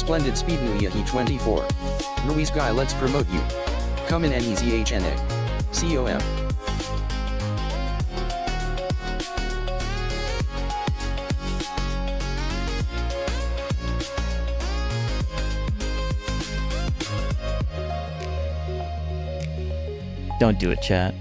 Splendid Speed Nuyahi 24. Ruiz Guy, let's promote you. Come in NEZHNA. COM. Don't do it, chat.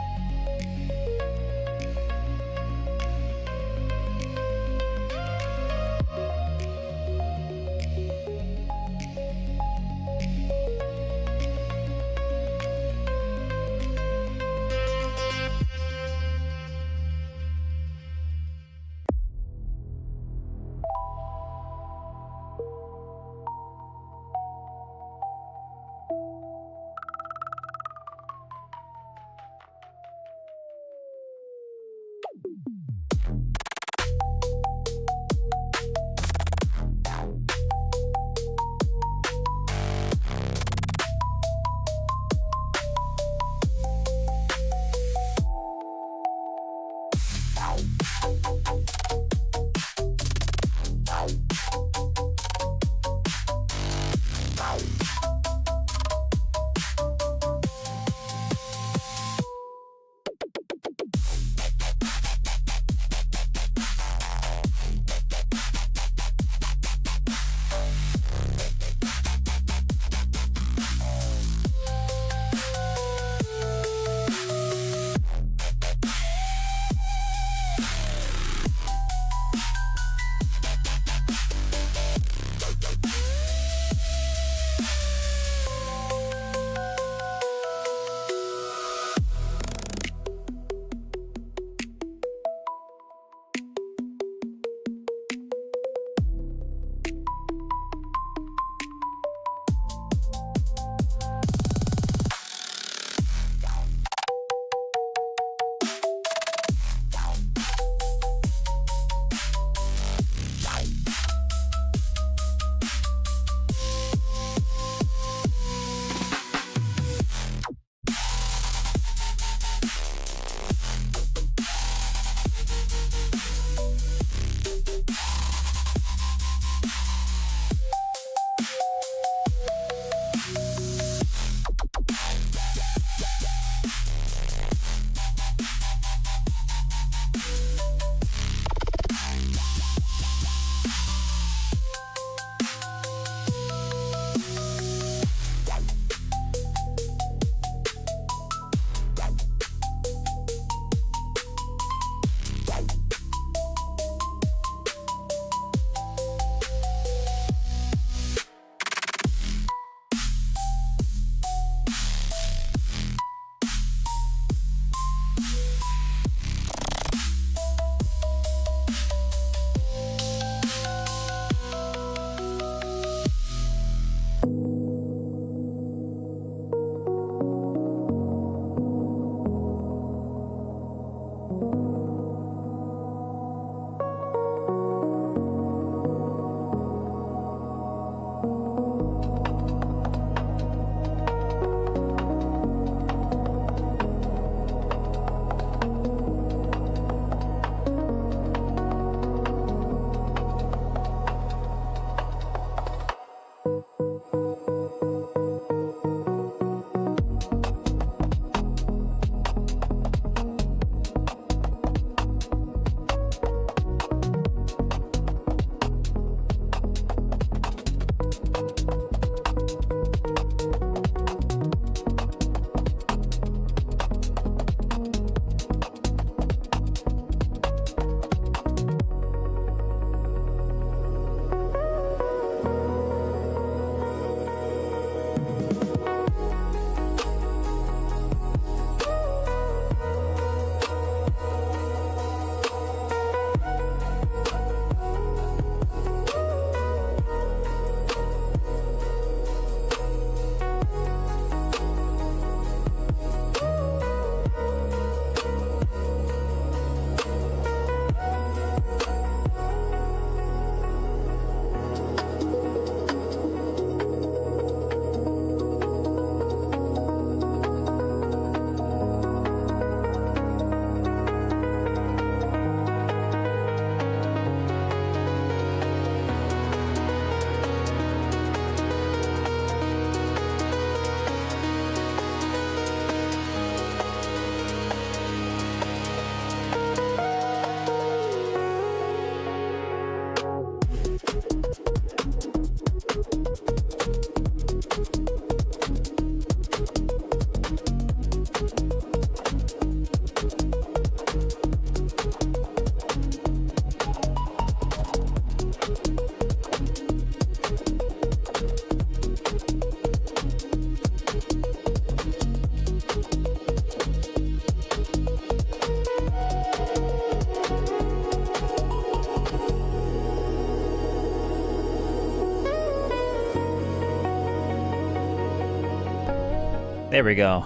There we go.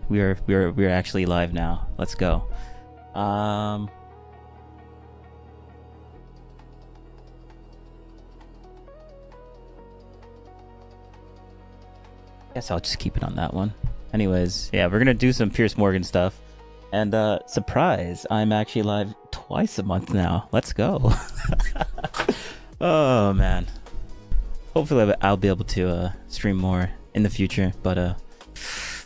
We're actually live now. Let's go. Guess I'll just keep it on that one. Anyways, yeah, we're gonna do some Piers Morgan stuff. And surprise, I'm actually live twice a month now. Let's go. Oh man. Hopefully I'll be able to stream more in the future, but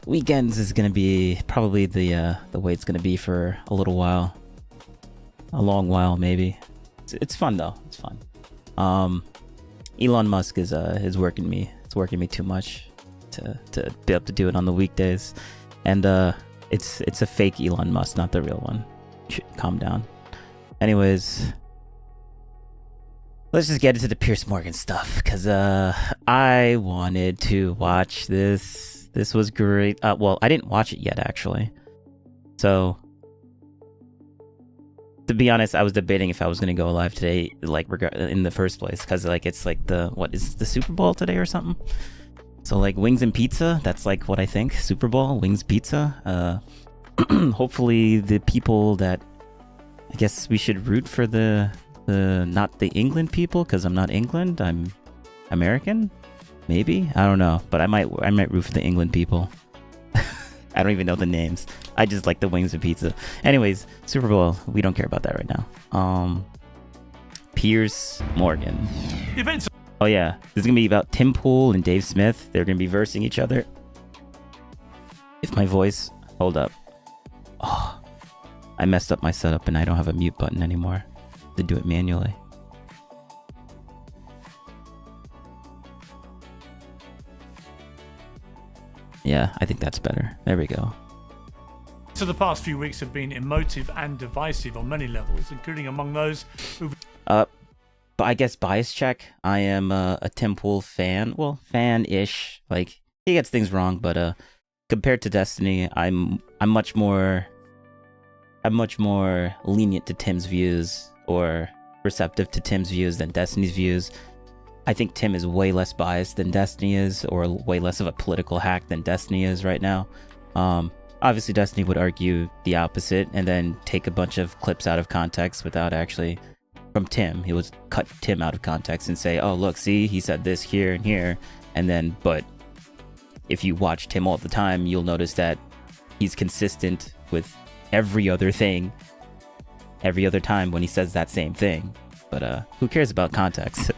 weekends is gonna be probably the way it's gonna be for a little while. A long while maybe. It's fun though. It's fun. Elon Musk is working me. It's working me too much to be able to do it on the weekdays. And it's a fake Elon Musk, not the real one. Calm down. Anyways, let's just get into the Piers Morgan stuff, because I wanted to watch this. This was great. Well, I didn't watch it yet, actually. So, to be honest, I was debating if I was going to go live today, like, in the first place, because, like, it's like what is the Super Bowl today or something? So, like, wings and pizza, that's, like, what I think. Super Bowl, wings, pizza. Hopefully the people that, I guess we should root for not the England people, because I'm not England, I'm American, maybe, I don't know, but I might root for the England people. I don't even know the names. I just like the wings and pizza. Anyways, Super Bowl, we don't care about that right now. Piers Morgan. Oh yeah, this is gonna be about Tim Pool and Dave Smith. They're gonna be versing each other. If my voice, hold up. Oh, I messed up my setup and I don't have a mute button anymore to do it manually. Yeah, I think that's better. There we go. So the past few weeks have been emotive and divisive on many levels, including among those who've... But I guess bias check. I am a Tim Pool fan. Well, fan-ish. Like, he gets things wrong, but compared to Destiny, I'm much more lenient to Tim's views, or receptive to Tim's views than Destiny's views. I think Tim is way less biased than Destiny is, or way less of a political hack than Destiny is right now. Obviously, Destiny would argue the opposite and then take a bunch of clips out of context without actually... From Tim, he would cut Tim out of context and say, oh, look, see, he said this here and here. And then, but if you watch Tim all the time, you'll notice that he's consistent with every other thing, every other time when he says that same thing. But who cares about context?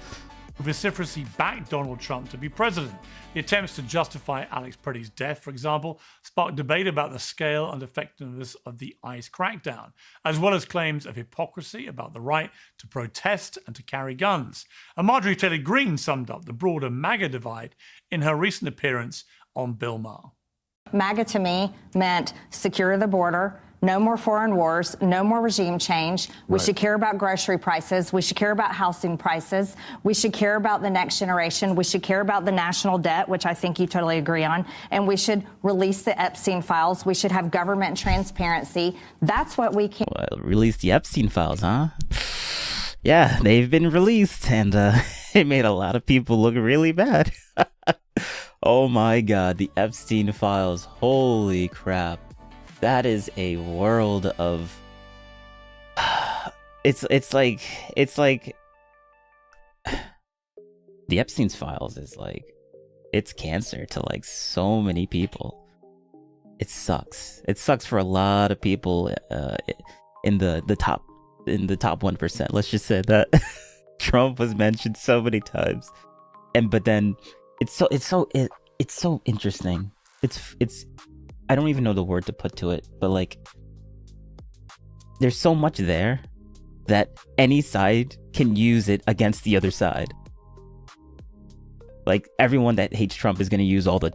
vociferously backed Donald Trump to be president. The attempts to justify Alex Pretty's death, for example, sparked debate about the scale and effectiveness of the ICE crackdown, as well as claims of hypocrisy about the right to protest and to carry guns. And Marjorie Taylor Greene summed up the broader MAGA divide in her recent appearance on Bill Maher. MAGA to me meant secure the border, no more foreign wars, no more regime change. We should care about grocery prices. We should care about housing prices. We should care about the next generation. We should care about the national debt, which I think you totally agree on. And we should release the Epstein files. We should have government transparency. That's what we can. Well, release the Epstein files, huh? Yeah, they've been released, and it made a lot of people look really bad. Oh my God, the Epstein files. Holy crap. That is a world of it's like the Epstein's files is like, it's cancer to like so many people. It sucks for a lot of people in the top 1%. Let's just say that. Trump was mentioned so many times, but then it's so interesting. It's I don't even know the word to put to it, but like, there's so much there that any side can use it against the other side. Like, everyone that hates Trump is going to use all the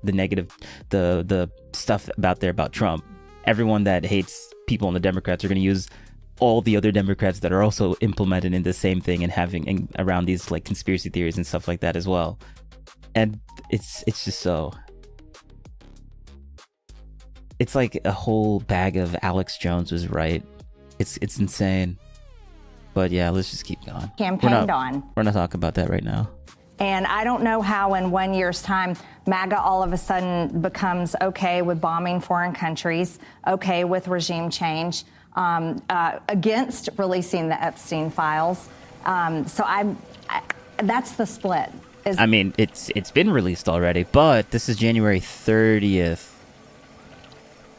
negative, the stuff about Trump. Everyone that hates people on the Democrats are going to use all the other Democrats that are also implemented in the same thing and having around these like conspiracy theories and stuff like that as well. And it's just so... It's like a whole bag of Alex Jones was right. It's insane. But yeah, let's just keep going. Campaigned on. We're not talking about that right now. And I don't know how in 1 year's time, MAGA all of a sudden becomes okay with bombing foreign countries, okay with regime change, against releasing the Epstein files. That's the split. I mean, it's been released already, but this is January 30th.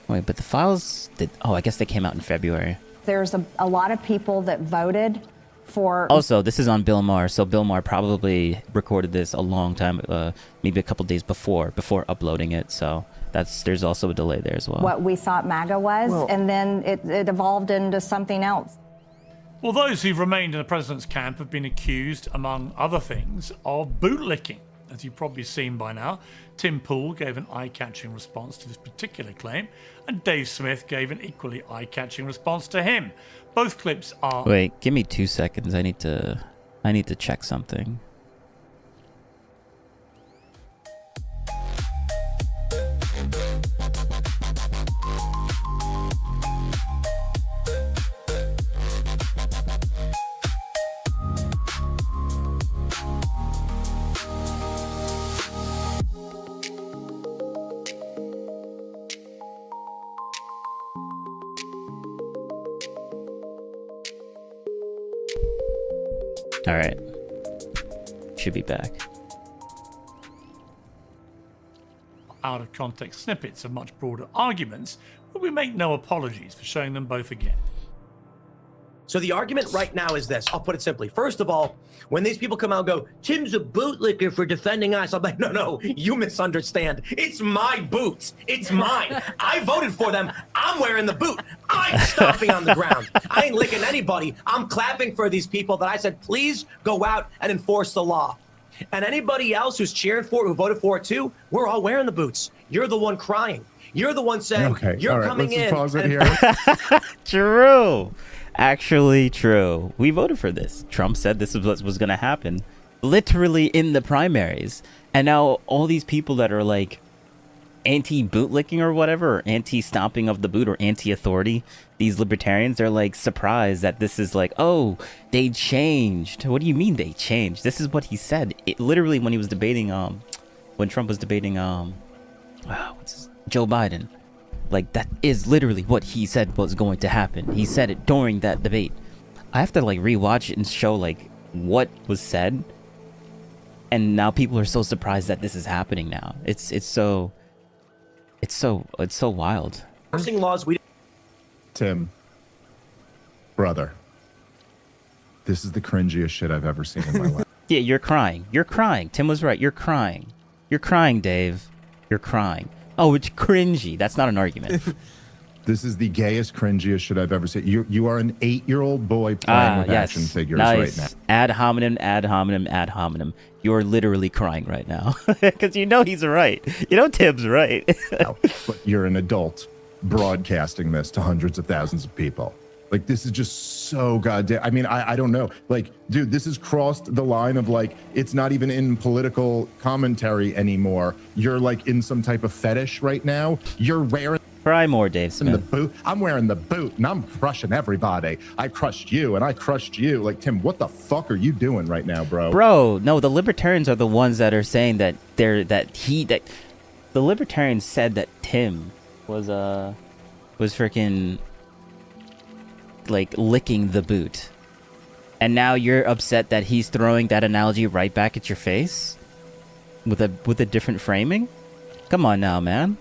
Wait, but the files I guess they came out in February. There's a lot of people that voted for... Also, this is on Bill Maher, so Bill Maher probably recorded this a long time, maybe a couple days before uploading it, so there's also a delay there as well. What we thought MAGA was, and then it evolved into something else. Well, those who've remained in the president's camp have been accused, among other things, of bootlicking. As you've probably seen by now, Tim Pool gave an eye-catching response to this particular claim, and Dave Smith gave an equally eye-catching response to him. Both clips are... Wait, give me 2 seconds. I need to check something. All right. Should be back. Out of context snippets of much broader arguments, but we make no apologies for showing them both again. So the argument right now is this. I'll put it simply. First of all, when these people come out and go, Tim's a bootlicker for defending us, I'm like, no, you misunderstand. It's my boots. It's mine. I voted for them. I'm wearing the boot. I'm stomping on the ground. I ain't licking anybody. I'm clapping for these people that I said, please go out and enforce the law. And anybody else who's cheering for it, who voted for it too, we're all wearing the boots. You're the one crying. You're the one saying, okay, you're all right, coming let's in. Just pause it here. True. Actually true. We voted for this. Trump said this is what was going to happen. Literally in the primaries. And now all these people that are like anti-bootlicking or whatever, or anti-stomping of the boot or anti-authority, these libertarians, they're like surprised that this is like, oh, they changed. What do you mean they changed? This is what he said. It literally when he was debating, when Trump was debating, Joe Biden. Like, that is literally what he said was going to happen. He said it during that debate. I have to, like, rewatch it and show, like, what was said. And now people are so surprised that this is happening now. It's so wild. Enforcing laws we... Tim, brother, this is the cringiest shit I've ever seen in my life. Yeah, you're crying. You're crying. Tim was right. You're crying. You're crying, Dave. You're crying. Oh, it's cringy. That's not an argument. This is the gayest, cringiest shit I've ever seen. You are an 8-year-old boy playing with action figures right now. Ad hominem, ad hominem, ad hominem. You're literally crying right now. Because you know he's right. You know Tim's right. But you're an adult broadcasting this to hundreds of thousands of people. Like, this is just so goddamn... I mean, I don't know. Like, dude, this has crossed the line of, like, it's not even in political commentary anymore. You're, like, in some type of fetish right now. You're wearing... Cry more, Dave Smith. The boot. I'm wearing the boot, and I'm crushing everybody. I crushed you, and I crushed you. Like, Tim, what the fuck are you doing right now, bro? Bro, no, the libertarians are the ones that are saying that the libertarians said that Tim was freaking... like licking the boot, and now you're upset that he's throwing that analogy right back at your face with a different framing. Come on now, man.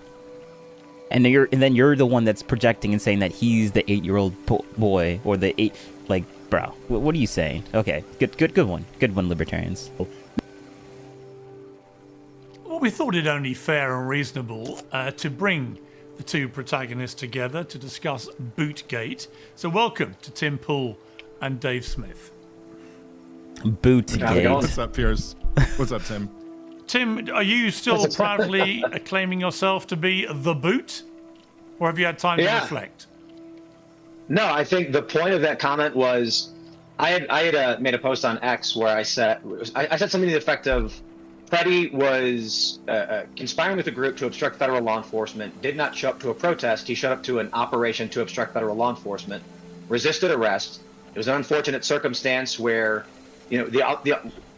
And then you're the one that's projecting and saying that he's the 8-year-old boy or the 8, like, bro, what are you saying? Okay, good one, libertarians. Well, we thought it only fair and reasonable to bring the two protagonists together to discuss Bootgate. So welcome to Tim Pool and Dave Smith. Bootgate. What's up, Piers? What's up, Tim? Tim, are you still proudly acclaiming yourself to be the boot? Or have you had time to reflect? No, I think the point of that comment was I had made a post on X where I said something to the effect of Freddie was conspiring with a group to obstruct federal law enforcement, did not show up to a protest. He showed up to an operation to obstruct federal law enforcement, resisted arrest. It was an unfortunate circumstance where, you know,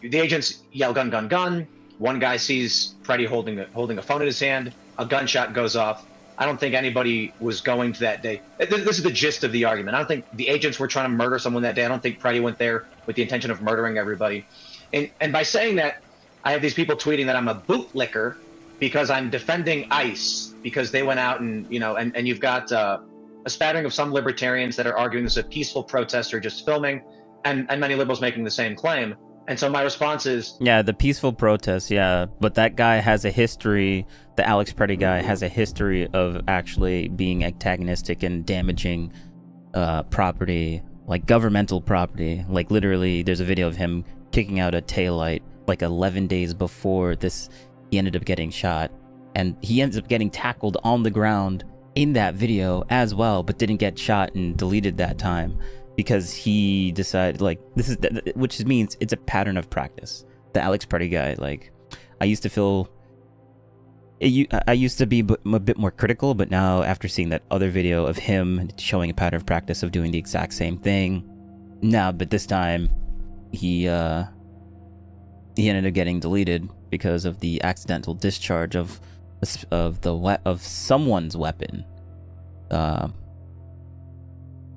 the agents yell gun, gun, gun. One guy sees Freddie holding a phone in his hand. A gunshot goes off. I don't think anybody was going to that day. This is the gist of the argument. I don't think the agents were trying to murder someone that day. I don't think Freddie went there with the intention of murdering everybody. And by saying that, I have these people tweeting that I'm a bootlicker because I'm defending ICE because they went out and, you know, and you've got a spattering of some libertarians that are arguing this is a peaceful protest or just filming, and many liberals making the same claim. And so my response is... Yeah, the peaceful protest, yeah. But that guy has a history, the Alex Preddy guy has a history of actually being antagonistic and damaging property, like governmental property. Like literally, there's a video of him kicking out a taillight like 11 days before this. He ended up getting shot. And he ends up getting tackled on the ground in that video as well, but didn't get shot and deleted that time. Because he decided, like, this is, which means it's a pattern of practice. The Alex Preddy guy, like, I used to feel, I used to be a bit more critical, but now after seeing that other video of him showing a pattern of practice of doing the exact same thing, but this time he ended up getting deleted because of the accidental discharge of someone's weapon,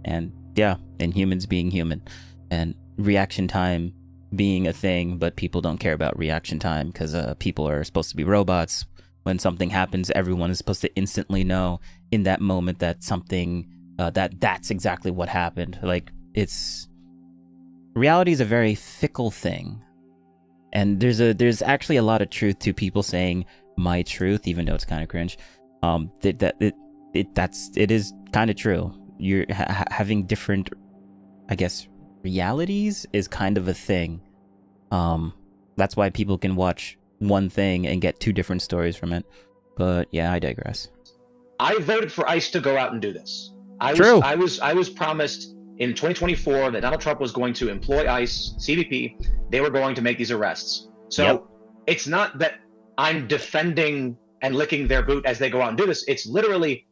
and. Yeah, and humans being human, and reaction time being a thing, but people don't care about reaction time because people are supposed to be robots. When something happens, everyone is supposed to instantly know in that moment that something, that's exactly what happened. Like, reality is a very fickle thing, and there's actually a lot of truth to people saying my truth, even though it's kind of cringe. It is kind of true. You're having different, I guess, realities is kind of a thing. That's why people can watch one thing and get two different stories from it. But yeah, I digress. I voted for ICE to go out and do this. I was promised in 2024 that Donald Trump was going to employ ICE, CBP. They were going to make these arrests. So It's not that I'm defending and licking their boot as they go out and do this. It's literally...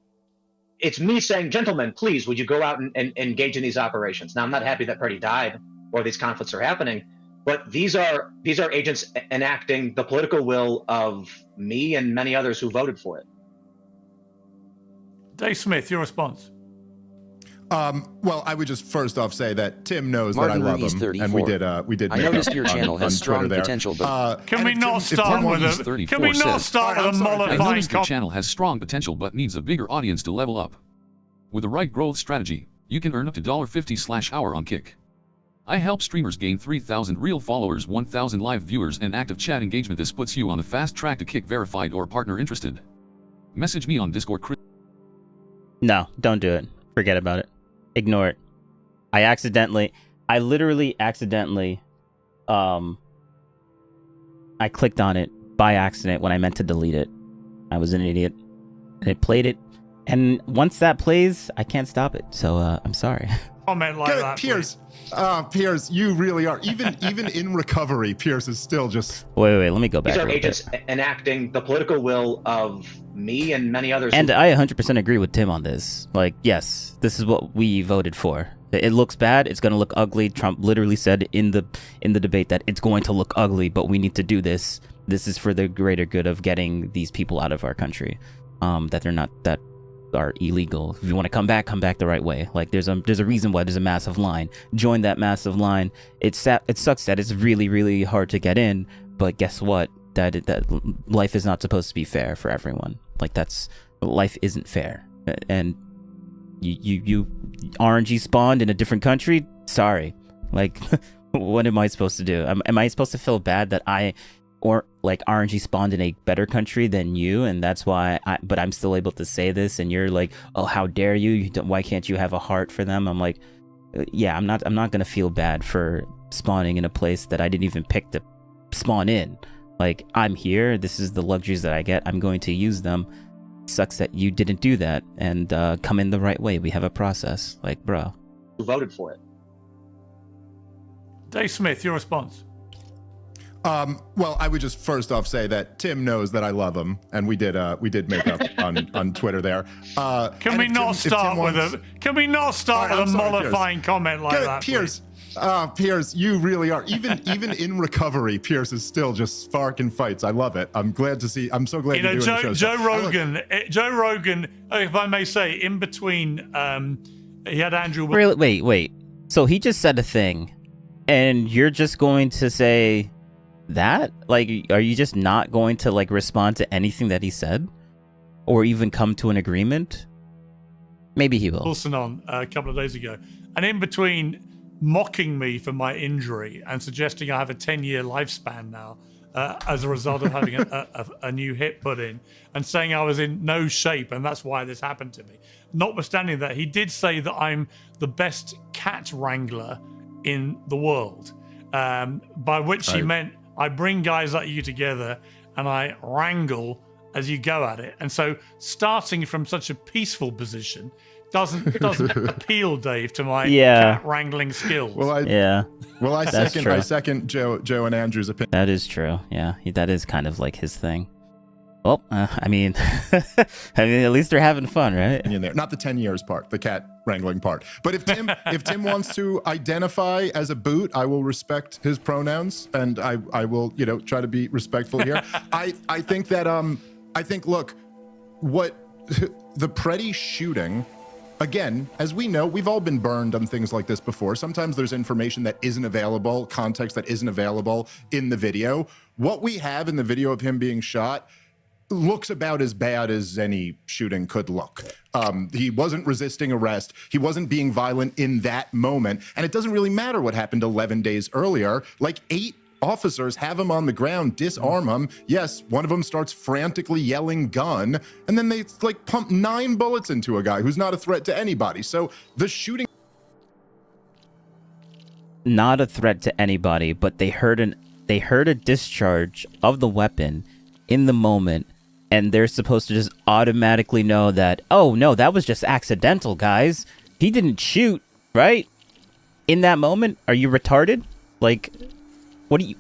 It's me saying, gentlemen, please, would you go out and engage in these operations? Now, I'm not happy that Freddie died or these conflicts are happening, but these are agents enacting the political will of me and many others who voted for it. Dave Smith, your response. Well, I would just first off say that Tim knows Martin that I love Ruiz him, 34. and we did. I make noticed up your channel on has strong Twitter there. potential, but Can we not start with a mollifying the channel has strong potential but needs a bigger audience to level up. With the right growth strategy, you can earn up to $50/hour on Kick. I help streamers gain 3,000 real followers, 1,000 live viewers, and active chat engagement. This puts you on the fast track to Kick verified or partner interested. Message me on Discord. No, don't do it. Forget about it. Ignore it. I literally accidentally, I clicked on it by accident when I meant to delete it. I was an idiot. And it played it. And once that plays, I can't stop it. So, I'm sorry. Comment like that, Pierce. Pierce, you really are. Even in recovery, Pierce is still just... Wait, let me go back. These are agents enacting the political will of me and many others. And I 100% agree with Tim on this. Like, yes, this is what we voted for. It looks bad. It's going to look ugly. Trump literally said in the debate that it's going to look ugly, but we need to do this. This is for the greater good of getting these people out of our country. That are illegal. If you want to come back the right way. Like there's a reason why there's a massive line. Join that massive line. It sucks that it's really, really hard to get in, but guess what? That life is not supposed to be fair for everyone. Like life isn't fair. And you RNG spawned in a different country? Sorry. Like what am I supposed to do? Am I supposed to feel bad that RNG spawned in a better country than you, and that's why but I'm still able to say this, and you're like, oh, how dare you? Why can't you have a heart for them? I'm like, yeah, I'm not gonna feel bad for spawning in a place that I didn't even pick to spawn in. Like, I'm here, this is the luxuries that I get, I'm going to use them. Sucks that you didn't do that and come in the right way. We have a process. Like, bro. Who voted for it? Dave Smith, your response. Well, I would just first off say that Tim knows that I love him, and we did make up on Twitter there. Can we not start with a mollifying comment like that? Pierce, Pierce, you really are. Even in recovery, Pierce is still just sparking fights. I love it. I'm glad to see. I'm so glad you're doing the show. Joe Rogan, if I may say, in between, he had Andrew. Really, wait. So he just said a thing, and you're just going to say that? Like, are you just not going to like respond to anything that he said, or even come to an agreement? Maybe he will. Wilson on a couple of days ago, and in between mocking me for my injury and suggesting I have a 10-year lifespan now as a result of having a new hip put in, and saying I was in no shape and that's why this happened to me. Notwithstanding that, he did say that I'm the best cat wrangler in the world, by which he meant I bring guys like you together and I wrangle as you go at it. And so starting from such a peaceful position doesn't appeal, Dave, to my cat wrangling skills. Well, I second Joe and Andrew's opinion. That is true. Yeah, that is kind of like his thing. Well, I mean, at least they're having fun, right? In there, not the 10 years part, the cat wrangling part. But if Tim wants to identify as a boot, I will respect his pronouns, and I will try to be respectful here. I think that look, what the Preddy shooting. Again, as we know, we've all been burned on things like this before. Sometimes there's information that isn't available, context that isn't available in the video. What we have in the video of him being shot looks about as bad as any shooting could look. He wasn't resisting arrest. He wasn't being violent in that moment. And it doesn't really matter what happened 11 days earlier. Like 8 officers have him on the ground, disarm him. Yes, one of them starts frantically yelling gun, and then they like pump 9 bullets into a guy who's not a threat to anybody. So the shooting, not a threat to anybody, but they heard a discharge of the weapon in the moment, and they're supposed to just automatically know that, oh no, that was just accidental, guys. He didn't shoot, right? In that moment, are you retarded? Like, what do you...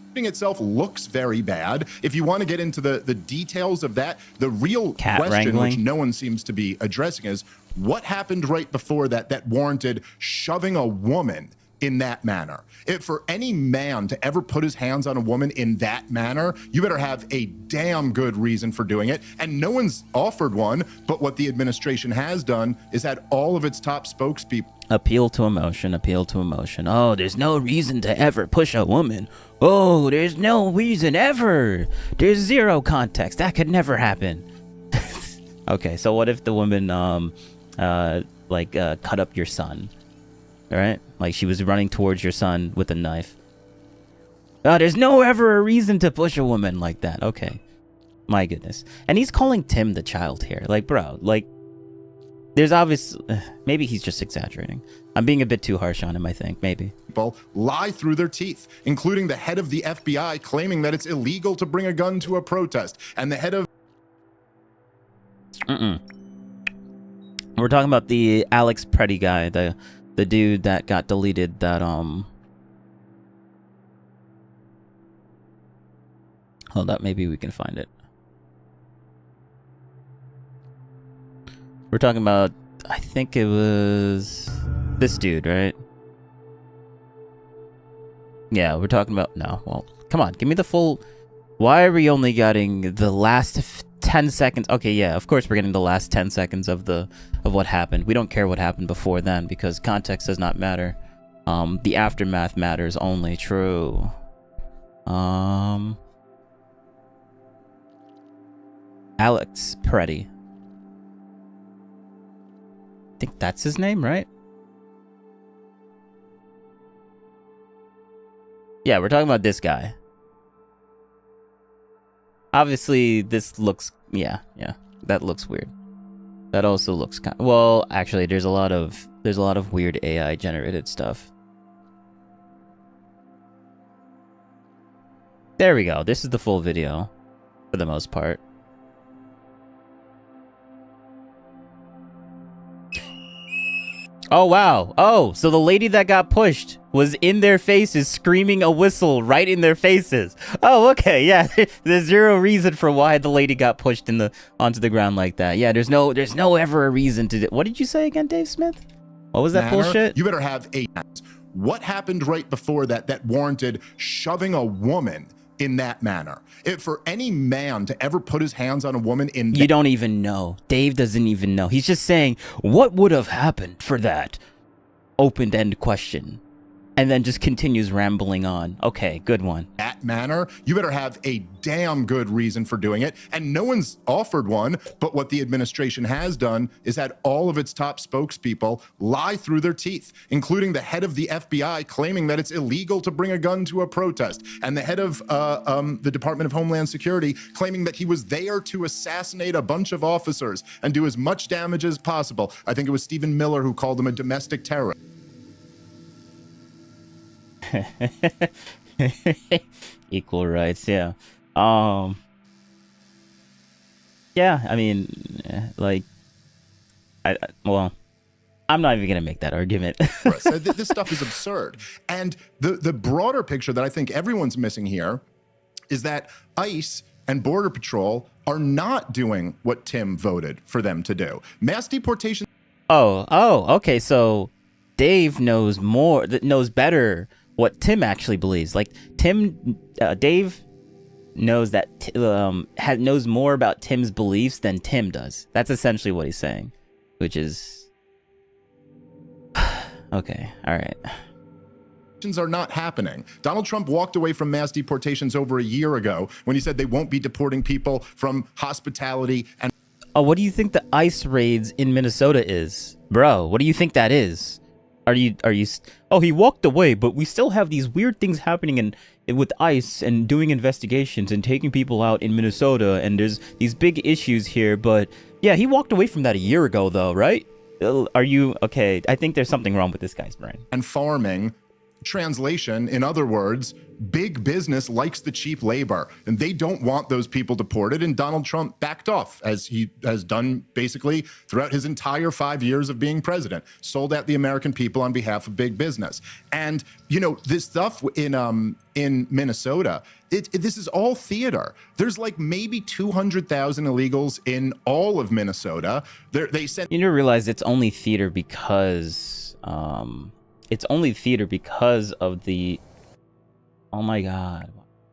shooting itself looks very bad. If you want to get into the details of that, the real question, which no one seems to be addressing, is what happened right before that warranted shoving a woman in that manner. If for any man to ever put his hands on a woman in that manner, you better have a damn good reason for doing it. And no one's offered one, but what the administration has done is had all of its top spokespeople appeal to emotion. Oh, there's no reason to ever push a woman. Oh, there's no reason ever. There's zero context. That could never happen. Okay, so what if the woman cut up your son? All right, like she was running towards your son with a knife. Oh, there's no ever a reason to push a woman like that. Okay, my goodness. And he's calling Tim the child here. Like, bro, like, there's maybe he's just exaggerating. I'm being a bit too harsh on him, I think, maybe. People lie through their teeth, including the head of the FBI claiming that it's illegal to bring a gun to a protest, and the head of... We're talking about the Alex Preddy guy, the dude that got deleted, that hold up, maybe we can find it. We're talking about, I think it was this dude, right? Yeah, we're talking about, no, well, come on, give me the full, why are we only getting the last 10 seconds? Okay, yeah, of course we're getting the last 10 seconds of what happened. We don't care what happened before then, because context does not matter. The aftermath matters only. True. Alex Preddy. I think that's his name, right? Yeah, we're talking about this guy. Obviously, this looks... Yeah, that looks weird. That also looks kind of... Well, actually, there's a lot of weird AI generated stuff. There we go. This is the full video, for the most part. Oh, wow. Oh, so the lady that got pushed was in their faces screaming a whistle right in their faces. Oh, okay. Yeah, there's zero reason for why the lady got pushed onto the ground like that. Yeah, there's no ever a reason to... What did you say again, Dave Smith? What was that bullshit? You better have a... what happened right before that that warranted shoving a woman in that manner? If for any man to ever put his hands on a woman in You don't even know. Dave doesn't even know. He's just saying, what would have happened for that? Open-end question. And then just continues rambling on. Okay, good one. that manner, you better have a damn good reason for doing it. And no one's offered one, but what the administration has done is had all of its top spokespeople lie through their teeth, including the head of the FBI claiming that it's illegal to bring a gun to a protest, and the head of the Department of Homeland Security claiming that he was there to assassinate a bunch of officers and do as much damage as possible. I think it was Stephen Miller who called him a domestic terrorist. Equal rights, yeah. Yeah, I mean, like, well, I'm not even gonna make that argument. So this stuff is absurd. And the broader picture that I think everyone's missing here is that ICE and Border Patrol are not doing what Tim voted for them to do. Mass deportation. Okay. So Dave knows more, knows better what Tim actually believes. Like Dave knows that knows more about Tim's beliefs than Tim does. That's essentially what he's saying, which is okay. All right. Are not happening. Donald Trump walked away from mass deportations over a year ago when he said they won't be deporting people from hospitality and. Oh, what do you think the ICE raids in Minnesota is, bro? What do you think that is? Are you? Oh, he walked away, but we still have these weird things happening with ICE and doing investigations and taking people out in Minnesota, and there's these big issues here. But yeah, he walked away from that a year ago, though, right? Are you okay? I think there's something wrong with this guy's brain. And farming. Translation, in other words, big business likes the cheap labor and they don't want those people deported, and Donald Trump backed off, as he has done basically throughout his entire 5 years of being president, sold out the American people on behalf of big business. And you know, this stuff in Minnesota, this is all theater. There's like maybe 200,000 illegals in all of Minnesota. They sent. You need to realize it's only theater because it's only theater because of the. Oh my God!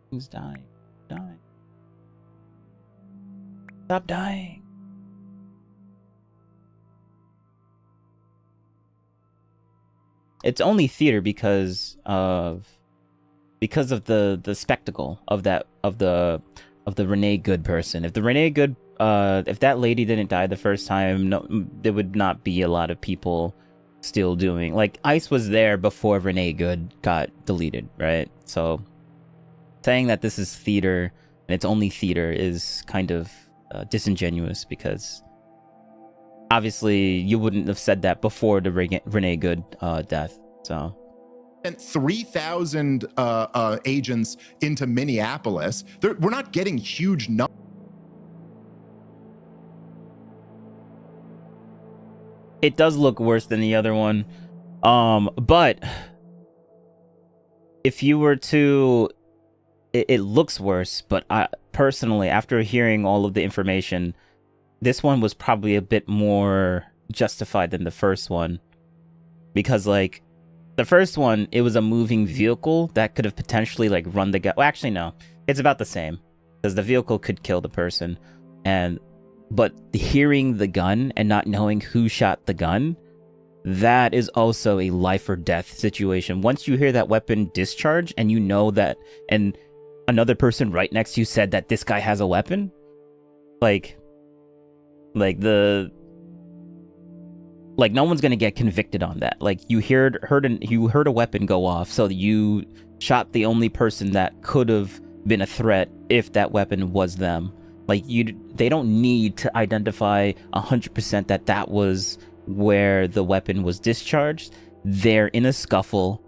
Who's dying? Dying! Stop dying! It's only theater because of the spectacle of the Renee Good person. If the Renee Good if that lady didn't die the first time, no, there would not be a lot of people still doing, like, ICE was there before Renee Good got deleted, right? So saying that this is theater and it's only theater is kind of disingenuous, because obviously you wouldn't have said that before the Renee Good death. So sent 3,000 agents into Minneapolis. We're not getting huge numbers. It does look worse than the other one. But if you were to, it looks worse, but I personally, after hearing all of the information, this one was probably a bit more justified than the first one. Because, like, the first one, it was a moving vehicle that could have potentially, like, run the guy. Well, actually, no. It's about the same. Because the vehicle could kill the person. But hearing the gun and not knowing who shot the gun, that is also a life or death situation. Once you hear that weapon discharge and you know that, and another person right next to you said that this guy has a weapon, like no one's gonna get convicted on that. Like, you heard a weapon go off, so you shot the only person that could have been a threat if that weapon was them. Like, they don't need to identify 100% that was where the weapon was discharged. They're in a scuffle,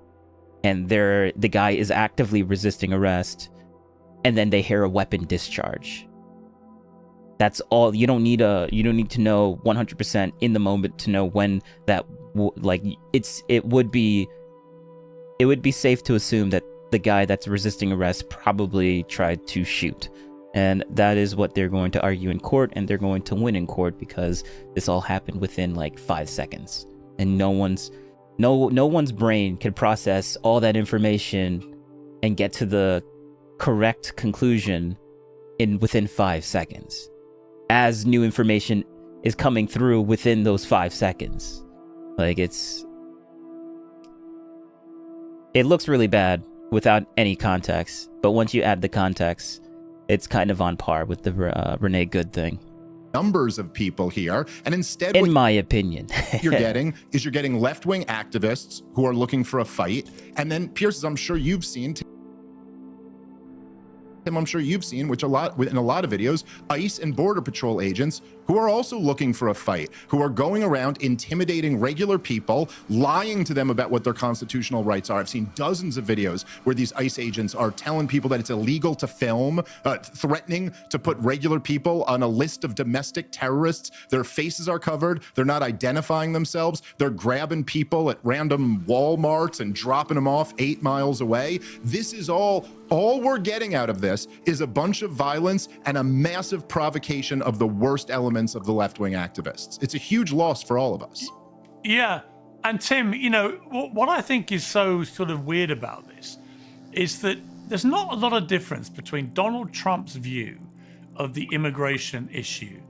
and the guy is actively resisting arrest, and then they hear a weapon discharge. That's all. You don't need to know 100% in the moment to know when that. It would be safe to assume that the guy that's resisting arrest probably tried to shoot. And that is what they're going to argue in court, and they're going to win in court, because this all happened within like 5 seconds, and no one's no one's brain could process all that information and get to the correct conclusion within 5 seconds, as new information is coming through within those 5 seconds. Like, it looks really bad without any context, but once you add the context, it's kind of on par with the Renee Good thing. Numbers of people here, and instead, in my opinion, you're getting left-wing activists who are looking for a fight, and then Pierce, as I'm sure you've seen, which in a lot of videos, ICE and Border Patrol agents who are also looking for a fight, who are going around intimidating regular people, lying to them about what their constitutional rights are. I've seen dozens of videos where these ICE agents are telling people that it's illegal to film, threatening to put regular people on a list of domestic terrorists. Their faces are covered. They're not identifying themselves. They're grabbing people at random Walmarts and dropping them off 8 miles away. This is all we're getting out of this is a bunch of violence and a massive provocation of the worst elements of the left-wing activists. It's a huge loss for all of us. Yeah. And Tim, what I think is so sort of weird about this is that there's not a lot of difference between Donald Trump's view of the immigration issue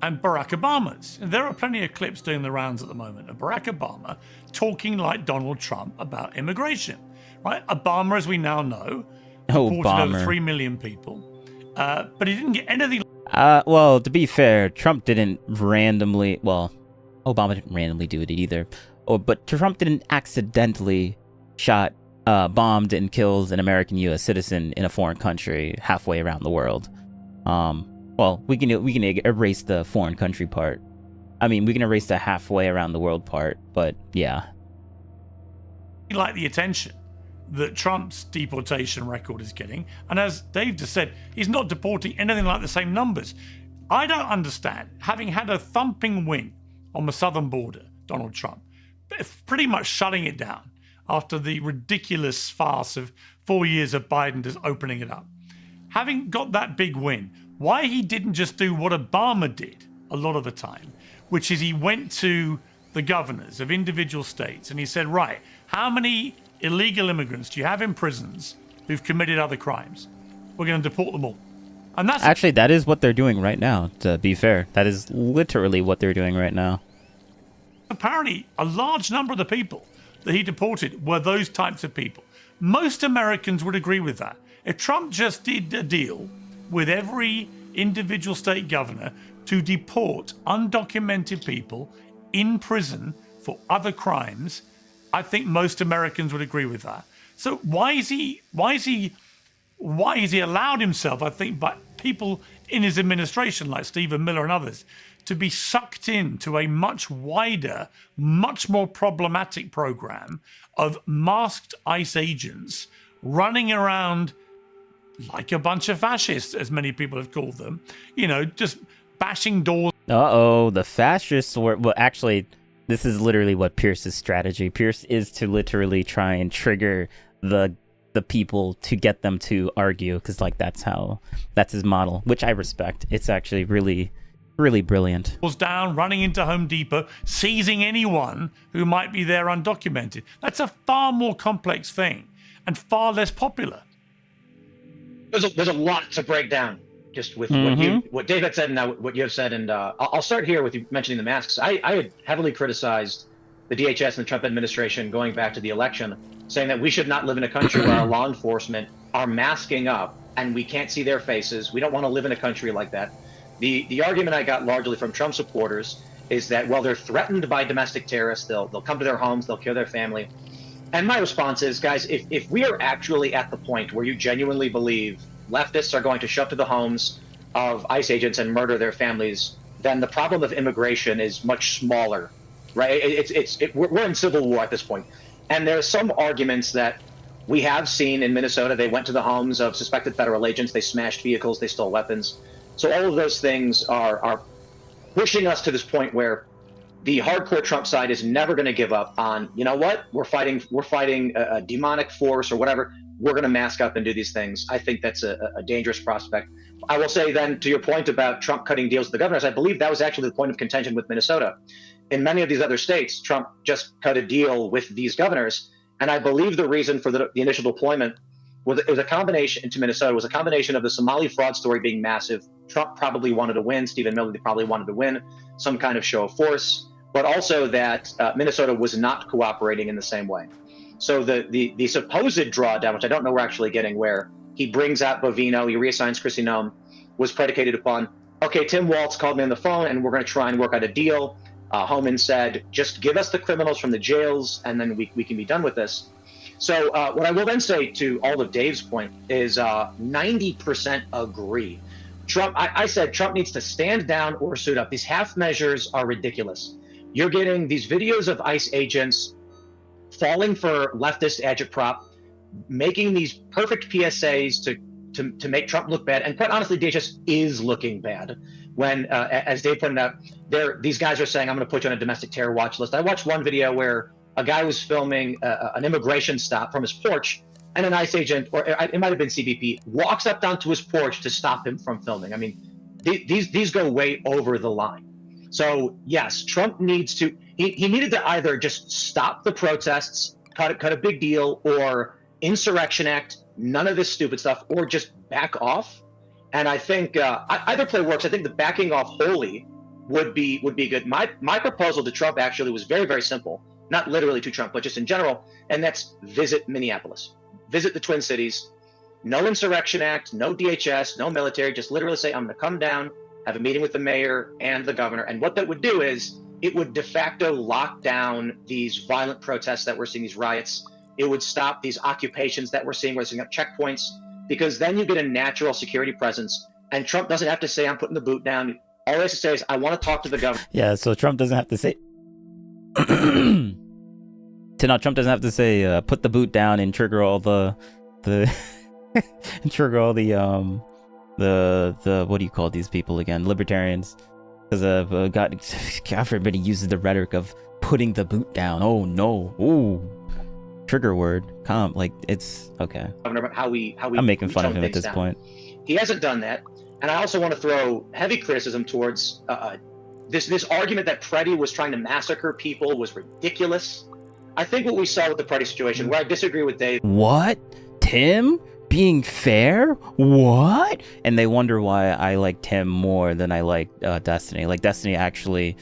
and Barack Obama's. And there are plenty of clips doing the rounds at the moment of Barack Obama talking like Donald Trump about immigration, right? Obama, as we now know, deported over 3 million people, but he didn't get anything. Well, to be fair, Trump didn't randomly. Well, Obama didn't randomly do it either. But Trump didn't accidentally bombed and killed an American U.S. citizen in a foreign country halfway around the world. Well, we can erase the foreign country part. I mean, we can erase the halfway around the world part. But yeah, He liked the attention that Trump's deportation record is getting. And as Dave just said, he's not deporting anything like the same numbers. I don't understand, having had a thumping win on the southern border, Donald Trump, pretty much shutting it down after the ridiculous farce of 4 years of Biden just opening it up. Having got that big win, why he didn't just do what Obama did a lot of the time, which is he went to the governors of individual states and he said, right, how many illegal immigrants do you have in prisons who've committed other crimes? We're going to deport them all. And that's actually, that is what they're doing right now, to be fair. That is literally what they're doing right now. Apparently, a large number of the people that he deported were those types of people. Most Americans would agree with that. If Trump just did a deal with every individual state governor to deport undocumented people in prison for other crimes, I think most Americans would agree with that. So why is he allowed himself, I think, by people in his administration like Stephen Miller and others, to be sucked into a much wider, much more problematic program of masked ICE agents running around like a bunch of fascists, as many people have called them, just bashing doors. The fascists were, well, actually, this is literally what Pierce's strategy. Pierce is to literally try and trigger the people to get them to argue, because that's his model, which I respect. It's actually really, really brilliant. Was down, running into Home Depot, seizing anyone who might be there undocumented. That's a far more complex thing and far less popular. There's a lot to break down just with what Dave had said and now what you have said. And I'll start here with you mentioning the masks. I had heavily criticized the DHS and the Trump administration going back to the election, saying that we should not live in a country where our law enforcement are masking up and we can't see their faces. We don't want to live in a country like that. The argument I got largely from Trump supporters is that, well, they're threatened by domestic terrorists. They'll come to their homes. They'll kill their family. And my response is, guys, if we are actually at the point where you genuinely believe leftists are going to show up to the homes of ICE agents and murder their families, then the problem of immigration is much smaller, right? We're in civil war at this point. And there's some arguments that we have seen in Minnesota. They went to the homes of suspected federal agents. They smashed vehicles. They stole weapons. So all of those things are pushing us to this point where the hardcore Trump side is never going to give up on, you know what, we're fighting a demonic force or whatever. We're going to mask up and do these things. I think that's a dangerous prospect. I will say then, to your point about Trump cutting deals with the governors, I believe that was actually the point of contention with Minnesota, in many of these other states, Trump just cut a deal with these governors. And I believe the reason for the initial deployment was it was a combination into Minnesota was a combination of the Somali fraud story being massive. Trump probably wanted to win. Stephen Miller probably wanted to win some kind of show of force, but also that Minnesota was not cooperating in the same way. So the supposed drawdown, which I don't know we're actually getting, where he brings out Bovino, he reassigns Kristi Noem, was predicated upon, okay, Tim Walz called me on the phone and we're going to try and work out a deal. Homan said, just give us the criminals from the jails and then we can be done with this. So what I will then say to all of Dave's point is 90% agree. Trump, I said Trump needs to stand down or suit up. These half measures are ridiculous. You're getting these videos of ICE agents falling for leftist agitprop, making these perfect PSAs to make Trump look bad. And quite honestly, DHS is looking bad. When, as Dave pointed out, these guys are saying, I'm going to put you on a domestic terror watch list. I watched one video where a guy was filming an immigration stop from his porch, and an ICE agent, or it might have been CBP, walks up down to his porch to stop him from filming. I mean, these go way over the line. So yes, Trump needs to, he needed to either just stop the protests, cut a big deal, or Insurrection Act, none of this stupid stuff, or just back off. And I think either play works. I think the backing off wholly would be good. My proposal to Trump actually was very, very simple. Not literally to Trump, but just in general, and that's visit Minneapolis. Visit the Twin Cities. No Insurrection Act, no DHS, no military, just literally say, I'm going to come down, have a meeting with the mayor and the governor. And what that would do is it would de facto lock down these violent protests that we're seeing, these riots. It would stop these occupations that we're seeing, we're setting up checkpoints, because then you get a natural security presence. And Trump doesn't have to say, I'm putting the boot down. All he has to say is, I want to talk to the governor. Yeah, so Trump doesn't have to say... Trump doesn't have to say, put the boot down and trigger all the trigger all the what do you call these people again? Libertarians. Because God, everybody uses the rhetoric of putting the boot down. Oh no, ooh, trigger word. Like it's okay. I'm making fun of him at this point. He hasn't done that, and I also want to throw heavy criticism towards this argument that Preddy was trying to massacre people was ridiculous. I think what we saw with the Preddy situation, where I disagree with Dave. What? Tim? Being fair? What? And they wonder why I like Tim more than I like Destiny. Like, Destiny actually,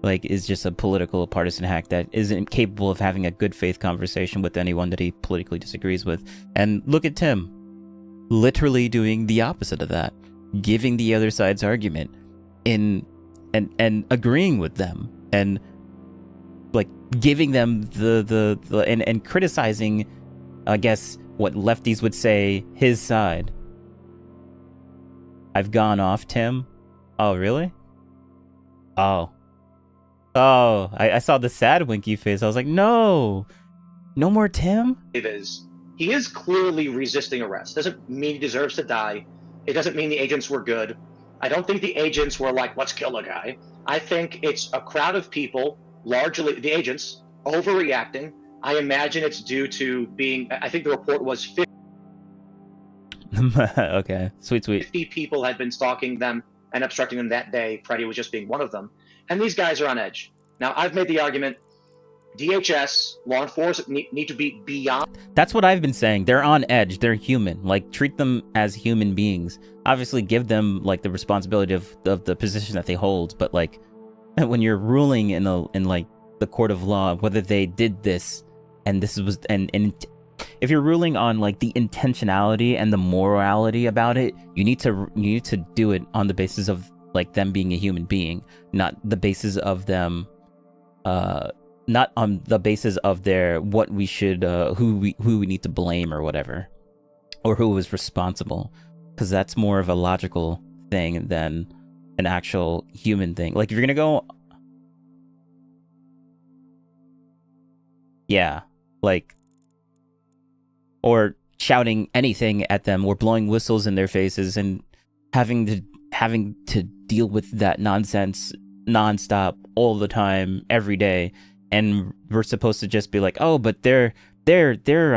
like, is just a political partisan hack that isn't capable of having a good faith conversation with anyone that he politically disagrees with. And look at Tim. Literally doing the opposite of that. Giving the other side's argument and agreeing with them. And like giving them the and criticizing, I guess, what lefties would say, his side. I've gone off Tim. Oh, really? Oh, I saw the sad winky face. I was like, no more Tim. He is clearly resisting arrest. Doesn't mean he deserves to die. It doesn't mean the agents were good. I don't think the agents were like, let's kill a guy. I think it's a crowd of people, largely the agents, overreacting. I imagine it's due to being, I think the report was 50. Okay, sweet. 50 people had been stalking them and obstructing them that day. Preddy was just being one of them. And these guys are on edge. Now, I've made the argument, DHS, law enforcement need to be beyond. That's what I've been saying. They're on edge. They're human. Like, treat them as human beings. Obviously, give them, like, the responsibility of the position that they hold. But, like, when you're ruling in like, the court of law, whether they did this, and this was, and if you're ruling on like the intentionality and the morality about it, you need to do it on the basis of like them being a human being, not the basis of them, not on the basis of their what we should, who we need to blame or whatever, or who was responsible, because that's more of a logical thing than an actual human thing. Like if you're gonna go, yeah. Like, or shouting anything at them or blowing whistles in their faces and having to deal with that nonsense nonstop all the time, every day. And we're supposed to just be like, oh, but they're DHS.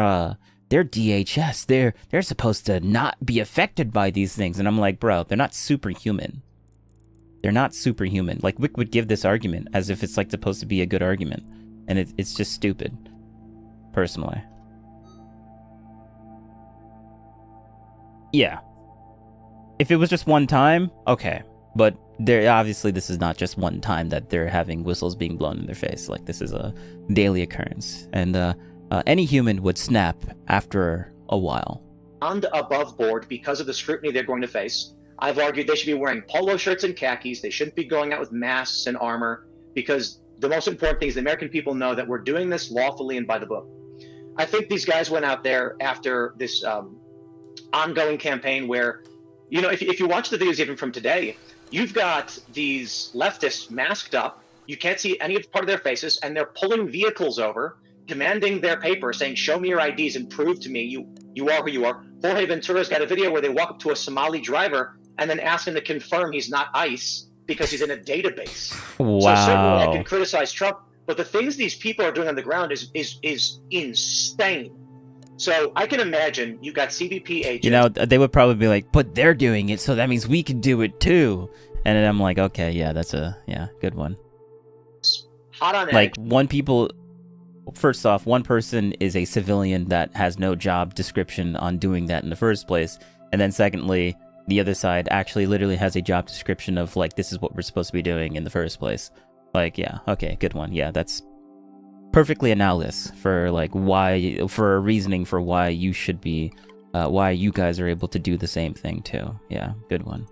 They're supposed to not be affected by these things. And I'm like, bro, they're not superhuman. They're not superhuman. Like, Wick would give this argument as if it's like supposed to be a good argument, and it's just stupid, personally. Yeah. If it was just one time, okay. But obviously this is not just one time that they're having whistles being blown in their face. Like, this is a daily occurrence. And any human would snap after a while. And above board because of the scrutiny they're going to face. I've argued they should be wearing polo shirts and khakis. They shouldn't be going out with masks and armor, because the most important thing is the American people know that we're doing this lawfully and by the book. I think these guys went out there after this ongoing campaign where, you know, if you watch the videos even from today, you've got these leftists masked up. You can't see any part of their faces, and they're pulling vehicles over, demanding their papers, saying, show me your IDs and prove to me you are who you are. Jorge Ventura's got a video where they walk up to a Somali driver and then ask him to confirm he's not ICE because he's in a database. Wow. So certainly I can criticize Trump, but the things these people are doing on the ground is insane. So I can imagine you got CBP agents. You know, they would probably be like, but they're doing it, so that means we can do it too. And then I'm like, okay, yeah, that's a good one. Hot on edge. Like, first off, one person is a civilian that has no job description on doing that in the first place. And then secondly, the other side actually literally has a job description of, like, this is what we're supposed to be doing in the first place. Like, yeah, okay, good one. Yeah, that's perfectly analogous for, like, for a reasoning for why you should be, why you guys are able to do the same thing too. Yeah, good one.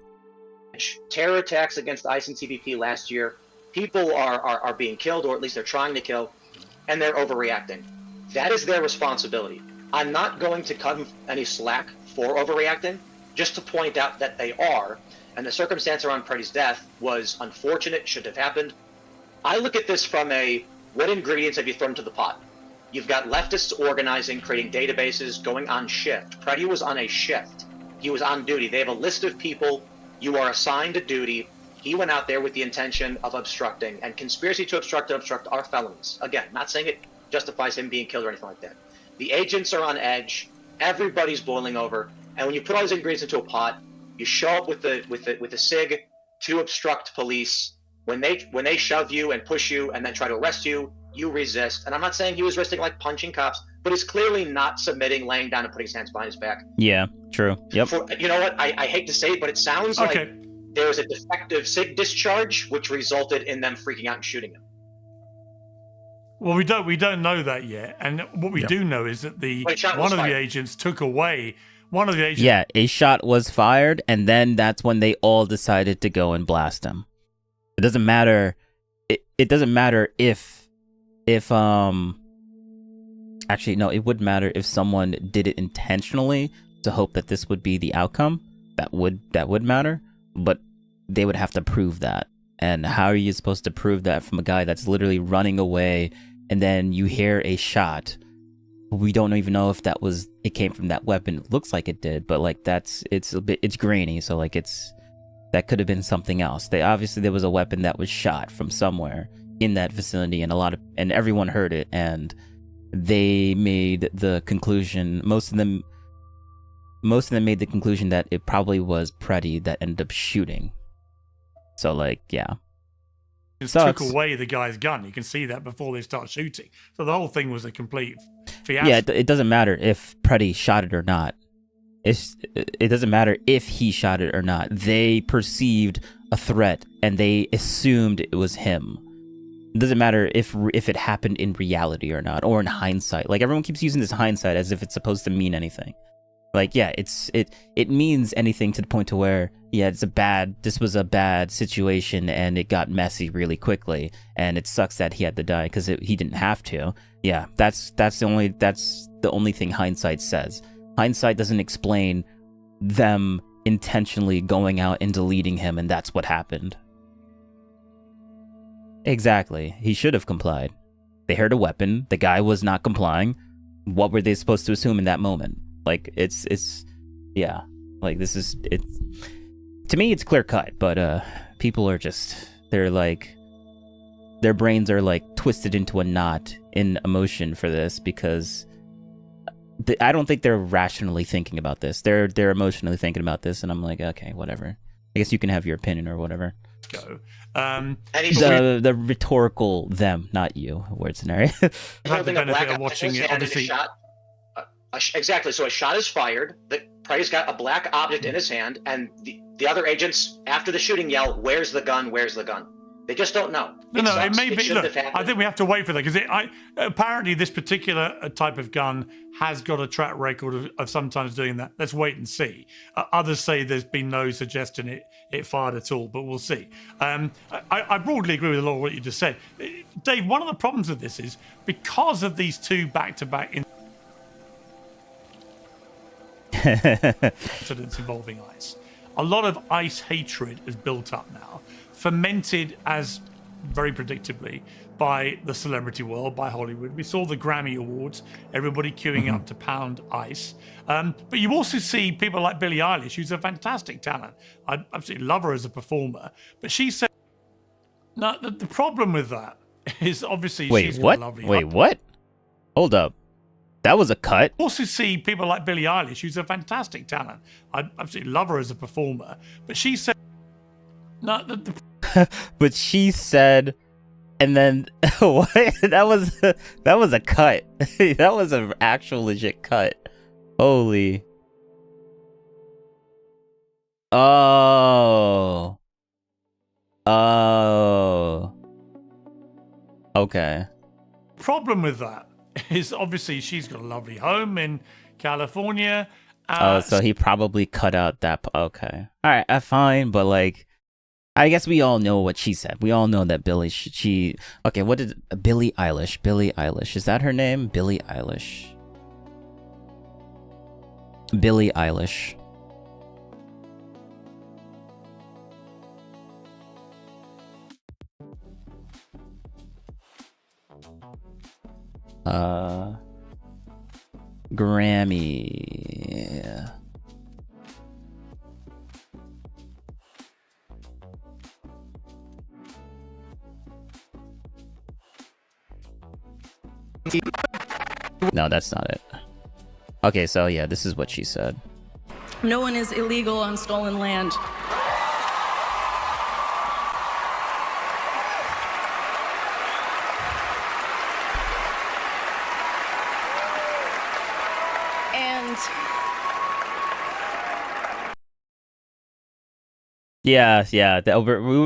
Terror attacks against ICE and CBP last year. People are being killed, or at least they're trying to kill, and they're overreacting. That is their responsibility. I'm not going to cut them any slack for overreacting, just to point out that they are, and the circumstance around Pretty's death was unfortunate, should have happened. I look at this from what ingredients have you thrown to the pot? You've got leftists organizing, creating databases, going on shift. Pretty was on a shift. He was on duty. They have a list of people. You are assigned a duty. He went out there with the intention of obstructing, and conspiracy to obstruct are felonies. Again, not saying it justifies him being killed or anything like that. The agents are on edge. Everybody's boiling over. And when you put all those ingredients into a pot, you show up with the SIG to obstruct police. When they shove you and push you and then try to arrest you, you resist. And I'm not saying he was resisting like punching cops, but he's clearly not submitting, laying down, and putting his hands behind his back. Yeah, true. Yep. You know what? I hate to say it, but it sounds like there was a defective SIG discharge, which resulted in them freaking out and shooting him. Well, we don't know that yet. And what we do know is that one of the agents took away. One of the agents. Yeah, a shot was fired, and then that's when they all decided to go and blast him. It doesn't matter. It doesn't matter if actually no, it would matter if someone did it intentionally to hope that this would be the outcome. That would matter, but they would have to prove that. And how are you supposed to prove that from a guy that's literally running away, and then you hear a shot? We don't even know if it came from that weapon. It looks like it did, but like it's grainy, so like that could have been something else. Obviously there was a weapon that was shot from somewhere in that vicinity, and everyone heard it, and they made the conclusion. Most of them made the conclusion that it probably was Pretty that ended up shooting. So like, yeah. Just took away the guy's gun. You can see that before they start shooting. So the whole thing was a complete fiasco. Yeah, it doesn't matter if Pretty shot it or not. It doesn't matter if he shot it or not. They perceived a threat and they assumed it was him. It doesn't matter if it happened in reality or not, or in hindsight. Like, everyone keeps using this hindsight as if it's supposed to mean anything. Like, yeah, it means anything to the point to where, yeah, this was a bad situation and it got messy really quickly, and it sucks that he had to die because he didn't have to. Yeah, that's the only thing hindsight says. Hindsight doesn't explain them intentionally going out and deleting him, and that's what happened. Exactly. He should have complied. They heard a weapon. The guy was not complying. What were they supposed to assume in that moment? Like, yeah. Like, this is, to me, it's clear cut, but, people are they're like, their brains are like twisted into a knot in emotion for this, because I don't think they're rationally thinking about this. They're emotionally thinking about this, and I'm like, okay, whatever. I guess you can have your opinion or whatever. go. And he's The rhetorical them, not you, word scenario. Had the holding a benefit black of watching it, obviously. Exactly. So a shot is fired. The Prey's got a black object in his hand, and the other agents, after the shooting, yell, "Where's the gun? Where's the gun?" They just don't know. No, it may be. shouldn't Look, have I happened. think we have to wait for that because apparently this particular type of gun has got a track record of sometimes doing that. Let's wait and see. Others say there's been no suggestion it fired at all, but we'll see. I broadly agree with a lot of what you just said, Dave. One of the problems with this is because of these two back-to-back incidents involving ice. A lot of ice hatred is built up now, fermented as very predictably by the celebrity world, by Hollywood. We saw the Grammy Awards, everybody queuing up to pound ice. But you also see people like Billie Eilish, who's a fantastic talent. I absolutely love her as a performer. But she said, no, the problem with that is obviously she's got a lovely Wait, what? Hold up. That was a cut. Also see people like Billie Eilish, who's a fantastic talent. I absolutely love her as a performer. But she said, no, But she said, and then what? That was a cut. That was an actual legit cut. Holy. Oh. Okay. problem with that is obviously she's got a lovely home in California. So he probably cut out that. Okay. All right. Fine. But like, I guess we all know what she said. We all know that Billie, she okay, what did Billie Eilish? Billie Eilish. Is that her name? Billie Eilish. Billie Eilish. Grammy. No, that's not it. Okay, so yeah, this is what she said. No one is illegal on stolen land. And Yeah.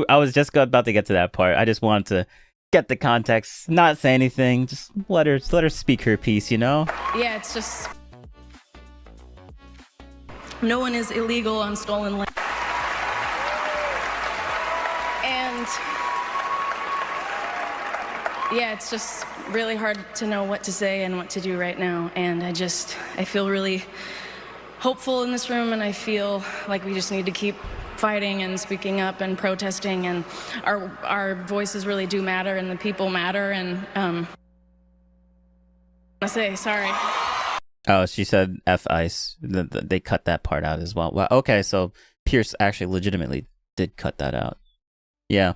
I was just about to get to that part. I just wanted to get the context, not say anything, just let her speak her piece, you know? yeah, it's just no one is illegal on stolen land. And yeah, it's just really hard to know what to say and what to do right now. And I feel really hopeful in this room, and I feel like we just need to keep fighting and speaking up and protesting, and our voices really do matter, and the people matter. And I say sorry. Oh, she said F ice. They cut that part out as well. Well, okay, so Pierce actually legitimately did cut that out. Yeah,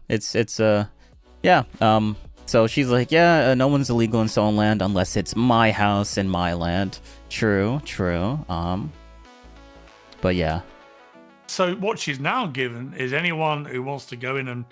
so she's like, yeah, no one's illegal in stolen land unless it's my house and my land. True. But yeah. So what she's now given is anyone who wants to go in and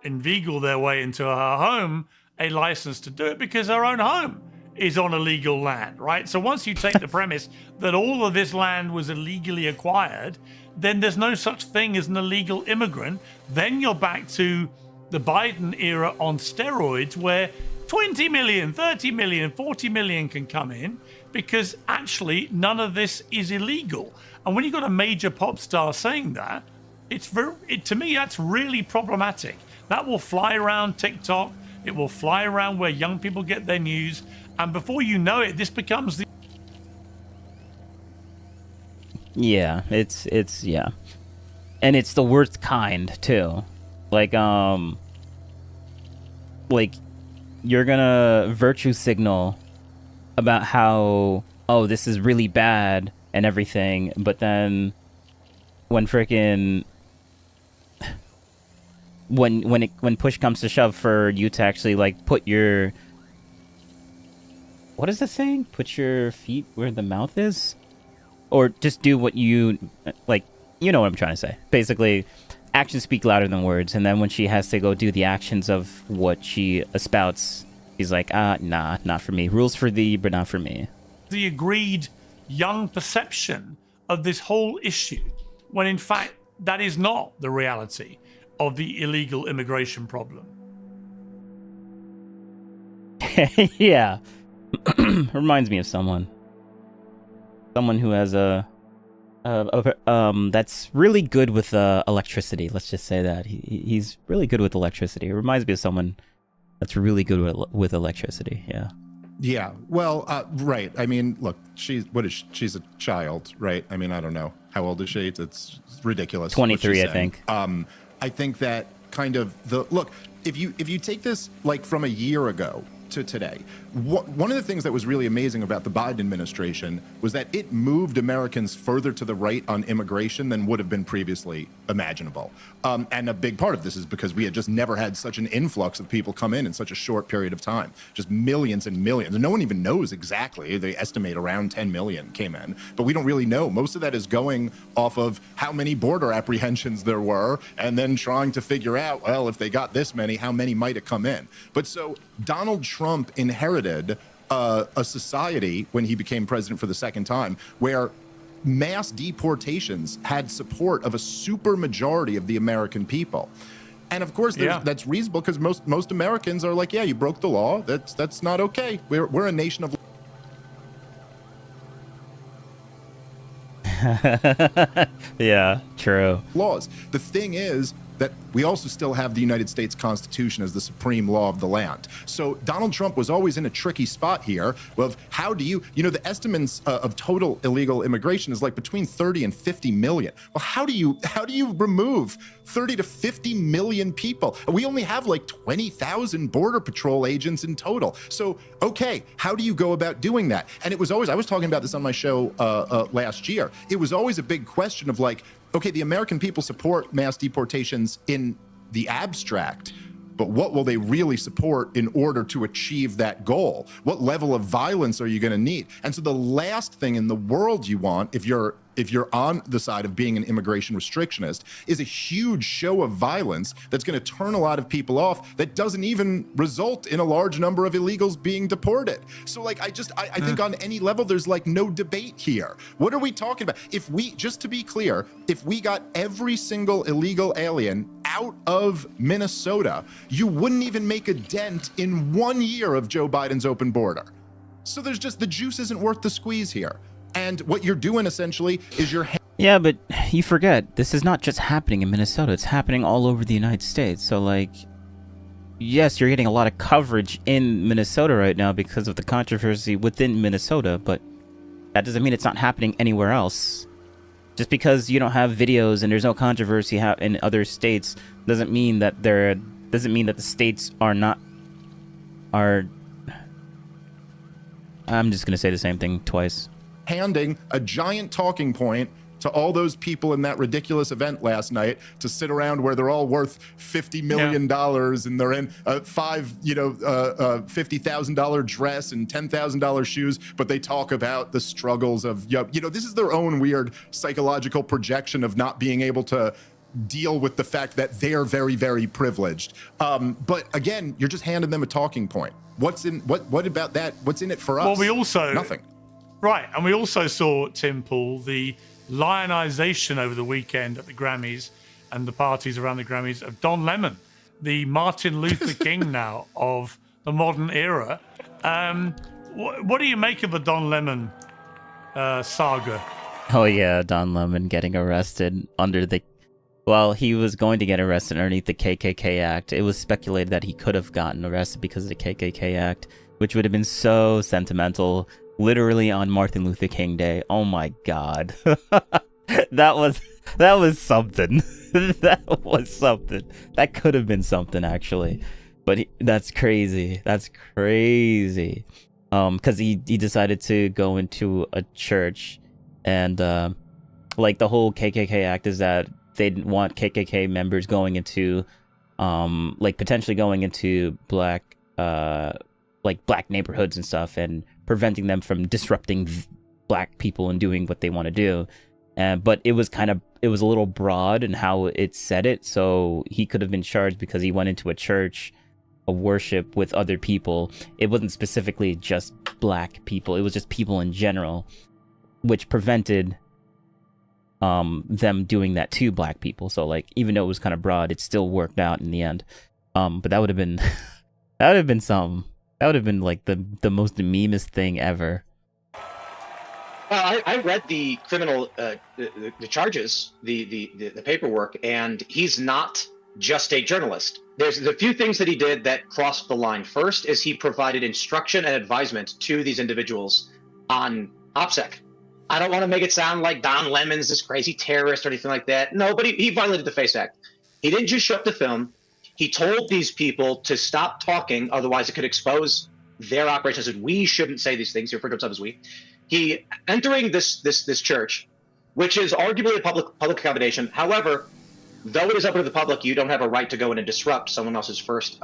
inveigle their way into her home a license to do it, because her own home is on illegal land, right? So once you take the premise that all of this land was illegally acquired, then there's no such thing as an illegal immigrant. Then you're back to the Biden era on steroids, where 20 million, 30 million, 40 million can come in because actually none of this is illegal. And when you've got a major pop star saying that, to me, that's really problematic. That will fly around TikTok. It will fly around where young people get their news. And before you know it, this becomes the... Yeah, it's yeah. And it's the worst kind, too. Like you're gonna virtue signal about how, oh, this is really bad and everything, but then when push comes to shove for you to actually like put your, what is the saying? Put your feet where the mouth is? Or just do what you like, you know what I'm trying to say. Basically, actions speak louder than words, and then when she has to go do the actions of what she espouts, she's like, nah, not for me. Rules for thee, but not for me. The agreed young perception of this whole issue, when in fact that is not the reality of the illegal immigration problem. Yeah. Reminds me of someone who has that's really good with electricity. Let's just say that he's really good with electricity. It reminds me of someone that's really good with electricity. Yeah. Yeah. Well, right. I mean, look, she's a child, right? I mean, I don't know. How old is she? It's ridiculous. 23, I think. I think that kind of look, if you take this like from a year ago to today, one of the things that was really amazing about the Biden administration was that it moved Americans further to the right on immigration than would have been previously imaginable. And a big part of this is because we had just never had such an influx of people come in such a short period of time, just millions and millions. And no one even knows exactly. They estimate around 10 million came in, but we don't really know. Most of that is going off of how many border apprehensions there were, and then trying to figure out, well, if they got this many, how many might have come in? But so Donald Trump inherited a society when he became president for the second time where mass deportations had support of a super majority of the American people. And of course, that's reasonable because most Americans are like, yeah, you broke the law. That's not okay. We're a nation of yeah, true. laws. The thing is that we also still have the United States Constitution as the supreme law of the land. So Donald Trump was always in a tricky spot here of how do you the estimates of total illegal immigration is like between 30 and 50 million. Well, how do you remove 30 to 50 million people? We only have like 20,000 Border Patrol agents in total. So, okay, how do you go about doing that? And it was always, I was talking about this on my show last year. It was always a big question of like, okay, the American people support mass deportations in the abstract, but what will they really support in order to achieve that goal? What level of violence are you going to need? And so the last thing in the world you want, if you're on the side of being an immigration restrictionist, is a huge show of violence that's going to turn a lot of people off that doesn't even result in a large number of illegals being deported. So like, I think on any level, there's like no debate here. What are we talking about? If we, just to be clear, if we got every single illegal alien out of Minnesota, you wouldn't even make a dent in 1 year of Joe Biden's open border. So there's just, the juice isn't worth the squeeze here. And what you're doing essentially is yeah, but you forget, this is not just happening in Minnesota. It's happening all over the United States. So, like, yes, you're getting a lot of coverage in Minnesota right now because of the controversy within Minnesota, but that doesn't mean it's not happening anywhere else. Just because you don't have videos and there's no controversy in other states doesn't mean that the states are not. I'm just gonna say the same thing twice. handing a giant talking point to all those people in that ridiculous event last night to sit around where they're all worth $50 million and they're in $50,000 dress and $10,000 shoes, but they talk about the struggles of, this is their own weird psychological projection of not being able to deal with the fact that they're very, very privileged. But again, you're just handing them a talking point. What about that? What's in it for us? Well, we also nothing. Right, and we also saw, Tim Pool, the lionization over the weekend at the Grammys and the parties around the Grammys of Don Lemon, the Martin Luther King now of the modern era. What do you make of the Don Lemon saga? Oh yeah, Don Lemon getting arrested he was going to get arrested underneath the KKK Act. It was speculated that he could have gotten arrested because of the KKK Act, which would have been so sentimental. Literally on Martin Luther King Day. Oh my God. that was something. That was something. That could have been something actually. But that's crazy. That's crazy. Because he decided to go into a church and the whole KKK Act is that they didn't want KKK members going into potentially going into black neighborhoods and stuff and preventing them from disrupting black people and doing what they want to do. but it was a little broad in how it said it, so he could have been charged because he went into a church, a worship with other people. It wasn't specifically just black people, it was just people in general, which prevented them doing that to black people. So like, even though it was kind of broad, it still worked out in the end. But that would have been that would have been something. That would have been like the most memest thing ever. Well, I read the criminal the charges, the paperwork, and he's not just a journalist. There's the few things that he did that crossed the line. First is he provided instruction and advisement to these individuals on OPSEC. I don't want to make it sound like Don Lemon's this crazy terrorist or anything like that. No, but he violated the FACE Act. He didn't just show up to film. He told these people to stop talking, otherwise it could expose their operations. And we shouldn't say these things. He referred to himself as we. He entering this church, which is arguably a public accommodation. However, though it is open to the public, you don't have a right to go in and disrupt someone else's First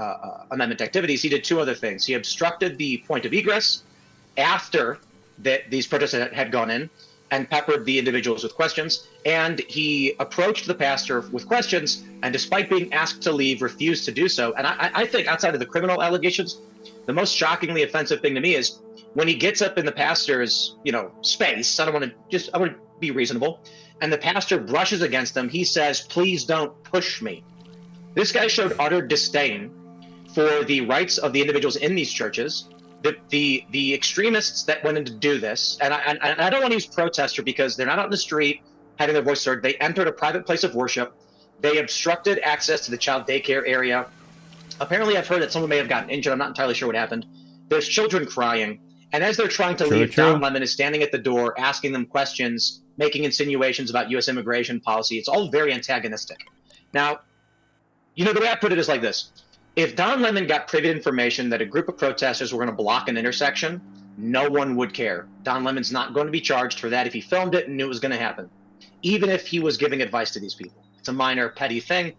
Amendment activities. He did two other things. He obstructed the point of egress after these protesters had gone in and peppered the individuals with questions. And he approached the pastor with questions, and despite being asked to leave, refused to do so. And I think outside of the criminal allegations, the most shockingly offensive thing to me is when he gets up in the pastor's, space. I want to be reasonable. And the pastor brushes against him. He says, "Please don't push me." This guy showed utter disdain for the rights of the individuals in these churches. The extremists that went in to do this, and I don't want to use protester because they're not out in the street having their voice heard. They entered a private place of worship. They obstructed access to the child daycare area. Apparently, I've heard that someone may have gotten injured. I'm not entirely sure what happened. There's children crying. And as they're trying to leave, Don Lemon is standing at the door asking them questions, making insinuations about U.S. immigration policy. It's all very antagonistic. Now, the way I put it is like this. If Don Lemon got privy to information that a group of protesters were going to block an intersection, no one would care. Don Lemon's not going to be charged for that if he filmed it and knew it was going to happen, even if he was giving advice to these people. It's a minor, petty thing.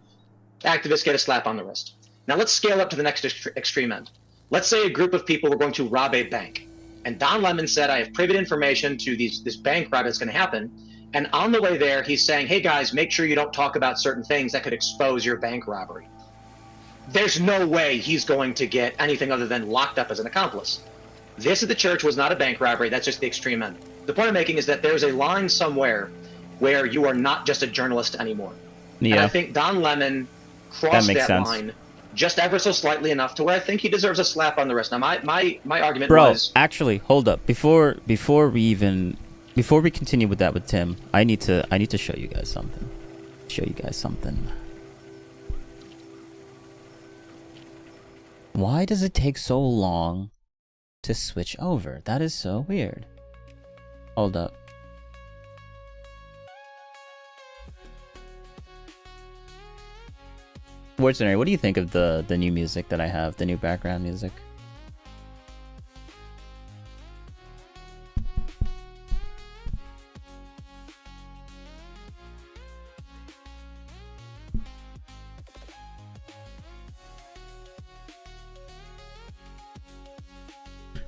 Activists get a slap on the wrist. Now let's scale up to the next extreme end. Let's say a group of people were going to rob a bank, and Don Lemon said, "I have privy information to this bank robbery that's going to happen." And on the way there, he's saying, "Hey guys, make sure you don't talk about certain things that could expose your bank robbery." There's no way he's going to get anything other than locked up as an accomplice. This at the church was not a bank robbery. That's just the extreme end. The point I'm making is that there's a line somewhere where you are not just a journalist anymore. Yeah. And I think Don Lemon crossed that line just ever so slightly enough to where I think he deserves a slap on the wrist. Now, my argument was... actually, hold up. Before we continue with that with Tim, I need to show you guys something. Why does it take so long to switch over? That is so weird. Hold up. Wartsoner, what do you think of the new music that I have, the new background music?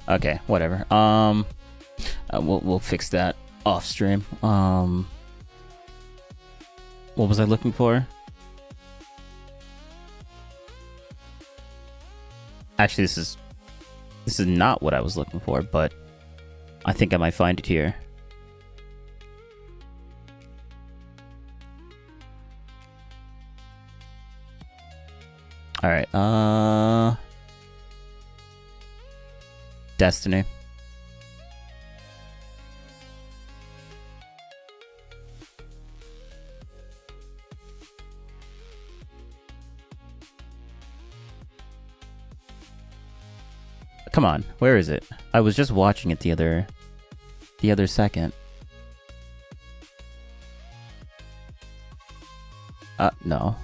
Okay, whatever. We'll fix that off stream. What was I looking for? Actually, this is not what I was looking for, but I think I might find it here. All right. Destiny. Come on, where is it? I was just watching it the other second. No.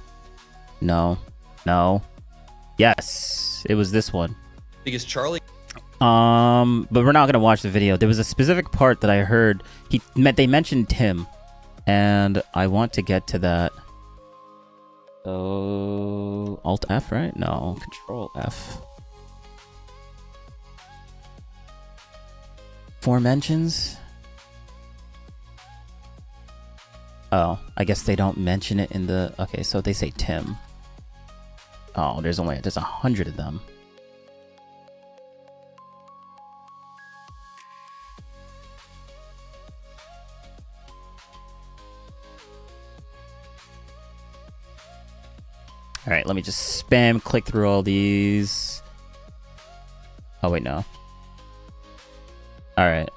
Yes, it was this one. Because Charlie. But we're not gonna watch the video. There was a specific part that I heard. They mentioned Tim, and I want to get to that. So Alt F, right? No, Control F. 4 mentions. Oh, I guess they don't mention it in the... Okay, so they say Tim. Oh, there's 100 of them. All right, let me just spam click through all these. Oh wait, no. All right.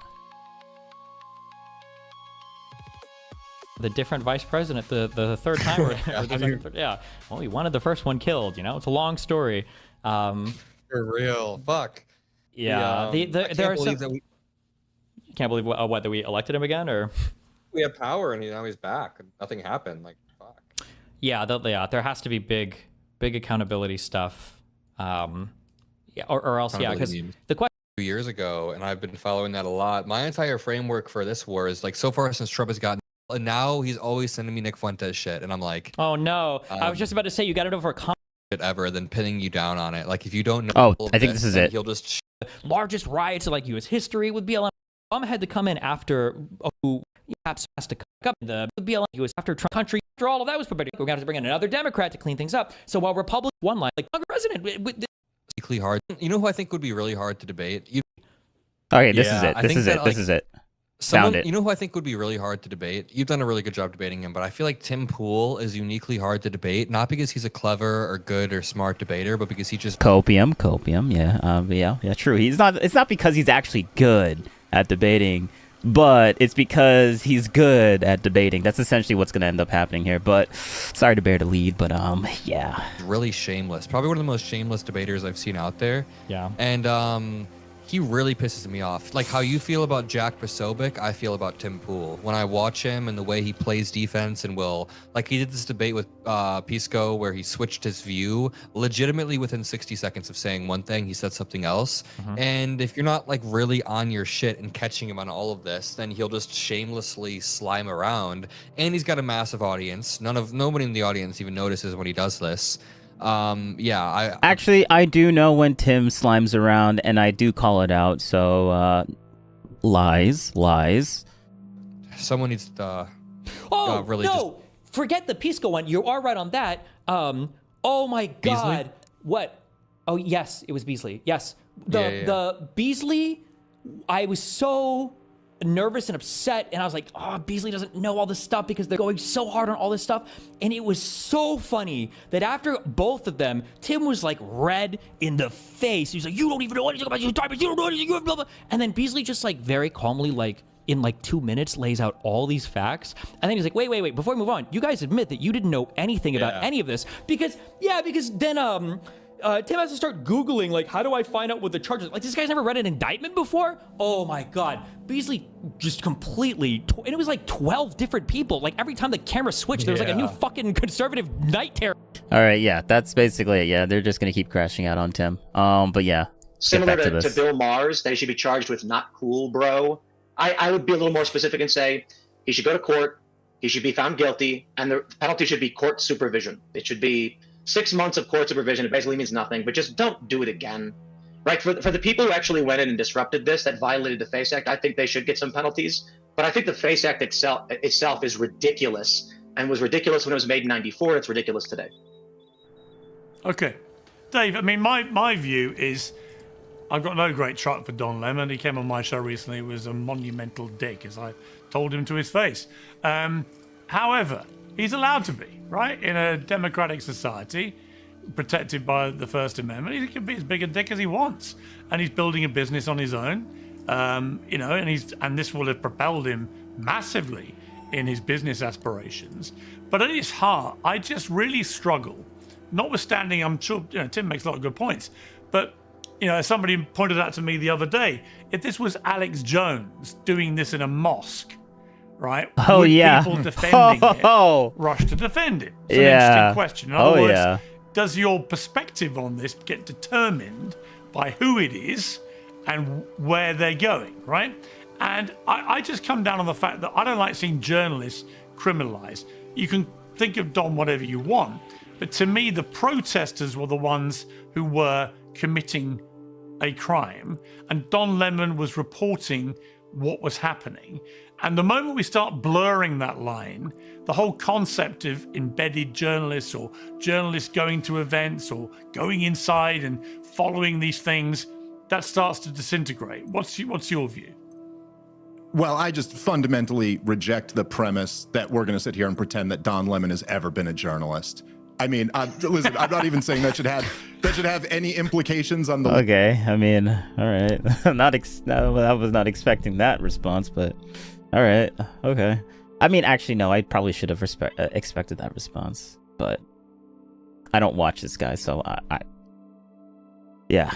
The different vice president, the third time, or the second, third, yeah. Well, he wanted the first one killed. You know, it's a long story. For real, fuck. Yeah, there are some. You can't believe what that we elected him again, or we have power and now he's back. Nothing happened. Like fuck. Yeah, there has to be big accountability stuff. Yeah, or else, yeah, because the question. 2 years ago, and I've been following that a lot. My entire framework for this war is like so far since Trump has gotten, and now he's always sending me Nick Fuentes shit, and I'm like, oh no, I was just about to say you got it over a shit ever, than pinning you down on it. Like if you don't know, oh, I think this is it. He'll just largest riots in like U.S. history with BLM. Obama had to come in after who perhaps has to come up the BLM was after Trump country. After all of that was prepared, we're going to have to bring in another Democrat to clean things up. So while Republicans won, like president, hard. You know who I think would be really hard to debate? Okay, this is it. This is it. Found it. You know who I think would be really hard to debate? You've done a really good job debating him, but I feel like Tim Pool is uniquely hard to debate, not because he's a clever or good or smart debater, but because he just copium, yeah, true. He's not. It's not because he's actually good at debating, but it's because he's good at debating. That's essentially what's going to end up happening here. But sorry to bear the lead, but yeah, really shameless. Probably one of the most shameless debaters I've seen out there. Yeah, and he really pisses me off. Like how you feel about Jack Posobiec, I feel about Tim Pool. When I watch him and the way he plays defense and will, like he did this debate with Pisco where he switched his view legitimately within 60 seconds of saying one thing, he said something else. And if you're not like really on your shit and catching him on all of this, then he'll just shamelessly slime around. And he's got a massive audience. Nobody in the audience even notices when he does this. Yeah, I do know when Tim slimes around, and I do call it out. So lies. Someone needs to really no, forget the Pisco one. You are right on that. Oh my god, Beasley? What? Oh yes, it was Beasley. Yes, the Beasley. I was so nervous and upset, and I was like, oh, Beasley doesn't know all this stuff because they're going so hard on all this stuff. And it was so funny that after both of them, Tim was like red in the face. He was like, you don't even know anything about your diamonds, you don't know anything, blah, blah. And then Beasley just like very calmly, like in like 2 minutes, lays out all these facts. And then he's like, wait, before we move on, you guys admit that you didn't know anything about any of this because then Tim has to start Googling, like, how do I find out what the charges? Like, this guy's never read an indictment before? Oh my God. Beasley just completely, and it was like 12 different people. Like, every time the camera switched, there was like a new fucking conservative night terror. All right, yeah, that's basically it. Yeah, they're just going to keep crashing out on Tim. But yeah. Similar to Bill Maher's, they should be charged with not cool, bro. I would be a little more specific and say he should go to court, he should be found guilty, and the penalty should be court supervision. It should be 6 months of court supervision. It basically means nothing, but just don't do it again. Right? For the people who actually went in and disrupted this, that violated the FACE Act, I think they should get some penalties. But I think the FACE Act itself is ridiculous, and was ridiculous when it was made in '94. It's ridiculous today. Okay. Dave, I mean, my view is I've got no great truck for Don Lemon. He came on my show recently. He was a monumental dick, as I told him to his face. However, he's allowed to be, right? In a democratic society, protected by the First Amendment, he can be as big a dick as he wants. And he's building a business on his own, you know, and this will have propelled him massively in his business aspirations. But at his heart, I just really struggle, notwithstanding, I'm sure, you know, Tim makes a lot of good points, but, you know, as somebody pointed out to me the other day, if this was Alex Jones doing this in a mosque, right? Oh, would yeah. people defending it rush to defend it? It's an interesting question. In other words, does your perspective on this get determined by who it is and where they're going, right? And I just come down on the fact that I don't like seeing journalists criminalized. You can think of Don whatever you want, but to me, the protesters were the ones who were committing a crime, and Don Lemon was reporting what was happening. And the moment we start blurring that line, the whole concept of embedded journalists or journalists going to events or going inside and following these things, that starts to disintegrate. What's your view? Well, I just fundamentally reject the premise that we're going to sit here and pretend that Don Lemon has ever been a journalist. I mean, listen, I'm not even saying that should have any implications on the. Okay, I mean, all right. I was not expecting that response, but all right, okay. I mean, actually, no, I probably should have expected that response, but I don't watch this guy, so yeah.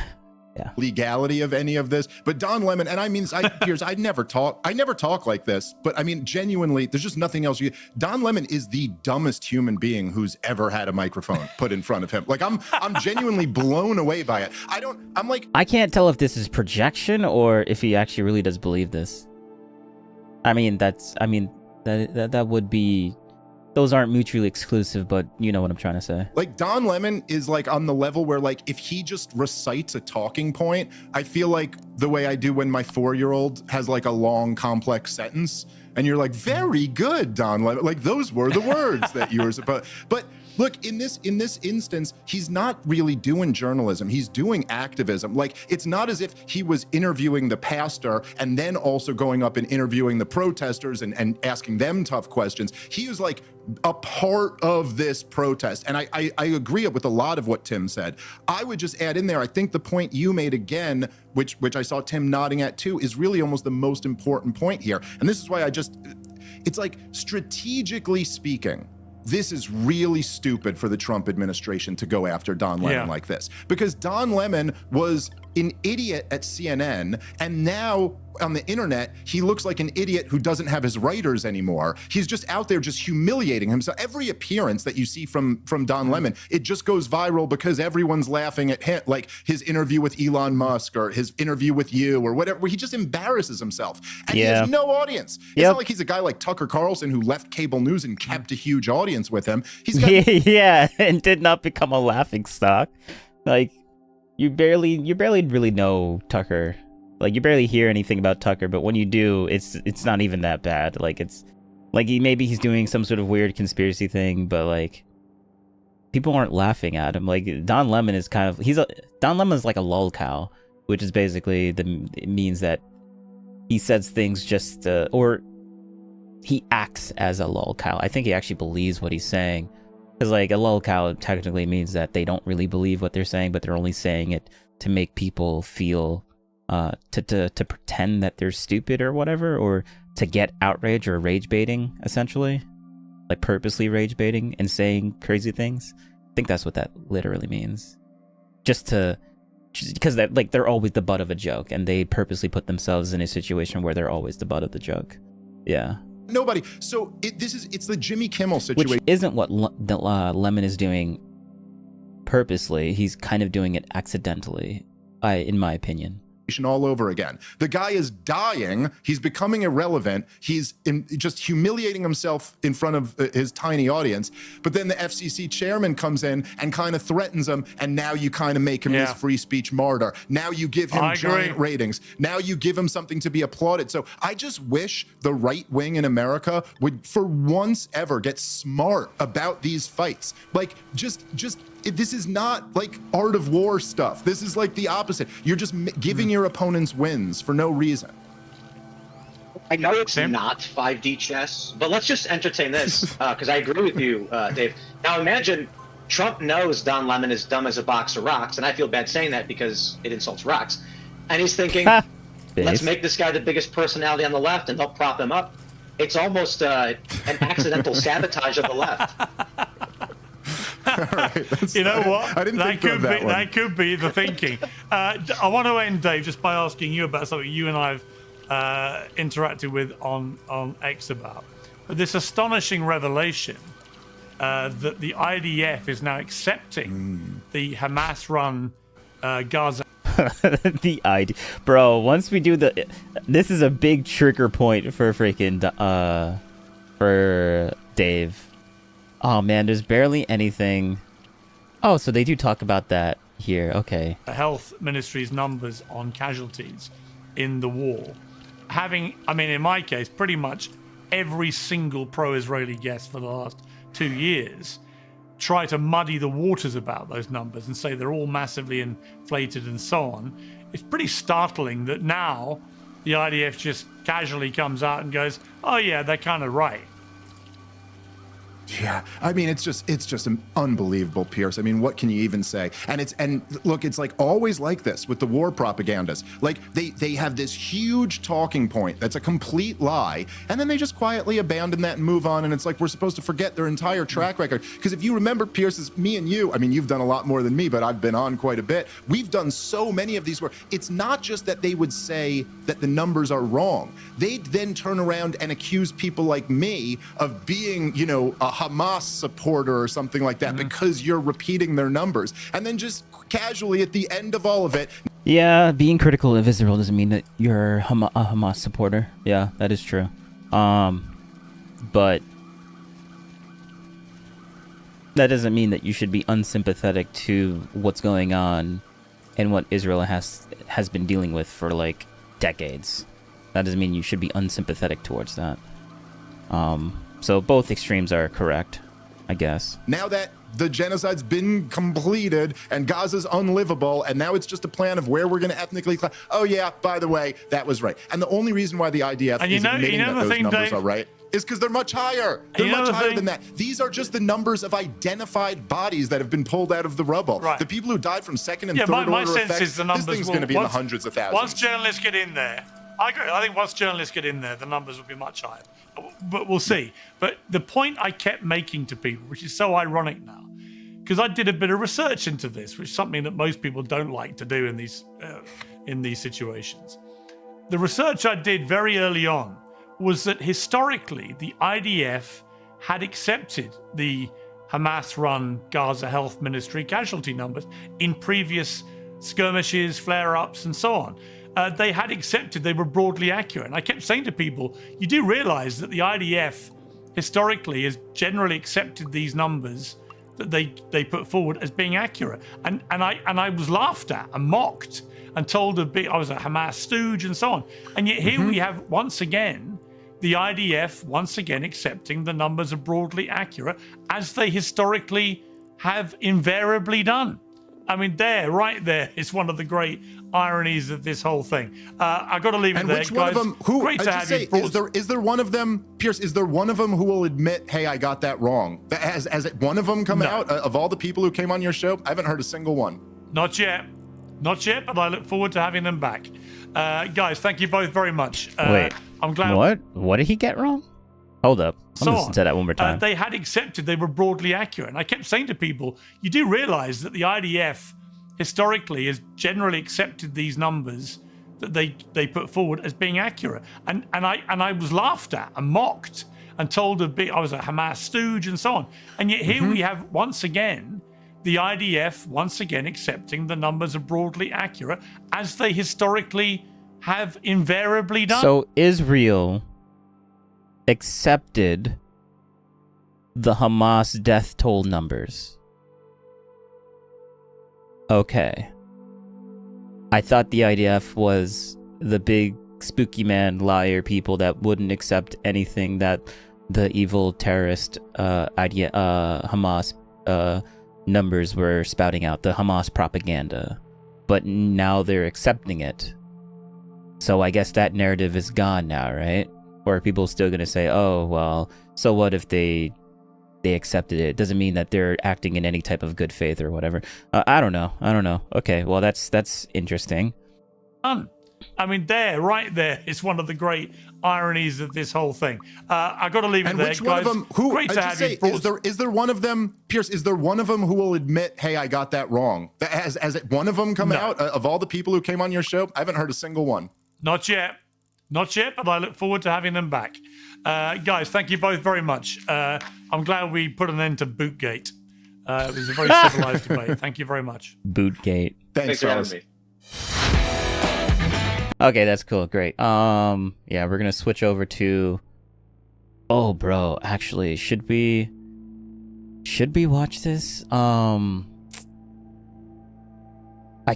Legality of any of this, but Don Lemon, and I mean, Piers, I never talk like this, but I mean, genuinely, there's just nothing else. Don Lemon is the dumbest human being who's ever had a microphone put in front of him. Like, I'm genuinely blown away by it. I can't tell if this is projection or if he actually really does believe this. I mean, that would be. Those aren't mutually exclusive, but you know what I'm trying to say. Like, Don Lemon is like on the level where, like, if he just recites a talking point, I feel like the way I do when my 4-year-old has like a long, complex sentence, and you're like, very good, Don Lemon. Like, those were the words that you were supposed. But look, in this instance, he's not really doing journalism. He's doing activism. Like, it's not as if he was interviewing the pastor and then also going up and interviewing the protesters and asking them tough questions. He was like a part of this protest. And I agree with a lot of what Tim said. I would just add in there, I think the point you made again, which I saw Tim nodding at too, is really almost the most important point here. And this is why it's like, strategically speaking, this is really stupid for the Trump administration to go after Don Lemon like this, because Don Lemon was an idiot at CNN, and now on the internet, he looks like an idiot who doesn't have his writers anymore. He's just out there just humiliating himself. Every appearance that you see from Don Lemon, it just goes viral because everyone's laughing at him, like his interview with Elon Musk or his interview with you or whatever, where he just embarrasses himself. And he has no audience. It's not like he's a guy like Tucker Carlson who left cable news and kept a huge audience with him. He's got and did not become a laughing stock. Like, you barely really know Tucker. Like, you barely hear anything about Tucker, but when you do, it's not even that bad. Like, it's like maybe he's doing some sort of weird conspiracy thing, but like, people aren't laughing at him. Like, Don Lemon is kind of Don Lemon is like a lol cow, which is basically it means that he says things just or he acts as a lol cow. I think he actually believes what he's saying. Because, like, a lol cow technically means that they don't really believe what they're saying, but they're only saying it to make people feel, to pretend that they're stupid or whatever, or to get outrage or rage baiting, essentially. Like, purposely rage baiting and saying crazy things. I think that's what that literally means. Just because they're always the butt of a joke, and they purposely put themselves in a situation where they're always the butt of the joke. Yeah. Nobody. So it's the Jimmy Kimmel situation. Which isn't what Lemon is doing purposely. He's kind of doing it accidentally, in my opinion. All over again. The guy is dying. He's becoming irrelevant. He's just humiliating himself in front of his tiny audience. But then the FCC chairman comes in and kind of threatens him. And now you kind of make him this free speech martyr. Now you give him giant ratings. Now you give him something to be applauded. So I just wish the right wing in America would, for once ever, get smart about these fights. Like, this is not like art of war stuff. This is like the opposite. You're just giving your opponents wins for no reason. I know it's not 5D chess, but let's just entertain this, because I agree with you, Dave. Now imagine Trump knows Don Lemon is dumb as a box of rocks, and I feel bad saying that because it insults rocks. And he's thinking, let's make this guy the biggest personality on the left, and they'll prop him up. It's almost an accidental sabotage of the left. Right, you know what? I didn't think of that one. That could be the thinking. I want to end, Dave, just by asking you about something you and I've interacted with on X about. This astonishing revelation that the IDF is now accepting the Hamas-run Gaza. The ID, bro. Once we do this is a big trigger point for freaking for Dave. Oh man, there's barely anything. Oh, so they do talk about that here. Okay. The health ministry's numbers on casualties in the war. having, I mean, in my case, pretty much every single pro-Israeli guest for the last 2 years try to muddy the waters about those numbers and say they're all massively inflated and so on. It's pretty startling that now the IDF just casually comes out and goes, oh yeah, they're kind of right. Yeah, I mean, it's just unbelievable, Pierce. I mean, what can you even say? And look, it's like always like this with the war propagandists. Like they have this huge talking point that's a complete lie, and then they just quietly abandon that and move on. And it's like we're supposed to forget their entire track record. Because if you remember, Pierce, is me and you. I mean, you've done a lot more than me, but I've been on quite a bit. We've done so many of these where it's not just that they would say that the numbers are wrong. They'd then turn around and accuse people like me of being, you know, a Hamas supporter or something like that because you're repeating their numbers. And then just casually at the end of all of it. Yeah, being critical of Israel doesn't mean that you're a Hamas supporter. Yeah, that is true. But that doesn't mean that you should be unsympathetic to what's going on and what Israel has been dealing with for like decades. That doesn't mean you should be unsympathetic towards that. So both extremes are correct, I guess. Now that the genocide's been completed and Gaza's unlivable, and now it's just a plan of where we're going to ethnically class. Oh yeah, by the way, that was right. And the only reason why the IDF is admitting that those numbers are right is because they're much higher. They're much higher than that. These are just the numbers of identified bodies that have been pulled out of the rubble. Right. The people who died from second and third order effects, this thing's going to be in the hundreds of thousands. Once journalists get in there, I agree. I think once journalists get in there, the numbers will be much higher. But we'll see. But the point I kept making to people, which is so ironic now, because I did a bit of research into this, which is something that most people don't like to do in these situations. The research I did very early on was that historically the IDF had accepted the Hamas-run Gaza Health Ministry casualty numbers in previous skirmishes, flare-ups, and so on. They had accepted they were broadly accurate. And I kept saying to people, you do realize that the IDF historically has generally accepted these numbers that they put forward as being accurate. And I was laughed at and mocked and told I was a Hamas stooge and so on. And yet here we have, once again, the IDF once again accepting the numbers are broadly accurate, as they historically have invariably done. I mean, right there is one of the great ironies of this whole thing. I got to leave it there, which guys. One of them, who, great to have you. Is there one of them, Pierce? Is there one of them who will admit, "Hey, I got that wrong"? Has one of them come out of all the people who came on your show? I haven't heard a single one. Not yet, but I look forward to having them back. Guys, thank you both very much. Wait, I'm glad. What did he get wrong? Hold up. I'll listen to that one more time. They had accepted they were broadly accurate. And I kept saying to people, you do realize that the IDF historically has generally accepted these numbers that they put forward as being accurate. And I was laughed at and mocked and told I was a Hamas stooge and so on. And yet here we have, once again, the IDF once again accepting the numbers are broadly accurate, as they historically have invariably done. So Israel accepted the Hamas death toll numbers. Okay. I thought the IDF was the big spooky man liar people that wouldn't accept anything that the evil terrorist Hamas numbers were spouting out, the Hamas propaganda. But now they're accepting it. So I guess that narrative is gone now, right? Or are people still going to say, oh, well, so what if they accepted it? It doesn't mean that they're acting in any type of good faith or whatever. I don't know. Okay, well, that's interesting. I mean, right there is one of the great ironies of this whole thing. I got to leave it there, which guys. One of them, who, great to have you. Is there one of them, Pierce? Is there one of them who will admit, "Hey, I got that wrong"? Has one of them come out of all the people who came on your show? I haven't heard a single one. Not yet, but I look forward to having them back. Guys, thank you both very much. I'm glad we put an end to Bootgate. It was a very civilized debate. Thank you very much. Bootgate. Thanks for having me. Okay, that's cool. Great. Yeah, we're gonna switch over to. Oh, bro. Actually, should we watch this? I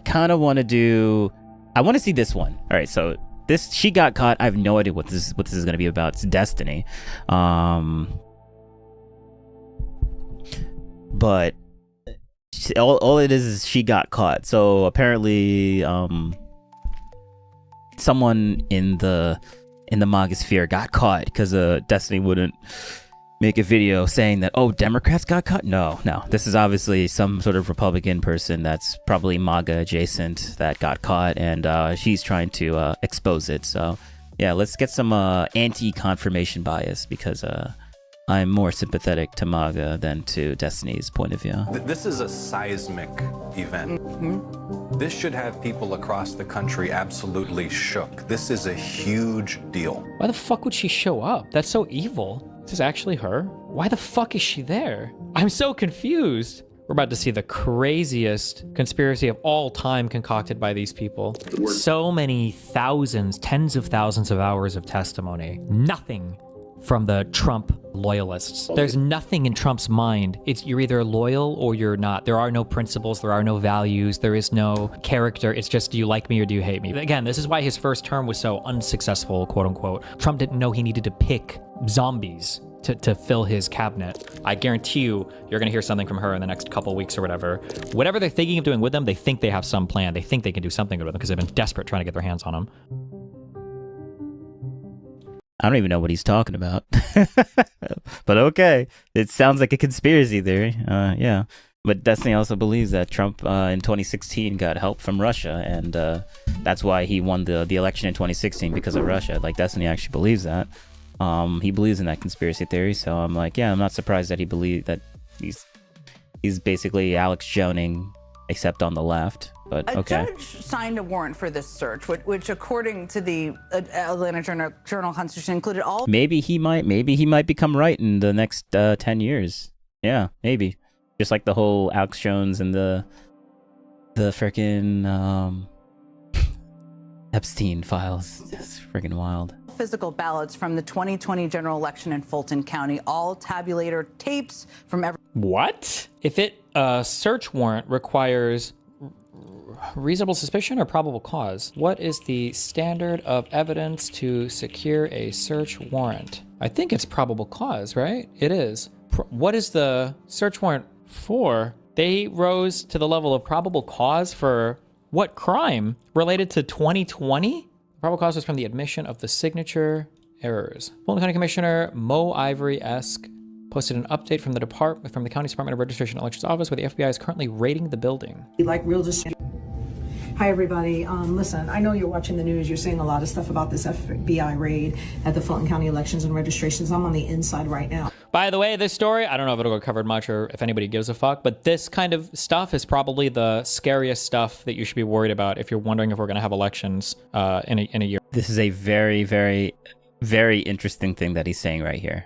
kind of want to do. I want to see this one. All right, so this She Got Caught. I have no idea what this is going to be about. It's Destiny, but all it is She Got Caught. So apparently, someone in the Magosphere got caught because Destiny wouldn't make a video saying that, oh, Democrats got caught. No, this is obviously some sort of Republican person that's probably MAGA adjacent that got caught, and she's trying to expose it. So yeah, let's get some anti-confirmation bias, because I'm more sympathetic to MAGA than to Destiny's point of view. This is a seismic event. This should have people across the country absolutely shook. This is a huge deal. Why the fuck would she show up? That's so evil. Is this actually her? Why the fuck is she there? I'm so confused. We're about to see the craziest conspiracy of all time concocted by these people. So many thousands, tens of thousands of hours of testimony. Nothing from the Trump loyalists. There's nothing in Trump's mind. You're either loyal or you're not. There are no principles, there are no values, there is no character. It's just, do you like me or do you hate me? Again, this is why his first term was so unsuccessful, quote unquote. Trump didn't know he needed to pick zombies to fill his cabinet. I guarantee you're gonna hear something from her in the next couple weeks or whatever. Whatever they're thinking of doing with them, they think they have some plan. They think they can do something with them because they've been desperate trying to get their hands on them. I don't even know what he's talking about. But okay, it sounds like a conspiracy theory. Yeah. But Destiny also believes that Trump in 2016 got help from Russia, and that's why he won the election in 2016, because of Russia. Like, Destiny actually believes that. He believes in that conspiracy theory, so I'm like, yeah, I'm not surprised that he believes that he's basically Alex Joning, except on the left. But okay. A judge signed a warrant for this search, which according to the Atlanta Journal-Constitution, included all... Maybe he might become right in the next 10 years. Yeah, maybe. Just like the whole Alex Jones and the freaking Epstein files. That's freaking wild. Physical ballots from the 2020 general election in Fulton County, all tabulator tapes from every... What? If a search warrant requires reasonable suspicion or probable cause, what is the standard of evidence to secure a search warrant? I think it's probable cause, right? It is. What is the search warrant for? They rose to the level of probable cause for what crime? Related to 2020? Probable cause was from the admission of the signature errors. Fulton County Commissioner Mo Ivory-esque posted an update from the county's Department of Registration and Elections Office, where the FBI is currently raiding the building. Hi, everybody. Listen, I know you're watching the news. You're seeing a lot of stuff about this FBI raid at the Fulton County Elections and Registrations. I'm on the inside right now. By the way, this story, I don't know if it'll get covered much or if anybody gives a fuck, but this kind of stuff is probably the scariest stuff that you should be worried about if you're wondering if we're going to have elections in a year. This is a very, very, very interesting thing that he's saying right here.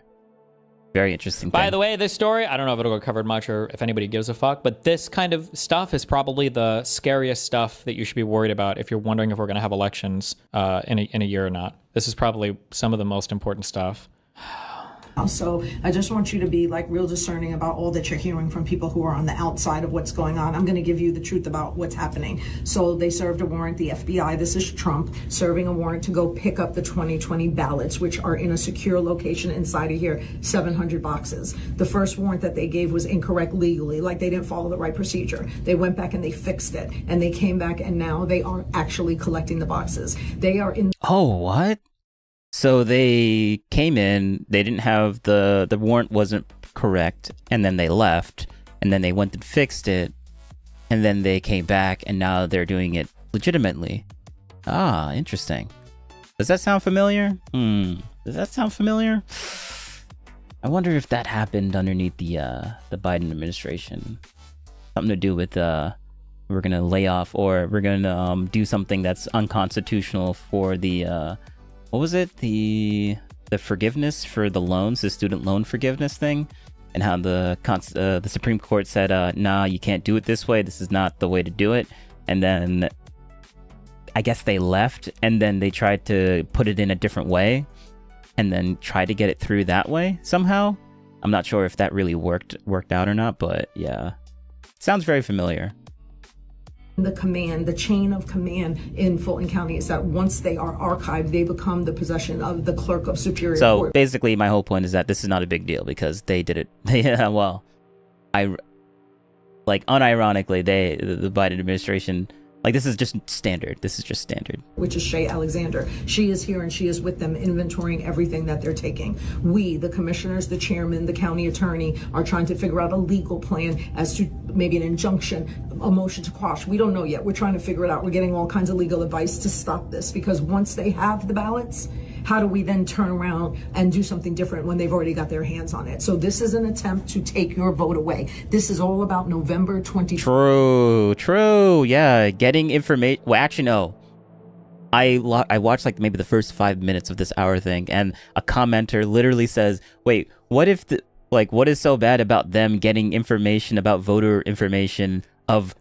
Very interesting thing. By the way, this story, I don't know if it'll get covered much or if anybody gives a fuck, but this kind of stuff is probably the scariest stuff that you should be worried about if you're wondering if we're going to have elections in a year or not. This is probably some of the most important stuff. So I just want you to be like real discerning about all that you're hearing from people who are on the outside of what's going on. I'm going to give you the truth about what's happening. So they served a warrant, the FBI, this is Trump, serving a warrant to go pick up the 2020 ballots, which are in a secure location inside of here, 700 boxes. The first warrant that they gave was incorrect legally, like they didn't follow the right procedure. They went back and they fixed it, and they came back and now they are actually collecting the boxes. They are in... Oh, what? So they came in, they didn't have the warrant wasn't correct, and then they left, and then they went and fixed it, and then they came back, and now they're doing it legitimately. Ah, interesting. Does that sound familiar? Does that sound familiar? I wonder if that happened underneath the Biden administration. Something to do with we're gonna lay off, or we're gonna do something that's unconstitutional for the what was it? The forgiveness for the loans, the student loan forgiveness thing, and how the Supreme Court said, nah, you can't do it this way. This is not the way to do it. And then I guess they left, and then they tried to put it in a different way, and then try to get it through that way somehow. I'm not sure if that really worked out or not, but yeah, sounds very familiar. The command, the chain of command in Fulton County is that once they are archived, they become the possession of the clerk of Superior So Court. basically, my whole point is that this is not a big deal because they did it. Yeah, well, unironically, the Biden administration, like, this is just standard. This is just standard. Which is Shay Alexander. She is here and she is with them inventorying everything that they're taking. We, the commissioners, the chairman, the county attorney, are trying to figure out a legal plan as to maybe an injunction, a motion to quash. We don't know yet. We're trying to figure it out. We're getting all kinds of legal advice to stop this, because once they have the ballots, how do we then turn around and do something different when they've already got their hands on it? So this is an attempt to take your vote away. This is all about November 20. True. Yeah, getting information. Well, actually, no. I watched like maybe the first 5 minutes of this hour thing, and a commenter literally says, "Wait, what if what is so bad about them getting information about voter information of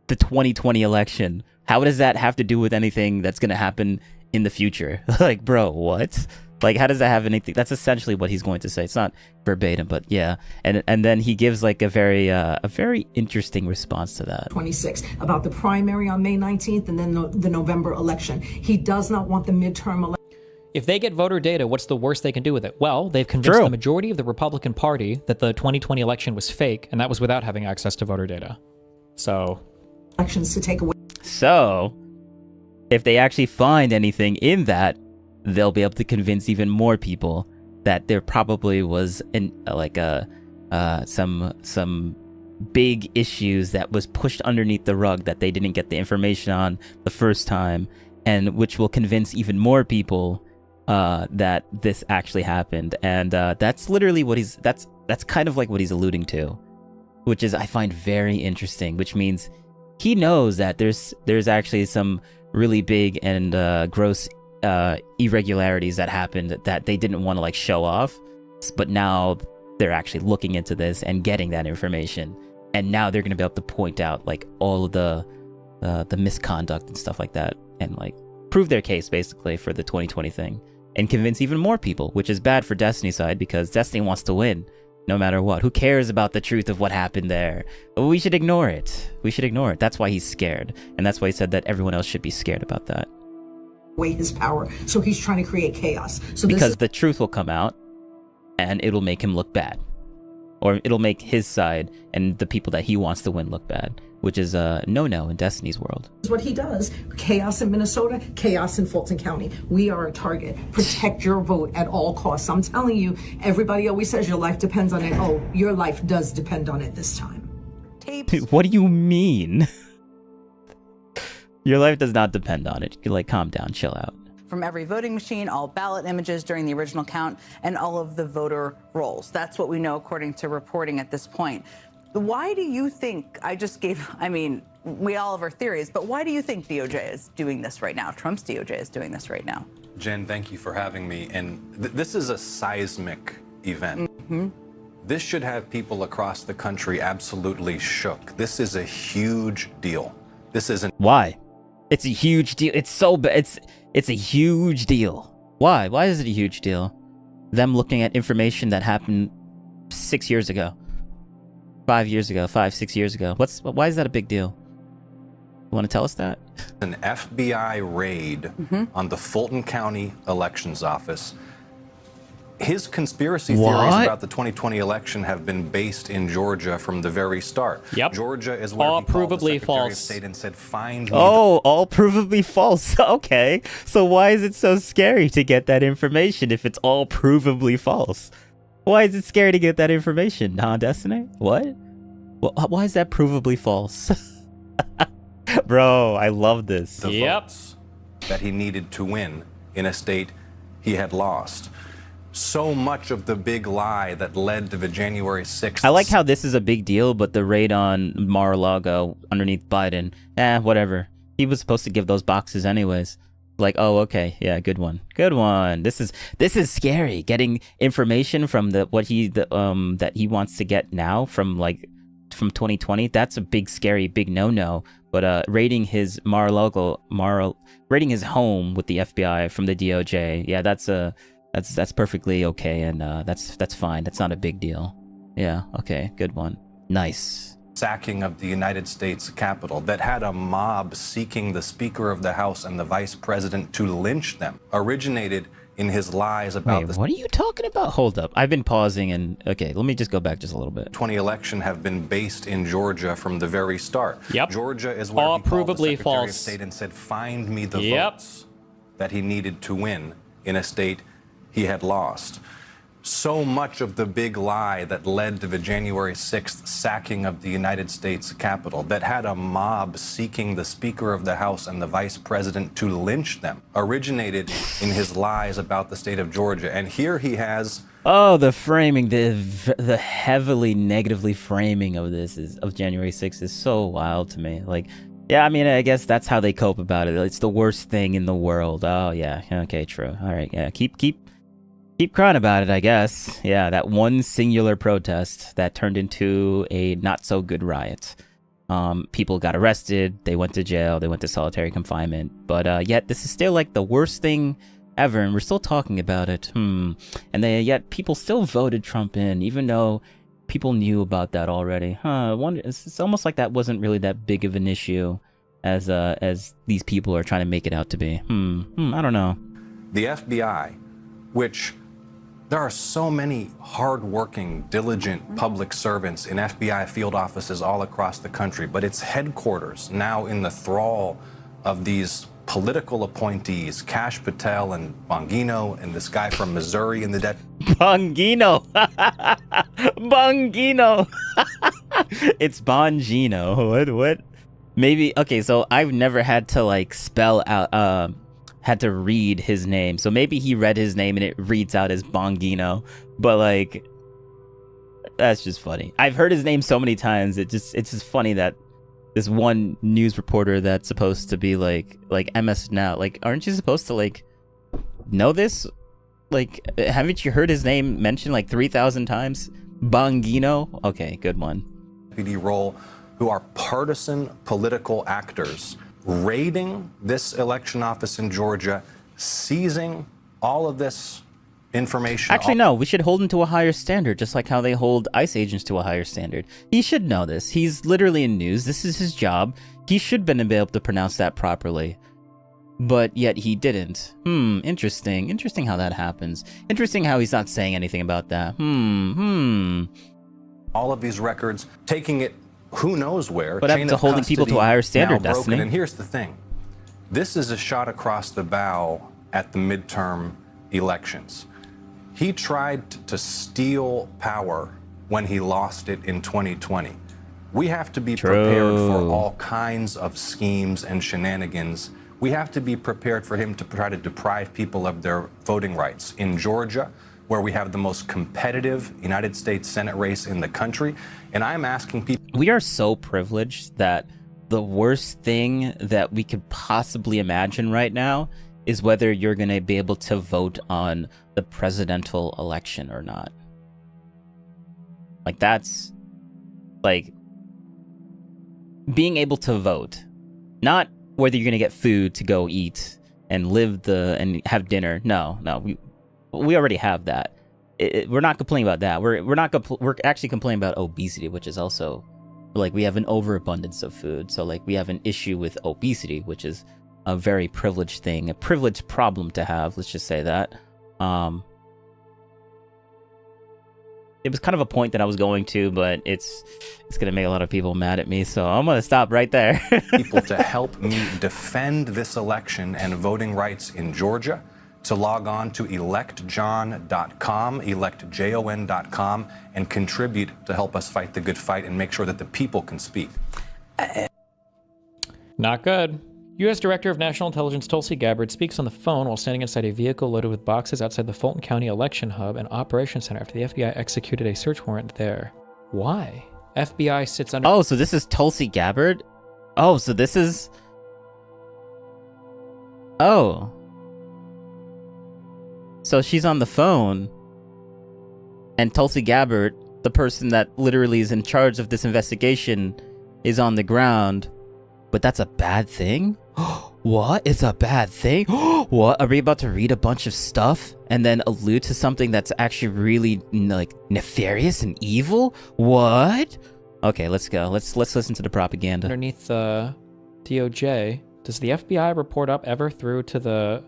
the 2020 election? How does that have to do with anything that's gonna happen in the future?" Like, bro, what? Like, how does that have anything? That's essentially what he's going to say. It's not verbatim, but yeah. And then he gives like a very interesting response to that. 26 about the primary on May 19th and then the November election. He does not want the midterm election. If they get voter data, what's the worst they can do with it? Well, they've convinced the majority of the Republican Party that the 2020 election was fake, and that was without having access to voter data. So, elections to take away. So, if they actually find anything in that, they'll be able to convince even more people that there probably was some big issues that was pushed underneath the rug that they didn't get the information on the first time, and which will convince even more people that this actually happened. And that's literally what that's kind of like what he's alluding to, which is, I find very interesting, which means he knows that there's actually some really big and gross irregularities that happened that they didn't want to like show off, but now they're actually looking into this and getting that information, and now they're going to be able to point out like all of the misconduct and stuff like that, and like prove their case basically for the 2020 thing, and convince even more people, which is bad for Destiny's side because Destiny wants to win no matter what. Who cares about the truth of what happened there? We should ignore it. That's why he's scared, and that's why he said that everyone else should be scared about that. Away his power, so he's trying to create chaos. So because the truth will come out, and it'll make him look bad, or it'll make his side and the people that he wants to win look bad, which is a no-no in Destiny's world. Is what he does. Chaos in Minnesota, chaos in Fulton County. We are a target. Protect your vote at all costs. I'm telling you, everybody always says your life depends on it. Oh, your life does depend on it this time. Tapes. What do you mean? Your life does not depend on it. You like, calm down, chill out. From every voting machine, all ballot images during the original count, and all of the voter rolls. That's what we know according to reporting at this point. Why do you think, we all have our theories, but why do you think DOJ is doing this right now? Trump's DOJ is doing this right now. Jen, thank you for having me. And this is a seismic event. Mm-hmm. This should have people across the country absolutely shook. This is a huge deal. This isn't. Why? It's a huge deal. It's so bad. It's a huge deal. Why? Why is it a huge deal? Them looking at information that happened 6 years ago. 5 years ago, 6 years ago. Why is that a big deal? You want to tell us that? An FBI raid on the Fulton County Elections Office. His conspiracy theories about the 2020 election have been based in Georgia from the very start. Yep. Georgia is where all he called the provably Secretary false. of State and said, "Find me." Oh, all provably false. Okay. So why is it so scary to get that information if it's all provably false? Why is it scary to get that information, huh, Destiny? What? Why is that provably false? Bro, I love this. The votes that he needed to win in a state he had lost. So much of the big lie that led to the January 6th. I like how this is a big deal, but the raid on Mar-a-Lago underneath Biden, whatever. He was supposed to give those boxes anyways. Like, oh, okay, yeah, good one. This is scary. Getting information from that he wants to get now from 2020. That's a big, scary, big no-no. But raiding his raiding his home with the FBI from the DOJ, yeah, that's perfectly okay, and that's fine. That's not a big deal. Yeah, okay, good one. Nice. sacking of the United States Capitol, that had a mob seeking the Speaker of the House and the Vice President to lynch them, originated in his lies about Wait, what are you talking about? Hold up. I've been pausing and, okay, let me just go back just a little bit. 20 election have been based in Georgia from the very start. Yep. Georgia is where All he called the provably Secretary false. of State and said, find me the Yep. votes that he needed to win in a state he had lost. So much of the big lie that led to the January 6th sacking of the United States Capitol, that had a mob seeking the Speaker of the House and the Vice President to lynch them, originated in his lies about the state of Georgia. And here he has... Oh, the framing, the heavily negatively framing of this of January 6th is so wild to me. Like, yeah, I mean, I guess that's how they cope about it. It's the worst thing in the world. Oh, yeah. Okay, true. All right, yeah. Keep crying about it, I guess. Yeah, that one singular protest that turned into a not-so-good riot. People got arrested, they went to jail, they went to solitary confinement. But yet, this is still like the worst thing ever, and we're still talking about it. And yet, people still voted Trump in, even though people knew about that already. It's almost like that wasn't really that big of an issue as these people are trying to make it out to be. I don't know. The FBI, which... There are so many hardworking, diligent public servants in FBI field offices all across the country, but its headquarters now in the thrall of these political appointees, Kash Patel and Bongino and this guy from Missouri in the debt. Bongino. Bongino. It's Bongino. What? Maybe, okay, so I've never had to like spell out, had to read his name, so maybe he read his name and it reads out as Bongino, but like, that's just funny. I've heard his name so many times, it's just funny that this one news reporter that's supposed to be like MS Now, like, aren't you supposed to like know this? Like, haven't you heard his name mentioned like 3,000 times? Bongino? Okay, good one. Deputy role, who are partisan political actors, raiding this election office in Georgia, seizing all of this information. Actually, no, we should hold him to a higher standard, just like how they hold ICE agents to a higher standard. He should know this. He's literally in news. This is his job. He should have been able to pronounce that properly. But yet he didn't. Interesting. Interesting how that happens. Interesting how he's not saying anything about that. All of these records, taking it who knows where. What happened to holding people to a higher standard, Destiny? And here's the thing. This is a shot across the bow at the midterm elections. He tried to steal power when he lost it in 2020. We have to be prepared for all kinds of schemes and shenanigans. We have to be prepared for him to try to deprive people of their voting rights. In Georgia, where we have the most competitive United States Senate race in the country. And I'm asking people... We are so privileged that the worst thing that we could possibly imagine right now is whether you're going to be able to vote on the presidential election or not. Like, that's... like... being able to vote. Not whether you're going to get food to go eat and and have dinner. No, we already have that. We're not complaining about that. We're actually complaining about obesity, which is also like we have an overabundance of food. So like we have an issue with obesity, which is a very privileged thing, a privileged problem to have. Let's just say that. It was kind of a point that I was going to, but it's going to make a lot of people mad at me, so I'm going to stop right there. People to help me defend this election and voting rights in Georgia, to log on to electjon.com, electjon.com, and contribute to help us fight the good fight and make sure that the people can speak. Not good. U.S. Director of National Intelligence Tulsi Gabbard speaks on the phone while standing inside a vehicle loaded with boxes outside the Fulton County Election Hub and Operations Center after the FBI executed a search warrant there. Why? FBI sits under... Oh, so this is Tulsi Gabbard? Oh, so this is... Oh. So she's on the phone, and Tulsi Gabbard, the person that literally is in charge of this investigation, is on the ground. But that's a bad thing? What? It's a bad thing? What? Are we about to read a bunch of stuff and then allude to something that's actually really like nefarious and evil? What? Okay, let's go. Let's listen to the propaganda. Underneath the DOJ, does the FBI report up ever through to the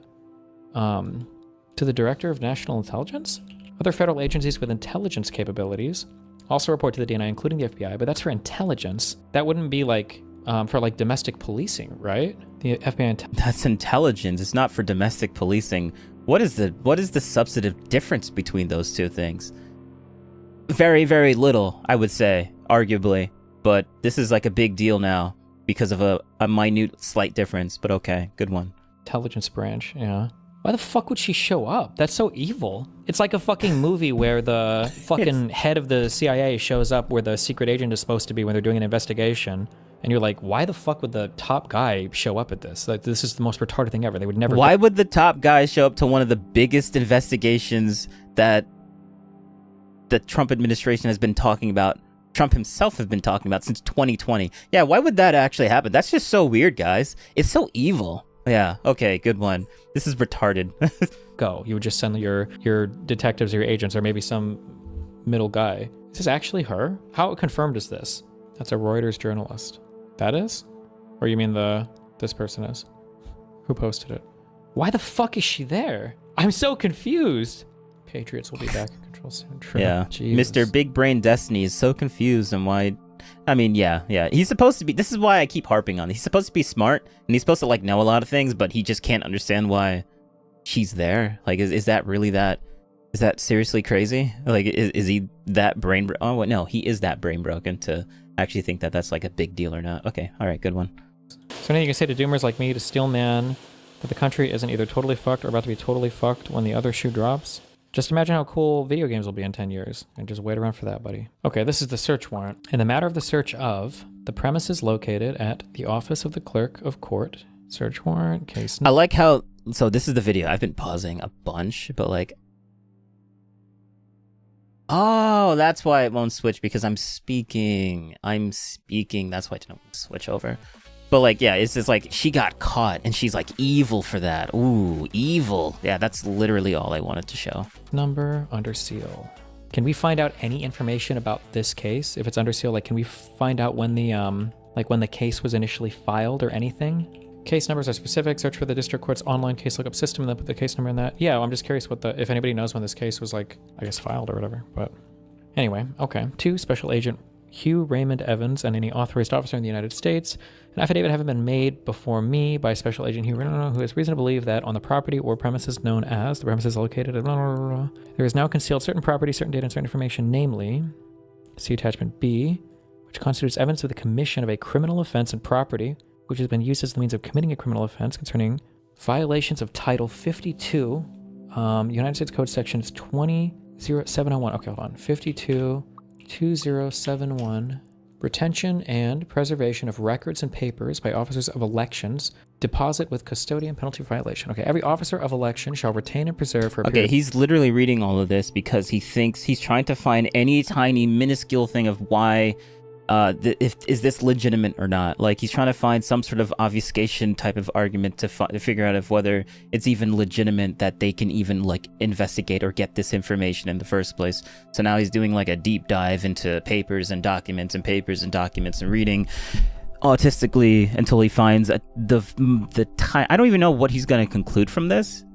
Director of National Intelligence? Other federal agencies with intelligence capabilities also report to the DNI, including the FBI, but that's for intelligence. That wouldn't be like for like domestic policing, right? The FBI. That's intelligence. It's not for domestic policing. What is the substantive difference between those two things? Very, very little, I would say, arguably. But this is like a big deal now because of a minute, slight difference. But okay, good one. Intelligence branch, yeah. Why the fuck would she show up? That's so evil. It's like a fucking movie where the fucking head of the CIA shows up where the secret agent is supposed to be when they're doing an investigation. And you're like, why the fuck would the top guy show up at this? Like, this is the most retarded thing ever. They would never. Why would the top guy show up to one of the biggest investigations that the Trump administration has been talking about, Trump himself has been talking about since 2020? Yeah, why would that actually happen? That's just so weird, guys. It's so evil. Yeah, okay, good one. This is retarded. Go. You would just send your detectives or your agents or maybe some middle guy. Is this actually her? How confirmed is this? That's a Reuters journalist. That is? Or you mean this person is? Who posted it? Why the fuck is she there? I'm so confused. Patriots will be back in control soon. True. Yeah. Jesus. Mr. Big Brain Destiny is so confused on why. I mean, yeah. He's supposed to be. This is why I keep harping on it. He's supposed to be smart and he's supposed to like know a lot of things, but he just can't understand why she's there. Like, is that really that? Is that seriously crazy? Like, is he that brain? Oh, well, no, he is that brain broken to actually think that that's like a big deal or not. Okay, all right, good one. So now you can say to doomers like me, to steel man, that the country isn't either totally fucked or about to be totally fucked when the other shoe drops. Just imagine how cool video games will be in 10 years, and just wait around for that, buddy. Okay, this is the search warrant. In the matter of the search of the premises located at the office of the clerk of court, search warrant, case. I like how, so this is the video. I've been pausing a bunch, but like, oh, that's why it won't switch, because I'm speaking. That's why it didn't switch over. But like, yeah, it's just like she got caught and she's like evil for that. Ooh, evil. Yeah, that's literally all I wanted to show. Number under seal. Can we find out any information about this case? If it's under seal, like, can we find out when the when the case was initially filed or anything? Case numbers are specific. Search for the district court's online case lookup system and then put the case number in that. Yeah, I'm just curious if anybody knows when this case was, like, I guess filed or whatever. But anyway, okay. 2, Special Agent Hugh Raymond Evans and any authorized officer in the United States. An affidavit having been made before me by Special Agent Hugh Raymond, who has reason to believe that on the property or premises known as the premises located at there is now concealed certain property, certain data, and certain information, namely, see attachment B, which constitutes evidence of the commission of a criminal offense and property, which has been used as the means of committing a criminal offense concerning violations of Title 52, United States Code Sections 20701. Okay, hold on. 522071. Retention and preservation of records and papers by officers of elections. Deposit with custodian, penalty for violation. Okay, every officer of election shall retain and preserve for a period. Okay, he's literally reading all of this because he thinks he's trying to find any tiny minuscule thing of why is this legitimate or not. Like, he's trying to find some sort of obfuscation type of argument to figure out if whether it's even legitimate that they can even, like, investigate or get this information in the first place. So now he's doing, like, a deep dive into papers and documents and papers and documents and reading autistically until he finds the time. I don't even know what he's going to conclude from this.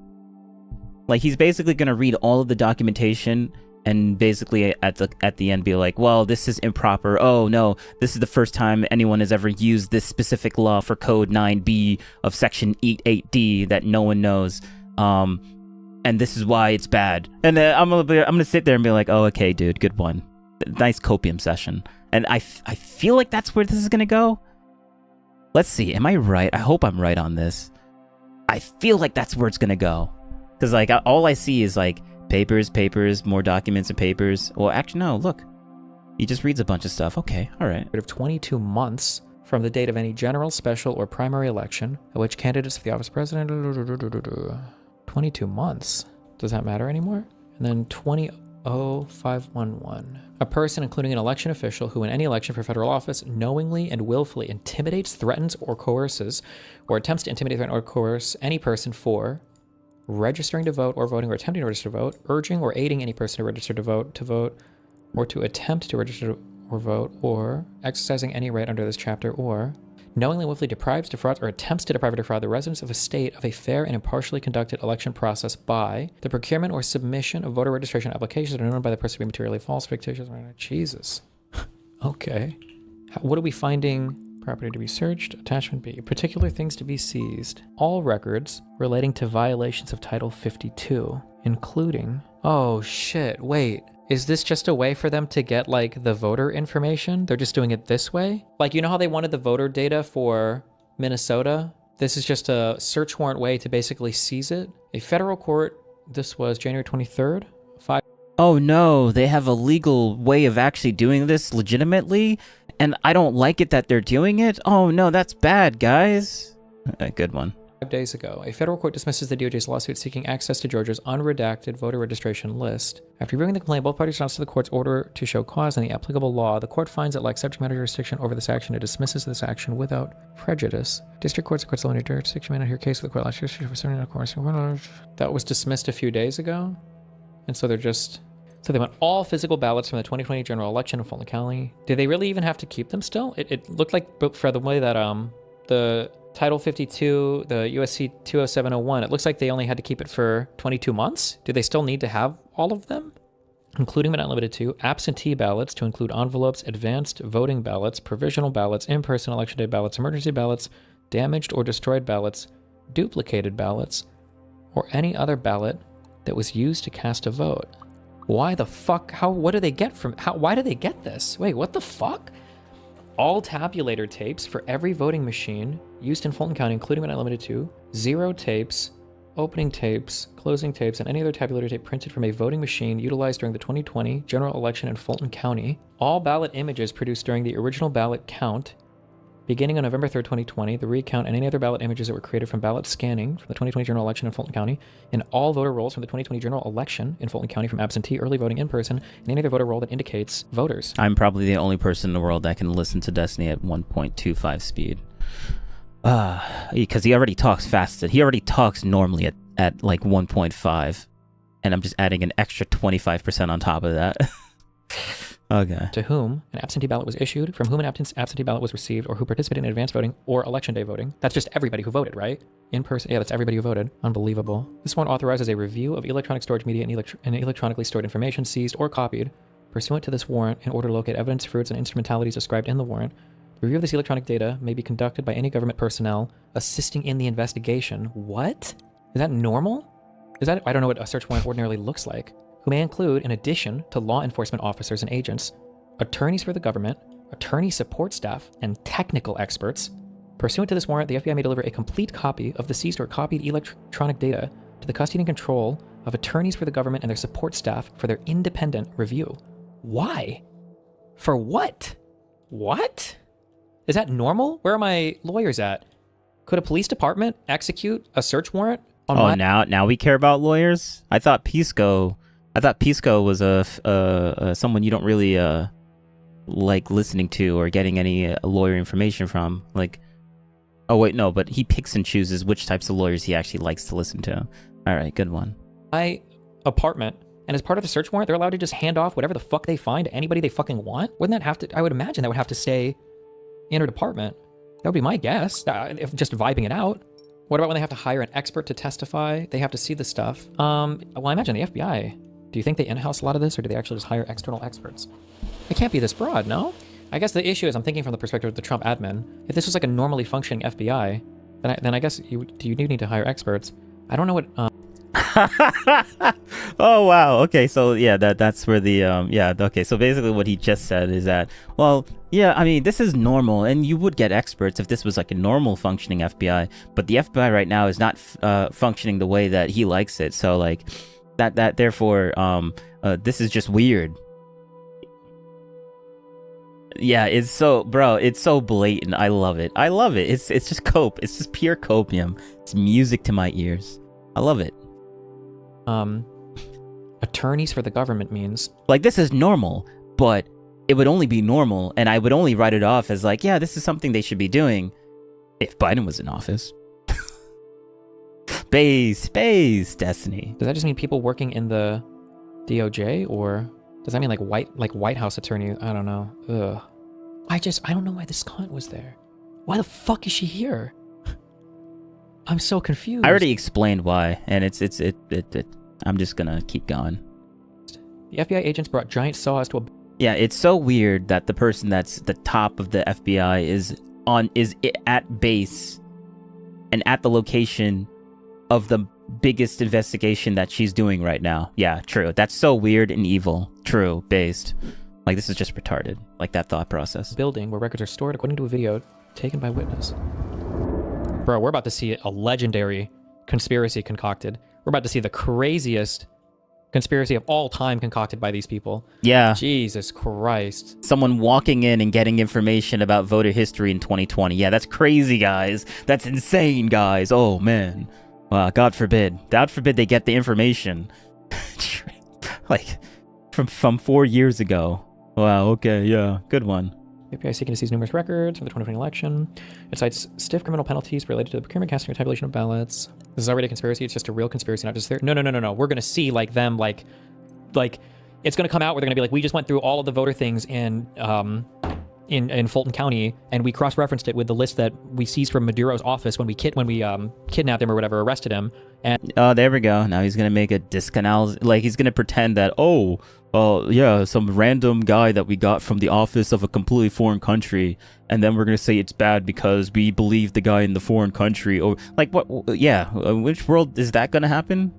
Like, he's basically going to read all of the documentation and basically at the end be like, well, this is improper. Oh no, this is the first time anyone has ever used this specific law for Code 9B of Section 88D that no one knows. And this is why it's bad. And then I'm gonna sit there and be like, oh, okay, dude, good one. Nice copium session. And I feel like that's where this is gonna go. Let's see, am I right? I hope I'm right on this. I feel like that's where it's gonna go. Because, like, all I see is, like, papers, more documents and papers. Well, actually, no, look. He just reads a bunch of stuff. Okay, all right. Of 22 months from the date of any general, special, or primary election at which candidates for the office of president... 22 months. Does that matter anymore? And then 200511. A person, including an election official, who in any election for federal office knowingly and willfully intimidates, threatens, or coerces, or attempts to intimidate, threaten, or coerce any person for registering to vote or voting or attempting to register to vote, urging or aiding any person to register to vote, or to attempt to register or vote, or exercising any right under this chapter, or knowingly, willfully deprives, defrauds, or attempts to deprive or defraud the residents of a state of a fair and impartially conducted election process by the procurement or submission of voter registration applications that are known by the person to be materially false, fictitious. Jesus. Okay. What are we finding? Property to be searched. Attachment B. Particular things to be seized. All records relating to violations of Title 52, including... Oh, shit. Wait. Is this just a way for them to get, like, the voter information? They're just doing it this way? Like, you know how they wanted the voter data for Minnesota? This is just a search warrant way to basically seize it. A federal court, this was January 23rd. Oh no, they have a legal way of actually doing this legitimately, and I don't like it that they're doing it. Oh no, that's bad, guys. A good one. 5 days ago, a federal court dismisses the DOJ's lawsuit seeking access to Georgia's unredacted voter registration list. After reviewing the complaint, both parties announced to the court's order to show cause and the applicable law. The court finds that, like subject matter jurisdiction over this action, it dismisses this action without prejudice. District courts, the court's limited jurisdiction may not hear case of the court last year for certain course. That was dismissed a few days ago, and so they're just... So they want all physical ballots from the 2020 general election in Fulton County. Do they really even have to keep them still? It looked like, for the way that the Title 52, the USC 20701, it looks like they only had to keep it for 22 months. Do they still need to have all of them? Including but not limited to absentee ballots to include envelopes, advanced voting ballots, provisional ballots, in-person election day ballots, emergency ballots, damaged or destroyed ballots, duplicated ballots, or any other ballot that was used to cast a vote. Why the fuck? What do they get from, why do they get this? Wait, what the fuck? All tabulator tapes for every voting machine used in Fulton County, including but not limited to, 0 tapes, opening tapes, closing tapes, and any other tabulator tape printed from a voting machine utilized during the 2020 general election in Fulton County. All ballot images produced during the original ballot count, beginning on November 3rd, 2020, the recount, and any other ballot images that were created from ballot scanning from the 2020 general election in Fulton County, and all voter rolls from the 2020 general election in Fulton County from absentee, early voting, in person, and any other voter roll that indicates voters. I'm probably the only person in the world that can listen to Destiny at 1.25 speed. Because he already talks fast. He already talks normally at like 1.5. And I'm just adding an extra 25% on top of that. Okay. To whom an absentee ballot was issued, from whom an absentee ballot was received, or who participated in advance voting or election day voting. That's just everybody who voted, right? In person. Yeah, that's everybody who voted. Unbelievable. This one authorizes a review of electronic storage media and electronically stored information seized or copied pursuant to this warrant in order to locate evidence, fruits, and instrumentalities described in the warrant. The review of this electronic data may be conducted by any government personnel assisting in the investigation. What? Is that normal? I don't know what a search warrant ordinarily looks like. Who may include, in addition to law enforcement officers and agents, attorneys for the government, attorney support staff, and technical experts. Pursuant to this warrant, the FBI may deliver a complete copy of the seized or copied electronic data to the custody and control of attorneys for the government and their support staff for their independent review. Why? For what? What? Is that normal? Where are my lawyers at? Could a police department execute a search warrant on my... now we care about lawyers? I thought Pisco was someone you don't really like listening to or getting any lawyer information from. Like, oh wait, no, but he picks and chooses which types of lawyers he actually likes to listen to. All right, good one. My apartment, and as part of the search warrant, they're allowed to just hand off whatever the fuck they find to anybody they fucking want. Wouldn't that have to? I would imagine that would have to stay in her department. That would be my guess. If just vibing it out. What about when they have to hire an expert to testify? They have to see the stuff. Well, I imagine the FBI. Do you think they in-house a lot of this, or do they actually just hire external experts? It can't be this broad, no? I guess the issue is, I'm thinking from the perspective of the Trump admin. If this was like a normally functioning FBI, then I guess you do need to hire experts. I don't know what... Oh wow. Okay, so yeah, that's where the okay, so basically what he just said is that, well, yeah, I mean, this is normal, and you would get experts if this was like a normal functioning FBI, but the FBI right now is not functioning the way that he likes it. So like that therefore this is just weird. Yeah, it's so blatant. I love it. It's just cope. It's just pure copium. It's music to my ears. I love it. Attorneys for the government means, like, this is normal, but it would only be normal, and I would only write it off as like, yeah, this is something they should be doing if Biden was in office. Space, Destiny. Does that just mean people working in the DOJ, or Does that mean like White House attorney? I don't know. Ugh. I don't know why this cunt was there. Why the fuck is she here? I'm so confused. I already explained why, and I'm just gonna keep going. The FBI agents brought giant saws to a... Yeah, it's so weird that the person that's the top of the FBI is at base and at the location of the biggest investigation that she's doing right now. Yeah, true. That's so weird and evil. True, based. Like, this is just retarded. Like, that thought process. Building where records are stored according to a video taken by witness. Bro, we're about to see a legendary conspiracy concocted. We're about to see the craziest conspiracy of all time concocted by these people. Yeah. Jesus Christ. Someone walking in and getting information about voter history in 2020. Yeah, that's crazy, guys. That's insane, guys. Oh, man. Wow, God forbid. God forbid they get the information. Like, from 4 years ago. Wow, okay, yeah. Good one. The FBI seeking to seize numerous records from the 2020 election. It cites stiff criminal penalties related to the procurement, casting, or tabulation of ballots. This is already a conspiracy. It's just a real conspiracy, not just their... No. We're going to see, like, them, like, it's going to come out where they're going to be like, we just went through all of the voter things in Fulton County, and we cross-referenced it with the list that we seized from Maduro's office when we kidnapped him or whatever, arrested him. And oh, there we go. Now he's gonna make a discanal. Like, he's gonna pretend that, oh, well, yeah, some random guy that we got from the office of a completely foreign country, and then we're gonna say it's bad because we believe the guy in the foreign country. Or like, what? Yeah, which world is that gonna happen?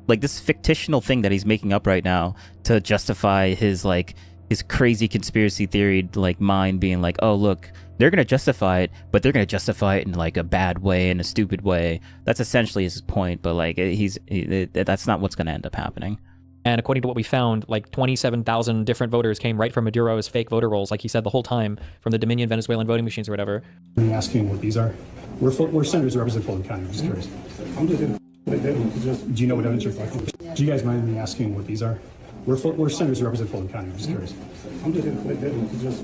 Like, this fictional thing that he's making up right now to justify his crazy conspiracy theory, like, mind being like, oh, look, they're going to justify it, but they're going to justify it in, like, a bad way, in a stupid way. That's essentially his point, but, like, that's not what's going to end up happening. And according to what we found, like, 27,000 different voters came right from Maduro's fake voter rolls, like he said the whole time, from the Dominion Venezuelan voting machines or whatever. Are you asking what these are? We're senators who represent Fulton County. I'm just curious. Do you know what evidence you're collecting? Do you guys mind me asking what these are? We're senators who represent Fulton County. I'm just curious. Do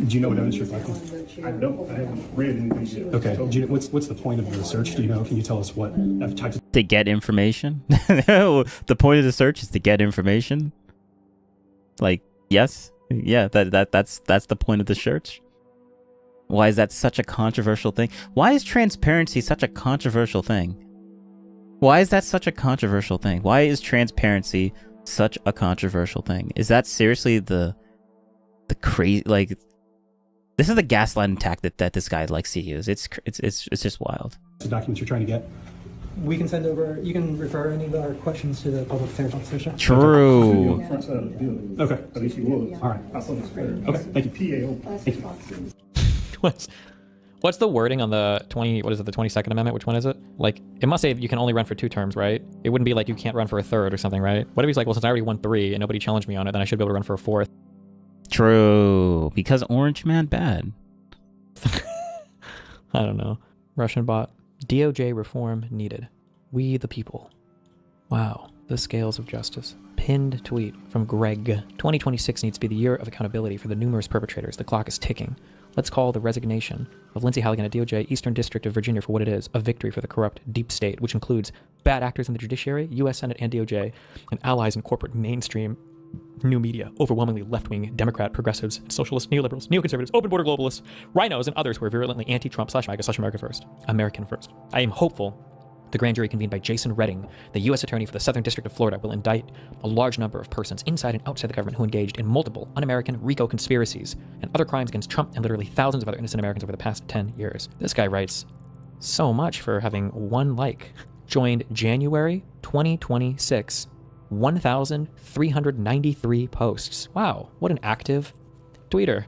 you know what evidence you're collecting? I don't. I haven't read anything yet. Okay. Do you know, what's the point of the search? Do you know? Can you tell us what types of... To get information? The point of the search is to get information? Like, yes? Yeah, that's the point of the search. Why is that such a controversial thing? Why is transparency such a controversial thing? Why is that such a controversial thing? Why is transparency such a controversial thing? Is that seriously the crazy, like, this is the gaslighting tactic that this guy likes to use. It's just wild. The documents you're trying to get? We can send over, you can refer any of our questions to the public affairs officer. True. Okay. At least you will. All right. Okay. Thank you. Thank you. What's the wording on the the 22nd Amendment? Which one is it? Like, it must say you can only run for 2 terms, right? It wouldn't be like you can't run for a 3rd or something, right? What if he's like, well, since I already won 3 and nobody challenged me on it, then I should be able to run for a 4th. True. Because Orange Man bad. I don't know. Russian bot. DOJ reform needed. We the people. Wow. The scales of justice. Pinned tweet from Greg. 2026 needs to be the year of accountability for the numerous perpetrators. The clock is ticking. Let's call the resignation of Lindsay Halligan at DOJ, Eastern District of Virginia, for what it is, a victory for the corrupt deep state, which includes bad actors in the judiciary, U.S. Senate and DOJ, and allies in corporate mainstream new media, overwhelmingly left-wing Democrat progressives, socialists, neoliberals, neoconservatives, open border globalists, rhinos, and others who are virulently anti-Trump /MAGA/America first. American first. I am hopeful the grand jury convened by Jason Redding, the U.S. Attorney for the Southern District of Florida, will indict a large number of persons inside and outside the government who engaged in multiple un-American RICO conspiracies and other crimes against Trump and literally thousands of other innocent Americans over the past 10 years. This guy writes so much for having 1 like. Joined January 2026, 1,393 posts. Wow, what an active tweeter.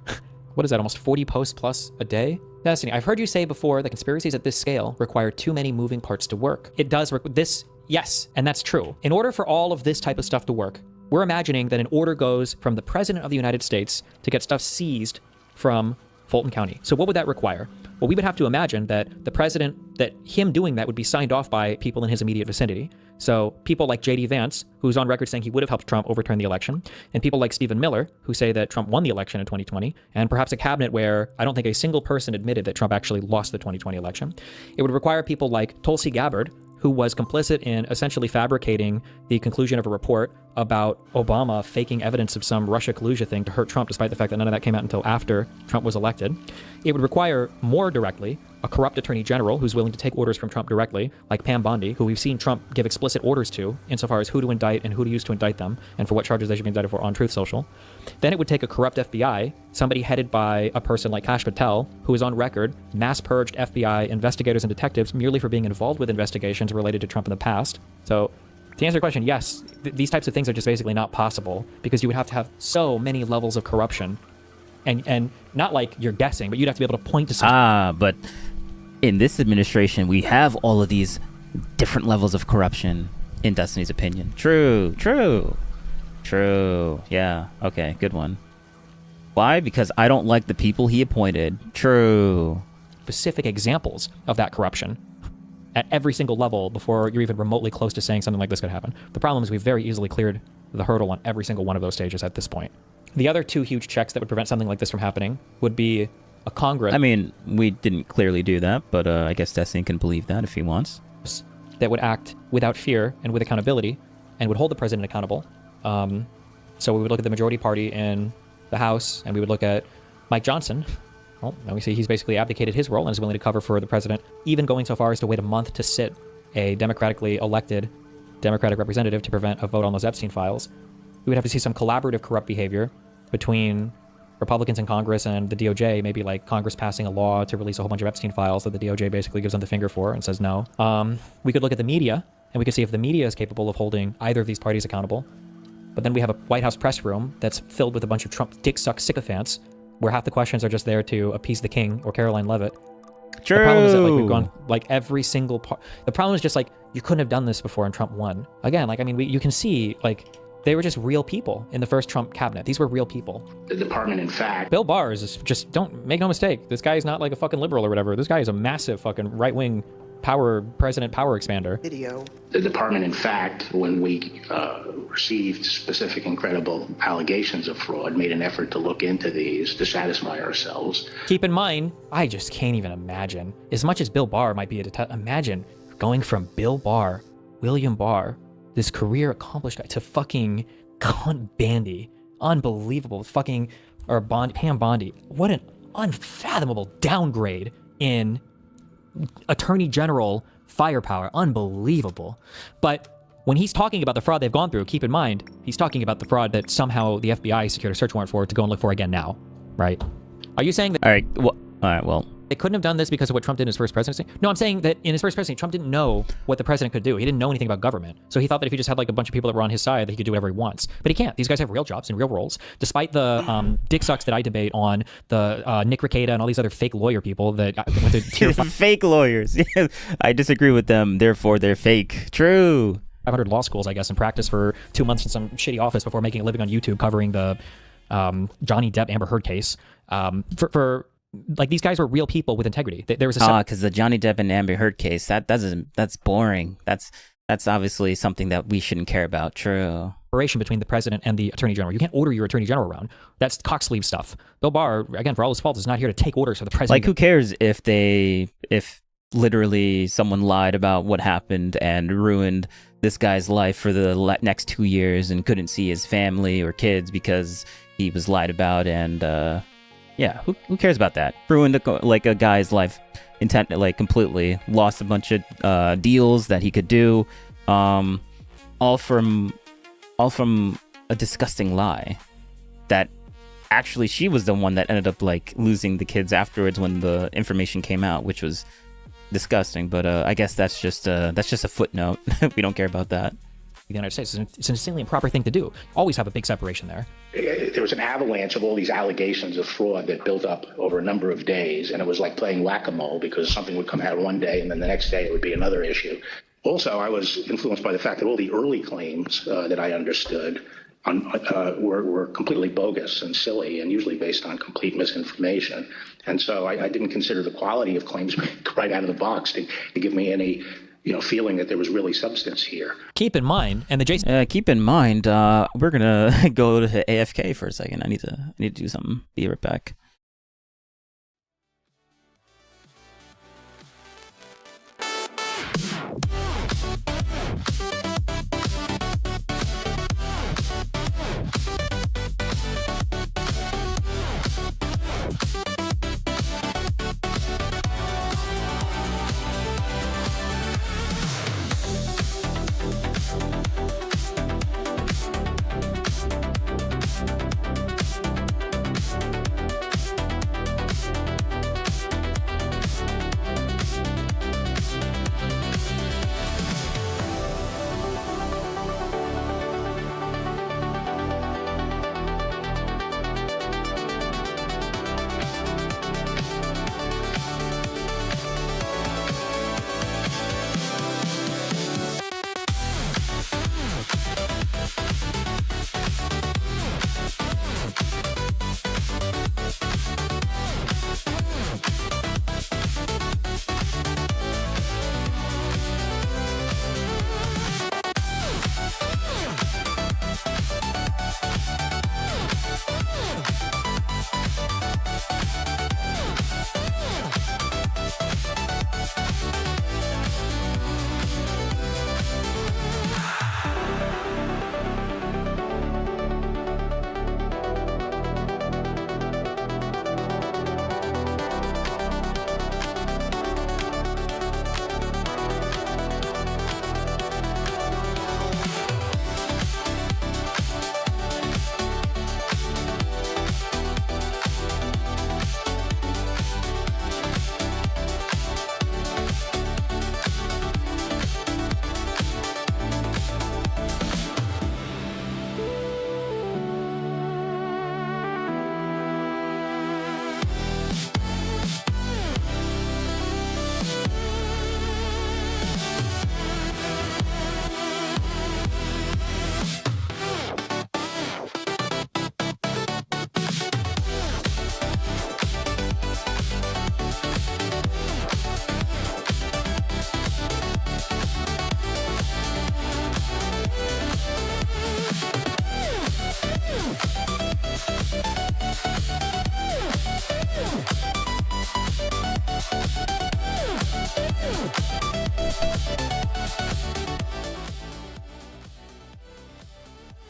What is that, almost 40 posts plus a day? Destiny, I've heard you say before that conspiracies at this scale require too many moving parts to work. It does work. Yes, and that's true. In order for all of this type of stuff to work, we're imagining that an order goes from the President of the United States to get stuff seized from Fulton County. So what would that require? Well, we would have to imagine that the president, that him doing that would be signed off by people in his immediate vicinity. So people like J.D. Vance, who's on record saying he would have helped Trump overturn the election, and people like Stephen Miller, who say that Trump won the election in 2020, and perhaps a cabinet where I don't think a single person admitted that Trump actually lost the 2020 election. It would require people like Tulsi Gabbard, who was complicit in essentially fabricating the conclusion of a report about Obama faking evidence of some Russia collusion thing to hurt Trump, despite the fact that none of that came out until after Trump was elected. It would require more directly a corrupt attorney general who's willing to take orders from Trump directly, like Pam Bondi, who we've seen Trump give explicit orders to insofar as who to indict and who to use to indict them, and for what charges they should be indicted for on Truth Social. Then it would take a corrupt FBI, somebody headed by a person like Kash Patel, who is on record mass-purged FBI investigators and detectives merely for being involved with investigations related to Trump in the past. So, to answer your question, yes, these types of things are just basically not possible because you would have to have so many levels of corruption. And not like you're guessing, but you'd have to be able to point to something. But in this administration, we have all of these different levels of corruption, in Destiny's opinion. True. Yeah, okay, good one. Why? Because I don't like the people he appointed. True. Specific examples of that corruption at every single level before you're even remotely close to saying something like this could happen. The problem is we've very easily cleared the hurdle on every single one of those stages at this point. The other two huge checks that would prevent something like this from happening would be a Congress. I mean, we didn't clearly do that, but I guess Destiny can believe that if he wants. That would act without fear and with accountability and would hold the president accountable. So we would look at the majority party in the House and we would look at Mike Johnson. Well, now we see he's basically abdicated his role and is willing to cover for the president, even going so far as to wait a month to sit a democratically elected Democratic representative to prevent a vote on those Epstein files. We would have to see some collaborative corrupt behavior between Republicans in Congress and the DOJ, maybe like Congress passing a law to release a whole bunch of Epstein files that the DOJ basically gives them the finger for and says no. We could look at the media and we could see if the media is capable of holding either of these parties accountable. But then we have a White House press room that's filled with a bunch of Trump dick suck sycophants where half the questions are just there to appease the king or Caroline Leavitt. True. The problem is that like we've gone like every single part. The problem is just like you couldn't have done this before and Trump won. Again, like I mean, you can see like they were just real people in the first Trump cabinet. These were real people. The department, in fact. Bill Barr is just, don't make no mistake. This guy is not like a fucking liberal or whatever. This guy is a massive fucking right-wing president power expander. The department, in fact, when we received specific and credible allegations of fraud, made an effort to look into these to satisfy ourselves. Keep in mind, I just can't even imagine. As much as Bill Barr might be imagine going from Bill Barr, William Barr, this career accomplished guy, to fucking Con Bandy. Unbelievable. Fucking, or Pam Bondi. What an unfathomable downgrade in attorney general firepower. Unbelievable. But when he's talking about the fraud they've gone through, keep in mind, he's talking about the fraud that somehow the FBI secured a search warrant for to go and look for again now, right? Are you saying that... All right, well... They couldn't have done this because of what Trump did in his first presidency? No, I'm saying that in his first presidency, Trump didn't know what the president could do. He didn't know anything about government. So he thought that if he just had like a bunch of people that were on his side, that he could do whatever he wants. But he can't. These guys have real jobs and real roles. Despite the dick sucks that I debate on the Nick Rekieta and all these other fake lawyer people that went to tier 5. Fake lawyers. I disagree with them. Therefore, they're fake. True. 500 law schools, I guess, and practice for 2 months in some shitty office before making a living on YouTube covering the Johnny Depp Amber Heard case. Like these guys were real people with integrity. There was a because the Johnny Depp and Amber Heard case that's boring. That's obviously something that we shouldn't care about. True. Separation between the president and the attorney general. You can't order your attorney general around. That's cock sleeve stuff. Bill Barr, again, for all his faults, is not here to take orders for the president. Like, who cares if literally someone lied about what happened and ruined this guy's life for the next 2 years and couldn't see his family or kids because he was lied about and. Yeah, who cares about that? Ruined a guy's life completely. Lost a bunch of deals that he could do, all from a disgusting lie. That actually she was the one that ended up like losing the kids afterwards when the information came out, which was disgusting. But I guess that's just a footnote. We don't care about that. The United States. It's an insanely improper thing to do. Always have a big separation there. There was an avalanche of all these allegations of fraud that built up over a number of days, and it was like playing whack-a-mole because something would come out one day and then the next day it would be another issue. Also, I was influenced by the fact that all the early claims that I understood were completely bogus and silly and usually based on complete misinformation. And so I didn't consider the quality of claims right out of the box to give me any feeling that there was really substance here. Keep in mind, and the Jason. Keep in mind, we're gonna go to AFK for a second. I need to do something. Be right back.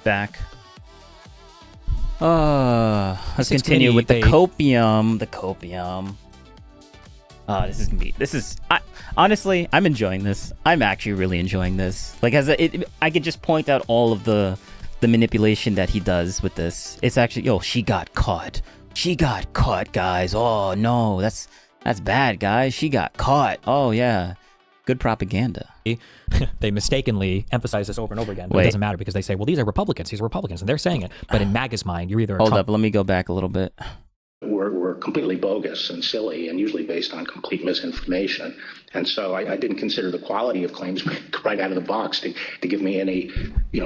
back. Let's continue with the they- copium. The copium. This is gonna be. Honestly, I'm enjoying this. I'm actually really enjoying this. Like, I could just point out all of the manipulation that he does with this. It's actually, yo, she got caught. She got caught, guys. Oh no, that's bad, guys. She got caught. Oh yeah, good propaganda. They mistakenly emphasize this over and over again, but it doesn't matter because they say, well, these are Republicans, and they're saying it. But in MAGA's mind, you're either a Hold Trump up, let me go back a little bit. were completely bogus and silly and usually based on complete misinformation. And so I didn't consider the quality of claims right out of the box to give me any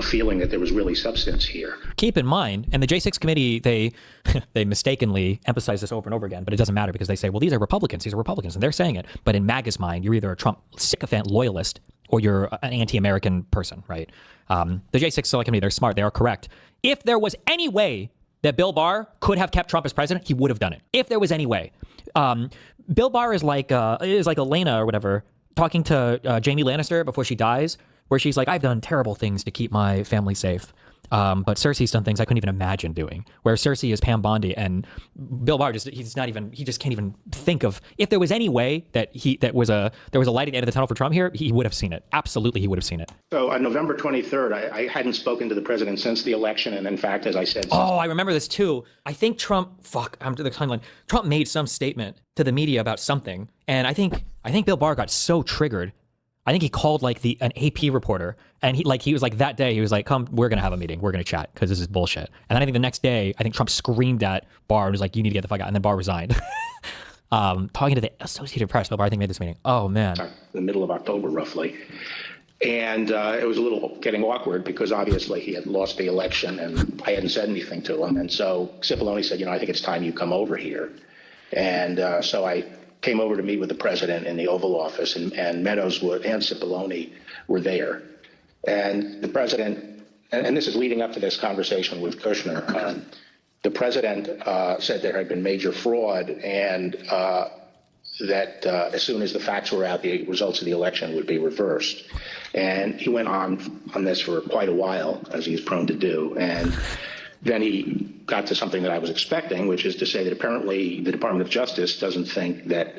feeling that there was really substance here. Keep in mind, and the J6 committee, they mistakenly emphasize this over and over again, but it doesn't matter because they say, well, these are Republicans, and they're saying it. But in MAGA's mind, you're either a Trump sycophant loyalist or you're an anti-American person, right? The J6 Select Committee, they're smart, they are correct. If there was any way that Bill Barr could have kept Trump as president, he would have done it. If there was any way. Bill Barr is like Elena or whatever, talking to Jamie Lannister before she dies, where she's like, I've done terrible things to keep my family safe. But Cersei's done things I couldn't even imagine doing. Where Cersei is Pam Bondi, and Bill Barr he just can't even think of, if there was any way that there was a light at the end of the tunnel for Trump here, he would have seen it. Absolutely, he would have seen it. So on November 23rd, I hadn't spoken to the president since the election, and in fact, as I said, Oh, I remember this too. I think Trump, I'm to the timeline. Trump made some statement to the media about something, and I think Bill Barr got so triggered. I think he called like an AP reporter, and he was like that day he was like, "Come, we're gonna have a meeting, we're gonna chat because this is bullshit." And then I think the next day, I think Trump screamed at Barr and was like, "You need to get the fuck out," and then Barr resigned. Talking to the Associated Press, Bill Barr, I think made this meeting. Oh man, the middle of October roughly. And it was a little getting awkward because obviously he had lost the election and I hadn't said anything to him. And so Cipollone said, I think it's time you come over here. And so I came over to meet with the president in the Oval Office, and Meadows and Cipollone were there. And the president, and this is leading up to this conversation with Kushner, the president said there had been major fraud and that as soon as the facts were out, the results of the election would be reversed. And he went on this for quite a while, as he's prone to do. And then he got to something that I was expecting, which is to say that apparently the Department of Justice doesn't think that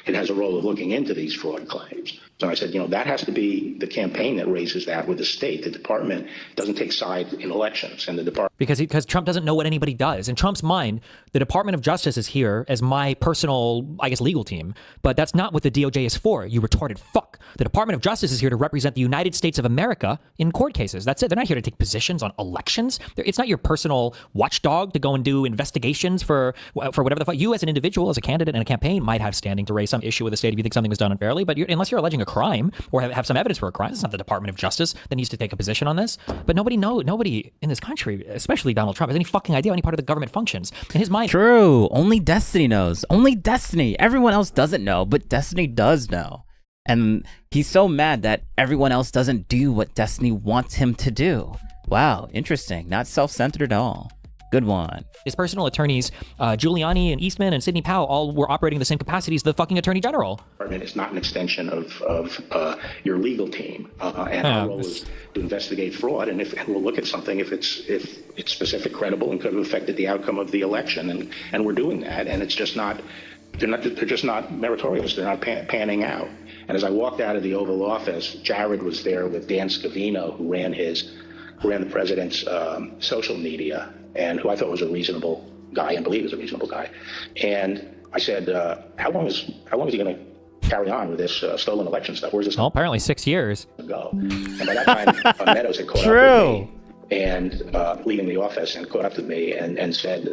it has a role of looking into these fraud claims. So I said, that has to be the campaign that raises that with the state. The department doesn't take sides in elections, and the department because Trump doesn't know what anybody does. In Trump's mind, the Department of Justice is here as my personal, legal team, but that's not what the DOJ is for. You retarded fuck. The Department of Justice is here to represent the United States of America in court cases. That's it. They're not here to take positions on elections. It's not your personal watchdog to go and do investigations for whatever the fuck. You as an individual, as a candidate in a campaign, might have standing to raise some issue with the state if you think something was done unfairly, but unless you're alleging a crime or have some evidence for a crime, it's not the Department of Justice that needs to take a position on this. But nobody in this country, especially Donald Trump, has any fucking idea how any part of the government functions. In his mind, True. Only Destiny knows. Only Destiny. Everyone else doesn't know, but Destiny does know. And he's so mad that everyone else doesn't do what Destiny wants him to do. Wow, interesting. Not self-centered at all. Good one. His personal attorneys, Giuliani and Eastman and Sidney Powell, all were operating in the same capacity as the fucking Attorney General. It's not an extension of your legal team, and our role is to investigate fraud, and we'll look at something if it's specific, credible, and could have affected the outcome of the election, and we're doing that, and it's just not. They're just not meritorious. They're not panning out. And as I walked out of the Oval Office, Jared was there with Dan Scavino, who ran the president's social media, and who I thought was a reasonable guy and believe is a reasonable guy. And I said, how long is he going to carry on with this stolen election stuff? Where's this? Well, apparently 6 years. Go. And by that time, Meadows had caught up with me. And leaving the office and caught up with me and said,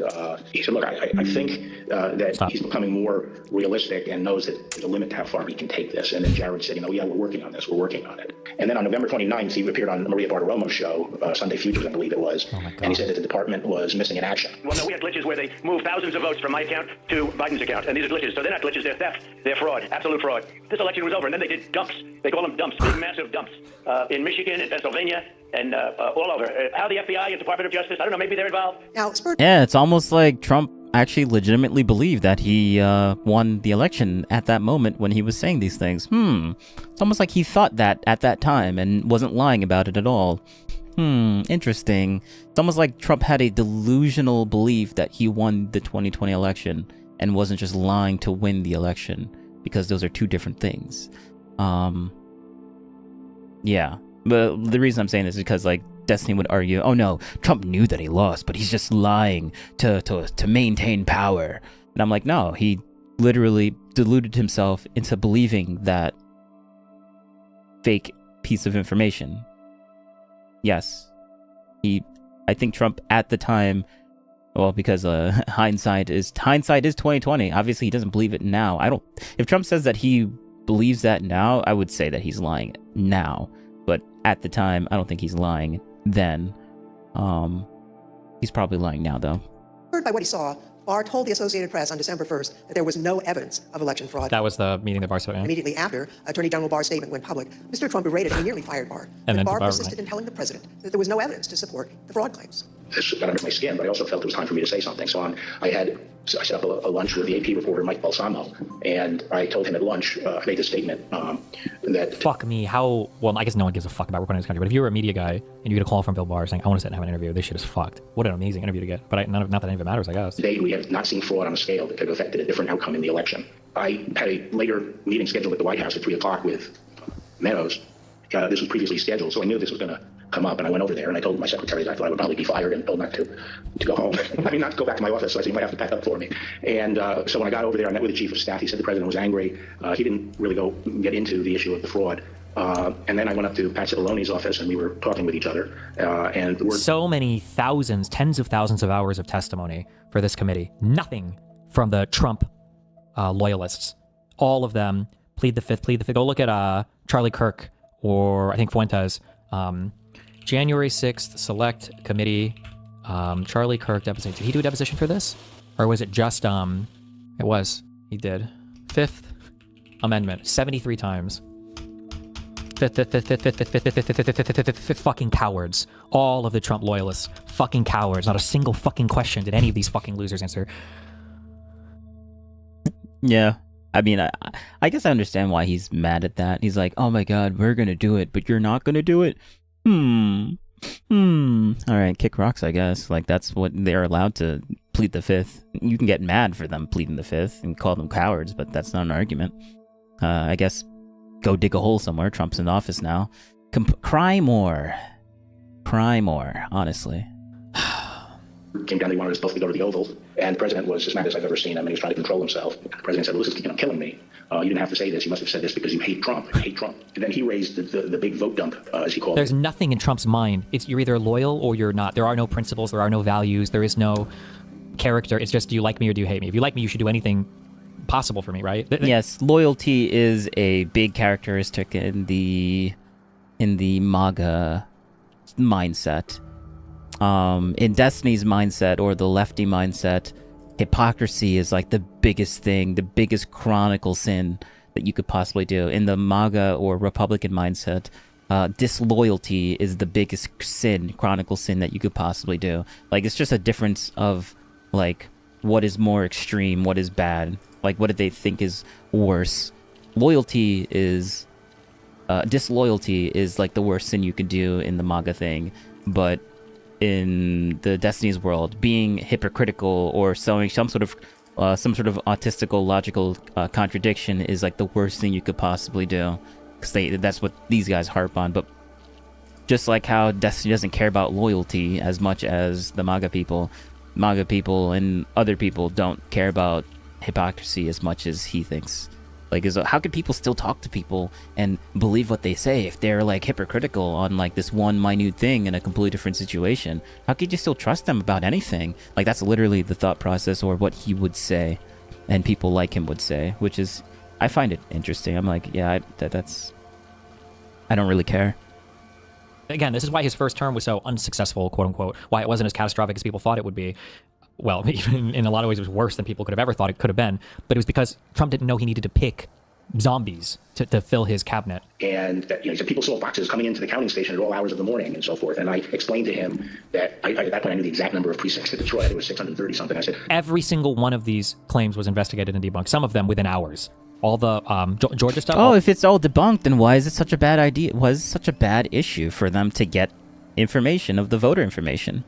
he said, look, I think that he's becoming more realistic and knows that there's a limit to how far he can take this. And then Jared said, yeah, we're working on this. We're working on it. And then on November 29th, he appeared on Maria Bartiromo's show, Sunday Futures, I believe it was. And he said that the department was missing in action. Well, no, we had glitches where they moved thousands of votes from my account to Biden's account. And these are glitches. So they're not glitches, they're theft. They're fraud, absolute fraud. This election was over, and then they did dumps. They call them dumps, big, massive dumps. In Michigan, in Pennsylvania, and all over. How the FBI and Department of Justice, I don't know, maybe they're involved. Yeah, it's almost like Trump actually legitimately believed that he won the election at that moment when he was saying these things. It's almost like he thought that at that time and wasn't lying about it at all. Interesting. It's almost like Trump had a delusional belief that he won the 2020 election and wasn't just lying to win the election, because those are two different things. Yeah. But the reason I'm saying this is because, like, Destiny would argue, oh no, Trump knew that he lost, but he's just lying to maintain power. And I'm like, no, he literally deluded himself into believing that fake piece of information. Yes. I think Trump at the time, well, because hindsight is 2020. Obviously, he doesn't believe it now. If Trump says that he believes that now, I would say that he's lying now. But at the time, I don't think he's lying then. He's probably lying now, though. By what he saw, Barr told the Associated Press on December 1st that there was no evidence of election fraud. That was the meeting that Barr saw. Yeah. Immediately after Attorney General Barr's statement went public, Mr. Trump berated and nearly fired Barr. And then Barr persisted in telling the president that there was no evidence to support the fraud claims. This got under my skin, but I also felt it was time for me to say something. So I set up a lunch with the AP reporter, Mike Balsamo, and I told him at lunch, I made this statement that... Fuck me, how... Well, I guess no one gives a fuck about reporting in this country, but if you were a media guy and you get a call from Bill Barr saying, I want to sit and have an interview, this shit is fucked. What an amazing interview to get. But not that any of it matters, I guess. Today, we have not seen fraud on a scale that could have affected a different outcome in the election. I had a later meeting scheduled at the White House at 3 o'clock with Meadows. This was previously scheduled, so I knew this was going to come up, and I went over there and I told my secretary that I thought I would probably be fired and told not to go home. I mean, not to go back to my office, so I said, you might have to pack up for me. And so when I got over there, I met with the chief of staff. He said the president was angry. He didn't really get into the issue of the fraud. And then I went up to Pat Cipollone's office and we were talking with each other. And so many thousands, tens of thousands of hours of testimony for this committee. Nothing from the Trump loyalists. All of them plead the fifth. Go look at Charlie Kirk or I think Fuentes. January 6th, Select Committee, Charlie Kirk deposition. Did he do a deposition for this? Or was it just, it was. He did. Fifth Amendment, 73 times. Fifth, fucking cowards. All of the Trump loyalists, fucking cowards. Not a single fucking question did any of these fucking losers answer. Yeah. I mean, I guess I understand why he's mad at that. He's like, oh my god, we're gonna do it, but you're not gonna do it? Alright, kick rocks, I guess. Like, that's what they're allowed to plead the fifth. You can get mad for them pleading the fifth and call them cowards, but that's not an argument. I guess go dig a hole somewhere. Trump's in office now. Cry more. Cry more, honestly. Came down, they wanted us both to go to the Oval, and the president was as mad as I've ever seen him, and he was trying to control himself. The president said, well, this is killing me. You didn't have to say this. You must have said this because you hate Trump. You hate Trump. And then he raised the big vote dump, as he called it. There's nothing in Trump's mind. You're either loyal or you're not. There are no principles. There are no values. There is no character. It's just, do you like me or do you hate me? If you like me, you should do anything possible for me, right? Yes, loyalty is a big characteristic in the MAGA mindset. In Destiny's mindset or the lefty mindset, hypocrisy is like the biggest thing, the biggest chronicle sin that you could possibly do. In the MAGA or Republican mindset, disloyalty is the biggest sin, chronicle sin that you could possibly do. Like, it's just a difference of, like, what is more extreme, what is bad, like, what do they think is worse. Loyalty is, disloyalty is, like, the worst sin you could do in the MAGA thing, but in the Destiny's world, being hypocritical or showing some sort of autistical logical contradiction is like the worst thing you could possibly do, because that's what these guys harp on. But just like how Destiny doesn't care about loyalty as much as the MAGA people and other people don't care about hypocrisy as much as he thinks. Like, how could people still talk to people and believe what they say if they're, like, hypocritical on, like, this one minute thing in a completely different situation? How could you still trust them about anything? Like, that's literally the thought process, or what he would say, and people like him would say, which is, I find it interesting. I'm like, yeah, I don't really care. Again, this is why his first term was so unsuccessful, quote unquote, why it wasn't as catastrophic as people thought it would be. Well, even in a lot of ways, it was worse than people could have ever thought it could have been. But it was because Trump didn't know he needed to pick zombies to fill his cabinet. And that, he said people saw boxes coming into the counting station at all hours of the morning and so forth. And I explained to him that at that point I knew the exact number of precincts in Detroit. It was 630 something. I said every single one of these claims was investigated and debunked. Some of them within hours. All the Georgia stuff. Oh, if it's all debunked, then why is it such a bad idea? Why is it such a bad issue for them to get information of the voter information.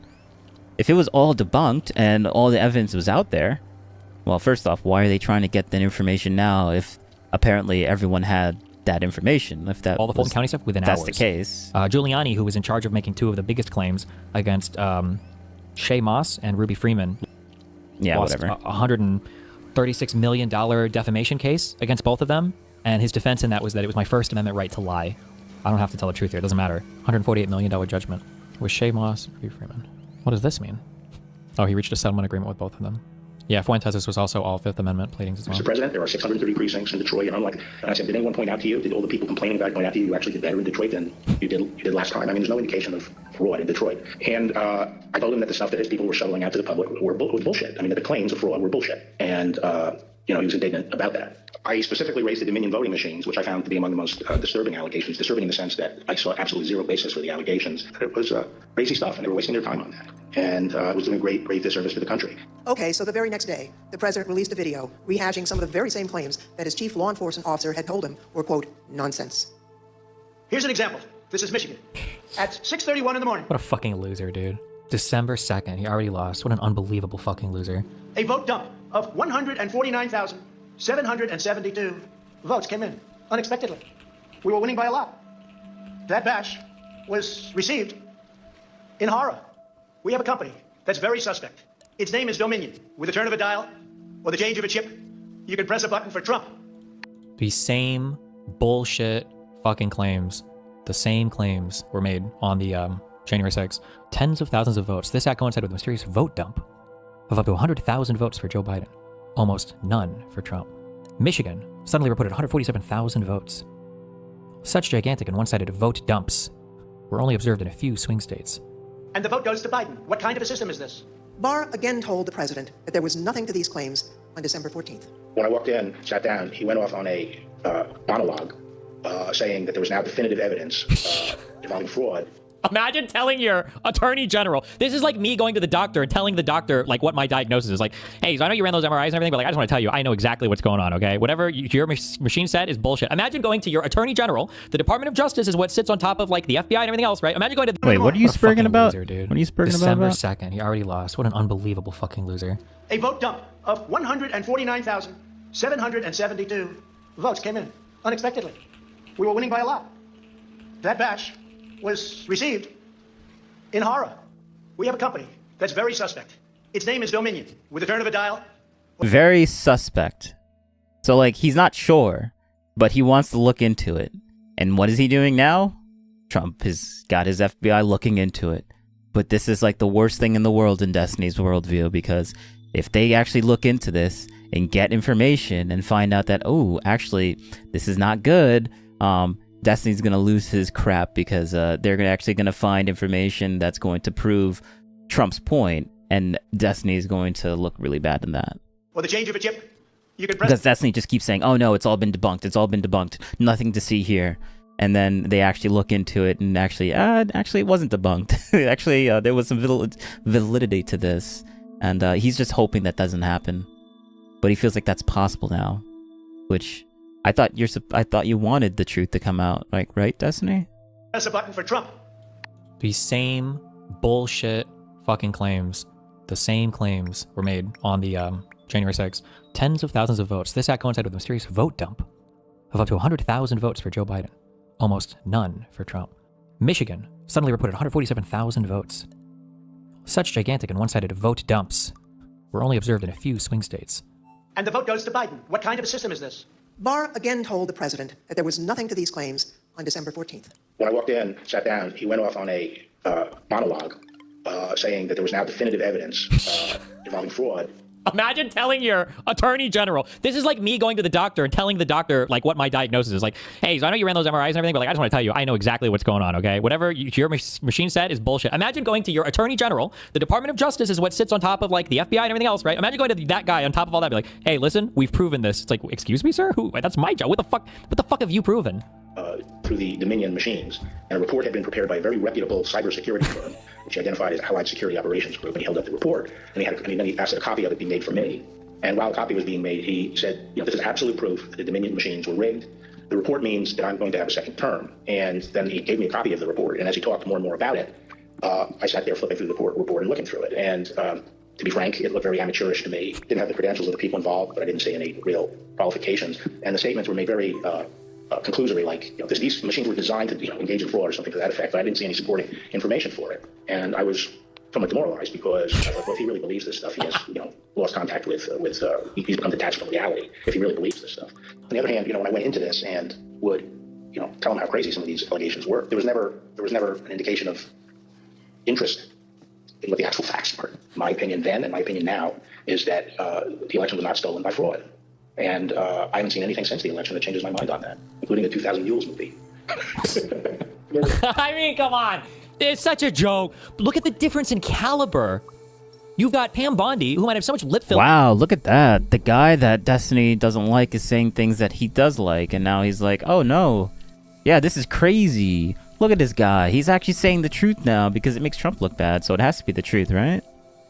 If it was all debunked and all the evidence was out there, well, first off, why are they trying to get that information now if apparently everyone had that information? If that all the Fulton County stuff within that's hours. the case. Giuliani, who was in charge of making two of the biggest claims against Shay Moss and Ruby Freeman, lost whatever. a $136 million defamation case against both of them, and his defense in that was that it was my First Amendment right to lie. I don't have to tell the truth here. It doesn't matter. $148 million judgment with Shay Moss and Ruby Freeman. What does this mean? Oh, he reached a settlement agreement with both of them. Yeah, Fuentes was also all Fifth Amendment pleadings as well. Mr. President, there are 630 precincts in Detroit, and unlike, and I said, did anyone point out to you, did all the people complaining about it point out to you, you actually did better in Detroit than you did last time? I mean, there's no indication of fraud in Detroit. And I told him that the stuff that his people were shoveling out to the public was bullshit. I mean, that the claims of fraud were bullshit. And, he was indignant about that. I specifically raised the Dominion voting machines, which I found to be among the most disturbing allegations. Disturbing in the sense that I saw absolutely zero basis for the allegations. It was crazy stuff, and they were wasting their time on that. And it was doing a great disservice to the country. Okay, so the very next day, the president released a video rehashing some of the very same claims that his chief law enforcement officer had told him were, quote, nonsense. Here's an example. This is Michigan. At 6:31 in the morning, What a fucking loser, dude. December 2nd, he already lost. What an unbelievable fucking loser. a vote dump of 149,772 votes came in unexpectedly. We were winning by a lot. That batch was received in horror. We have a company that's very suspect. Its name is Dominion. With the turn of a dial or the change of a chip, you can press a button for Trump. These same bullshit fucking claims, the same claims were made on the January 6th. Tens of thousands of votes. This act coincided with a mysterious vote dump of up to 100,000 votes for Joe Biden. Almost none for Trump. Michigan suddenly reported 147,000 votes. Such gigantic and one-sided vote dumps were only observed in a few swing states. And the vote goes to Biden. What kind of a system is this? Barr again told the president that there was nothing to these claims on December 14th. When I walked in, sat down, he went off on a monologue saying that there was now definitive evidence involving fraud. Imagine telling your attorney general, this is like me going to the doctor and telling the doctor like what my diagnosis is. Like, hey, so I know you ran those MRIs and everything, but like I just want to tell you, I know exactly what's going on, okay? Whatever your machine said is bullshit. Imagine going to your attorney general, the Department of Justice is what sits on top of like the FBI and everything else, right? Imagine going to Wait, what are you spurging about? Loser, dude. What are you spurging December about? 2nd, he already lost. What an unbelievable fucking loser. A vote dump of 149,772 votes came in unexpectedly. We were winning by a lot. That batch was received in horror. We have a company that's very suspect. Its name is Dominion. With the turn of a dial. Very suspect. So like he's not sure, but he wants to look into it. And what is he doing now? Trump has got his FBI looking into it. But this is like the worst thing in the world in Destiny's worldview, because if they actually look into this and get information and find out that, oh, actually, this is not good, Destiny's going to lose his crap, because they're actually going to find information that's going to prove Trump's point, and Destiny's going to look really bad in that. Or the change of a chip, you can press. Because Destiny just keeps saying, oh no, it's all been debunked, nothing to see here. And then they actually look into it, and actually it wasn't debunked. Actually, there was some validity to this, and he's just hoping that doesn't happen. But he feels like that's possible now, which I thought you wanted the truth to come out, like, right, Destiny? Press a button for Trump. These same bullshit fucking claims, the same claims were made on the January 6th. Tens of thousands of votes. This act coincided with a mysterious vote dump of up to 100,000 votes for Joe Biden. Almost none for Trump. Michigan suddenly reported 147,000 votes. Such gigantic and one-sided vote dumps were only observed in a few swing states. And the vote goes to Biden. What kind of a system is this? Barr again told the president that there was nothing to these claims on December 14th. When I walked in, sat down, he went off on a monologue saying that there was now definitive evidence involving fraud. Imagine telling your attorney general, this is like me going to the doctor and telling the doctor like what my diagnosis is. Like, hey, so I know you ran those MRIs and everything, but like I just want to tell you, I know exactly what's going on, okay? Whatever your machine said is bullshit. Imagine going to your attorney general, the Department of Justice is what sits on top of like the FBI and everything else, right? Imagine going to that guy on top of all that, be like, hey, listen, we've proven this. It's like, excuse me, sir? Who? That's my job. What the fuck have you proven? Through the Dominion machines, and a report had been prepared by a very reputable cybersecurity firm, which he identified as Allied Security Operations Group, and he held up the report, and then he asked that a copy of it be made for me. And while a copy was being made, he said, this is absolute proof that the Dominion machines were rigged. The report means that I'm going to have a second term. And then he gave me a copy of the report, and as he talked more and more about it, I sat there flipping through the report and looking through it. And to be frank, it looked very amateurish to me. Didn't have the credentials of the people involved, but I didn't see any real qualifications. And the statements were made very conclusory, like, these machines were designed to engage in fraud or something to that effect, but I didn't see any supporting information for it. And I was somewhat demoralized because I thought, well, if he really believes this stuff, he has, lost contact with he's become detached from reality if he really believes this stuff. On the other hand, when I went into this and would, tell him how crazy some of these allegations were, there was never an indication of interest in what the actual facts were. My opinion then and my opinion now is that the election was not stolen by fraud. And I haven't seen anything since the election that changes my mind on that, including the 2000 Mules movie. I mean, come on. It's such a joke. Look at the difference in caliber. You've got Pam Bondi, who might have so much lip filler. Wow, look at that. The guy that Destiny doesn't like is saying things that he does like, and now he's like, oh no. Yeah, this is crazy. Look at this guy. He's actually saying the truth now because it makes Trump look bad, so it has to be the truth, right?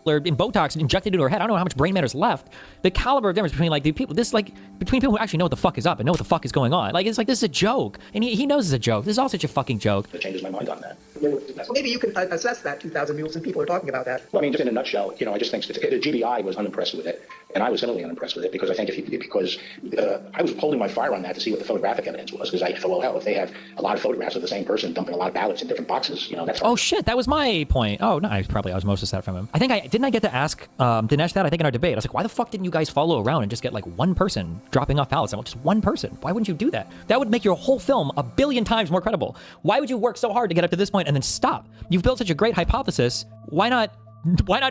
In Botox injected into her head. I don't know how much brain matter's left. The caliber of difference between the people, between people who actually know what the fuck is up and know what the fuck is going on. It's like, this is a joke. And he knows it's a joke. This is all such a fucking joke. That changes my mind on that. So maybe you can assess that 2,000 mules and people are talking about that. Well, I mean, just in a nutshell, I just think the GBI was unimpressed with it, and I was similarly unimpressed with it because I think I was holding my fire on that to see what the photographic evidence was, because I thought, well, hell, if they have a lot of photographs of the same person dumping a lot of ballots in different boxes, that's. Oh shit, that was my point. Oh no, I osmosis that from him. I think didn't I get to ask Dinesh that? I think in our debate, I was like, why the fuck didn't you guys follow around and just get one person dropping off ballots? I want just one person. Why wouldn't you do that? That would make your whole film 1 billion times more credible. Why would you work so hard to get up to this point and then stop? You've built such a great hypothesis. Why not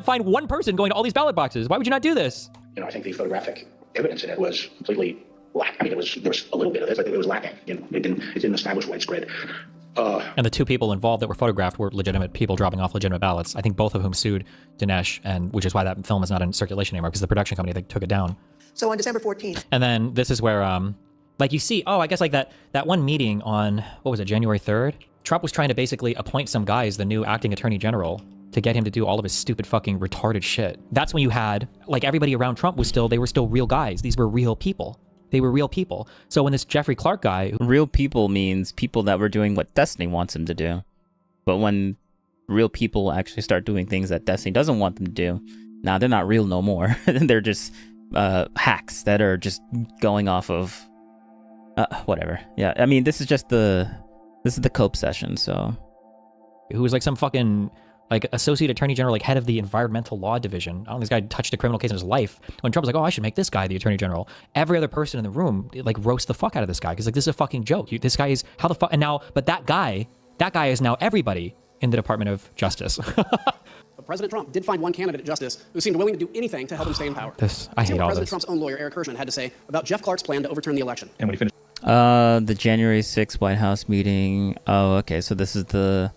find one person going to all these ballot boxes? Why would you not do this? I think the photographic evidence in it was completely lacking. I mean, there was a little bit of this, but it was lacking. It didn't establish widespread. And the 2 people involved that were photographed were legitimate people dropping off legitimate ballots. I think both of whom sued Dinesh, and which is why that film is not in circulation anymore, because the production company, they took it down. So on December 14th. And then this is where, you see, I guess that one meeting on, what was it, January 3rd? Trump was trying to basically appoint some guy as the new acting attorney general to get him to do all of his stupid fucking retarded shit. That's when you had, everybody around Trump they were still real guys. These were real people. They were real people. So when this Jeffrey Clark guy... Real people means people that were doing what Destiny wants them to do. But when real people actually start doing things that Destiny doesn't want them to do, now they're not real no more. They're just hacks that are just going off of... whatever. Yeah, I mean, this is the cope session, so... Who was some fucking... associate attorney general, head of the environmental law division. I don't think this guy touched a criminal case in his life. When Trump was like, oh, I should make this guy the attorney general. Every other person in the room, roast the fuck out of this guy. Because, this is a fucking joke. This guy is, how the fuck, and now, but that guy is now everybody in the Department of Justice. But President Trump did find one candidate at justice who seemed willing to do anything to help him stay in power. I hate all President this. Trump's own lawyer, Eric Hirschman, had to say about Jeff Clark's plan to overturn the election. And when he finished... The January 6th White House meeting. Oh, okay, so this is the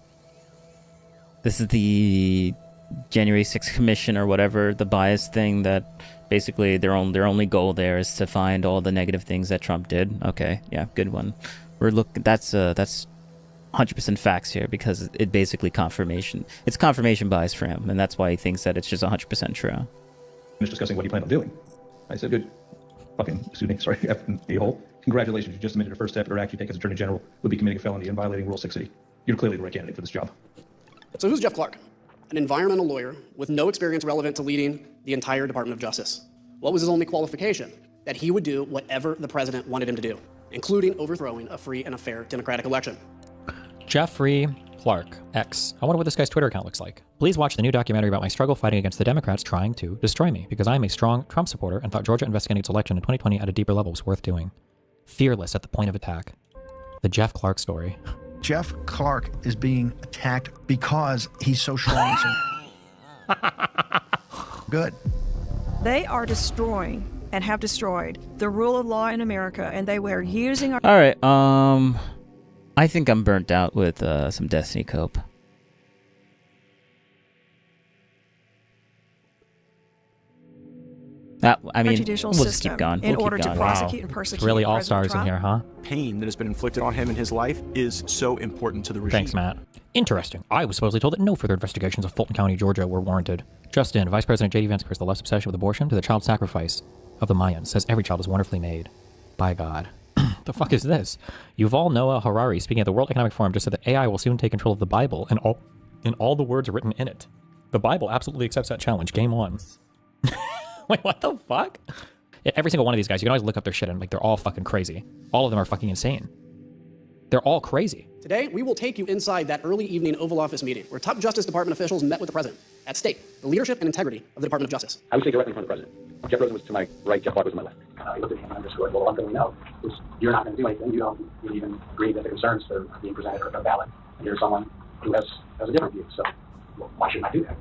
January 6th commission or whatever, the bias thing that basically their only goal there is to find all the negative things that Trump did. Okay, yeah, good one. That's 100% facts here because it basically it's confirmation bias for him, and that's why he thinks that it's just 100% true. Finished discussing what he planned on doing. I said, good. A-hole. Congratulations, you just submitted a first step, or actually take as Attorney General would be committing a felony and violating Rule 6C. You're clearly the right candidate for this job. So who's Jeff Clark? An environmental lawyer with no experience relevant to leading the entire Department of Justice. What was his only qualification? That he would do whatever the president wanted him to do, including overthrowing a free and a fair democratic election. Jeffrey Clark, X. I wonder what this guy's Twitter account looks like. Please watch the new documentary about my struggle fighting against the Democrats trying to destroy me, because I am a strong Trump supporter and thought Georgia investigating its election in 2020 at a deeper level was worth doing. Fearless at the point of attack. The Jeff Clark story. Jeff Clark is being attacked because he's so strong. Good. They are destroying and have destroyed the rule of law in America, and they were using our... All right, I think I'm burnt out with some Destiny cope. I mean, we'll just keep going. In order to prosecute and persecute. It's really all stars in here, huh? Pain that has been inflicted on him in his life is so important to the regime. Thanks, Matt. Interesting. I was supposedly told that no further investigations of Fulton County, Georgia were warranted. Just in, Vice President J.D. Vance compares the lust obsession with abortion to the child sacrifice of the Mayans. Says every child is wonderfully made by God. The fuck is this? Yuval Noah Harari, speaking at the World Economic Forum, just said that AI will soon take control of the Bible and and all the words written in it. The Bible absolutely accepts that challenge. Game on. Wait, what the fuck? Every single one of these guys, you can always look up their shit and like they're all fucking crazy. All of them are fucking insane. They're all crazy. Today, we will take you inside that early evening Oval Office meeting where top Justice Department officials met with the president. At stake, the leadership and integrity of the Department of Justice. I would say directly in front of the president. Jeff Rosen was to my right, Jeff Clark was to my left. He looked at me and underscored, well, one thing we know is you're not going to do anything. You don't even agree that the concerns are being presented are valid. And you're someone who has a different view. So why shouldn't I do that?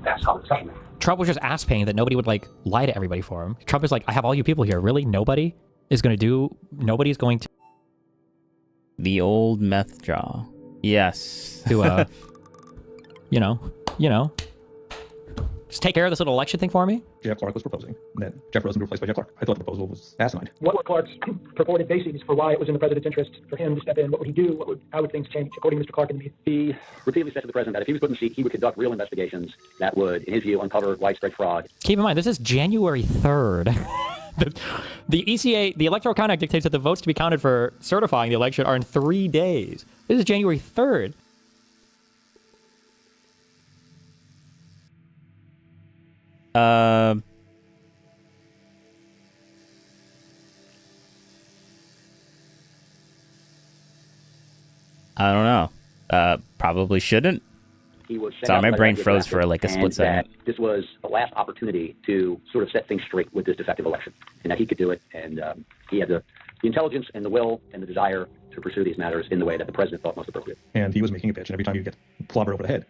That's how the discussion went. Trump was just ass paying that nobody would like lie to everybody for him. Trump is like, I have all you people here. Really? Nobody's going to. The old meth jaw. Yes. To, you know, just take care of this little election thing for me. Jeff Clark was proposing that Jeff Rosen be replaced by Jeff Clark. I thought the proposal was asinine. What were Clark's purported bases for why it was in the president's interest for him to step in? What would he do? How would things change, according to Mr. Clark? He repeatedly said to the president that if he was put in the seat, he would conduct real investigations that would, in his view, uncover widespread fraud. Keep in mind, this is January 3rd. The ECA, the Electoral Count Act dictates that the votes to be counted for certifying the election are in 3 days. This is January 3rd. I don't know. Probably shouldn't. He was sorry, my brain froze for like a split second. This was the last opportunity to sort of set things straight with this defective election, and that he could do it, and he had the intelligence and the will and the desire to pursue these matters in the way that the president thought most appropriate. And he was making a pitch, and every time you get clobbered over the head,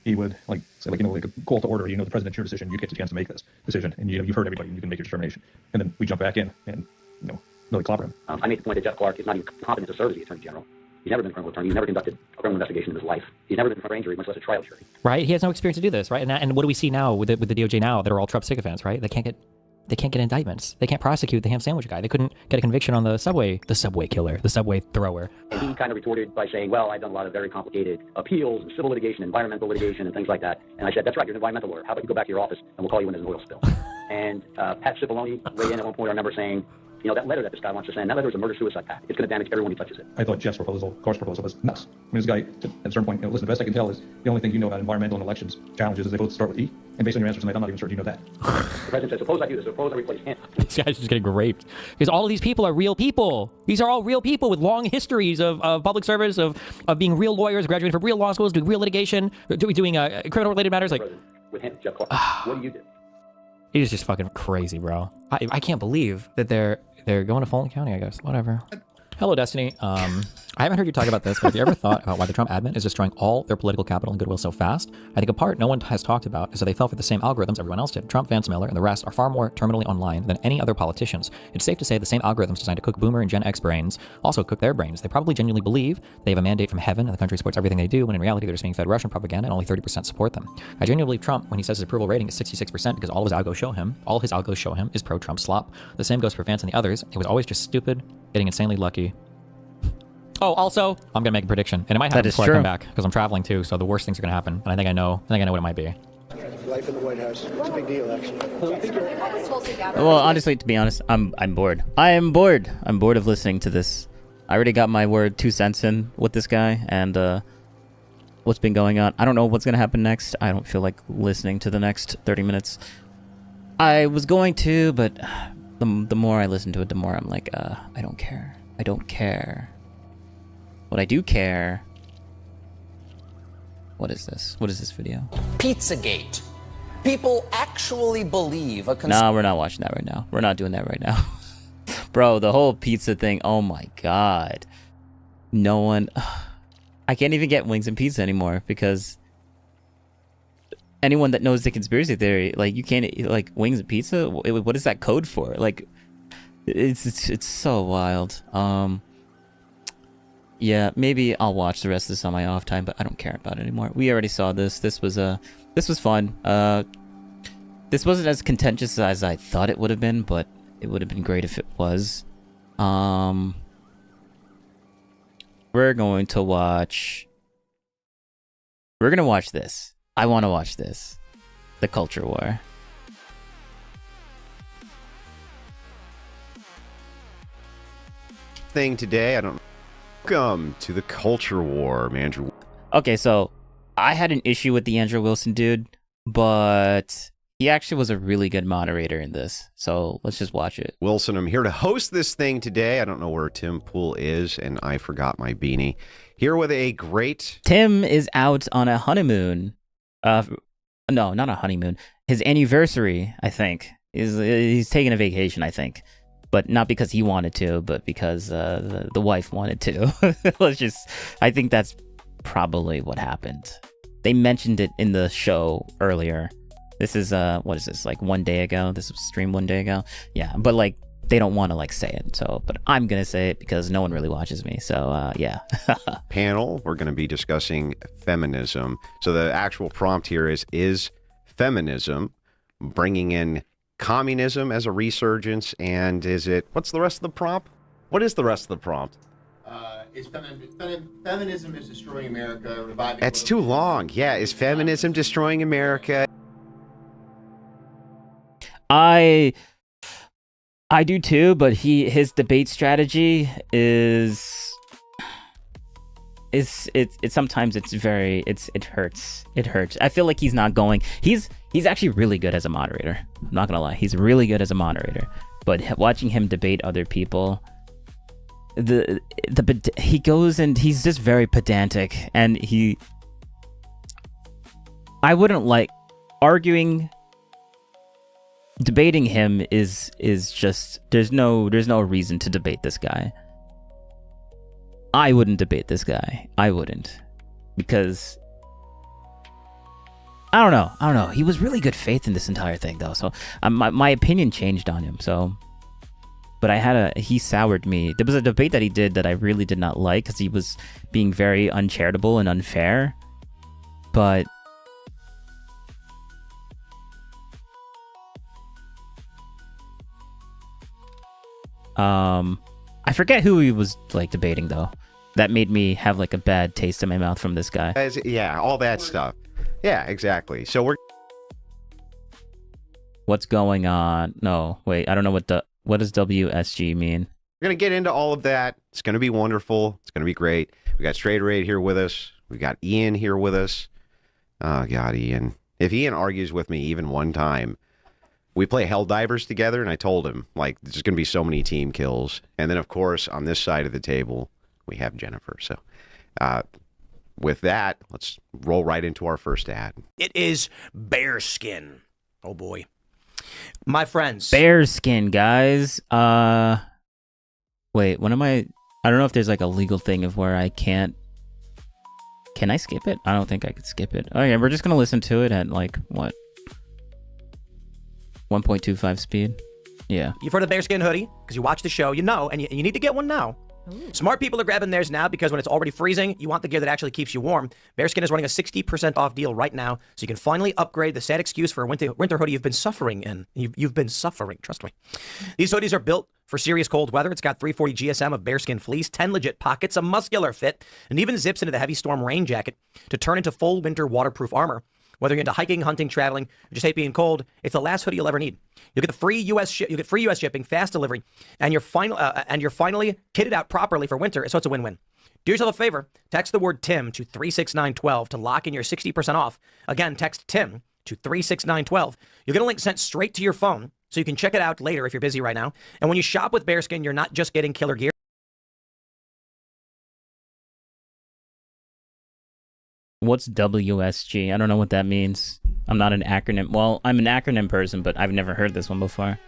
he would like say, like, like a call to order. The president's your decision. You get the chance to make this decision, and you've heard everybody. And you can make your determination. And then we jump back in and really clobber him. I made the point that Jeff Clark is not even competent to serve as the Attorney General. He's never been a criminal attorney. He's never conducted a criminal investigation in his life. He's never been in front of a grand jury, much less a trial jury. Right? He has no experience to do this, right? And what do we see now with the DOJ now? That are all Trump sycophants, right? They can't get indictments. They can't prosecute the ham sandwich guy. They couldn't get a conviction on the subway killer, the subway thrower. And he kind of retorted by saying, well, I've done a lot of very complicated appeals and civil litigation, environmental litigation, and things like that. And I said, that's right, you're an environmental lawyer. How about you go back to your office and we'll call you when there's an oil spill. And Pat Cipollone weighed in at one point, I remember saying, that letter that this guy wants to send, that letter is a murder-suicide pact. It's going to damage everyone who touches it. I thought Jeff's proposal, Clark's proposal, was nuts. I mean, this guy, at a certain point, listen, the best I can tell is the only thing you know about environmental and elections challenges is they both start with E. And based on your answers tonight, I'm not even certain you know that. The president said, suppose I do this, suppose I replace him. This guy's just getting raped. Because all of these people are real people. These are all real people with long histories of public service, of being real lawyers, graduating from real law schools, doing real litigation, doing criminal-related matters. Like, with him, Jeff Clark, what do you do? He's just fucking crazy, bro. I can't believe that they're going to Fulton County, I guess. Whatever. Hello, Destiny. I haven't heard you talk about this, but have you ever thought about why the Trump admin is destroying all their political capital and goodwill so fast? I think a part no one has talked about is that they fell for the same algorithms everyone else did. Trump, Vance Miller, and the rest are far more terminally online than any other politicians. It's safe to say the same algorithms designed to cook Boomer and Gen X brains also cook their brains. They probably genuinely believe they have a mandate from heaven and the country supports everything they do, when in reality they're just being fed Russian propaganda and only 30% support them. I genuinely believe Trump when he says his approval rating is 66% because all his algos show him is pro-Trump slop. The same goes for Vance and the others. It was always just stupid, getting insanely lucky. Oh, also, I'm gonna make a prediction, and it might happen before I come back because I'm traveling too. So the worst things are gonna happen, and I think I know what it might be. Life in the White House. It's a big deal, actually. Well, honestly, to be honest, I'm bored. I am bored. I'm bored of listening to this. I already got my 2 cents in with this guy, and what's been going on. I don't know what's gonna happen next. I don't feel like listening to the next 30 minutes. I was going to, but the more I listen to it, the more I'm like, I don't care. I don't care. What I do care... What is this? What is this video? Pizzagate. People actually believe a... No, we're not watching that right now. We're not doing that right now. Bro, the whole pizza thing, oh my god. No one... I can't even get wings and pizza anymore because... Anyone that knows the conspiracy theory, like, you can't... Like, wings and pizza? What is that code for? Like, it's so wild. Yeah, maybe I'll watch the rest of this on my off time, but I don't care about it anymore. We already saw this. This was fun. This wasn't as contentious as I thought it would have been, but it would have been great if it was. We're going to watch this. I want to watch this. The Culture War. Thing today, I don't know. Welcome to the Culture War, Andrew. Okay, so I had an issue with the Andrew Wilson dude, but he actually was a really good moderator in this. So let's just watch it. Wilson, I'm here to host this thing today. I don't know where Tim Pool is, and I forgot my beanie. Here with a great... Tim is out on a honeymoon. No, not a honeymoon. His anniversary, I think. He's taking a vacation, I think. But not because he wanted to, but because the wife wanted to. I think that's probably what happened. They mentioned it in the show earlier. This is, what is this, like 1 day ago? This was streamed 1 day ago? Yeah, but like, they don't want to like say it. So, but I'm going to say it because no one really watches me. So, yeah. Panel, we're going to be discussing feminism. So the actual prompt here is feminism bringing in communism as a resurgence? And is it, what's the rest of the prompt? What is the rest of the prompt? Feminism is destroying America, reviving... That's too long. Yeah, is feminism destroying America? I do too, but his debate strategy is sometimes it hurts. It hurts. I feel like he's not going. He's actually really good as a moderator. I'm not gonna lie. He's really good as a moderator. But watching him debate other people, he goes and he's just very pedantic, and I wouldn't like arguing. Debating him is just there's no reason to debate this guy. I wouldn't debate this guy. I wouldn't, because I don't know. He was really good faith in this entire thing though. So my opinion changed on him. So, but he soured me. There was a debate that he did that I really did not like because he was being very uncharitable and unfair. But I forget who he was like debating though. That made me have like a bad taste in my mouth from this guy. Yeah, all that stuff. Yeah, exactly. So what's going on? No, wait, I don't know what does WSG mean? We're gonna get into all of that. It's gonna be wonderful. It's gonna be great. We got Straight Raid here with us. We got Ian here with us. Oh God, Ian. If Ian argues with me even one time, we play Helldivers together, and I told him, like, there's going to be so many team kills. And then, of course, on this side of the table, we have Jennifer. So, with that, let's roll right into our first ad. It is bearskin. Oh, boy. My friends. Bearskin, guys. Wait, when am I don't know if there's, like, a legal thing of where I can't... Can I skip it? I don't think I could skip it. Oh, yeah, we're just going to listen to it at, like, what? 1.25 speed. Yeah. You've heard of bearskin hoodie because you watch the show, you know, and you need to get one now. Ooh. Smart people are grabbing theirs now because when it's already freezing, you want the gear that actually keeps you warm. Bearskin is running a 60% off deal right now, so you can finally upgrade the sad excuse for a winter hoodie you've been suffering in. You've been suffering, trust me. These hoodies are built for serious cold weather. It's got 340 GSM of bearskin fleece, 10 legit pockets, a muscular fit, and even zips into the heavy storm rain jacket to turn into full winter waterproof armor. Whether you're into hiking, hunting, traveling, or just hate being cold, it's the last hoodie you'll ever need. You'll get the free U.S. shipping, fast delivery, and you're finally kitted out properly for winter. So it's a win-win. Do yourself a favor. Text the word Tim to 36912 to lock in your 60% off. Again, text Tim to 36912. You'll get a link sent straight to your phone, so you can check it out later if you're busy right now. And when you shop with Bearskin, you're not just getting killer gear. What's WSG? I don't know what that means. I'm not an acronym. Well, I'm an acronym person, but I've never heard this one before.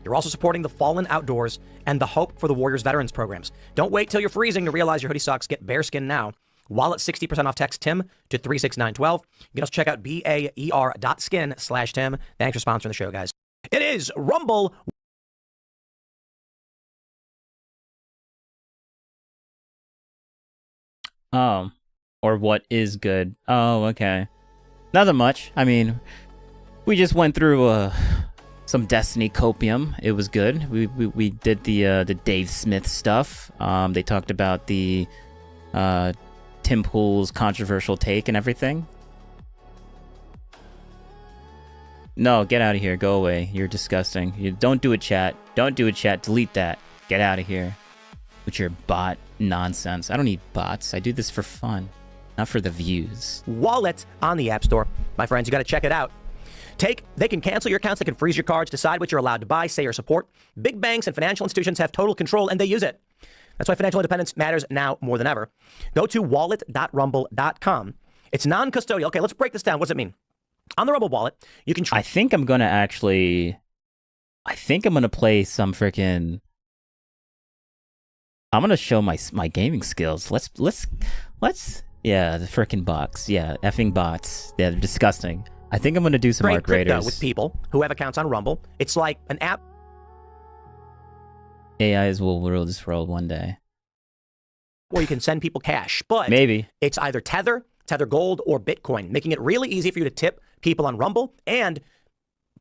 You're also supporting the Fallen Outdoors and the Hope for the Warriors Veterans programs. Don't wait till you're freezing to realize your hoodie socks. Get Bearskin now. While at 60% off, text Tim to 36912. You can also check out BAER.skin/Tim. Thanks for sponsoring the show, guys. It is Rumble. Oh. Or what is good. Oh, okay. Nothing much. I mean, we just went through some Destiny copium. It was good. We did the Dave Smith stuff. They talked about the Tim Pool's controversial take and everything. No, get out of here. Go away. You're disgusting. You don't do it, chat. Don't do it, chat. Delete that. Get out of here with your bot nonsense. I don't need bots. I do this for fun. not for the views. Wallet on the App Store. My friends, you got to check it out. They can cancel your accounts, they can freeze your cards, decide what you're allowed to buy, say, or support. Big banks and financial institutions have total control, and they use it. That's why financial independence matters now more than ever. Go to wallet.rumble.com. It's non-custodial. Okay, let's break this down. What does it mean? On the Rumble wallet, you can... I think I'm going to play some freaking... I'm going to show my gaming skills. Let's... Yeah, the freaking bots. Yeah, effing bots. Yeah, they're disgusting. I think I'm going to do some ARK Raiders. With people who have accounts on Rumble. It's like an app. AIs will rule this world one day. Where you can send people cash, but maybe it's either Tether Gold, or Bitcoin, making it really easy for you to tip people on Rumble and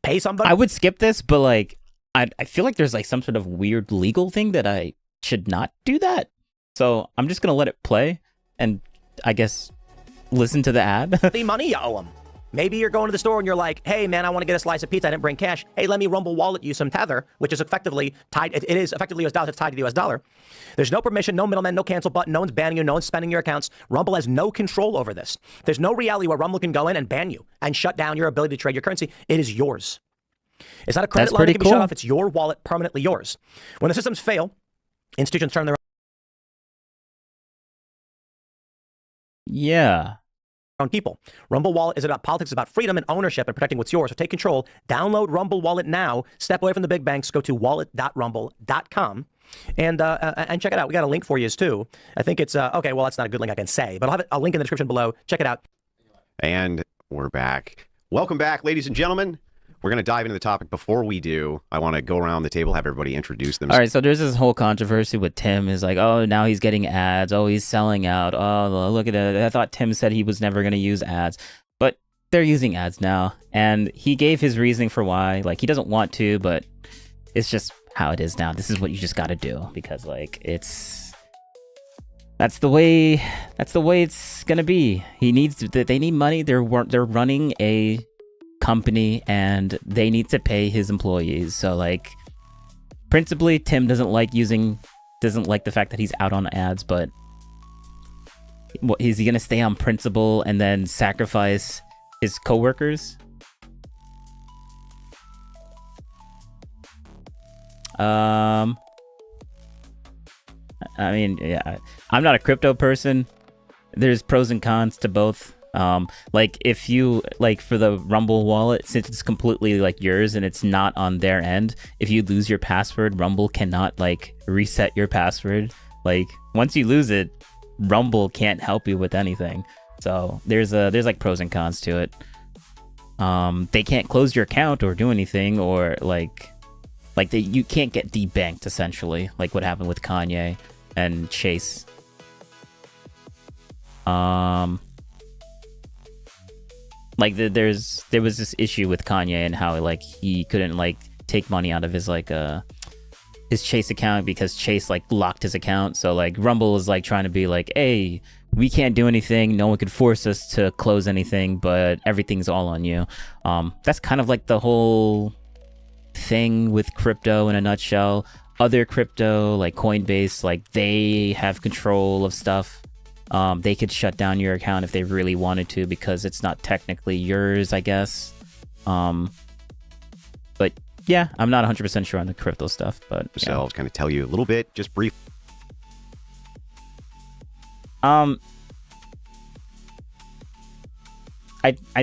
pay somebody. I would skip this, but like, I feel like there's like some sort of weird legal thing that I should not do that. So I'm just going to let it play and I guess listen to the ad. The money you owe them. Maybe you're going to the store and you're like, hey, man, I want to get a slice of pizza. I didn't bring cash. Hey, let me Rumble wallet you some Tether, which is effectively tied. It is effectively US dollars. It's tied to the US dollar. There's no permission, no middleman, no cancel button. No one's banning you. No one's spending your accounts. Rumble has no control over this. There's no reality where Rumble can go in and ban you and shut down your ability to trade your currency. It is yours. It's not a credit line that can be shut off. It's your wallet, permanently yours. When the systems fail, institutions turn their own people. Rumble Wallet is about politics, about freedom and ownership and protecting what's yours. So take control. Download Rumble Wallet now. Step away from the big banks. Go to wallet.rumble.com and check it out. We got a link for you too. I think it's okay. Well, that's not a good link I can say, but I'll have a link in the description below. Check it out. And we're back. Welcome back, ladies and gentlemen. We're going to dive into the topic. Before we do, I want to go around the table, have everybody introduce themselves. All right, so there's this whole controversy with Tim. Is like, oh, now he's getting ads. Oh, he's selling out. Oh, look at it. I thought Tim said he was never going to use ads. But they're using ads now. And he gave his reasoning for why. Like, he doesn't want to, but it's just how it is now. This is what you just got to do. Because, like, that's the way it's going to be. They need money. They're running a company and they need to pay his employees. So like principally Tim doesn't like the fact that he's out on ads, but what, is he gonna stay on principle and then sacrifice his coworkers? I mean, yeah, I'm not a crypto person. There's pros and cons to both. Like if you like for the Rumble wallet, since it's completely like yours and it's not on their end, if you lose your password, Rumble cannot like reset your password. Like once you lose it, Rumble can't help you with anything. So there's like pros and cons to it. They can't close your account or do anything, or you can't get debanked essentially, like what happened with Kanye and Chase. Like there was this issue with Kanye and how like he couldn't like take money out of his like his Chase account because Chase like locked his account. So like Rumble is like trying to be like, hey, we can't do anything. No one could force us to close anything, but everything's all on you. That's kind of like the whole thing with crypto in a nutshell. Other crypto like Coinbase, like they have control of stuff. They could shut down your account if they really wanted to because it's not technically yours, I guess. But yeah, I'm not 100% sure on the crypto stuff, but so I'll kind of tell you a little bit, just brief. I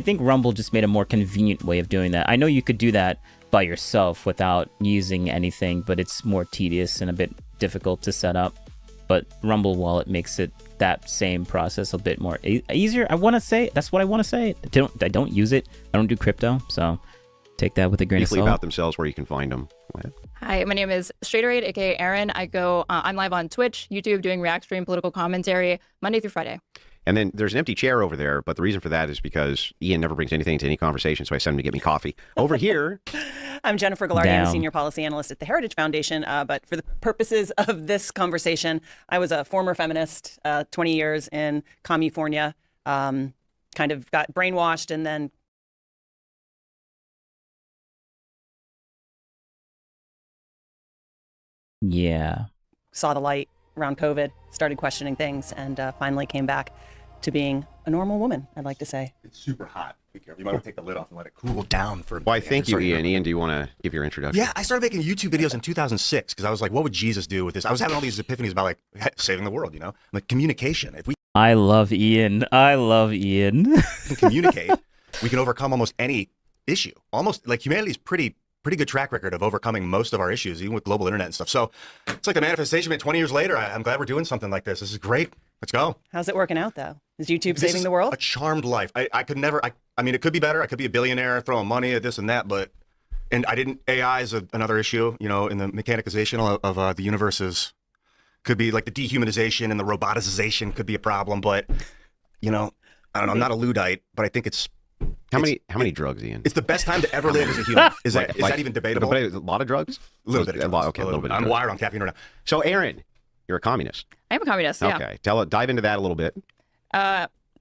think Rumble just made a more convenient way of doing that. I know you could do that by yourself without using anything, but it's more tedious and a bit difficult to set up. But Rumble Wallet makes it that same process a bit more easier. I want to say that's what I want to say. I don't use it. I don't do crypto, so take that with a grain of salt. About themselves, where you can find them. Hi, my name is Straighterade, aka Aaron. I'm live on Twitch, YouTube, doing React stream political commentary Monday through Friday. And then there's an empty chair over there, but the reason for that is because Ian never brings anything to any conversation, so I send him to get me coffee. Over here... I'm Jennifer Gallardi, Senior Policy Analyst at the Heritage Foundation, but for the purposes of this conversation, I was a former feminist, 20 years in California, kind of got brainwashed and then... Yeah. Saw the light around COVID, started questioning things, and finally came back to being a normal woman, I'd like to say. It's super hot. Be careful. You might want to take the lid off and let it cool down for a Well, I minute. thank you, Sorry, Ian. Ian, do you want to give your introduction? Yeah, I started making YouTube videos in 2006 because I was like, what would Jesus do with this? I was having all these epiphanies about like saving the world, you know? Like communication. If we I love Ian. I love Ian. can communicate, we can overcome almost any issue. Almost like humanity's pretty good track record of overcoming most of our issues, even with global internet and stuff. So it's like the manifestation, but 20 years later, I'm glad we're doing something like this. This is great. Let's go. How's it working out, though? Is YouTube This saving is the world? A charmed life. I could never, I mean, it could be better. I could be a billionaire throwing money at this and that, but, and I didn't, AI is another issue, you know, in the mechanicization of the universe is, could be like the dehumanization and the roboticization could be a problem, but, you know, I don't know, I'm not a Luddite, but I think it's, How many drugs, Ian? it's the best time to ever live as a human. Is that even debatable? A lot of drugs? A little bit of drugs. Okay, a little bit. I'm wired on caffeine right now. So, Aaron, you're a communist. I am a communist, yeah. Okay, dive into that a little bit.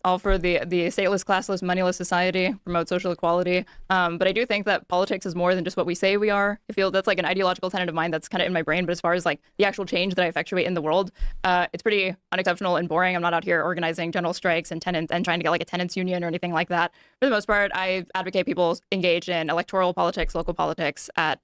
All for the stateless, classless, moneyless society, promote social equality. But I do think that politics is more than just what we say we are. I feel that's like an ideological tenet of mine that's kind of in my brain. But as far as like the actual change that I effectuate in the world, it's pretty unexceptional and boring. I'm not out here organizing general strikes and trying to get like a tenants union or anything like that. For the most part, I advocate people engage in electoral politics, local politics at,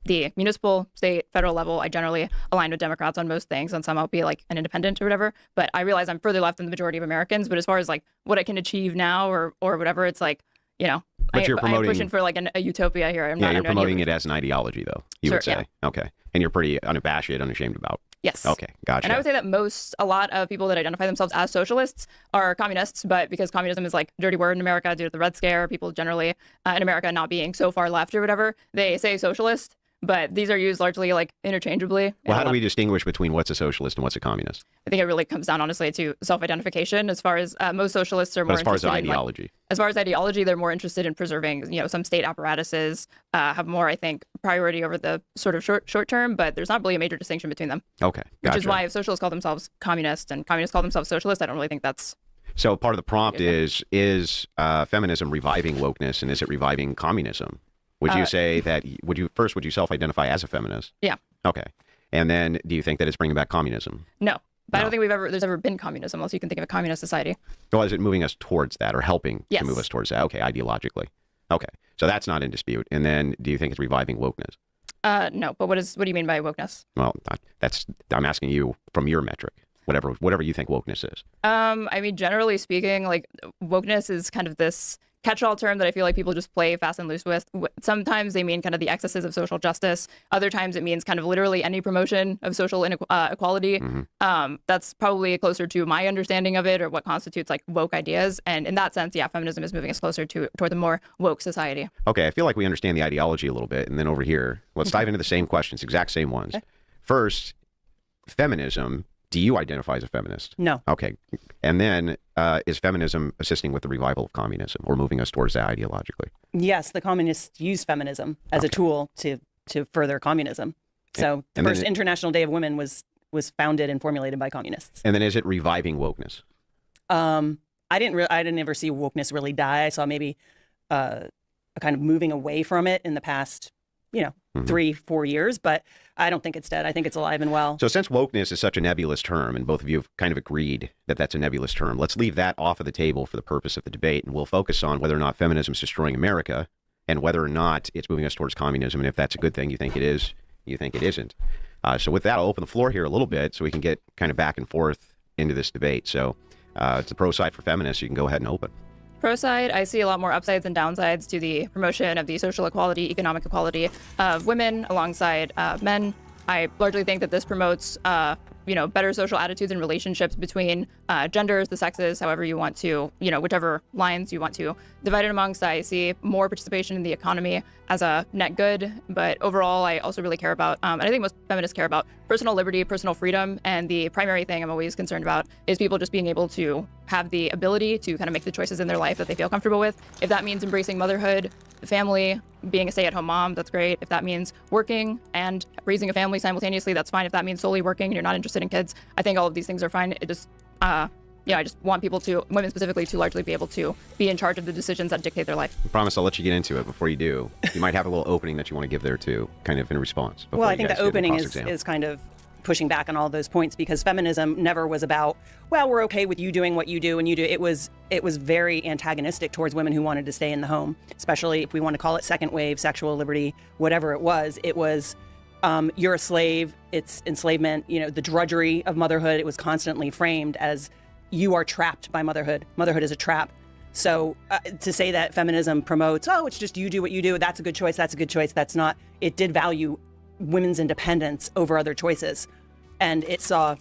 the municipal, state, federal level. I generally align with Democrats on most things. On some, I'll be like an independent or whatever. But I realize I'm further left than the majority of Americans. But as far as like what I can achieve now or whatever, it's like, But you're I'm promoting, pushing for like a utopia here. you're promoting it as an ideology, though, you would say. Yeah. Okay. And you're pretty unabashed, unashamed about. Yes. Okay, gotcha. And I would say that a lot of people that identify themselves as socialists are communists, but because communism is like a dirty word in America due to the Red Scare, people generally in America not being so far left or whatever, they say socialist. But these are used largely like interchangeably. Well, how do we distinguish between what's a socialist and what's a communist? I think it really comes down, honestly, to self-identification. As far as most socialists are more But as far as interested ideology. in, as far as ideology, they're more interested in preserving, some state apparatuses have more, I think, priority over the sort of short term. But there's not really a major distinction between them. Okay, gotcha. Which is why if socialists call themselves communist and communists call themselves socialist, I don't really think that's. So part of the prompt is feminism reviving wokeness, and is it reviving communism? Would you say that, would you self-identify as a feminist? Yeah. Okay. And then do you think that it's bringing back communism? No. But I don't think there's ever been communism, unless you can think of a communist society. Well, is it moving us towards that or helping Yes. to move us towards that? Okay, ideologically. Okay. So that's not in dispute. And then do you think it's reviving wokeness? No. But what do you mean by wokeness? Well, I'm asking you from your metric, whatever you think wokeness is. I mean, generally speaking, like wokeness is kind of this catch-all term that I feel like people just play fast and loose with. Sometimes they mean kind of the excesses of social justice. Other times it means kind of literally any promotion of social equality. Mm-hmm. That's probably closer to my understanding of it or what constitutes like woke ideas. And in that sense, yeah, feminism is moving us closer toward the more woke society. Okay, I feel like we understand the ideology a little bit. And then over here, let's dive into the same questions, exact same ones. Okay. First, feminism. Do you identify as a feminist? No. Okay. And then is feminism assisting with the revival of communism or moving us towards that ideologically? Yes, the communists use feminism as a tool to further communism. So the first International Day of Women was founded and formulated by communists. And then is it reviving wokeness? I didn't ever see wokeness really die. I saw maybe a kind of moving away from it in the past 3-4 years, but I don't think it's dead. I think it's alive and well. So since wokeness is such a nebulous term, and both of you have kind of agreed that that's a nebulous term, let's leave that off of the table for the purpose of the debate, and we'll focus on whether or not feminism is destroying America and whether or not it's moving us towards communism, and if that's a good thing, you think it is, you think it isn't. So with that, I'll open the floor here a little bit so we can get kind of back and forth into this debate. So it's the pro side for feminists. You can go ahead and open. Pro side, I see a lot more upsides and downsides to the promotion of the social equality, economic equality of women alongside men. I largely think that this promotes, better social attitudes and relationships between genders, the sexes, however you want to, whichever lines you want to divide it amongst. I see more participation in the economy as a net good, but overall, I also really care about, and I think most feminists care about personal liberty, personal freedom, and the primary thing I'm always concerned about is people just being able to have the ability to kind of make the choices in their life that they feel comfortable with. If that means embracing motherhood, the family, being a stay-at-home mom, that's great. If that means working and raising a family simultaneously, that's fine. If that means solely working and you're not interested in kids, I think all of these things are fine. It just, I just want people to, women specifically, to largely be able to be in charge of the decisions that dictate their life. I promise I'll let you get into it. Before you do, you might have a little opening that you want to give there too, kind of in response. Well, I think the opening is kind of pushing back on all those points, because feminism never was about, well, we're okay with you doing what you do and you do. It was very antagonistic towards women who wanted to stay in the home, especially if we want to call it second wave, sexual liberty, whatever it was. It was, you're a slave, it's enslavement, you know, the drudgery of motherhood. It was constantly framed as you are trapped by motherhood. Motherhood is a trap. So to say that feminism promotes, oh, it's just you do what you do, that's a good choice, that's a good choice, that's not. It did value women's independence over other choices. And it saw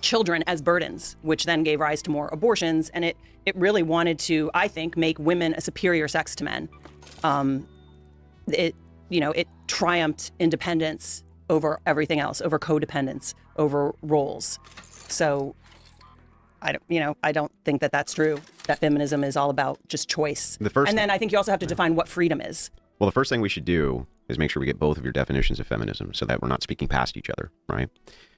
children as burdens, which then gave rise to more abortions. And it really wanted to, I think, make women a superior sex to men. It triumphed independence over everything else, over codependence, over roles. So I don't think that that's true, that feminism is all about just choice. And then I think you also have to define what freedom is. Well, the first thing we should do is make sure we get both of your definitions of feminism so that we're not speaking past each other, right?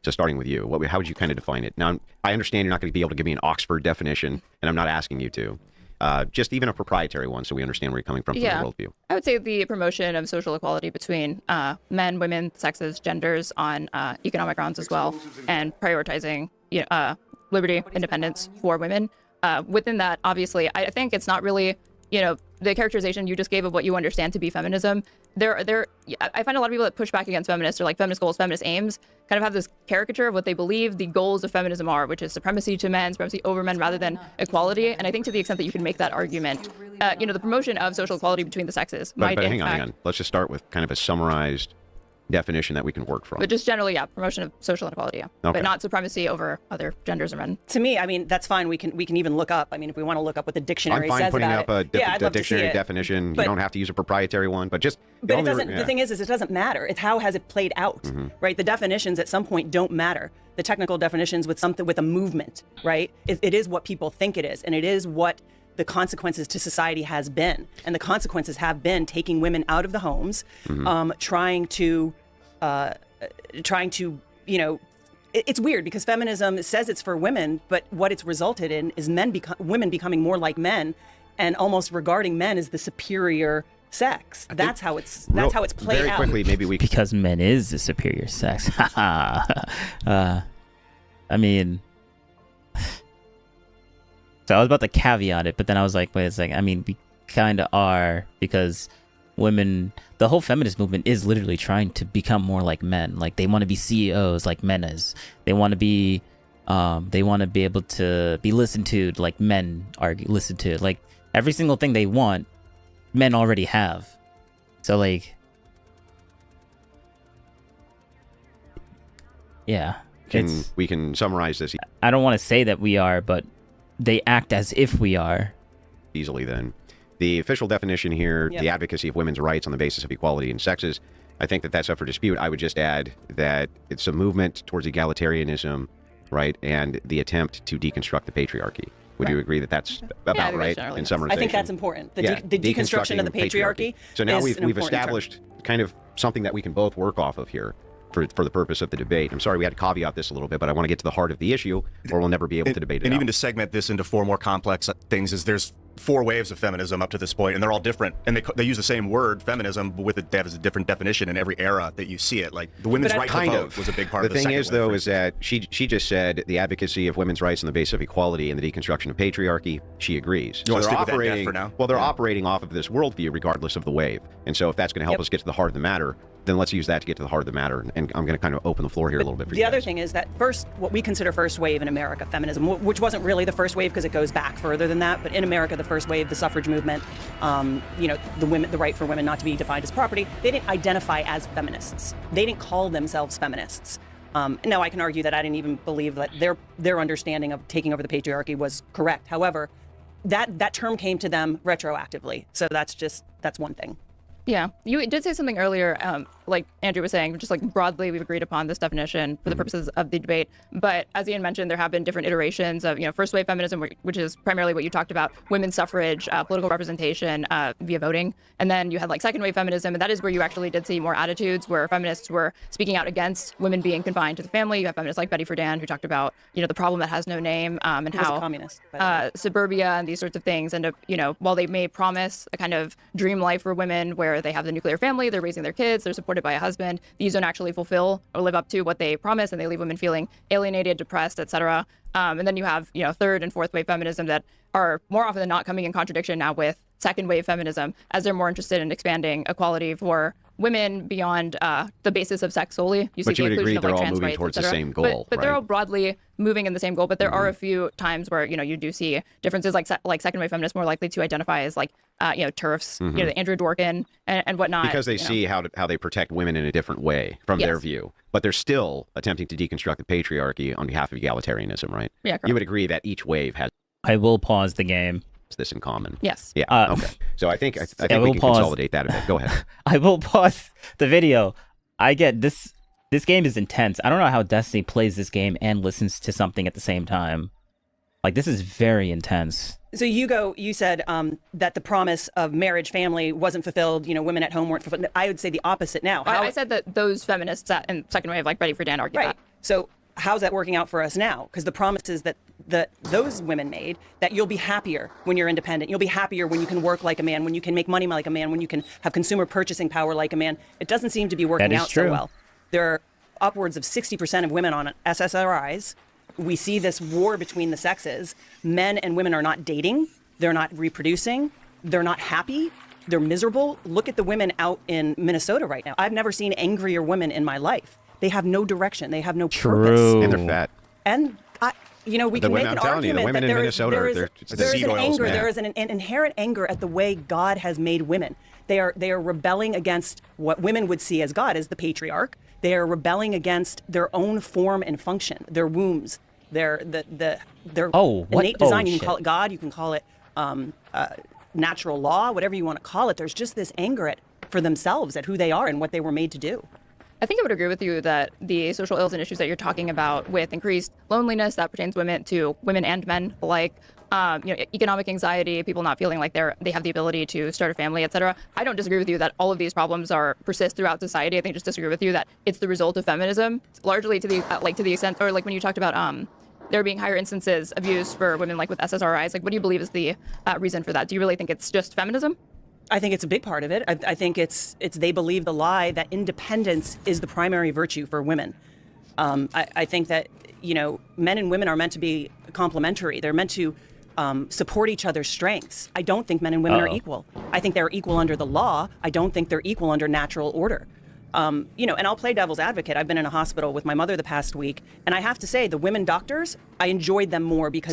So starting with you, how would you kind of define it? Now, I understand you're not going to be able to give me an Oxford definition, and I'm not asking you to. Just even a proprietary one so we understand where you're coming from the worldview. I would say the promotion of social equality between men, women, sexes, genders on economic grounds as well, and prioritizing liberty, independence for women. Within that, obviously, I think it's not really, the characterization you just gave of what you understand to be feminism. I find a lot of people that push back against feminists or like feminist goals, feminist aims, kind of have this caricature of what they believe the goals of feminism are, which is supremacy to men, supremacy over men rather than equality. And I think to the extent that you can make that argument, the promotion of social equality between the sexes. But hang on. Let's just start with kind of a summarized definition that we can work from. But just generally, promotion of social inequality, Okay. But not supremacy over other genders or men. To me, I mean, that's fine. We can even look up. I mean, if we want to look up what the dictionary I'm fine says putting about up a dictionary it. definition. But, you don't have to use a proprietary one, but just. But it doesn't. The thing is it doesn't matter. It's how has it played out, right? The definitions at some point don't matter. The technical definitions with a movement, right? It is what people think it is, and it is what the consequences to society has been, and the consequences have been taking women out of the homes, trying to, it's weird because feminism says it's for women, but what it's resulted in is women becoming more like men, and almost regarding men as the superior sex. That's how it's played very out. Quickly, maybe we because men is the superior sex. I mean, so I was about to caveat it, but then I was like, wait a second. I mean, we kind of are, because women, the whole feminist movement is literally trying to become more like men. Like they want to be CEOs like men is. They want to be able to be listened to like men are listened to. Like every single thing they want, men already have. So like, yeah. We can summarize this. I don't want to say that we are, but they act as if we are. Easily then. The official definition here, the advocacy of women's rights on the basis of equality in sexes, I think that that's up for dispute. I would just add that it's a movement towards egalitarianism, right, and the attempt to deconstruct the patriarchy. Would you agree that that's about right in summarization? I think that's important. The deconstruction of the patriarchy. So now we've established kind of something that we can both work off of here for the purpose of the debate. I'm sorry we had to caveat this a little bit, but I want to get to the heart of the issue, or we'll never be able to debate it And out. even to segment this into four more complex things, is there's 4 waves of feminism up to this point, and they're all different. And they use the same word, feminism, but that has a different definition in every era that you see it. Like the women's right to vote was a big part of the thing second is, wave, though, for is that she just said the advocacy of women's rights on the basis of equality and the deconstruction of patriarchy. She agrees. You want to they're stick with that operating for now? Well, they're operating off of this worldview regardless of the wave. And so if that's going to help us get to the heart of the matter, then let's use that to get to the heart of the matter. And I'm going to kind of open the floor here a little bit for The you other guys. thing is that what we consider first wave in America, feminism, which wasn't really the first wave because it goes back further than that, but in America, the first wave, the suffrage movement, the right for women not to be defined as property, they didn't identify as feminists. They didn't call themselves feminists. Now, I can argue that I didn't even believe that their understanding of taking over the patriarchy was correct. However, that term came to them retroactively. So that's one thing. Yeah, you did say something earlier, like Andrew was saying, just like broadly we've agreed upon this definition for the purposes of the debate. But as Ian mentioned, there have been different iterations of, first wave feminism, which is primarily what you talked about, women's suffrage, political representation via voting. And then you had like second wave feminism, and that is where you actually did see more attitudes where feminists were speaking out against women being confined to the family. You have feminists like Betty Friedan who talked about, the problem that has no name and He was how a communist, suburbia and these sorts of things end up, while they may promise a kind of dream life for women where where they have the nuclear family, they're raising their kids, they're supported by a husband. These don't actually fulfill or live up to what they promise, and they leave women feeling alienated, depressed, etc. And then you have, third and fourth wave feminism that are more often than not coming in contradiction now with second wave feminism, as they're more interested in expanding equality for women beyond the basis of sex solely. You see But you the would inclusion agree of they're like all trans moving rights, towards the etc. same goal, But they're right? all broadly moving in the same goal. But there are a few times where you do see differences, like second wave feminists more likely to identify as like TERFs, the Andrew Dworkin and whatnot. Because they see how they protect women in a different way from their view. But they're still attempting to deconstruct the patriarchy on behalf of egalitarianism, right? Yeah, correct. You would agree that each wave has I will pause the game. this in common. Yes. Yeah. Okay. So I think we can consolidate that a bit. Go ahead. I will pause the video. I get this. This game is intense. I don't know how Destiny plays this game and listens to something at the same time. Like, this is very intense. So Hugo, you said that the promise of marriage, family wasn't fulfilled. Women at home weren't fulfilled. I would say the opposite now. I said that those feminists in second wave, like Ready for Dan, argue that. So how's that working out for us now? Because the promises that those women made, that you'll be happier when you're independent, you'll be happier when you can work like a man, when you can make money like a man, when you can have consumer purchasing power like a man. It doesn't seem to be working out so well. There are upwards of 60% of women on SSRIs. We see this war between the sexes. Men and women are not dating. They're not reproducing. They're not happy. They're miserable. Look at the women out in Minnesota right now. I've never seen angrier women in my life. They have no direction. They have no purpose. And they're fat. And we can make an argument that there is an anger. Man. There is an inherent anger at the way God has made women. They are rebelling against what women would see as God, as the patriarch. They are rebelling against their own form and function, their wombs, their innate design. You can call it God. You can call it natural law, whatever you want to call it. There's just this anger for themselves at who they are and what they were made to do. I think I would agree with you that the social ills and issues that you're talking about with increased loneliness that pertains to women and men alike, economic anxiety, people not feeling like they have the ability to start a family, etc. I don't disagree with you that all of these problems persist throughout society. I think I just disagree with you that it's the result of feminism, largely to the extent, or like when you talked about there being higher instances of use for women like with SSRIs. Like, what do you believe is the reason for that? Do you really think it's just feminism? I think it's a big part of it. I think it's they believe the lie that independence is the primary virtue for women. I think that men and women are meant to be complementary. They're meant to support each other's strengths. I don't think men and women are equal. I think they're equal under the law. I don't think they're equal under natural order. And I'll play devil's advocate. I've been in a hospital with my mother the past week, and I have to say the women doctors, I enjoyed them more because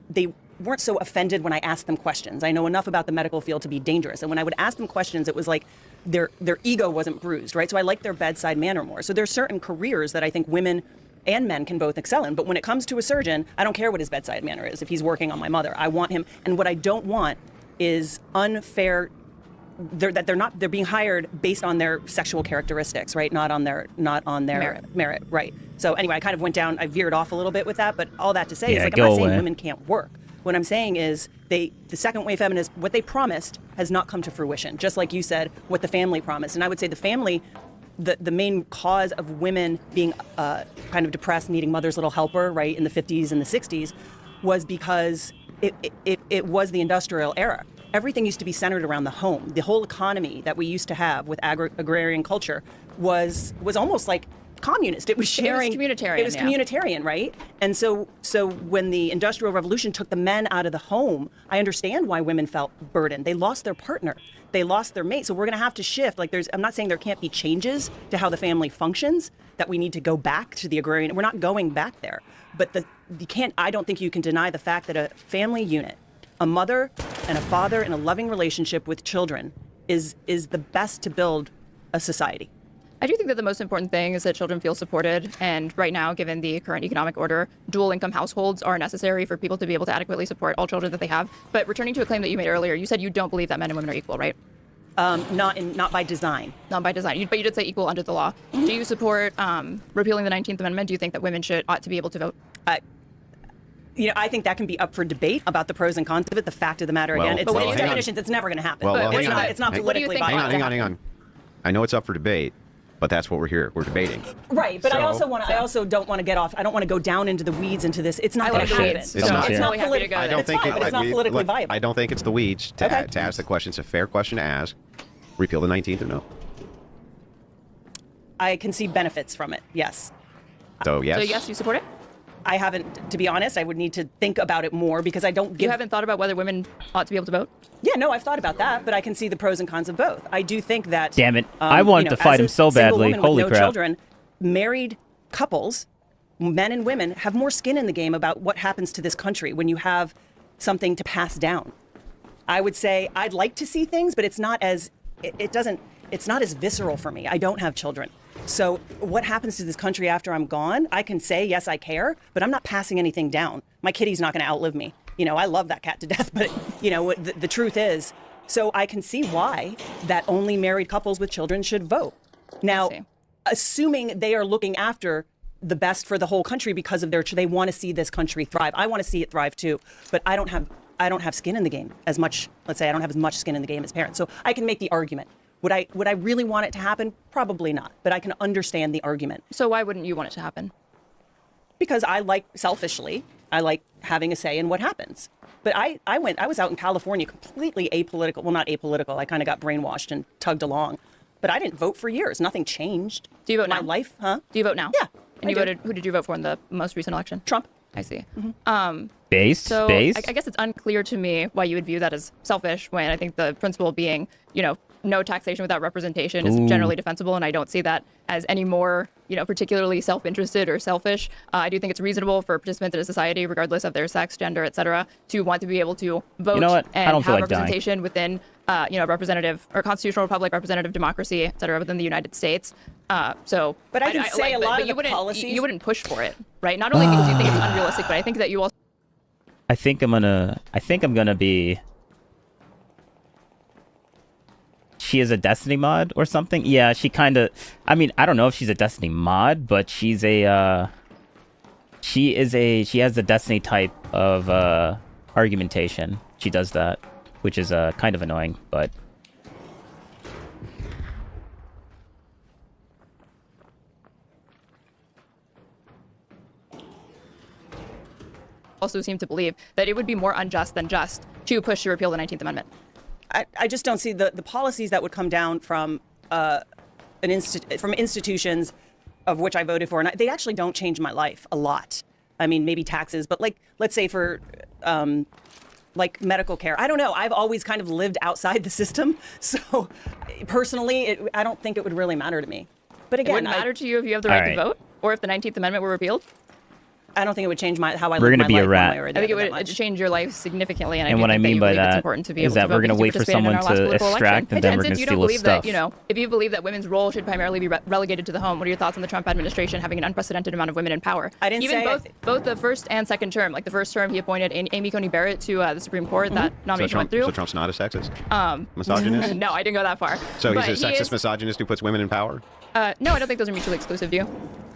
they weren't so offended when I asked them questions. I know enough about the medical field to be dangerous. And when I would ask them questions, it was like their ego wasn't bruised, right? So I like their bedside manner more. So there's certain careers that I think women and men can both excel in. But when it comes to a surgeon, I don't care what his bedside manner is. If he's working on my mother, I want him. And what I don't want is unfair, they're being hired based on their sexual characteristics, right? Not on their merit, right? So anyway, I veered off a little bit with that, but all that to say is I'm not saying women can't work. What I'm saying is the second wave feminists, what they promised has not come to fruition. Just like you said, what the family promised. And I would say the family, the main cause of women being kind of depressed, needing mother's little helper, right, in the 50s and the 60s, was because it was the industrial era. Everything used to be centered around the home. The whole economy that we used to have with agrarian culture was almost like communist. It was sharing. It was communitarian. It was communitarian, right? And so when the Industrial Revolution took the men out of the home, I understand why women felt burdened. They lost their partner. They lost their mate. So we're going to have to shift. I'm not saying there can't be changes to how the family functions, that we need to go back to the agrarian. We're not going back there. But I don't think you can deny the fact that a family unit, a mother and a father in a loving relationship with children is the best to build a society. I do think that the most important thing is that children feel supported. And right now, given the current economic order, dual income households are necessary for people to be able to adequately support all children that they have. But returning to a claim that you made earlier, you said you don't believe that men and women are equal, right? Not by design. Not by design. But you did say equal under the law. Mm-hmm. Do you support repealing the 19th Amendment? Do you think that women ought to be able to vote? I think that can be up for debate about the pros and cons of it. The fact of the matter, again, it's definitions. It's never going to happen. It's not politically viable. Hang on. I know it's up for debate, but that's what we're here. We're debating. Right, but I also don't want to get off. I don't want to go down into the weeds into this. It's not going to happen. It's not politically viable. I don't think it's the weeds to ask the question. It's a fair question to ask. Repeal the 19th or no? I can see benefits from it, yes. So yes? So yes, you support it? I haven't, to be honest. I would need to think about it more because I don't give... You haven't thought about whether women ought to be able to vote? Yeah, no, I've thought about that, but I can see the pros and cons of both. I do think that... Damn it. I wanted to fight him so badly. Holy with no crap. Children, married couples, men and women, have more skin in the game about what happens to this country when you have something to pass down. I would say I'd like to see things, but it's not as... It's not as visceral for me. I don't have children. So what happens to this country after I'm gone? I can say, yes, I care, but I'm not passing anything down. My kitty's not going to outlive me. You know, I love that cat to death, but, you know, the truth is, so I can see why that only married couples with children should vote. Now, assuming they are looking after the best for the whole country because of they want to see this country thrive. I want to see it thrive too, but I don't have skin in the game as much. Let's say I don't have as much skin in the game as parents. So I can make the argument. Would I really want it to happen? Probably not, but I can understand the argument. So why wouldn't you want it to happen? Because selfishly, I like having a say in what happens. But I was out in California completely apolitical. Well, not apolitical. I kind of got brainwashed and tugged along. But I didn't vote for years. Nothing changed. Do you vote now? My life, huh? Do you vote now? Yeah. And who did you vote for in the most recent election? Trump. I see. Based? So Based? I guess it's unclear to me why you would view that as selfish when I think the principle being, you know, no taxation without representation is generally defensible, and I don't see that as any more, you know, particularly self-interested or selfish. I do think it's reasonable for participants in a society, regardless of their sex, gender, etc., to want to be able to vote and have representation within, you know, representative or constitutional republic, representative democracy, etc., within the United States. So, but I can say a lot of the policies. You wouldn't push for it, right? Not only because you think it's unrealistic, but I think that you also. I think I'm gonna be. She is a Destiny mod or something? Yeah, she kind of... I mean, I don't know if she's a Destiny mod, but she's a... She has the Destiny type of argumentation. She does that, which is kind of annoying, but... also seem to believe that it would be more unjust than just to push to repeal the 19th Amendment. I just don't see the policies that would come down from from institutions of which I voted for, and they actually don't change my life a lot. I mean, maybe taxes, but like, let's say for like medical care. I don't know. I've always kind of lived outside the system, so personally, I don't think it would really matter to me. But again, it wouldn't matter to you if you have the right to vote, or if the 19th Amendment were repealed. I don't think it would change how I live my life. We're gonna be a rat. I think it would change your life significantly, and what I mean by that it's important to be is able that to vote we're gonna because you wait for participated in someone our last to political extract, election. and then we're since gonna you steal don't his believe stuff. that, you know, if you believe that women's role should primarily be relegated to the home, what are your thoughts on the Trump administration having an unprecedented amount of women in power? I didn't Even say both the first and second term. Like the first term, he appointed Amy Coney Barrett to the Supreme Court. That nomination went through. So Trump's not a sexist? Misogynist? No, I didn't go that far. So But he's a he sexist is- misogynist who puts women in power? No, I don't think those are mutually exclusive. Do you?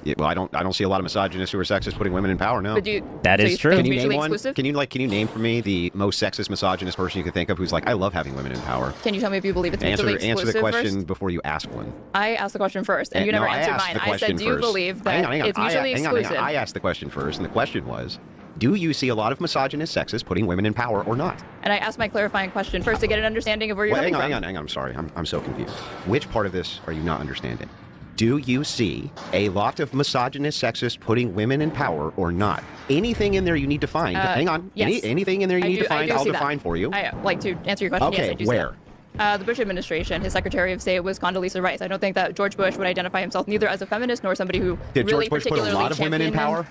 Yeah, well, I don't see a lot of misogynists who are sexist putting women in power. No, But do you- That so is you true. think Can you mutually name one? exclusive? Can you name for me the most sexist misogynist person you can think of who's like, I love having women in power? Can you tell me if you believe it's mutually exclusive Answer the question first? before you ask one. I asked the question first, and you No, never I answered asked mine. the I said, question do you first. believe that Hang on. it's mutually exclusive? I asked the question first, and the question was, do you see a lot of misogynist sexists putting women in power or not? And I asked my clarifying question first to get an understanding of where you're Well, coming from. hang on. I'm sorry. I'm so confused. Which part of this are you not understanding? Do you see a lot of misogynist sexists putting women in power or not? Anything in there you need to find. Hang on. Yes. Anything in there you need to find, I'll see that. define for you. I like to answer your question. Okay, Yes, I do where? See that. The Bush administration, his Secretary of State was Condoleezza Rice. I don't think that George Bush would identify himself neither as a feminist nor somebody who Did really George Bush put a particularly lot of women in power?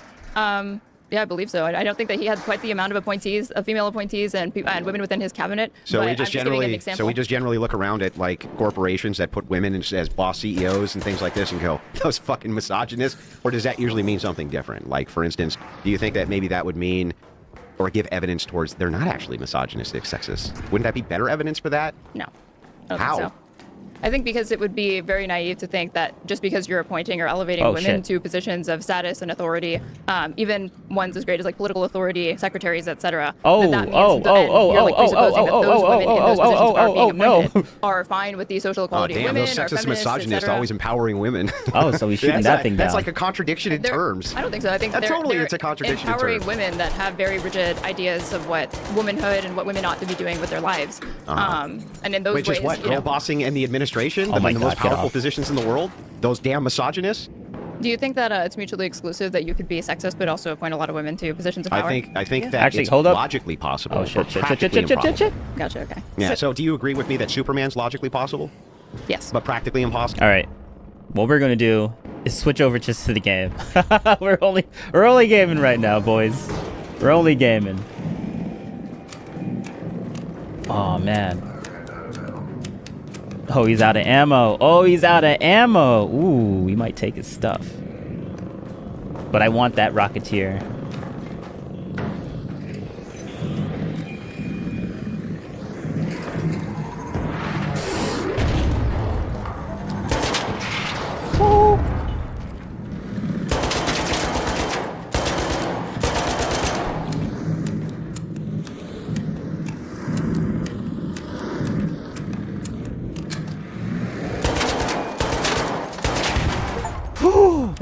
Yeah, I believe so. I don't think that he had quite the amount of appointees, of female appointees, and women within his cabinet. So but we just I'm giving an generally, example. look around at like corporations that put women as boss CEOs and things like this and go, those fucking misogynists, or does that usually mean something different? Like, for instance, do you think that maybe that would mean, or give evidence towards they're not actually misogynistic, sexist? Wouldn't that be better evidence for that? No. I don't How? think so. I think because it would be very naive to think that just because you're appointing or elevating women to positions of status and authority, even ones as great as like political authority, secretaries, etc., that means you're like presupposing that those women in those positions are being appointed are fine with the social equality of damn, women, those are sexist feminists, misogynists always empowering women. Oh, so he's shooting that thing down. That's like a contradiction in terms. I don't think so. I think they're it's a contradiction empowering in terms. women that have very rigid ideas of what womanhood and what women ought to be doing with their lives. And in those Which ways, is what? Girl bossing and the administration? Oh my the God, most get powerful off. positions in the world? Those damn misogynists? Do you think that it's mutually exclusive that you could be sexist but also appoint a lot of women to positions of power? I think that Actually, it's hold up. logically possible. Oh, but shit. practically impossible. Gotcha, okay. Yeah, so do you agree with me that Superman's logically possible? Yes. But practically impossible? All right. What we're gonna do is switch over just to the game. we're only gaming right now, boys. We're only gaming. Oh man. Oh, he's out of ammo. Oh, he's out of ammo. Ooh, we might take his stuff. But I want that Rocketeer.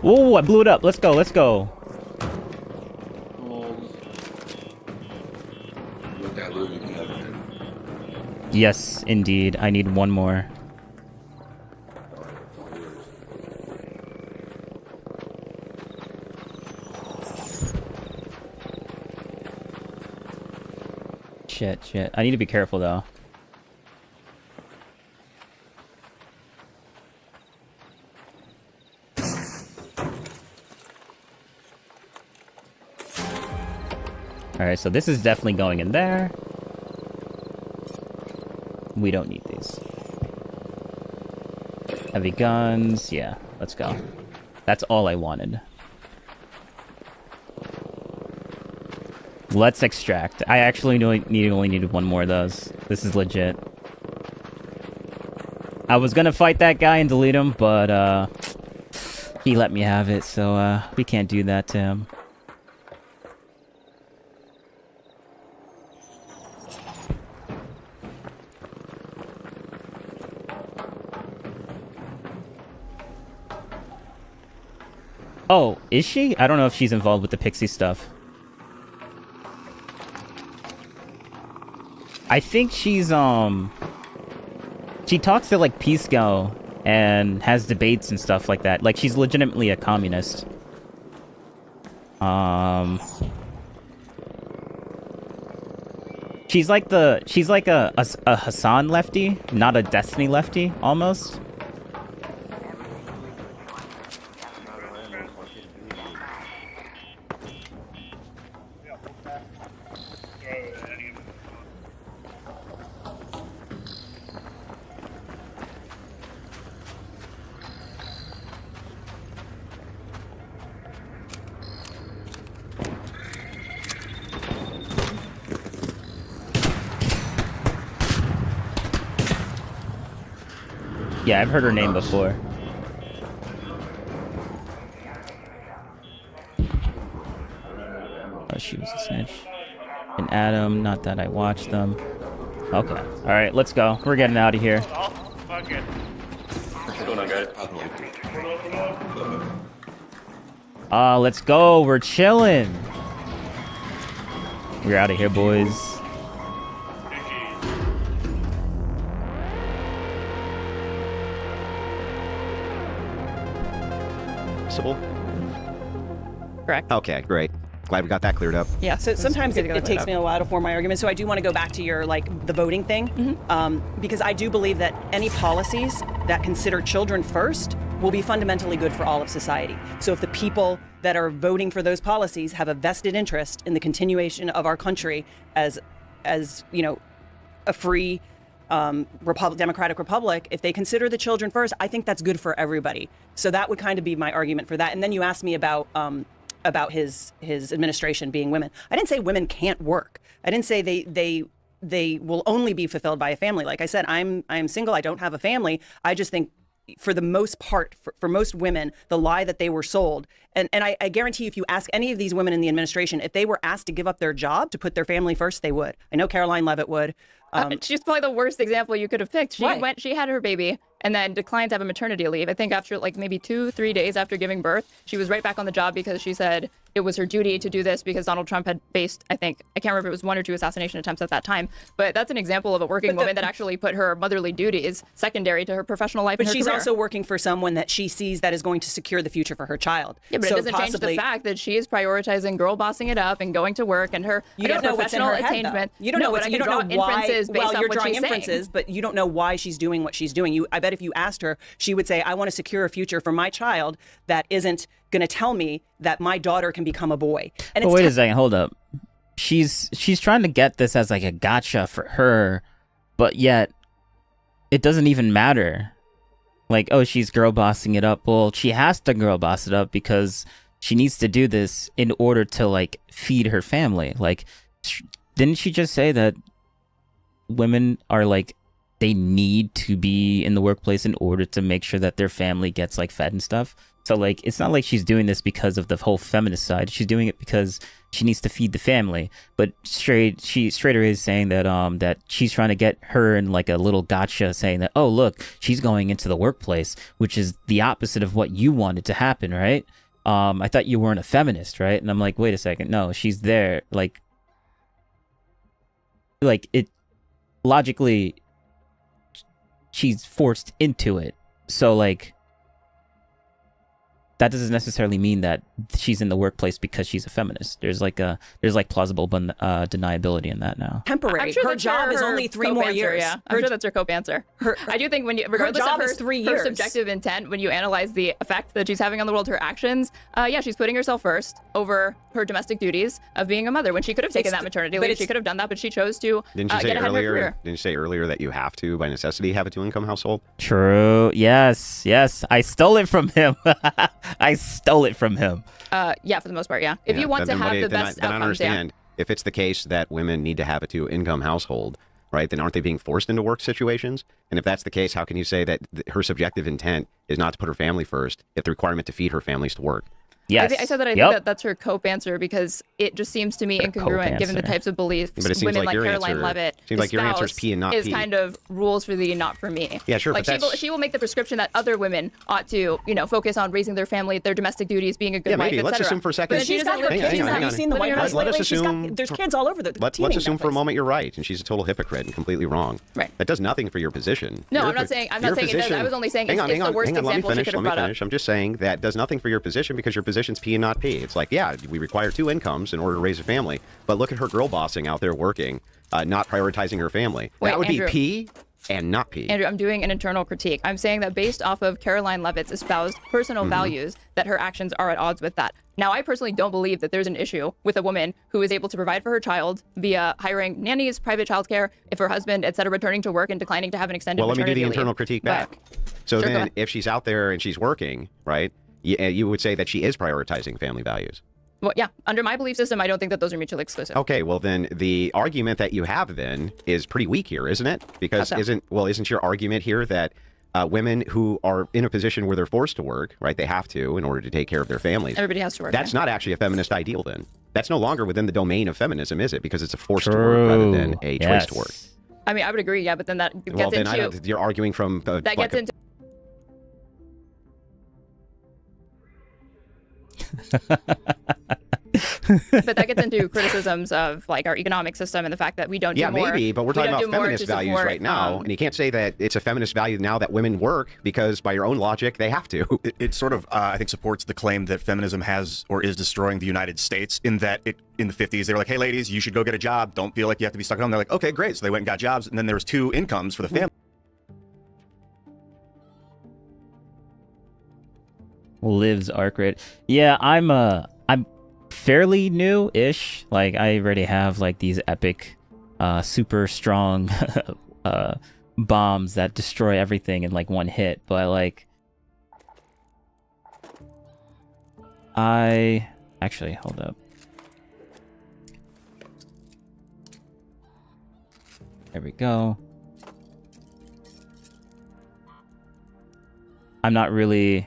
Oh, I blew it up. Let's go. Let's go. Yes, indeed. I need one more. Shit. I need to be careful, though. Alright, so this is definitely going in there. We don't need these. Heavy guns. Yeah, let's go. That's all I wanted. Let's extract. I actually only needed one more of those. This is legit. I was gonna fight that guy and delete him, but he let me have it, so we can't do that to him. Oh, is she? I don't know if she's involved with the Pixie stuff. I think she's, she talks to, like, Pisco and has debates and stuff like that. Like, she's legitimately a communist. She's like a Hassan lefty, not a Destiny lefty, almost. Yeah, I've heard her name before. Oh, she was a snitch. And Adam, not that I watched them. Okay. Alright, let's go. We're getting out of here. What's going on, guys? Let's go. We're chilling. We're out of here, boys. Correct. Okay, great. Glad we got that cleared up. Yeah, so sometimes it takes me a while to form my argument. So I do want to go back to your, the voting thing, because I do believe that any policies that consider children first will be fundamentally good for all of society. So if the people that are voting for those policies have a vested interest in the continuation of our country as you know, a free democratic republic, if they consider the children first, I think that's good for everybody. So that would kind of be my argument for that. And then you asked me about his administration being women. I didn't say women can't work. I didn't say they they will only be fulfilled by a family. Like I said, I'm single. I don't have a family. I just think, for the most part, for most women, the lie that they were sold, and I guarantee if you ask any of these women in the administration, if they were asked to give up their job to put their family first, they would. I know Caroline Leavitt would. She's probably the worst example you could have picked. Right. She had her baby and then declined to have a maternity leave. I think after like maybe 2-3 days after giving birth, she was right back on the job because she said it was her duty to do this because Donald Trump had faced, I can't remember if it was 1 or 2 assassination attempts at that time. But that's an example of a working woman that actually put her motherly duties secondary to her professional life. But and her she's career. also working for someone that she sees that is going to secure the future for her child. Yeah, but it doesn't change the fact that she is prioritizing girl bossing it up and going to work and her You don't know what's in professional her head, though. attainment. You don't know but I can draw inferences based well, on you're what drawing she's inferences, saying. but you don't know why she's doing what she's doing. I bet if you asked her, she would say, I want to secure a future for my child that isn't going to tell me that my daughter can become a boy. And But it's wait a second, hold up. She's trying to get this as like a gotcha for her, but yet it doesn't even matter. Like, oh, she's girl bossing it up. Well, she has to girl boss it up because she needs to do this in order to like feed her family. Like, didn't she just say that women are like, they need to be in the workplace in order to make sure that their family gets like fed and stuff? So like, it's not like she's doing this because of the whole feminist side. She's doing it because she needs to feed the family. But straight away is saying that that she's trying to get her in like a little gotcha, saying that, oh look, she's going into the workplace, which is the opposite of what you wanted to happen, right? I thought you weren't a feminist, right? And I'm like, wait a second, no, she's there, like it logically, she's forced into it. So like, that doesn't necessarily mean that she's in the workplace because she's a feminist. There's plausible deniability in that now. temporary. I'm sure Her that's job is only 3 more co-answer, years. Yeah, I'm sure that's her cope answer. I do think regardless job of her, is 3 her years. subjective intent, when you analyze the effect that she's having on the world, her actions, yeah, she's putting herself first over her domestic duties of being a mother. When she could have taken that maternity leave, she could have done that, but she chose to Didn't you say get ahead of her earlier? career. Didn't you say earlier that you have to, by necessity, have a 2-income household? True. Yes. I stole it from him. I stole it from him. Yeah, for the most part, yeah. If you want to have the best then I outcomes, understand. If it's the case that women need to have a 2-income household, right, then aren't they being forced into work situations? And if that's the case, how can you say that her subjective intent is not to put her family first if the requirement to feed her family is to work? Yes. I said that I think that that's her cope answer because it just seems to me incongruent given the types of beliefs But it seems women like like your Caroline answer- Leavitt seems like your answer is espouse P and not is P. kind of rules for thee, not for me. Yeah, sure, Like but she will make the prescription that other women ought to, focus on raising their family, their domestic duties, being a good Yeah, wife, maybe. Let's etc. assume for a second. But then she doesn't have Hang kids. on. Have you seen the White House Let us lately? assume. There's kids all over the Let's teaming assume that for a place. moment you're right, and she's a total hypocrite and completely wrong. Right. That does nothing for your position. No, Your I'm not po- saying your it does. I was only saying Hang on, it's hang the worst on, let me example she finish. could have Let me brought up. finish. I'm just saying that does nothing for your position because your position's P and not P. It's like, yeah, we require 2 incomes in order to raise a family, but look at her girl bossing out there working, not prioritizing her family. Wait, That would Andrew. be P and not P. Andrew, I'm doing an internal critique. I'm saying that based off of Caroline Leavitt's espoused personal Mm-hmm. values, that her actions are at odds with that. Now, I personally don't believe that there's an issue with a woman who is able to provide for her child via hiring nannies, private childcare, if her husband, etc., returning to work and declining to have an extended Well, let me do maternity the leave. internal critique But- back. So Sure, go then, ahead. if she's out there and she's working, right, you would say that she is prioritizing family values. Well, yeah, under my belief system, I don't think that those are mutually exclusive. Okay, well then the argument that you have then is pretty weak here, isn't it? Because How so? isn't your argument here that women who are in a position where they're forced to work, right? They have to in order to take care of their families. Everybody has to work. That's not actually a feminist ideal then. That's no longer within the domain of feminism, is it? Because it's a force to work rather than a choice to work. I mean, I would agree, yeah, but then that gets Well, then into... you're arguing from that like gets a- into... but that gets into criticisms of like our economic system and the fact that we don't Yeah, do more. maybe, but we're we talking don't about do more feminist to values support, right now, and you can't say that it's a feminist value now that women work because, by your own logic, they have to. It sort of, I think, supports the claim that feminism has or is destroying the United States. In that, in the 50s, they were like, "Hey, ladies, you should go get a job. Don't feel like you have to be stuck at home." They're like, "Okay, great." So they went and got jobs, and then there was 2 incomes for the family. Lives ARK rate. Yeah, I'm fairly new-ish. Like I already have like these epic, super strong bombs that destroy everything in like one hit. But like, actually hold up. There we go. I'm not really...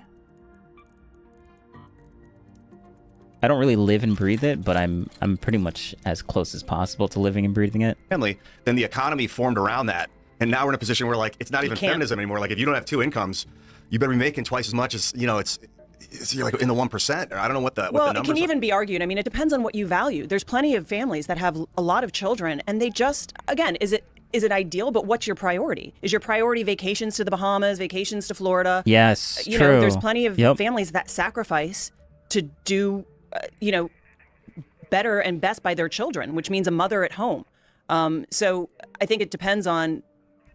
I don't really live and breathe it, but I'm pretty much as close as possible to living and breathing it. Family, then the economy formed around that. And now we're in a position where, like, it's not even can't. feminism anymore. Like, if you don't have two incomes, you better be making twice as much as, you know, it's you're like in the 1%. Or I don't know what the Well, what the it numbers can are. even be argued. I mean, it depends on what you value. There's plenty of families that have a lot of children, and they just, again, is it ideal? But what's your priority? Is your priority vacations to the Bahamas, vacations to Florida? Yes, You true. know, there's plenty of Yep. families that sacrifice to do, you know, better and best by their children, which means a mother at home. So I think it depends on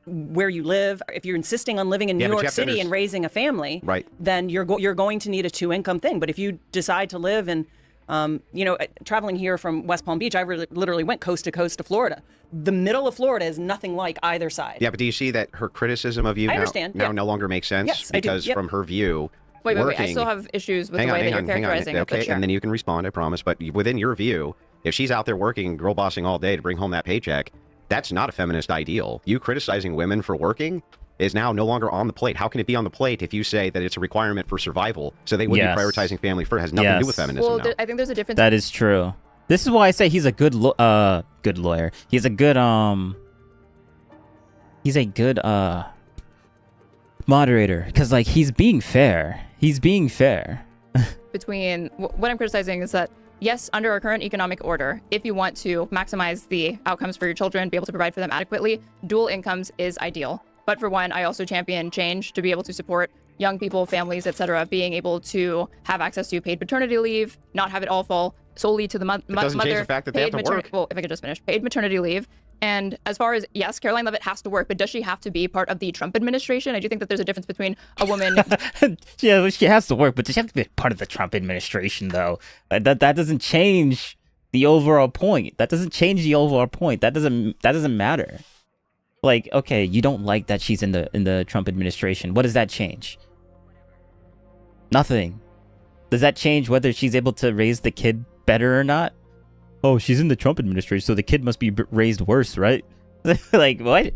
where you live. If you're insisting on living in New Yeah, but York Jeff, City there's- and raising a family, Right. then you're going to need a two-income thing. But if you decide to live in, you know, traveling here from West Palm Beach, I literally went coast to coast to Florida. The middle of Florida is nothing like either side. Yeah, but do you see that her criticism of you I now, understand, now yeah. no longer makes sense? Yes, I do, because yep. from her view, Wait, I working, still have issues with hang the on, way hang that on, you're hang on. characterizing it. Okay, but sure. and then you can respond, I promise. But within your view, if she's out there working and girl bossing all day to bring home that paycheck, that's not a feminist ideal. You criticizing women for working is now no longer on the plate. How can it be on the plate if you say that it's a requirement for survival? So they would Yes. be prioritizing family first. It has nothing to do with feminism Well, now. I think there's a difference. That is true. This is why I say he's a good good lawyer. He's a good he's a good moderator, because like he's being fair. He's being fair. Between what I'm criticizing is that yes, under our current economic order, if you want to maximize the outcomes for your children, be able to provide for them adequately, dual incomes is ideal. But for one, I also champion change to be able to support young people, families, etc., being able to have access to paid paternity leave, not have it all fall solely to the mother. doesn't change the fact that they have to work. Well, if I could just finish, paid maternity leave. And as far as, yes, Caroline Leavitt has to work, but does she have to be part of the Trump administration? I do think that there's a difference between a woman. Yeah, well, she has to work, but does she have to be part of the Trump administration, though? That doesn't change the overall point. That doesn't change the overall point. That doesn't matter. Like, okay, you don't like that she's in the Trump administration. What does that change? Nothing. Does that change whether she's able to raise the kid better or not? Oh, she's in the Trump administration, so the kid must be raised worse, right? Like, what?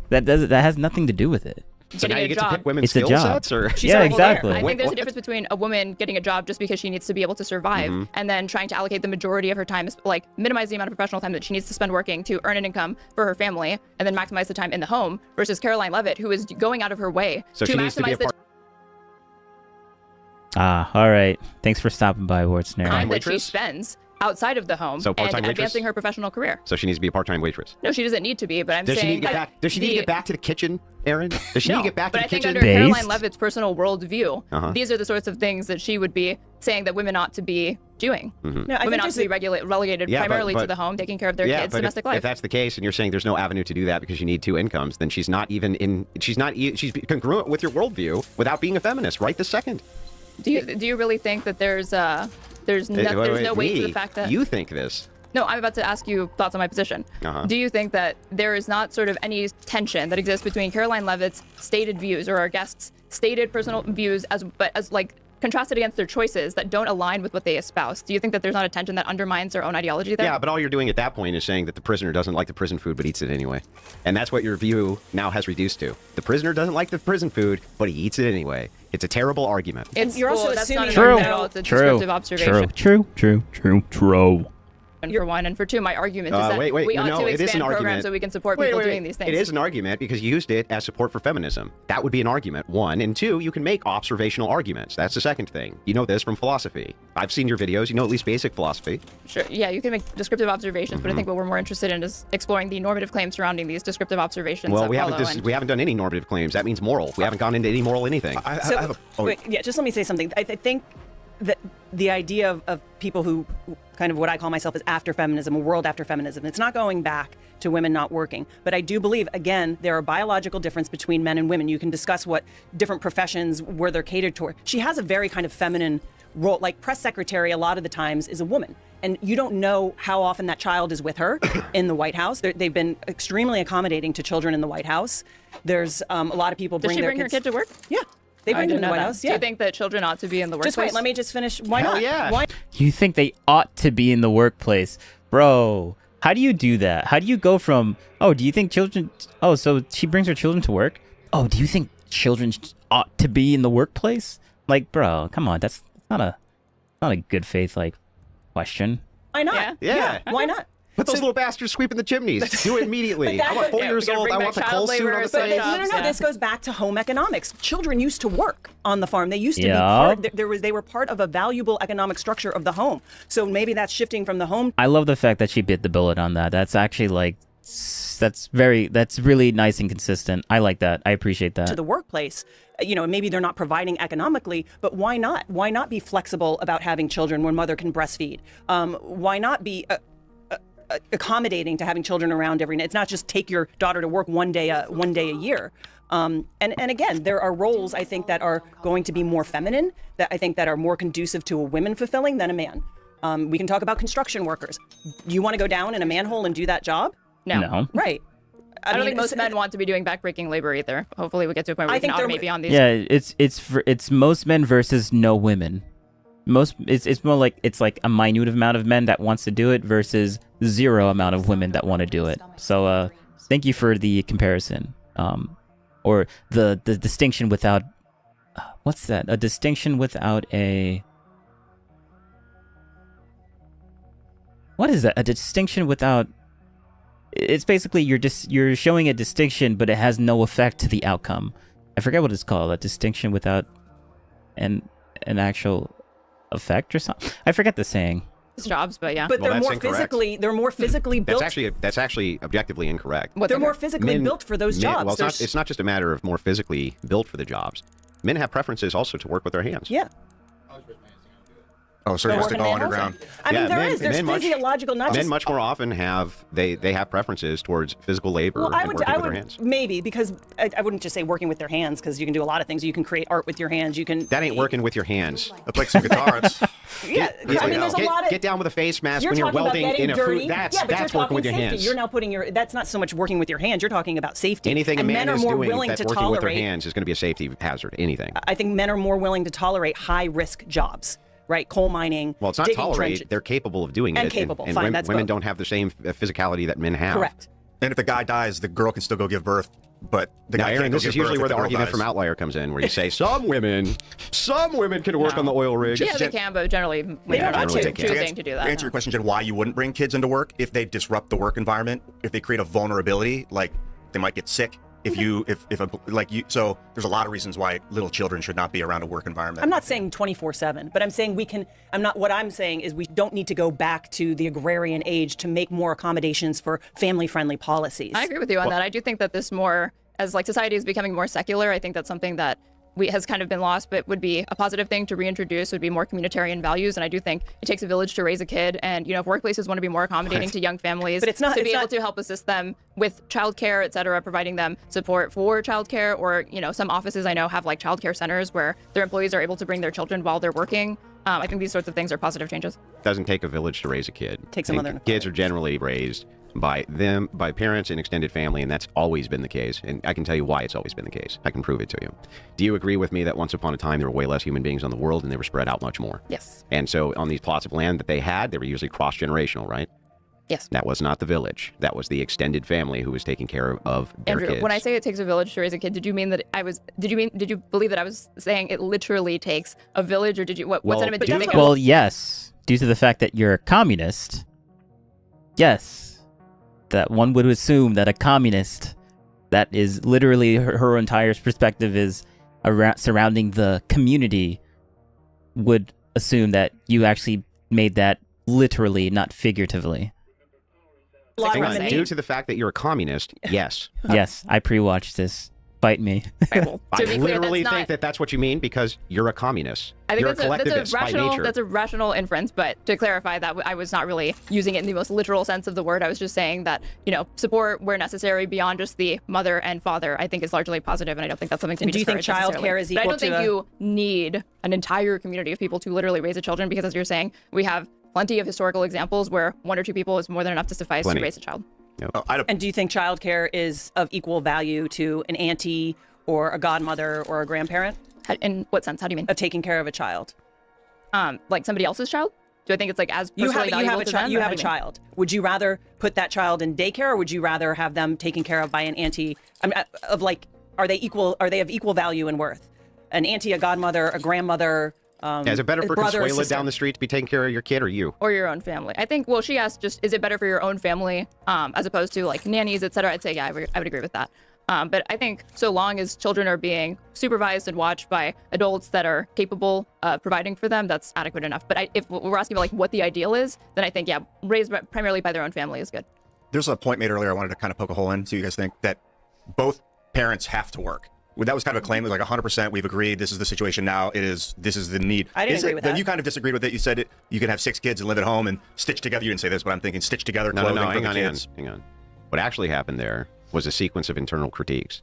That has nothing to do with it. So now you get to pick women's It's a skill job. sets? Or? Yeah, exactly. I think there's a difference between a woman getting a job just because she needs to be able to survive, and then trying to allocate the majority of her time, like minimize the amount of professional time that she needs to spend working to earn an income for her family, and then maximize the time in the home, versus Caroline Leavitt, who is going out of her way So to she needs to be maximize a the part. All right. Thanks for stopping by, Wartsnare. time that she spends outside of the home So and part-time waitress? advancing her professional career. So she needs to be a part-time waitress. No, she doesn't need to be, but I'm Does she saying need to get that back? Does she need to get back to the kitchen, Aaron? Does she need to get back to but the I think kitchen? under Caroline Leavitt's personal worldview, Uh-huh. these are the sorts of things that she would be saying that women ought to be doing. Mhm. No, I Women think ought to be relegated Yeah, but- primarily to but- the home, taking care of their yeah, kids' but domestic if, life. if that's the case, and you're saying there's no avenue to do that because you need two incomes, then she's not even in. She's congruent with your worldview without being a feminist. Right this second. Do you really think that there's no Wait, weight to me? the fact that You think this? No, I'm about to ask you thoughts on my position. Uh-huh. Do you think that there is not sort of any tension that exists between Caroline Leavitt's stated views or our guests' stated personal views as like contrasted against their choices that don't align with what they espouse? Do you think that there's not a tension that undermines their own ideology there? Yeah, but all you're doing at that point is saying that the prisoner doesn't like the prison food but eats it anyway. And that's what your view now has reduced to. The prisoner doesn't like the prison food, but he eats it anyway. It's a terrible argument. You're also that's not assuming an argument at all. It's a descriptive observation. True. And for one, and for two, my argument is that wait, we ought no, to it is an expand programs argument. so we can support people doing these things. It is an argument because you used it as support for feminism. That would be an argument, one. And two, you can make observational arguments. That's the second thing. You know this from philosophy. I've seen your videos. You know at least basic philosophy. Sure. Yeah, you can make descriptive observations, but I Mhm. think what we're more interested in is exploring the normative claims surrounding these descriptive observations. Well, that we follow, haven't we haven't done any normative claims. That means moral. We haven't gone into any moral anything. Wait, yeah, just let me say something. I think that the idea of people who kind of what I call myself is after feminism, a world after feminism, it's not going back to women not working. But I do believe, again, there are biological difference between men and women. You can discuss what different professions where they're catered toward. She has a very kind of feminine role, like press secretary a lot of the times is a woman. And you don't know how often that child is with her in the White House. They've been extremely accommodating to children in the White House. There's a lot of people Does bring she their bring her kids. kid to work? Yeah. They I bring them didn't to the know White that. House. Do Yeah. you think that children ought to be in the workplace? Just wait, let me just finish. Why Hell not? yeah. Why? You think they ought to be in the workplace? Bro, How do you do that? How do you go from, oh, do you think children, oh, so she brings her children to work? Oh, do you think children ought to be in the workplace? Like, bro, come on, that's not a good faith, like, question. Why not? Yeah. Why not? Put those little bastards sweeping the chimneys. Do it immediately. I'm 4 years old. I want the coal suit on the face. No. This goes back to home economics. Children used to work on the farm. They used to be Yeah. part. They were part of a valuable economic structure of the home. So maybe that's shifting from the home. I love the fact that she bit the bullet on that. That's actually like, that's really nice and consistent. I like that. I appreciate that. To the workplace. You know, maybe they're not providing economically, but why not? Why not be flexible about having children when mother can breastfeed? Why not be accommodating to having children around every night? It's not just take your daughter to work one day a year. And again, there are roles I think that are going to be more feminine, that I think that are more conducive to a women fulfilling than a man. We can talk about construction workers. You want to go down in a manhole and do that job? No. Right. I don't think most men want to be doing backbreaking labor either. Hopefully we get to a point where we can automate beyond these. Yeah, it's most men versus no women. It's more like it's like a minute amount of men that wants to do it versus zero amount of women that want to do it. So thank you for the comparison. Or the distinction without what's that? A distinction without a what is that? A distinction without it's basically you're showing a distinction but it has no effect to the outcome. I forget what it's called. A distinction without an actual effect or something. I forget the saying. Jobs, but yeah. But they're more physically built. That's actually objectively incorrect. They're more physically built for those jobs. Well, it's not just a matter of more physically built for the jobs. Men have preferences also to work with their hands. Yeah. Oh, so just to go underground. I mean, there's physiological, not men just... much more often have, they have preferences towards physical labor and working with their hands. Maybe, because I wouldn't just say working with their hands, because you can do a lot of things. You can create art with your hands. You can... That ain't working with your hands. That's like some guitars. Yeah, I mean, there's a lot of... Get down with a face mask when you're welding in a food. That's working with your hands. You're now putting your... That's not so much working with your hands. You're talking about safety. Anything a man is doing that's working with their hands is going to be a safety hazard. Anything. I think men are more willing to tolerate high-risk jobs. Right, coal mining. Well, it's not tolerate. They're capable of doing it. And capable. And Fine, women don't have the same physicality that men have. Correct. And if the guy dies, the girl can still go give birth. But the guy Aaron, this is usually where the argument from Outlier comes in, where you say some women can work on the oil rig. Yeah, they can, but generally they're not choosing to do that. To answer your question, Jen, why you wouldn't bring kids into work, if they disrupt the work environment, if they create a vulnerability, like they might get sick. So there's a lot of reasons why little children should not be around a work environment. I'm not saying 24/7, but I'm saying what I'm saying is we don't need to go back to the agrarian age to make more accommodations for family-friendly policies. I agree with you on that. I do think that this more, as like society is becoming more secular, I think that's something that has kind of been lost, but would be a positive thing to reintroduce, would be more communitarian values. And I do think it takes a village to raise a kid. And, if workplaces want to be more accommodating to young families, but it's able to help assist them with childcare, et cetera, providing them support for childcare, or, some offices I know have like childcare centers where their employees are able to bring their children while they're working. I think these sorts of things are positive changes. It doesn't take a village to raise a kid. Takes a mother. Kids are generally raised by parents and extended family, and that's always been the case. And I can tell you why it's always been the case. I can prove it to you. Do you agree with me that once upon a time there were way less human beings on the world and they were spread out much more? Yes. And so on these plots of land that they were usually cross-generational, right? Yes. That was not the village. That was the extended family who was taking care of their Andrew, kids. when I say it takes a village to raise a kid, did you believe that I was saying it literally takes a village, or what sentiment did you make? Well, yes. Due to the fact that you're a communist, yes. That one would assume that a communist, that is literally her entire perspective is surrounding the community, would assume that you actually made that literally, not figuratively. Hang on, due to the fact that you're a communist, yes. Yes, I pre-watched this. Fight me. I literally think that that's what you mean because you're a communist. I think you're a collectivist by nature. That's a rational inference, but to clarify that, I was not really using it in the most literal sense of the word. I was just saying that, support where necessary beyond just the mother and father, I think is largely positive, and I don't think that's something to be discouraged. Do you think childcare is equal to... But I don't think you need an entire community of people to literally raise a children, because as you're saying, we have plenty of historical examples where one or two people is more than enough to suffice to raise a child. Yep. And do you think childcare is of equal value to an auntie or a godmother or a grandparent? In what sense? How do you mean? Of taking care of a child. Like somebody else's child? Do I think it's like as You personally have valuable a to them? you or have how a do you mean? child. Would you rather put that child in daycare, or would you rather have them taken care of by an auntie? I mean, of like, are they equal? Are they of equal value and worth? An auntie, a godmother, a grandmother. Is it better for brother or Consuela sister? down the street to be taking care of your kid, or you? Or your own family. I think, well, she asked just, is it better for your own family as opposed to like nannies, et cetera? I'd say, yeah, I would agree with that. But I think so long as children are being supervised and watched by adults that are capable of providing for them, that's adequate enough. But if we're asking about like what the ideal is, then I think, yeah, raised primarily by their own family is good. There's a point made earlier I wanted to kind of poke a hole in, so you guys think that both parents have to work. That was kind of a claim. It was like 100%. We've agreed. This is the situation now. This is the need. I didn't agree with Then that. you kind of disagreed with it. You said you can have 6 kids and live at home and stitch together. You didn't say this, but I'm thinking stitch together No, clothing for hang the on, kids. hang on. What actually happened there was a sequence of internal critiques.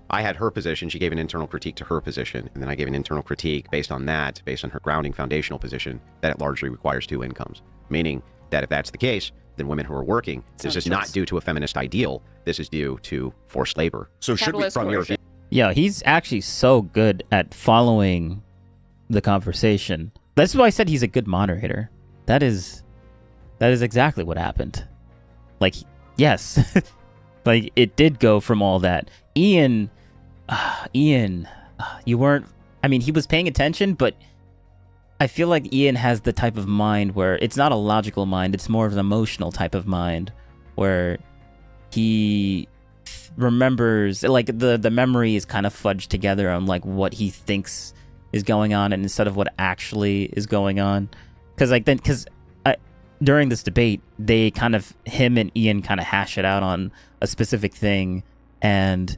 I had her position. She gave an internal critique to her position, and then I gave an internal critique based on that, based on her grounding foundational position, that it largely requires 2 incomes. Meaning that if that's the case, then women who are working, this is not due to a feminist ideal. This is due to forced labor. So should we, from your view? Yeah, he's actually so good at following the conversation. That's why I said he's a good moderator. That is exactly what happened. Like, yes, like it did go from all that. Ian, you weren't. I mean, he was paying attention, but I feel like Ian has the type of mind where it's not a logical mind. It's more of an emotional type of mind, where he remembers, like the memory is kind of fudged together on like what he thinks is going on, and instead of what actually is going on. Because during this debate, they kind of, him and Ian kind of hash it out on a specific thing, and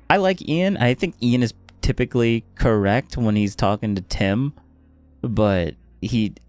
I like Ian. I think Ian is typically correct when he's talking to Tim, but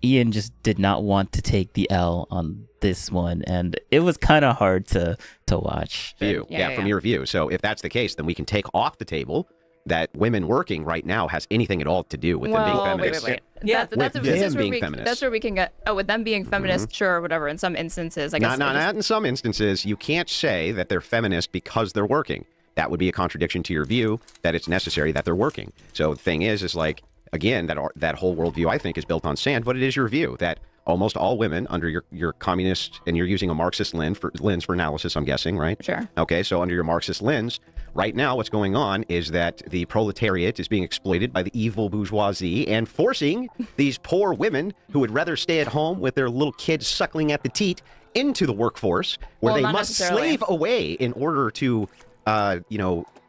Ian just did not want to take the L on this one, and it was kind of hard to watch. From your view. So if that's the case, then we can take off the table that women working right now has anything at all to do with them being feminists. Wait. Yeah, that's being feminists. That's where we can get. Oh, with them being feminist, sure, whatever. In some instances, I guess. Not in some instances. You can't say that they're feminist because they're working. That would be a contradiction to your view that it's necessary that they're working. So the thing is like, again, that whole worldview, I think, is built on sand, but it is your view that almost all women under your communist, and you're using a Marxist lens for analysis, I'm guessing, right? Sure. Okay, so under your Marxist lens, right now what's going on is that the proletariat is being exploited by the evil bourgeoisie and forcing these poor women who would rather stay at home with their little kids suckling at the teat into the workforce, where they must slave away in order to,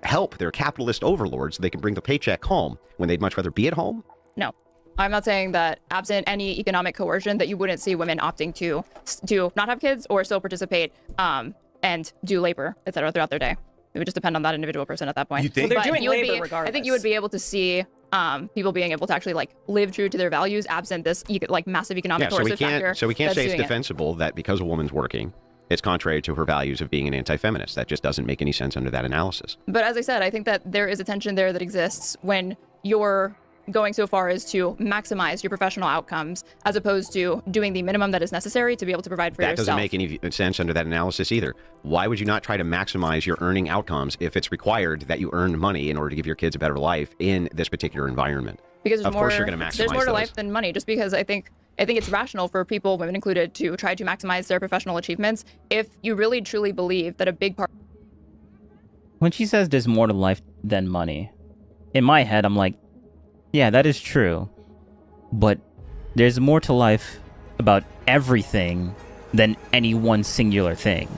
help their capitalist overlords so they can bring the paycheck home when they'd much rather be at home. No. I'm not saying that absent any economic coercion that you wouldn't see women opting to not have kids or still participate and do labor, et cetera, throughout their day. It would just depend on that individual person at that point. You think? Well, they're doing labor regardless. I think you would be able to see people being able to actually like live true to their values absent this like massive economic coercive factor. So we can't say it's that's doing it. defensible that because a woman's working, it's contrary to her values of being an anti-feminist. That just doesn't make any sense under that analysis. But as I said, I think that there is a tension there that exists when you're going so far as to maximize your professional outcomes as opposed to doing the minimum that is necessary to be able to provide for yourself. That doesn't make any sense under that analysis either. Why would you not try to maximize your earning outcomes if it's required that you earn money in order to give your kids a better life in this particular environment? Because of course you're going to maximize there's more to those. life than money. Just because I think it's rational for people, women included, to try to maximize their professional achievements if you really truly believe that a big part. When she says there's more to life than money, in my head I'm like, yeah, that is true, but there's more to life about everything than any one singular thing.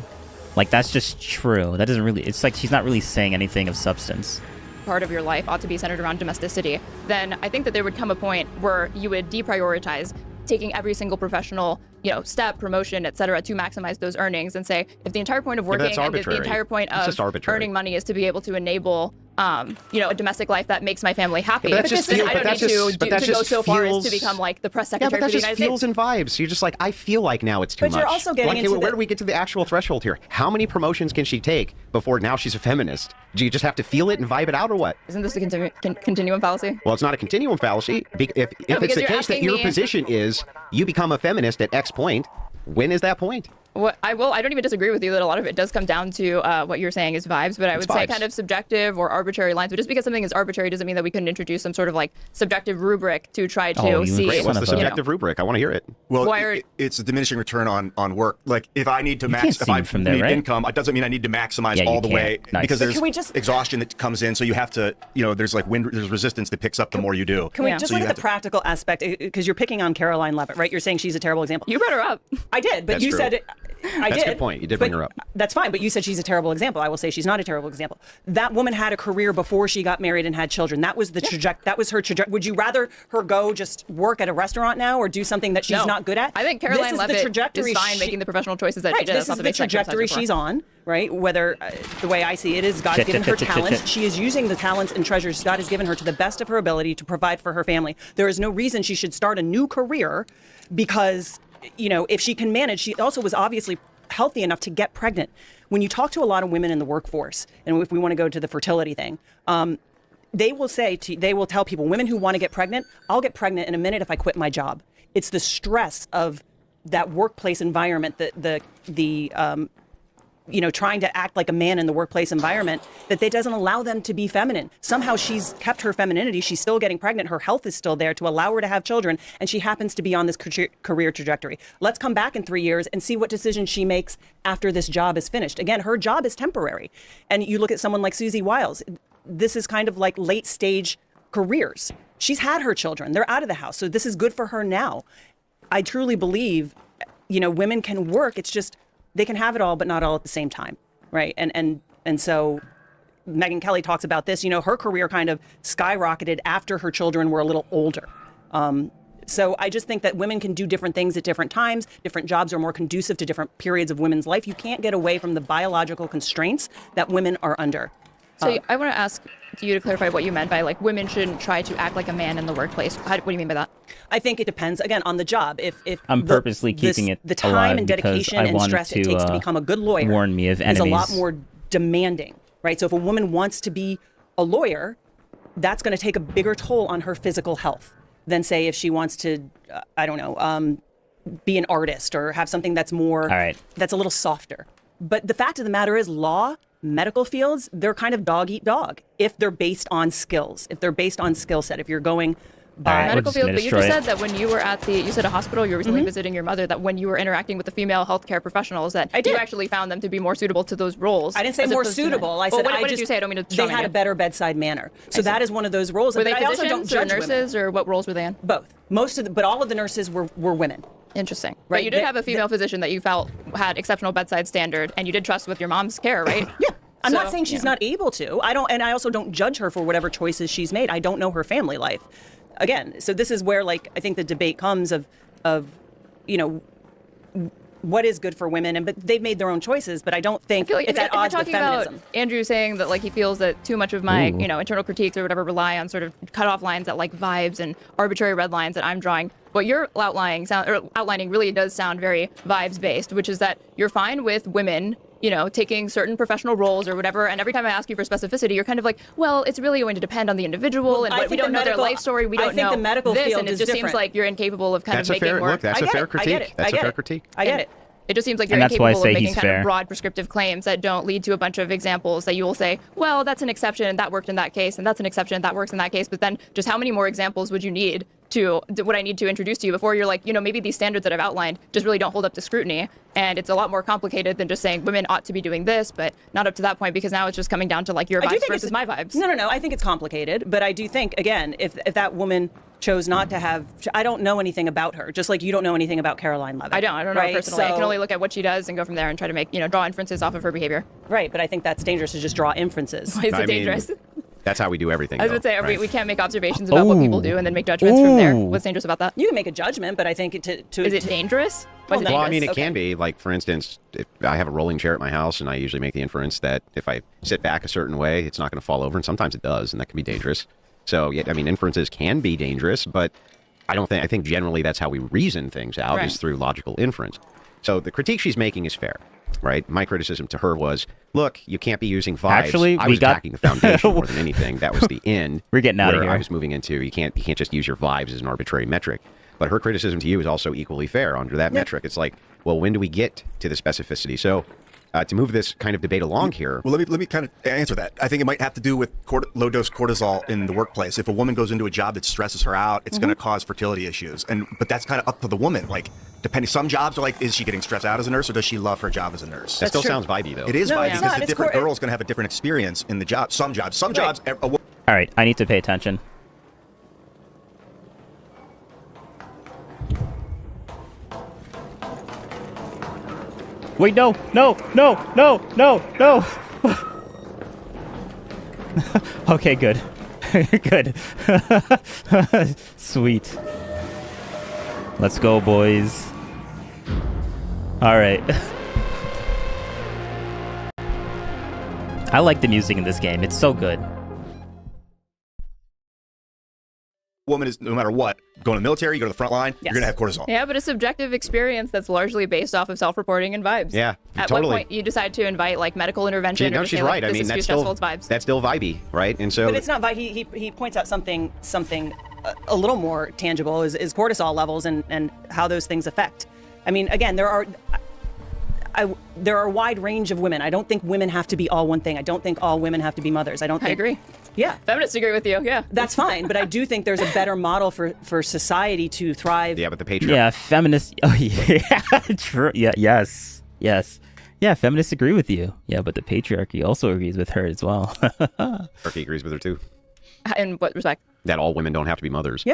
Like, that's just true. That doesn't really, it's like she's not really saying anything of substance. Part of your life ought to be centered around domesticity, then I think that there would come a point where you would deprioritize taking every single professional, step, promotion, et cetera, to maximize those earnings and say, if the entire point of working and if the entire point of earning money is to be able to enable, a domestic life that makes my family happy. Yeah, I don't need to go so far as to become like the press secretary for the United States. feels and vibes. You're just like, I feel like now it's too much. But you're also getting into where do we get to the actual threshold here? How many promotions can she take before now she's a feminist? Do you just have to feel it and vibe it out or what? Isn't this a continuum fallacy? Well, it's not a continuum fallacy. If it's the case that your position is you become a feminist at X point, when is that point? I don't even disagree with you that a lot of it does come down to what you're saying is vibes, but I would say kind of subjective or arbitrary lines. But just because something is arbitrary doesn't mean that we couldn't introduce some sort of like subjective rubric to try to see. Great. What's the subjective rubric? I want to hear it. Well, it's a diminishing return on work. Like if I need to if I need income, it doesn't mean I need to maximize all the way because there's exhaustion that comes in. So you have to, there's like there's resistance that picks up the more you do. Can we just look at the practical aspect? Because you're picking on Caroline Leavitt, right? You're saying she's a terrible example. You brought her up. I did, but That's you true. said it. That's a good point. You did bring her up. That's fine, but you said she's a terrible example. I will say she's not a terrible example. That woman had a career before she got married and had children. That was the That was her trajectory. Would you rather her go just work at a restaurant now or do something that she's not good at? I think Caroline Leavitt is fine making the professional choices that she did. This is the trajectory she's on, right? Whether the way I see it is God's given her talents. She is using the talents and treasures God has given her to the best of her ability to provide for her family. There is no reason she should start a new career because, if she can manage, she also was obviously healthy enough to get pregnant. When you talk to a lot of women in the workforce, and if we want to go to the fertility thing, they will tell people, women who want to get pregnant, I'll get pregnant in a minute if I quit my job. It's the stress of that workplace environment, trying to act like a man in the workplace environment, that doesn't allow them to be feminine. Somehow she's kept her femininity. She's still getting pregnant. Her health is still there to allow her to have children. And she happens to be on this career trajectory. Let's come back in 3 years and see what decision she makes after this job is finished. Again, her job is temporary. And you look at someone like Susie Wiles. This is kind of like late stage careers. She's had her children. They're out of the house. So this is good for her now. I truly believe, women can work. It's just, they can have it all, but not all at the same time, right? And so Megyn Kelly talks about this. Her career kind of skyrocketed after her children were a little older. So I just think that women can do different things at different times. Different jobs are more conducive to different periods of women's life. You can't get away from the biological constraints that women are under. So I want to ask you to clarify what you meant by like women shouldn't try to act like a man in the workplace. What do you mean by that? I think it depends again on the job. If I'm purposely keeping it the time and dedication and stress it takes to become a good lawyer warn me of is enemies. a lot more demanding, right? So if a woman wants to be a lawyer, that's going to take a bigger toll on her physical health than say if she wants to, be an artist or have something that's more that's a little softer. But the fact of the matter is, medical fields, they're kind of dog eat dog if they're based on skills, if they're based on skill set, if you're going by medical field. But you just said that when you were at you said a hospital, you were recently visiting your mother, that when you were interacting with the female healthcare professionals, that you actually found them to be more suitable to those roles. I didn't say more suitable. I said, what did you say? I don't mean to. They had a better bedside manner. So that is one of those roles. Were they but I also don't physicians judge or nurses, women. or what roles were they in? Both. But all of the nurses were women. Interesting. Right. But you did have a female physician that you felt had exceptional bedside standard, and you did trust with your mom's care, right? Yeah. I'm not saying she's not able to. I also don't judge her for whatever choices she's made. I don't know her family life. Again, so this is where I think the debate comes of what is good for women, but they've made their own choices. But I don't think it's at odds with feminism. About Andrew saying that he feels that too much of my internal critiques or whatever rely on sort of cutoff lines that vibes and arbitrary red lines that I'm drawing. What you're outlining really does sound very vibes based, which is that you're fine with women taking certain professional roles or whatever. And every time I ask you for specificity, you're kind of like, well, it's really going to depend on the individual, and we don't know their life story. We don't know the medical this, field and it is just different. seems like you're incapable of kind of making work. Look, that's a fair critique. That's a fair critique. I get it. It just seems like you're incapable of making kind of broad prescriptive claims that don't lead to a bunch of examples that you will say, well, that's an exception and that worked in that case, and that's an exception and that works in that case. But then just how many more examples would you need to what I need to introduce to you before you're like, maybe these standards that I've outlined just really don't hold up to scrutiny. And it's a lot more complicated than just saying women ought to be doing this, but not up to that point, because now it's just coming down to your vibes versus my vibes. No. I think it's complicated, but I do think, again, if that woman chose not to have, I don't know anything about her, just like you don't know anything about Caroline Leavitt. I don't know her personally. I can only look at what she does and go from there and try to make, draw inferences off of her behavior. Right, but I think that's dangerous to just draw inferences. Why is it dangerous? That's how we do everything. I was going to say, right? we can't make observations about what people do and then make judgments from there. What's dangerous about that? You can make a judgment, but I think is it dangerous? Well, I mean, it can be. Like, for instance, if I have a rolling chair at my house, and I usually make the inference that if I sit back a certain way, it's not going to fall over, and sometimes it does, and that can be dangerous. So, I mean, inferences can be dangerous, but I think generally that's how we reason things out, is through logical inference. So the critique she's making is fair. Right. My criticism to her was, look, you can't be using vibes. Actually, I was attacking the foundation more than anything. That was the end. We're getting out of here. I was moving into you can't just use your vibes as an arbitrary metric. But her criticism to you is also equally fair under that metric. It's like, well, when do we get to the specificity? So to move this kind of debate along here. Well, let me kind of answer that. I think it might have to do with low dose cortisol in the workplace. If a woman goes into a job that stresses her out, it's going to cause fertility issues. But that's kind of up to the woman. Like, depending, some jobs are like, is she getting stressed out as a nurse, or does she love her job as a nurse? That still sounds vibey, though. It is vibey it's because not. the It's different girl is going to have a different experience in the job. Some jobs. All right, I need to pay attention. Wait, no. Okay, good. Good. Sweet. Let's go, boys. All right. I like the music in this game. It's so good. Woman is, no matter what, going to the military, you go to the front line, you're going to have cortisol. Yeah, but a subjective experience that's largely based off of self-reporting and vibes. Yeah, At totally. what point you decide to invite like medical intervention? No, or she's say, right. Like, I this mean, is that's too still stressful, it's vibes. that's still vibey, right? And so, But it's not. He points out something a little more tangible is cortisol levels and how those things affect. I mean, again, there are a wide range of women. I don't think women have to be all one thing. I don't think all women have to be mothers. I agree. Yeah. Feminists agree with you, yeah. That's fine, but I do think there's a better model for society to thrive. Yeah, but the patriarchy. Yeah, feminists. Oh, yeah, true. Yeah, yes. Yeah, feminists agree with you. Yeah, but the patriarchy also agrees with her as well. Patriarchy agrees with her too. In what respect? That all women don't have to be mothers.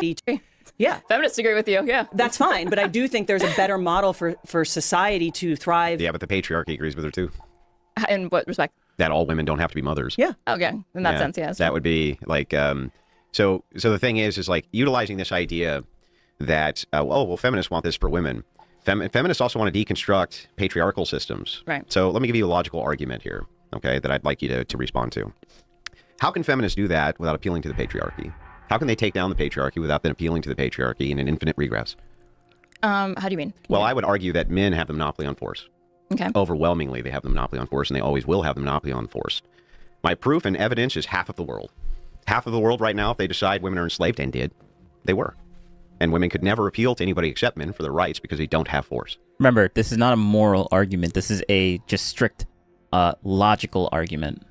Yeah. Feminists agree with you, yeah. That's fine, but I do think there's a better model for society to thrive. Yeah, but the patriarchy agrees with her too. In what respect? That all women don't have to be mothers. Yeah. Okay, in that sense, yes. That would be like, so the thing is like utilizing this idea that, feminists want this for women. Feminists also want to deconstruct patriarchal systems. Right. So let me give you a logical argument here, okay, that I'd like you to respond to. How can feminists do that without appealing to the patriarchy? How can they take down the patriarchy without then appealing to the patriarchy in an infinite regress? How do you mean? Well, I would argue that men have the monopoly on force. Okay. Overwhelmingly, they have the monopoly on force, and they always will have the monopoly on force. My proof and evidence is half of the world. Half of the world right now, if they decide women are enslaved, and did, they were. And women could never appeal to anybody except men for their rights because they don't have force. Remember, this is not a moral argument. This is a just strict logical argument.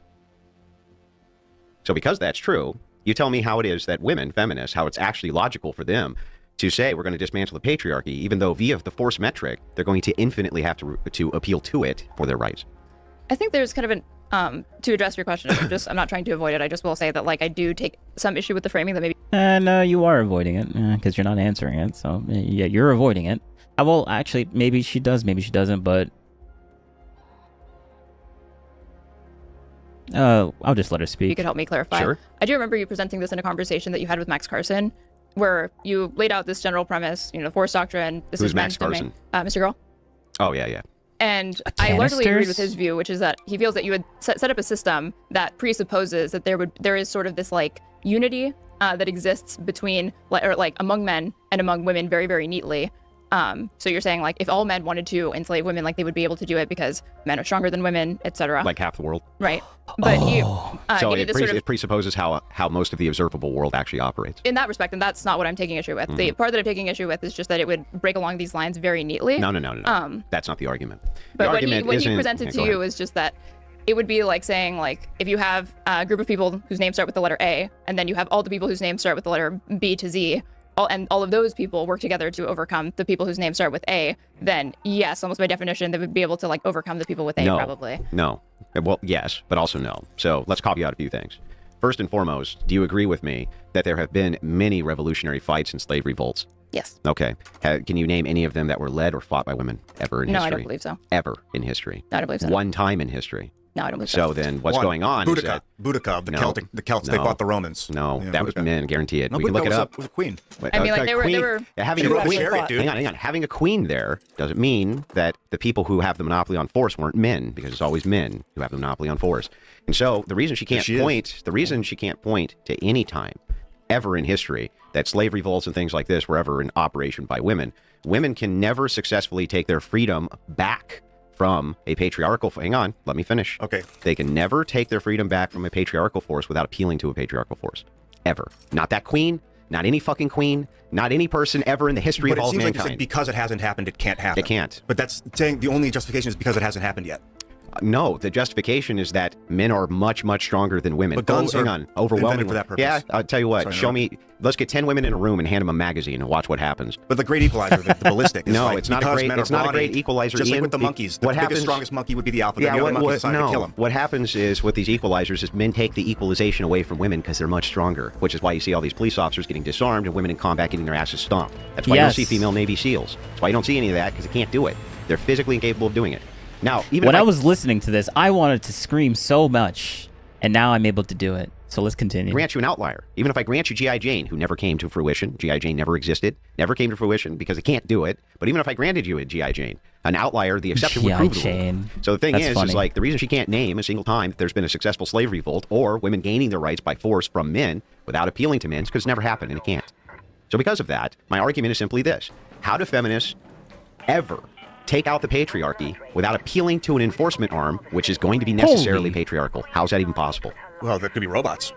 So because that's true, you tell me how it is that women, feminists, how it's actually logical for them to say we're going to dismantle the patriarchy, even though via the force metric, they're going to infinitely have to appeal to it for their rights. I think there's kind of an, to address your question, I'm not trying to avoid it. I just will say that like I do take some issue with the framing that maybe. No, you are avoiding it because you're not answering it. So yeah, you're avoiding it. Well, actually, maybe she does, maybe she doesn't, but I'll just let her speak. You could help me clarify. Sure. I do remember you presenting this in a conversation that you had with Max Carson, where you laid out this general premise, the force doctrine. This Who's is Max men's domain. Carson? Mr. Girl. Oh, yeah. And I largely agreed Canisters? with his view, which is that he feels that you would set up a system that presupposes that there is sort of this like unity that exists between like among men and among women very, very neatly. So you're saying like if all men wanted to enslave women, like they would be able to do it because men are stronger than women, etc. Like half the world. Right. But So he it, did this it presupposes how most of the observable world actually operates. in that respect, and that's not what I'm taking issue with. The part that I'm taking issue with is just that it would break along these lines very neatly. No. That's not the argument. But the what argument he isn't, presented yeah, to go you ahead. is just that it would be like saying like if you have a group of people whose names start with the letter A, and then you have all the people whose names start with the letter B to Z, and all of those people work together to overcome the people whose names start with A, then yes, almost by definition, they would be able to like overcome the people with A, probably. No. Well, yes, but also no. So let's caveat a few things. First and foremost, do you agree with me that there have been many revolutionary fights and slave revolts? Yes. Okay. Can you name any of them that were led or fought by women ever in history? No, I don't believe so. Ever in history? No, I don't believe so. One time in history? No, I don't believe so. So then what's going on is that... Boudica, the Celts, they fought the Romans. No, Yeah, that was Boudica. men, guarantee it. No, we can Boudica look it up. was a queen. I mean, like, they were having She a rode a queen, chariot, dude. hang on. Having a queen there doesn't mean that the people who have the monopoly on force weren't men, because it's always men who have the monopoly on force. And so the reason she can't point to any time ever in history that slave revolts and things like this were ever in operation by women, women can never successfully take their freedom back from a patriarchal... Hang on, let me finish. Okay. They can never take their freedom back from a patriarchal force without appealing to a patriarchal force. Ever. Not that queen, not any fucking queen, not any person ever in the history But of it all seems like you're mankind. saying because it hasn't happened, it can't happen. It can't. But that's saying the only justification is because it hasn't happened yet. No, the justification is that men are much, much stronger than women. But guns hang are on, overwhelmingly. invented for that purpose. Yeah, I'll tell you what. Sorry, show no. me. Let's get 10 women in a room and hand them a magazine and watch what happens. But the great equalizer, the ballistic. Is No, like, it's not a because great. men It's are not a great brawny, equalizer. Just like Ian. with the monkeys, the what biggest, happens? strongest monkey would be the alpha. Yeah, then the other monkeys decided to kill him. what happens is with these equalizers is men take the equalization away from women because they're much stronger, which is why you see all these police officers getting disarmed and women in combat getting their asses stomped. That's why you don't Yes. see female Navy SEALs. That's why you don't see any of that because they can't do it. They're physically incapable of doing it. Now, even When if I was listening to this, I wanted to scream so much, and now I'm able to do it. So let's continue. grant you an outlier, even if I grant you G.I. Jane, who never came to fruition, G.I. Jane never existed, never came to fruition because it can't do it. But even if I granted you a G.I. Jane, an outlier, the exception would G.I. prove the rule. Jane. So the thing That's is funny. like the reason she can't name a single time that there's been a successful slave revolt or women gaining their rights by force from men without appealing to men is because it's never happened and it can't. So because of that, my argument is simply this: how do feminists ever take out the patriarchy without appealing to an enforcement arm, which is going to be necessarily patriarchal? How's that even possible? Well, there could be robots.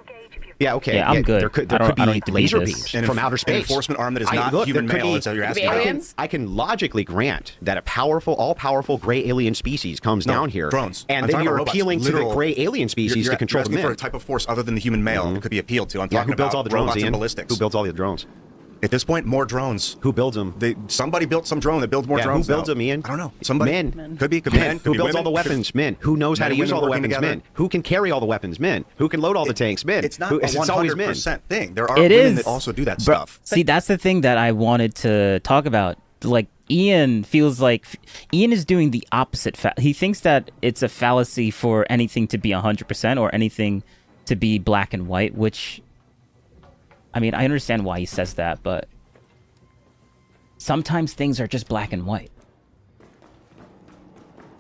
Yeah, okay. Yeah, I'm good. There could I don't be need to laser beat beams this. from outer An space. enforcement arm that is not look, human there could male. be- Is that what you're Could be asking? aliens? I can logically grant that a powerful, all-powerful gray alien species comes No, down here, drones. and I'm then talking you're about robots. appealing to the Literal- gray alien species You're to control the asking men. for a type of force other than the human male that could be appealed to. I'm Yeah, talking who builds about all the drones, robots Ian? and ballistics. Who builds all the drones? At this point, more drones. Who builds them? Somebody built some drone that builds more Yeah, drones. who builds now. them, Ian? I don't know. Somebody. Men. Could be. Could Men. be men. Could Who be builds all the women, weapons? Men. Who knows how men to and use all the women working weapons? together. Men. Who can carry all the weapons? Men. Who can load all the tanks? Men. It's not Who, a it's always men. 100% thing. There are It women is. that also do that Bro, stuff. See, that's the thing that I wanted to talk about. Like, Ian feels like Ian is doing the opposite. He thinks that it's a fallacy for anything to be 100% or anything to be black and white, which, I mean, I understand why he says that, but sometimes things are just black and white.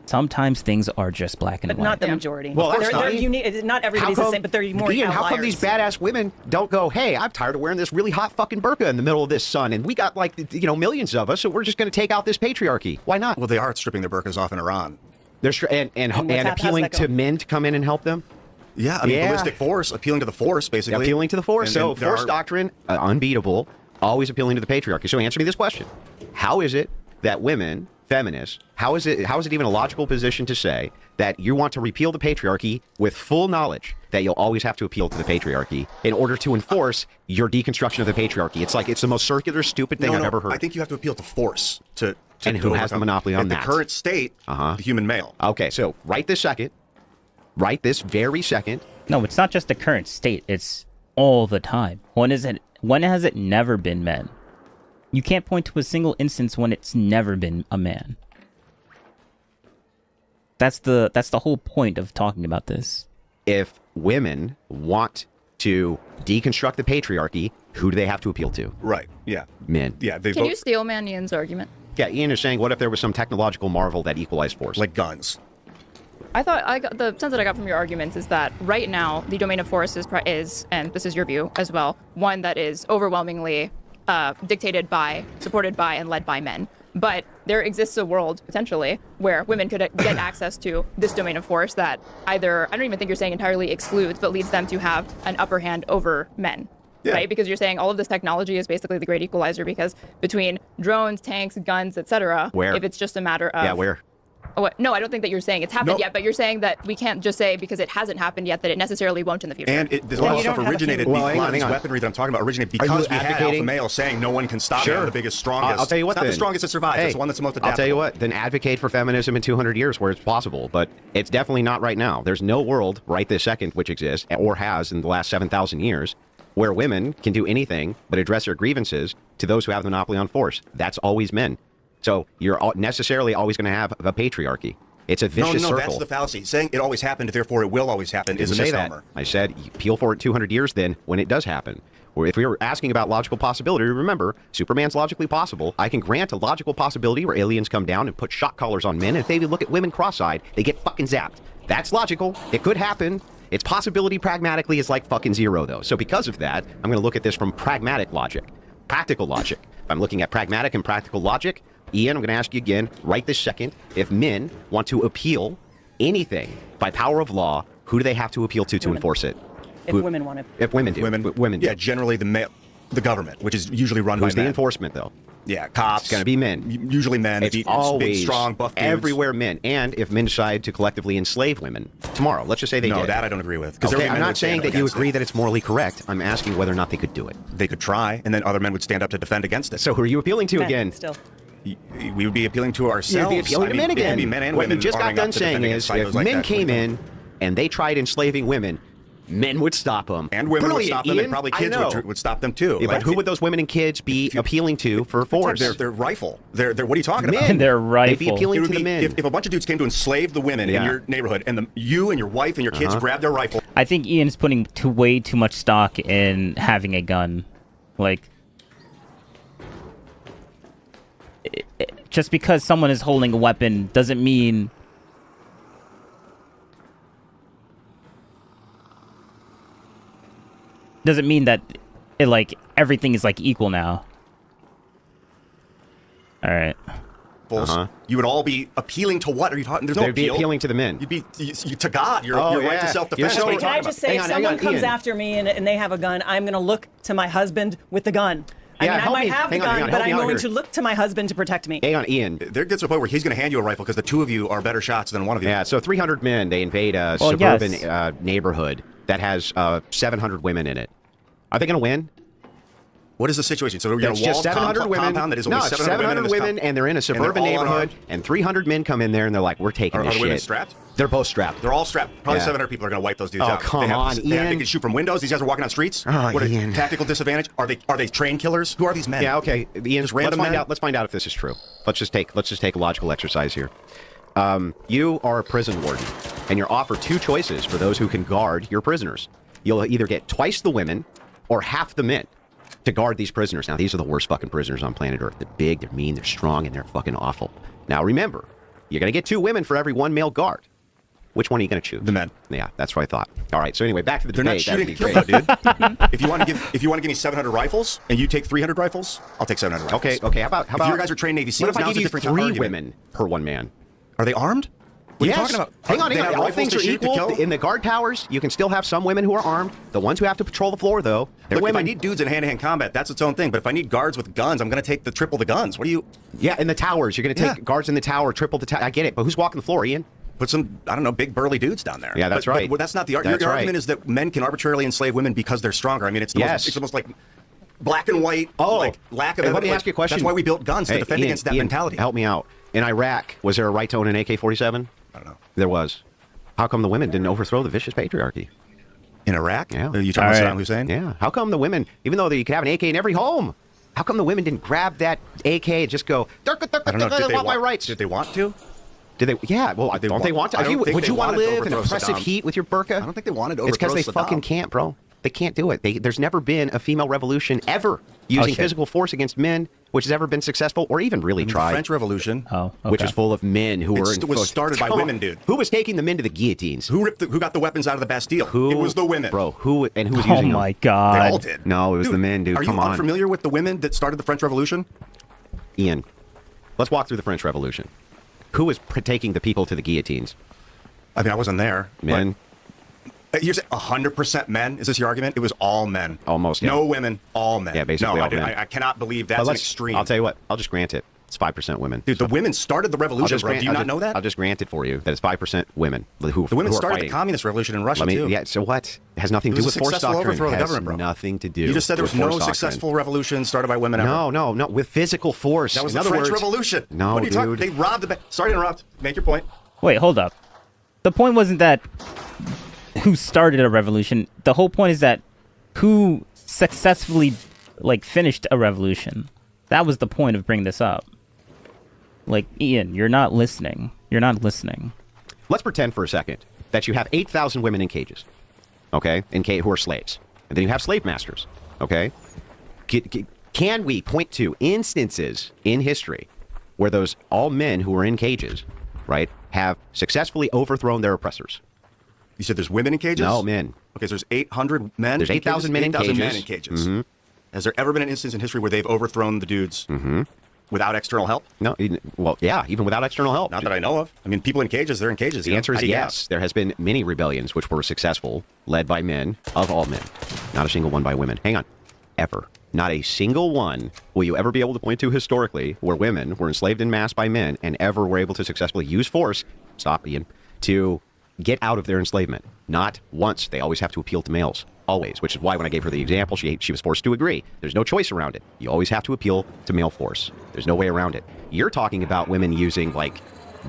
Sometimes things are just black and But white. not the majority. Well, that's they're not- unique. Not everybody's the same, but they're more Ian, how come outliers. these badass women don't go, hey, I'm tired of wearing this really hot fucking burqa in the middle of this sun, and we got like, millions of us, so we're just going to take out this patriarchy. Why not? Well, they are stripping their burqas off in Iran. They're and appealing to men to come in and help them. Yeah, I mean, ballistic force, appealing to the force, basically. Appealing to the force. And- So and there force are- doctrine, unbeatable, always appealing to the patriarchy. So answer me this question: how is it that women, feminists, how is it even a logical position to say that you want to repeal the patriarchy with full knowledge that you'll always have to appeal to the patriarchy in order to enforce your deconstruction of the patriarchy? It's the most circular, stupid thing I've ever heard. I think you have to appeal to force to and who has the overcome. monopoly on At that? the current state, the human male. Okay, so right this very second. No, it's not just the current state. It's all the time. When has it never been men? You can't point to a single instance when it's never been a man. That's the whole point of talking about this. If women want to deconstruct the patriarchy, who do they have to appeal to? Right. Yeah. Men. Yeah. They Can you steal man Ian's argument? Yeah, Ian is saying, what if there was some technological marvel that equalized force? Like guns. I thought the sense that I got from your arguments is that right now the domain of force is, and this is your view as well, one that is overwhelmingly dictated by, supported by, and led by men. But there exists a world, potentially, where women could get access to this domain of force that either, I don't even think you're saying entirely excludes, but leads them to have an upper hand over men. Yeah. Right? Because you're saying all of this technology is basically the great equalizer, because between drones, tanks, guns, etc., Where? if it's just a matter of... Yeah, where? Oh, what? No, I don't think that you're saying it's happened Nope. yet, but you're saying that we can't just say because it hasn't happened yet that it necessarily won't in the future. And there's a lot of stuff originated. Well, a hang lot on, of this hang on. weaponry that I'm talking about originated Are you because we had alpha advocating- male saying no one can stop me. Sure. I'm the biggest, strongest. I'll tell you what It's not then. the strongest that survives. Hey, it's the one that's the most adaptable. I'll tell you what, then advocate for feminism in 200 years where it's possible, but it's definitely not right now. There's no world right this second which exists, or has in the last 7,000 years, where women can do anything but address their grievances to those who have the monopoly on force. That's always men. So you're necessarily always going to have a patriarchy. It's a vicious no, circle. that's the fallacy. Saying it always happened, therefore it will always happen, is a say misnomer. that. I said you appeal for it 200 years then when it does happen. Or if we were asking about logical possibility, remember, Superman's logically possible. I can grant a logical possibility where aliens come down and put shock collars on men, and if they look at women cross-eyed, they get fucking zapped. That's logical. It could happen. Its possibility pragmatically is like fucking zero, though. So because of that, I'm going to look at this from pragmatic logic, practical logic. If I'm looking at pragmatic and practical logic, Ian, I'm going to ask you again, right this second, if men want to appeal anything by power of law, who do they have to appeal to enforce it? If women want to. If women do. Women do. Yeah, generally the male. the government, which is usually run by Who's the men. enforcement, though? Yeah, cops. It's going to be men. Usually men. It's Big, always strong, buff dudes. everywhere men. And if men decide to collectively enslave women tomorrow, let's just say they did. No, that I don't agree with. 'Cause there Okay, would be I'm men who not would stand saying up that you against agree it. that it's morally correct. I'm asking whether or not they could do it. They could try, and then other men would stand up to defend against it. So who are you appealing to Men, again? Still. We would be appealing to ourselves. You'd be appealing to men It again. could be men and what women you just got arming done up to saying defend is, against if psychos like men that. came in and they tried enslaving women, men would stop them. And women would stop them, Ian. and probably I kids know. would stop them too. Yeah, but who would those women and kids be appealing to for force? They're rifle. They're what are you talking Men. about? They're They'd be rifle. appealing It would to the be men. if a bunch of dudes came to enslave the women in Yeah. your neighborhood, and you and your wife and your kids grabbed their rifle. I think Ian's putting way too much stock in having a gun. Like, just because someone is holding a weapon doesn't mean that it, like, everything is like equal now. All right. You would all be appealing to what? Are you talking? There's no They'd be appeal. appealing to the men. You'd be to God. Your Oh, right yeah. to self-defense. You're so- What are you Can I talking just about? say, Hang on, if someone comes Ian. after me and they have a gun, I'm going to look to my husband with the gun. I Yeah, mean, I help might me. have the Hang on, gun, hang on, but help me I'm out going here. to look to my husband to protect me. Hang on, Ian. There gets to a point where he's going to hand you a rifle because the two of you are better shots than one of you. Yeah, so 300 men, they invade a Well, suburban yes. neighborhood that has 700 women in it. Are they going to win? What is the situation? So you're in a It's just walled 700 women. compound that is only No, it's 700 women, and they're in a suburban all neighborhood, unarmed? and 300 men come in there, and they're like, we're taking Are this the women shit. strapped? They're both strapped. They're all strapped. Probably Yeah. 700 people are going to wipe those dudes Oh, out. come they on, they Ian. can shoot from windows. These guys are walking on streets. Oh, what a Ian. tactical disadvantage. Are they train killers? Who are these men? Yeah, okay. Ian, Just let's random find men? out. Let's find out if this is true. Let's just take a logical exercise here. You are a prison warden, and you're offered two choices for those who can guard your prisoners. You'll either get twice the women or half the men to guard these prisoners. Now, these are the worst fucking prisoners on planet Earth. They're big, they're mean, they're strong, and they're fucking awful. Now, remember, you're going to get two women for every one male guard. Which one are you going to choose? The men. Yeah, that's what I thought. All right, so anyway, back to the They're not debate. That'd shooting be to kill, great. though, dude. If you want to give me 700 rifles and you take 300 rifles, I'll take 700 rifles. Okay. How about if you guys are trained Navy what SEALs? if I Now give it's a you different 3 argument. women per one man? Are they armed? What Yes. are you talking about? Hang on. They have All rifles things to are shoot to equal. kill? In the guard towers, you can still have some women who are armed. The ones who have to patrol the floor, though, they're Look, if I women. need dudes in hand-to-hand combat, that's its own thing. But if I need guards with guns, I'm going to take triple the guns. What do you? Yeah, in the towers, you're going to take Yeah. guards in the tower, triple the tower. I get it, but who's walking the floor, Ian? Put some, I don't know, big burly dudes down there. Yeah, that's right. But that's not the argument. That's Your right. argument is that men can arbitrarily enslave women because they're stronger. I mean, it's Yes. almost like black and white. Like lack of. Hey, let me like, ask you a question. That's why we built guns to Hey, defend Ian, against that Ian, mentality. Help me out. In Iraq, was there a right to own an AK-47? I don't know. There was. How come the women didn't overthrow the vicious patriarchy? In Iraq? Yeah. Are you talking about Saddam Hussein? Yeah. How come the women, even though you could have an AK in every home, how come the women didn't grab that AK and just go, I don't know. I want my rights? Did they want to? Did they? Yeah. Well, don't they want to? I don't think Would they you want to wanted to live in overthrow oppressive Saddam. heat with your burqa? I don't think they wanted to It's because overthrow they fucking Saddam. can't, bro. They can't do it. There's never been a female revolution ever using shit. physical force against men, which has ever been successful or even really The tried. French Revolution. Which is full of men who were. It was started by Come on. women, dude. Who was taking the men to the guillotines? Who got the weapons out of the Bastille? It was the women. Bro, who was Oh using them? my god. They all did. No, it was the men, dude. Are Come you on. unfamiliar with the women that started the French Revolution? Ian, let's walk through the French Revolution. Who was taking the people to the guillotines? I mean, I wasn't there. Men. You're saying 100% men? Is this your argument? It was all men. Almost, yeah. No women, all men. Yeah, basically no, all men. I cannot believe But that's an let's- extreme. I'll tell you what. I'll just grant it. It's 5% women. Dude, the women started the revolution, bro. Do you not know that? I'll just grant it for you that it's 5% women who The women who are started fighting. the communist revolution in Russia, too. Yeah, so what? It has nothing to It do was with a force successful doctrine. overthrow of It the has government, bro. nothing to do. You just said there with was no force doctrine. successful revolution started by women ever. No, with physical force. That was In the other French words, Revolution. No, what are you talking? dude. They robbed the bank. Sorry to interrupt. Make your point. Wait, hold up. The point wasn't that who started a revolution. The whole point is that who successfully finished a revolution. That was the point of bringing this up. Ian, you're not listening. You're not listening. Let's pretend for a second that you have 8,000 women in cages, okay, who are slaves. And then you have slave masters, okay? Can we point to instances in history where those all men who are in cages, right, have successfully overthrown their oppressors? You said there's women in cages? No, men. Okay, so there's 800 men. There's in 8,000 cages? men in 8,000 cages. men in cages. Mm-hmm. Has there ever been an instance in history where they've overthrown the dudes without external help? No, well, yeah, even without external help. Not that I know of. I mean, people in cages, they're in cages. The answer is yes. There has been many rebellions which were successful, led by men, of all men. Not a single one by women. Hang on. Ever. Not a single one will you ever be able to point to historically where women were enslaved en masse by men and ever were able to successfully use force, stop Ian, to get out of their enslavement. Not once. They always have to appeal to males. Always. Which is why when I gave her the example, she was forced to agree. There's no choice around it. You always have to appeal to male force. There's no way around it. You're talking about women using, like,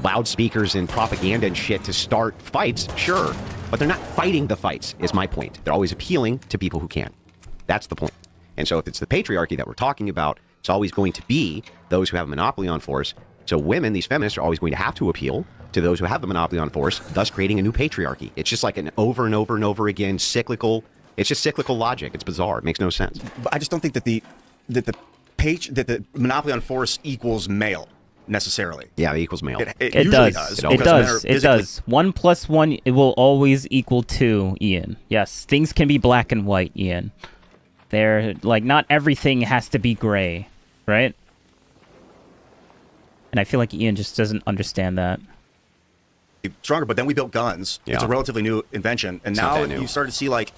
loudspeakers and propaganda and shit to start fights, sure. But they're not fighting the fights, is my point. They're always appealing to people who can. That's the point. And so if it's the patriarchy that we're talking about, it's always going to be those who have a monopoly on force. So women, these feminists, are always going to have to appeal to those who have the monopoly on force, thus creating a new patriarchy. It's just like an over and over and over again cyclical. It's just cyclical logic. It's bizarre. It makes no sense. But I just don't think that the monopoly on force equals male necessarily. Yeah, it equals male. It does. It does. 1 + 1, it will always equal 2, Ian. Yes, things can be black and white, Ian. They're like, not everything has to be gray, right? And I feel like Ian just doesn't understand that. Stronger, but then we built guns. Yeah. It's a relatively new invention, and It's now not that new. you start to see like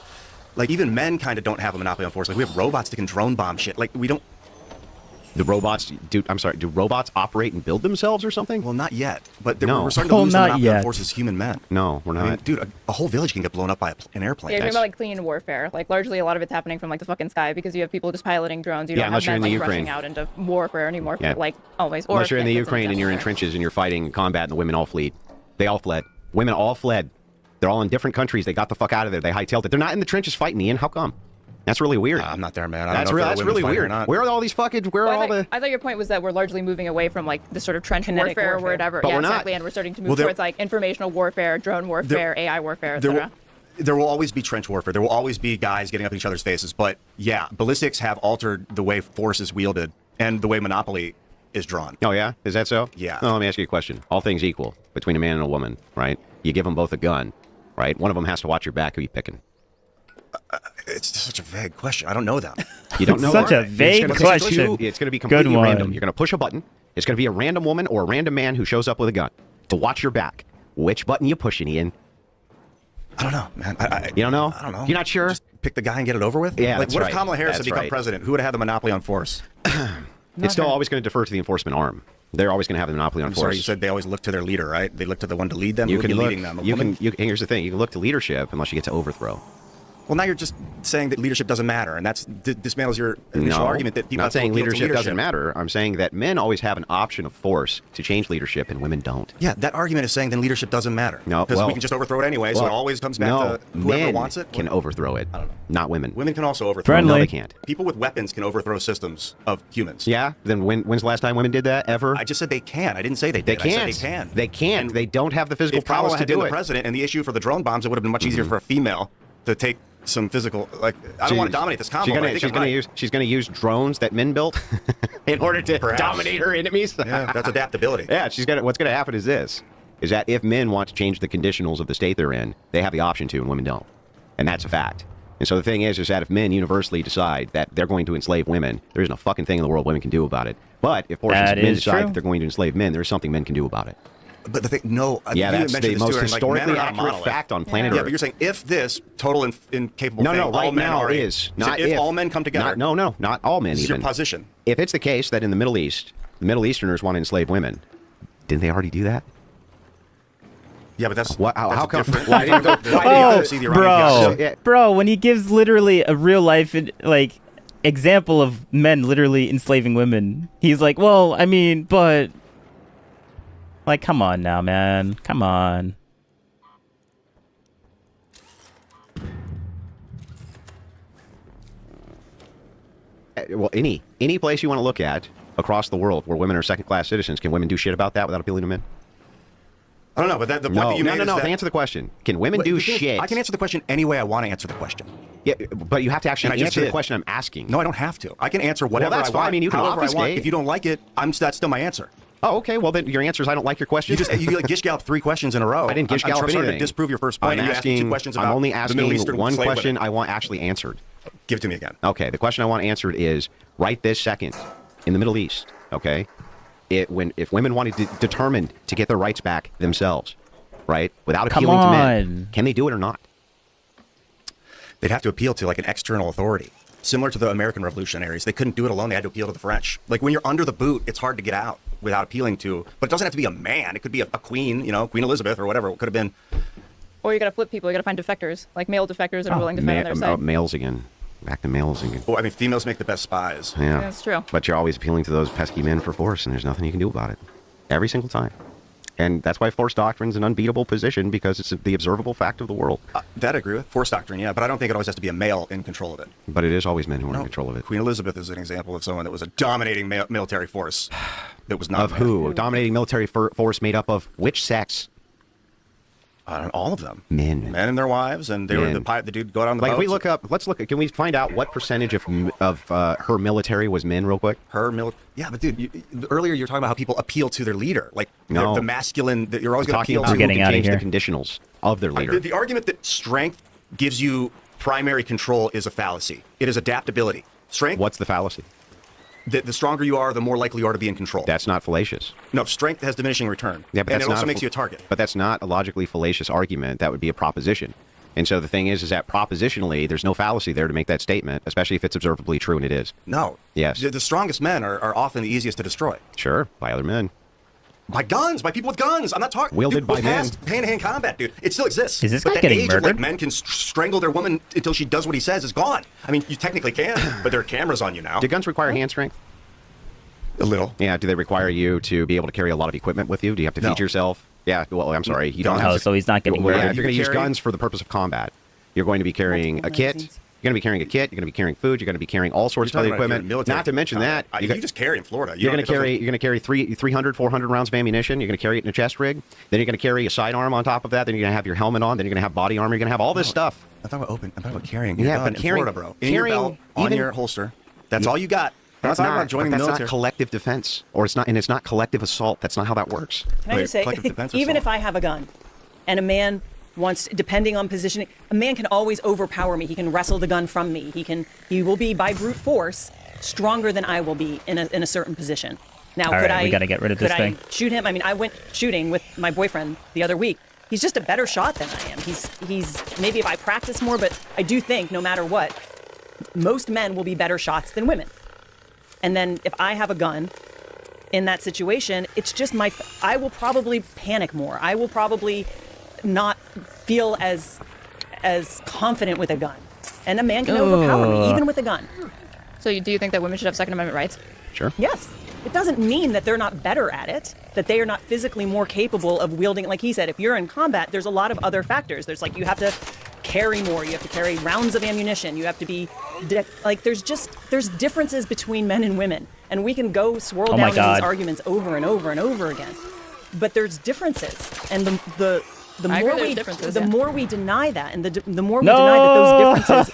even men kind of don't have a monopoly on force. Like we have robots that can drone bomb shit. Like we don't. The robots, do robots operate and build themselves or something? Well, not yet. But No. we're starting to lose the monopoly on force as human men. No, we're not. I mean, dude, a whole village can get blown up by an airplane. Yeah, you're talking about like clean warfare. Like largely a lot of it's happening from like the fucking sky because you have people just piloting drones. You Yeah, don't unless have you're men in like the rushing Ukraine. out into warfare anymore. Yeah. Like always. Or Unless you're in the if it's Ukraine and you're in trenches and you're fighting combat and the women all flee. They all fled. Women all fled. They're all in different countries. They got the fuck out of there. They hightailed it. They're not in the trenches fighting, Ian. How come? That's really weird. I'm not there, man. That's really weird. Where are all these fucking? Where are all the? I thought your point was that we're largely moving away from like this sort of trench Kinetic warfare or warfare. whatever. But Yeah, we're not. exactly. And we're starting to move Well, there- towards like informational warfare, drone warfare, AI warfare, etc. There will always be trench warfare. There will always be guys getting up in each other's faces. But yeah, ballistics have altered the way force is wielded and the way monopoly is drawn. Oh yeah, is that so? Yeah. Oh, let me ask you a question. All things equal between a man and a woman, right? You give them both a gun, right? One of them has to watch your back. Who you picking? It's such a vague question. I don't know that. You don't know Such that? a vague It's gonna question. It's going to be Good completely one. random. You're going to push a button. It's going to be a random woman or a random man who shows up with a gun to watch your back. Which button you pushing, Ian? I don't know, man. You don't know? I don't know. You're not sure? Just pick the guy and get it over with? Yeah, Like, that's what right. if Kamala Harris had That's become right. president? Who would have had the monopoly on force? It's still always going to defer to the enforcement arm. They're always going to have the monopoly on I'm force. sorry, you said they always look to their leader, right? They look to the one to lead them. You Who would can be look. leading them? A You woman? can. Here's the thing. You can look to leadership unless you get to overthrow. Well, now you're just saying that leadership doesn't matter, and that's dismantles your initial argument that people not have to saying appeal to leadership doesn't matter. I'm saying that men always have an option of force to change leadership, and women don't. Yeah, that argument is saying then leadership doesn't matter. No, because well, we can just overthrow it anyway, so well, it always comes back no, to whoever men wants it. can overthrow it. I don't know. Not women. Women can also overthrow. Friendly. No, they can't. People with weapons can overthrow systems of humans. Yeah. Then when's the last time women did that? Ever? I just said they can. I didn't say they They did. I can't. said they can. They can't. And They don't have the physical if Kamala prowess to had been do the it. president and the issue for the drone bombs, it would have been much easier for a female to take some physical. Like I don't want to dominate this combo. but I think I'm right. She's gonna use drones that men built in order to Perhaps. dominate her enemies. Yeah, that's adaptability. Yeah, what's gonna happen is this: is that if men want to change the conditionals of the state they're in, they have the option to, and women don't, and that's a fact. And so the thing is that if men universally decide that they're going to enslave women, there isn't a fucking thing in the world women can do about it. But if portions That of men is decide true. that they're going to enslave men, there's something men can do about it. But the thing, no, Yeah, you that's mentioned the this most too, and, like, men historically are not a accurate monolith. fact on planet Yeah, Earth. but you're saying if this total incapable No, thing, no, all right men now are is. You said Not if all men come together. Not all men This is even. your position. If it's the case that in the Middle East, the Middle Easterners want to enslave women, didn't they already do that? Yeah, but that's What? How that's come? different- Why didn't go? Why Oh, didn't see the bro, Iranian Yeah. bro, when he gives literally a real life like example of men literally enslaving women, he's like, well, I mean, but like, come on now, man, come on. Well, any place you want to look at across the world where women are second-class citizens, can women do shit about that without appealing to men? I don't know, but the point that you made is No. that, Answer the question. Can women But do the thing is, shit? I can answer the question any way I want to answer the question. Yeah, but you have to actually And I just answer the did. question I'm asking. No, I don't have to. I can answer whatever that's I fine. want. I mean, you can however I want. obfuscate. If you don't like it, that's still my answer. Oh, okay. Well, then your answer is I don't like your question. You like gish gallop 3 questions in a row. I didn't gish gallop I'm trying anything. to disprove your first point. I'm You asked me asking. 2 questions I'm about only the asking Middle Eastern one slave question women. I want actually answered. Give it to me again. Okay. The question I want answered is right this second in the Middle East. Okay. If women wanted determined to get their rights back themselves, right, without appealing to men, can they do it or not? They'd have to appeal to like an external authority. similar to the American revolutionaries. They couldn't do it alone. They had to appeal to the French. Like when you're under the boot, it's hard to get out without appealing to. But it doesn't have to be a man. It could be a queen, you know, Queen Elizabeth or whatever. It could have been. Or you got to flip people. You got to find defectors, like male defectors that are willing to fight on their side. Males again. Back to males again. Well, I mean, females make the best spies. Yeah, that's true. But you're always appealing to those pesky men for force, and there's nothing you can do about it. Every single time. And that's why force doctrine's an unbeatable position, because it's the observable fact of the world. That I agree with. Force doctrine, yeah. But I don't think it always has to be a male in control of it. But it is always men who are in control of it. Queen Elizabeth is an example of someone that was a dominating military force. That was not of who? A dominating military force made up of which sex? All of them. Men and their wives, and they were the dude go out on the boats. boats. We look up. Let's look. Can we find out what percentage of her military was men, real quick? Yeah, but dude, earlier you were talking about how people appeal to their leader, like the masculine. That you're always going to appeal to. We're getting out of here. The conditionals of their leader. The argument that strength gives you primary control is a fallacy. It is adaptability. Strength. What's the fallacy? The stronger you are, the more likely you are to be in control. That's not fallacious. No, strength has diminishing return. Yeah, but and it also makes you a target. But that's not a logically fallacious argument. That would be a proposition. And so the thing is that propositionally, there's no fallacy there to make that statement, especially if it's observably true, and it is. No. Yes. The strongest men are often the easiest to destroy. Sure, by other men. By guns, by people with guns. I'm not talking. Wielded by men. Hand-to-hand combat, dude. It still exists. Is this but guy that getting age murdered? Of, like, men can strangle their woman until she does what he says is gone. I mean, you technically can, but there are cameras on you now. Do guns require hand strength? A little. Yeah. Do they require you to be able to carry a lot of equipment with you? Do you have to feed yourself? Yeah. Well, I'm sorry. You don't have to. So he's not getting murdered. Yeah, if you're going to use guns for the purpose of combat, you're going to be carrying a kit. You're going to be carrying a kit. You're going to be carrying food. You're going to be carrying all sorts of other equipment. Military Not to mention that you just carry in Florida. You're going to carry 300, 400 rounds of ammunition. You're going to carry it in a chest rig. Then you're going to carry a sidearm on top of that. Then you're going to have your helmet on. Then you're going to have body armor. You're going to have all this stuff. I'm talking about carrying. Your gun but carrying, in Florida, bro. In your belt, on your holster. That's all you got. That's not joining the military. Not collective defense, or it's not collective assault. That's not how that works. Can I just say, even if I have a gun, and a man wants, depending on positioning, a man can always overpower me. He can wrestle the gun from me. He will be by brute force stronger than I will be in a certain position. Now, we got to get rid of this thing. Could I shoot him? I mean, I went shooting with my boyfriend the other week. He's just a better shot than I am. He's maybe if I practice more, but I do think no matter what, most men will be better shots than women. And then if I have a gun in that situation, it's just I will probably panic more. I will probably not feel as confident with a gun. And a man can overpower me, even with a gun. So do you think that women should have Second Amendment rights? Sure. Yes. It doesn't mean that they're not better at it, that they are not physically more capable of wielding. Like he said, if you're in combat, there's a lot of other factors. There's you have to carry more. You have to carry rounds of ammunition. You have to be there's differences between men and women. And we can go swirl down in these arguments over and over and over again. But there's differences. And the more we deny that, and the more we deny that those differences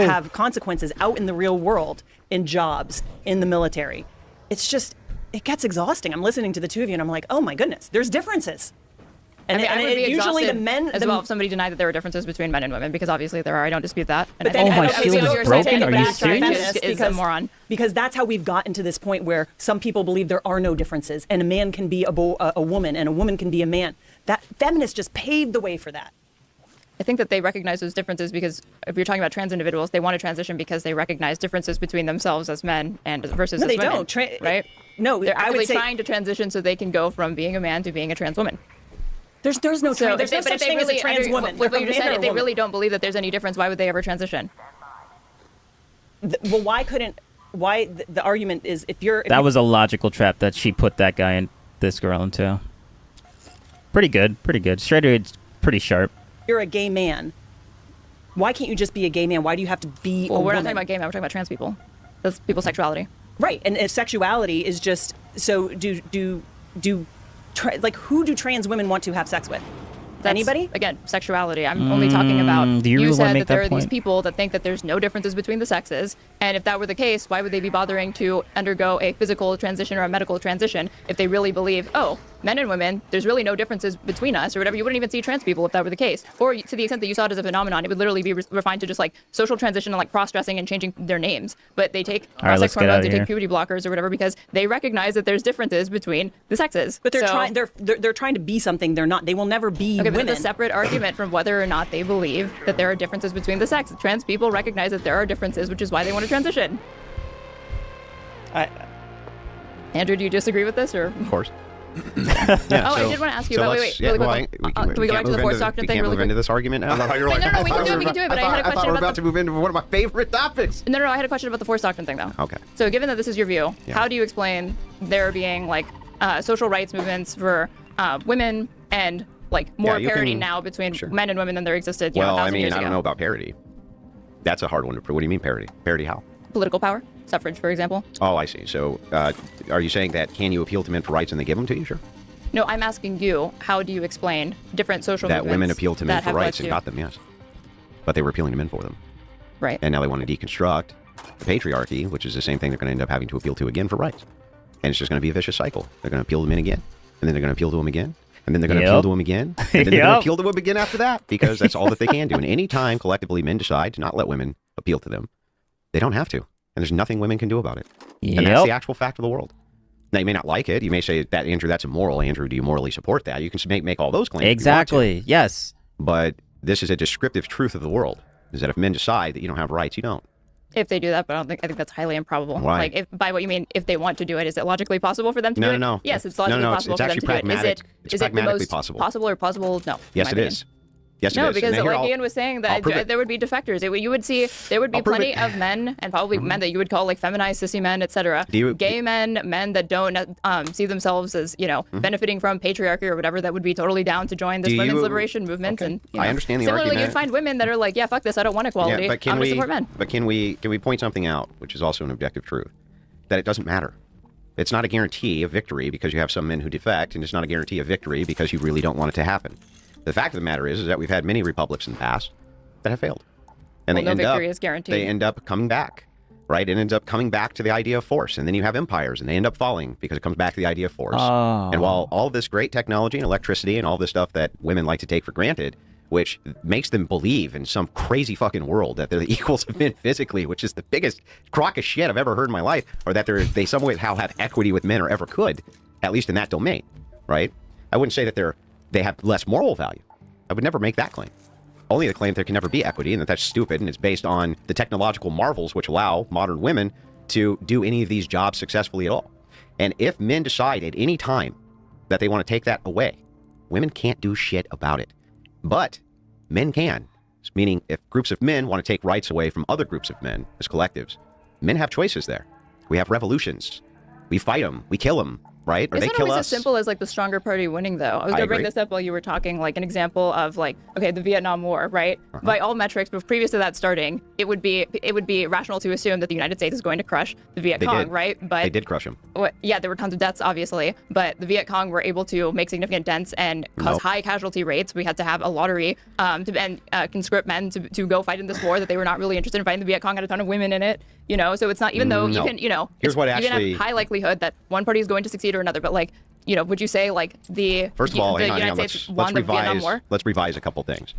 have consequences out in the real world, in jobs, in the military, it gets exhausting. I'm listening to the two of you and I'm like, oh my goodness, there's differences. And, I would be usually the men as well if somebody denied that there were differences between men and women, because obviously there are. I don't dispute that. And but then, my shield is broken? Are you serious? Is a moron. Because that's how we've gotten to this point where some people believe there are no differences, and a man can be a woman, and a woman can be a man. That feminists just paved the way for that. I think that they recognize those differences because if you're talking about trans individuals, they want to transition because they recognize differences between themselves as men and versus as women. No, they don't. Right? No, they're I would actually say trying to transition so they can go from being a man to being a trans woman. There's no such thing as a trans woman. What you just said, if they really don't believe that there's any difference, why would they ever transition? Well, the argument is that was a logical trap that she put that guy and this girl into. Pretty good. Straight away, pretty sharp. You're a gay man. Why can't you just be a gay man? Why do you have to be a we're woman? not talking about gay men, we're talking about trans people. That's people's sexuality. Right, and if sexuality is just, so who do trans women want to have sex with? Anybody? Again, sexuality. I'm only talking about. Do you really said make that there are point? these people that think that there's no differences between the sexes, and if that were the case, why would they be bothering to undergo a physical transition or a medical transition if they really believe, men and women, there's really no differences between us or whatever. You wouldn't even see trans people if that were the case. Or to the extent that you saw it as a phenomenon, it would literally be refined to just like social transition and like cross-dressing and changing their names. But they take cross-sex hormones, they take puberty blockers or whatever because they recognize that there's differences between the sexes. But they're trying to be something they're not. They will never be okay, women. But it's a separate argument from whether or not they believe that there are differences between the sex. Trans people recognize that there are differences, which is why they want to transition. Andrew, do you disagree with this, or? Of course. I did want to ask you about. Wait, really quick. Can we go back to the Force Doctrine thing? We can't move into this argument now. No, we can do it. But I had a question I thought we were about about to move into one of my favorite topics. No, I had a question about the Force Doctrine thing, though. Okay. So, given that this is your view, how do you explain there being like social rights movements for women and like more parity now between men and women than there existed? Well, 1,000 years ago? I don't know about parity. That's a hard one to prove. What do you mean parity? Parity how? Political power, suffrage, for example. Oh, I see. So, are you saying that can you appeal to men for rights and they give them to you? Sure. No, I'm asking you, how do you explain different social movements that women appealed to men for rights and to... got them? Yes, but they were appealing to men for them. Right. And now they want to deconstruct the patriarchy, which is the same thing they're going to end up having to appeal to again for rights. And it's just going to be a vicious cycle. They're going to appeal to men again, and then they're going to appeal to them again, and then they're going to appeal to them again, and then they're going to appeal to them again after that, because that's all that they can do. And any time collectively men decide to not let women appeal to them, they don't have to. And there's nothing women can do about it. And that's the actual fact of the world. Now, you may not like it. You may say, that Andrew, that's immoral. Andrew, do you morally support that? You can make all those claims. Exactly. Yes. But this is a descriptive truth of the world, is that if men decide that you don't have rights, you don't. If they do that, but I think that's highly improbable. Why? Like, if by what you mean, if they want to do it, is it logically possible for them to do it? No. Yes, it's logically possible for them to do it. It's is it the most possible. possible or plausible? No. Yes, it is. Yes, no, it is. because like Ian was saying that there would be defectors. You would see there would be plenty of men and probably men that you would call like feminized sissy men, etc. Gay men, men that don't see themselves as benefiting from patriarchy or whatever, that would be totally down to join this women's liberation movement. Okay. And I understand the similarly, argument. you'd find women that are like, yeah, fuck this, I don't want equality. But I'm gonna support men. But can we point something out, which is also an objective truth, that it doesn't matter. It's not a guarantee of victory because you have some men who defect, and it's not a guarantee of victory because you really don't want it to happen. The fact of the matter is that we've had many republics in the past that have failed. And no victory is guaranteed. They end up coming back, right? It ends up coming back to the idea of force. And then you have empires, and they end up falling because it comes back to the idea of force. Oh. And while all this great technology and electricity and all this stuff that women like to take for granted, which makes them believe in some crazy fucking world that they're the equals of men physically, which is the biggest crock of shit I've ever heard in my life, or that they somehow have equity with men or ever could, at least in that domain, right? I wouldn't say that they have less moral value. I would never make that claim. Only the claim there can never be equity, and that's stupid, and it's based on the technological marvels which allow modern women to do any of these jobs successfully at all. And if men decide at any time that they want to take that away, women can't do shit about it. But men can. Meaning, if groups of men want to take rights away from other groups of men as collectives, men have choices there. We have revolutions. We fight them. We kill them. Right? Or It's they not kill always us. as simple as like the stronger party winning, though. I was gonna bring this up while you were talking, like an example of like, okay, the Vietnam War, right? By all metrics, but previous to that starting, it would be rational to assume that the United States is going to crush the Viet Cong, right? But they did crush them. Yeah, there were tons of deaths, obviously, but the Viet Cong were able to make significant dents and cause high casualty rates. We had to have a lottery and conscript men to go fight in this war that they were not really interested in fighting. The Viet Cong had a ton of women in it, so it's not, even though you can, Here's what you can have high likelihood that one party is going to succeed or another, but like, would you say like First of all, the hang on, United States won the Vietnam War? Let's revise a couple things.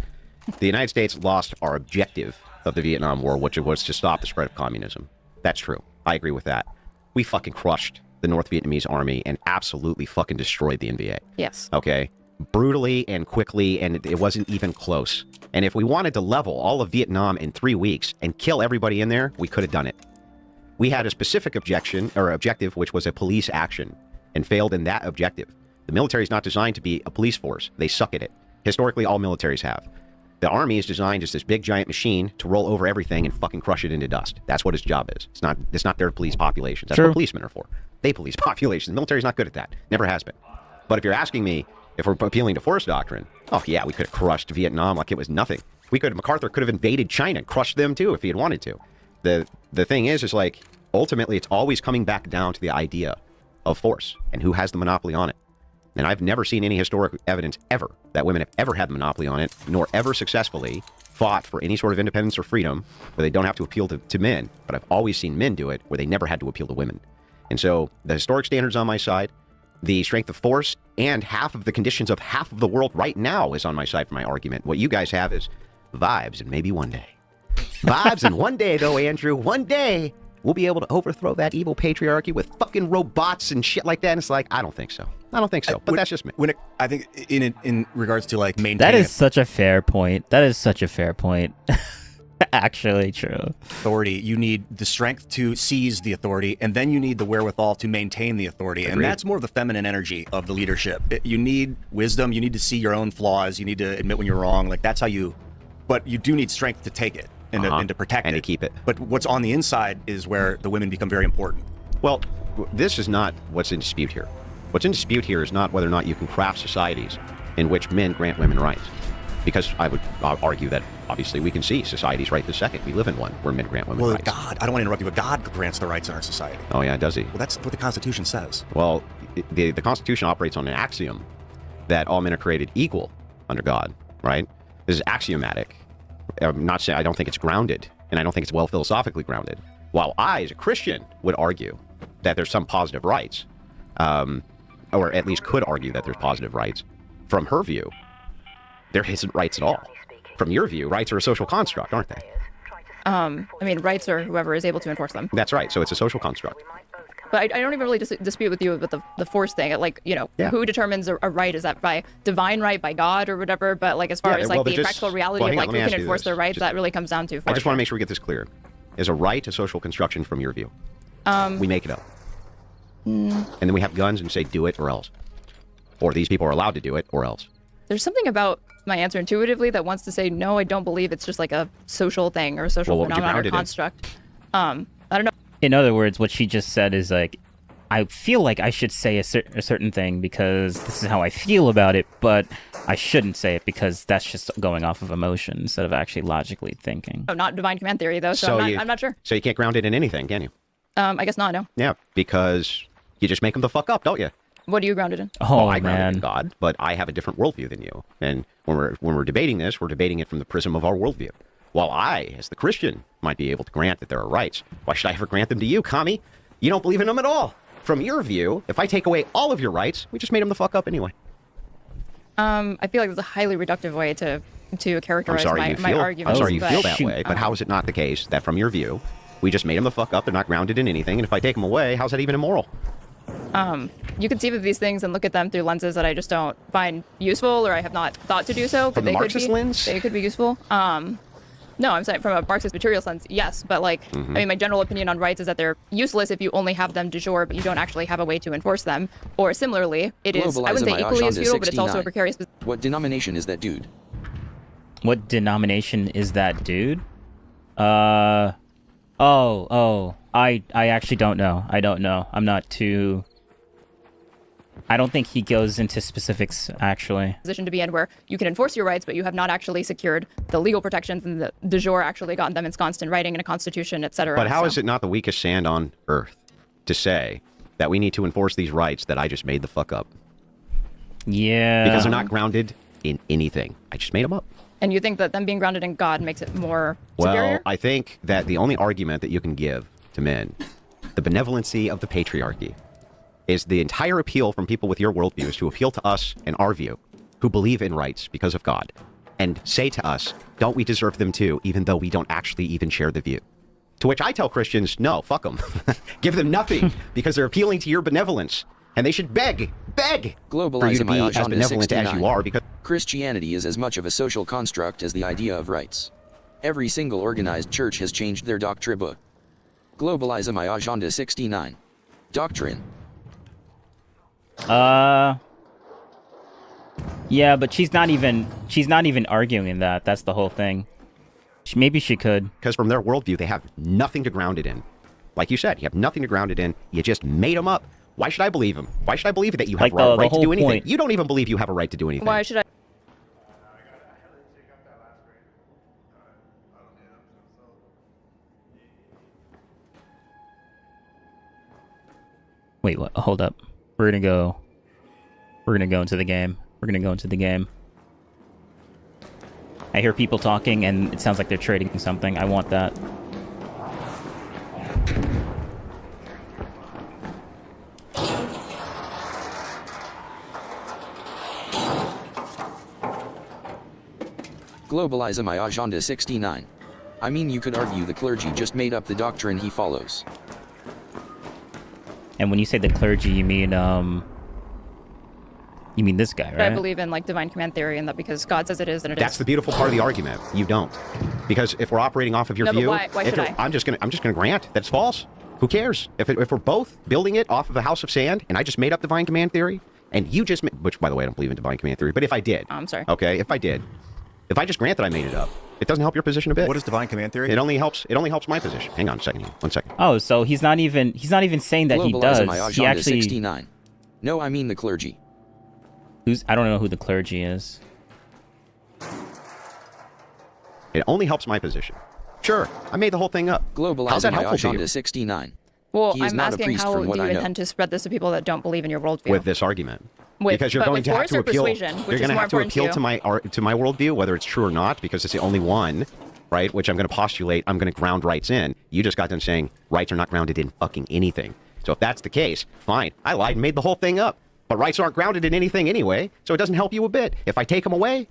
The United States lost our objective of the Vietnam War, which was to stop the spread of communism. That's true. I agree with that. We fucking crushed the North Vietnamese army and absolutely fucking destroyed the NVA. Yes. Okay? Brutally and quickly, and it wasn't even close. And if we wanted to level all of Vietnam in 3 weeks and kill everybody in there, we could have done it. We had a specific objective, which was a police action, and failed in that objective. The military is not designed to be a police force. They suck at it. Historically, all militaries have. The army is designed as this big giant machine to roll over everything and fucking crush it into dust. That's what its job is. It's not there to police populations. That's what policemen are for. They police populations. The military's not good at that. Never has been. But if you're asking me if we're appealing to force doctrine, oh yeah, we could have crushed Vietnam like it was nothing. MacArthur could have invaded China and crushed them too if he had wanted to. The thing is like, ultimately it's always coming back down to the idea of force and who has the monopoly on it. And I've never seen any historic evidence ever that women have ever had the monopoly on it, nor ever successfully fought for any sort of independence or freedom where they don't have to appeal to men. But I've always seen men do it where they never had to appeal to women. And so the historic standard's on my side. the strength of force and half of the conditions of half of the world right now is on my side for my argument. What you guys have is vibes, and maybe one day. Vibes, and one day, though, Andrew, one day, we'll be able to overthrow that evil patriarchy with fucking robots and shit like that. And it's like, I don't think so. I don't think so. But that's just me. I think in regards to like maintaining. That is such a fair point. That is such a fair point. Actually true. Authority, you need the strength to seize the authority, and then you need the wherewithal to maintain the authority. And that's more of the feminine energy of the leadership. You need wisdom, you need to see your own flaws, you need to admit when you're wrong. Like that's how you, but you do need strength to take it and, to protect and it. to keep it. But what's on the inside is where the women become very important. Well, this is not what's in dispute here. What's in dispute here is not whether or not you can craft societies in which men grant women rights. Because I would argue that, obviously, we can see societies right this second. We live in one where men grant women rights. God, I don't want to interrupt you, but God grants the rights in our society. Oh, yeah, does he? Well, that's what the Constitution says. Well, the Constitution operates on an axiom that all men are created equal under God, right? This is axiomatic. I'm not saying I don't think it's grounded, and I don't think it's well philosophically grounded. While I, as a Christian, would argue that there's some positive rights, or at least could argue that there's positive rights, from her view, there isn't rights at all. From your view, rights are a social construct, aren't they? I mean, rights are whoever is able to enforce them. That's right. So it's a social construct. But I don't even really dispute with you with the force thing. Like, you know, who determines a right? Is that by divine right, by God or whatever? But like, as far as like the practical reality of like who can enforce their rights, that really comes down to force. I just want to make sure we get this clear. Is a right a social construction from your view? We make it up. And then we have guns and say, do it or else. Or these people are allowed to do it or else. There's something about my answer intuitively that wants to say, no, I don't believe it's just like a social thing or a social phenomenon or construct. I don't know. In other words, what she just said is like, I feel like I should say a certain thing because this is how I feel about it, but I shouldn't say it because that's just going off of emotion instead of actually logically thinking. Oh, not divine command theory, though, so I'm not sure. So you can't ground it in anything, can you? I guess not, no. Yeah, because you just make them the fuck up, don't you? What are you grounded in? Oh, I ground it in God, but I have a different worldview than you. And when we're debating this, we're debating it from the prism of our worldview. While I, as the Christian, might be able to grant that there are rights, why should I ever grant them to you, commie? You don't believe in them at all. From your view, if I take away all of your rights, we just made them the fuck up anyway. I feel like it's a highly reductive way to characterize my argument. I'm sorry you feel that way, but how is it not the case that from your view, we just made them the fuck up, they're not grounded in anything, and if I take them away, how's that even immoral? You can see these things and look at them through lenses that I just don't find useful, or I have not thought to do so. From the Marxist lens? They could be useful. No, I'm saying from a Marxist material sense, yes. But like, I mean, my general opinion on rights is that they're useless if you only have them de jure, but you don't actually have a way to enforce them. Or similarly, it is, I wouldn't say equally as futile, but it's also a precarious position. What denomination is that dude? What denomination is that dude? I actually don't know. I don't know. I'm not too... I don't think he goes into specifics, actually. Position to be in where you can enforce your rights, but you have not actually secured the legal protections and the de jure actually gotten them ensconced in writing in a constitution, etc. But how is it not the weakest sand on earth to say that we need to enforce these rights that I just made the fuck up? Yeah. Because they're not grounded in anything. I just made them up. And you think that them being grounded in God makes it more superior? Well, I think that the only argument that you can give to men, the benevolency of the patriarchy, is the entire appeal from people with your worldview is to appeal to us and our view, who believe in rights because of God, and say to us, don't we deserve them too, even though we don't actually even share the view? To which I tell Christians, no, fuck them. Give them nothing, because they're appealing to your benevolence, and they should beg for you to be as benevolent as you are, because Christianity is as much of a social construct as the idea of rights. Every single organized church has changed their doctrine book. Globalism Agenda 69. Doctrine. Yeah, but she's not even arguing that. That's the whole thing. Maybe she could. Because from their worldview, they have nothing to ground it in. Like you said, you have nothing to ground it in. You just made them up. Why should I believe them? Why should I believe that you have a right to do anything? You don't even believe you have a right to do anything. Why should I? Wait, what? Hold up. We're gonna go into the game. We're gonna go into the game. I hear people talking and it sounds like they're trading something. I want that. Globalism I Agenda 69. I mean, you could argue the clergy just made up the doctrine he follows. And when you say the clergy, you mean this guy, right? I believe in like divine command theory, and that because God says it is, then it is. That's the beautiful part of the argument. You don't, because if we're operating off of your No, but view, why should I? I'm just gonna grant that it's false. Who cares? If we're both building it off of a house of sand, and I just made up divine command theory, and you just, which by the way, I don't believe in divine command theory, but if I did, I'm sorry. Okay, if I just grant that I made it up, it doesn't help your position a bit. What is divine command theory? It only helps my position. Hang on a second here. 1 second. Oh, so he's not even saying that he does. Globalism I He Agenda actually 69. No, I mean the clergy. I don't know who the clergy is. It only helps my position. Sure, I made the whole thing up. How's that Globalism I helpful to you? Agenda 69. Well, He is I'm not a asking priest how from do what you I know. intend to spread this to people that don't believe in your worldview? With this argument. With- Because you're but going with to have force to or appeal. persuasion, which You're is going to more have to important to appeal you? to my worldview, whether it's true or not, because it's the only one, right? Which I'm going to postulate. I'm going to ground rights in. You just got done saying rights are not grounded in fucking anything. So if that's the case, fine. I lied and made the whole thing up. But rights aren't grounded in anything anyway, so it doesn't help you a bit. If I take them away,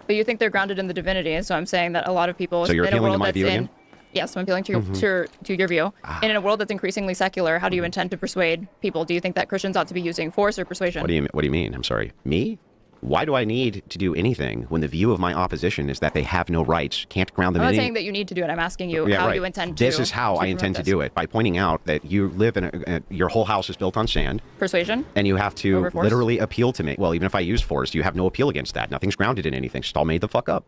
But you think they're grounded in the divinity, and so I'm saying that a lot of people So you're in a appealing to world my that's view in. again? Yes, I'm appealing to your, Mhm. to your view. And in a world that's increasingly secular, how do you intend to persuade people? Do you think that Christians ought to be using force or persuasion? what do you mean? I'm sorry. Me? Why do I need to do anything when the view of my opposition is that they have no rights, can't ground them I'm in not any... saying that you need to do it. I'm asking you Yeah, how right. you intend to. This is how I intend to do it, by pointing out that you live in your whole house is built on sand. Persuasion? And you have to Over force? literally appeal to me. Well, even if I use force, you have no appeal against that. Nothing's grounded in anything. Just all made the fuck up.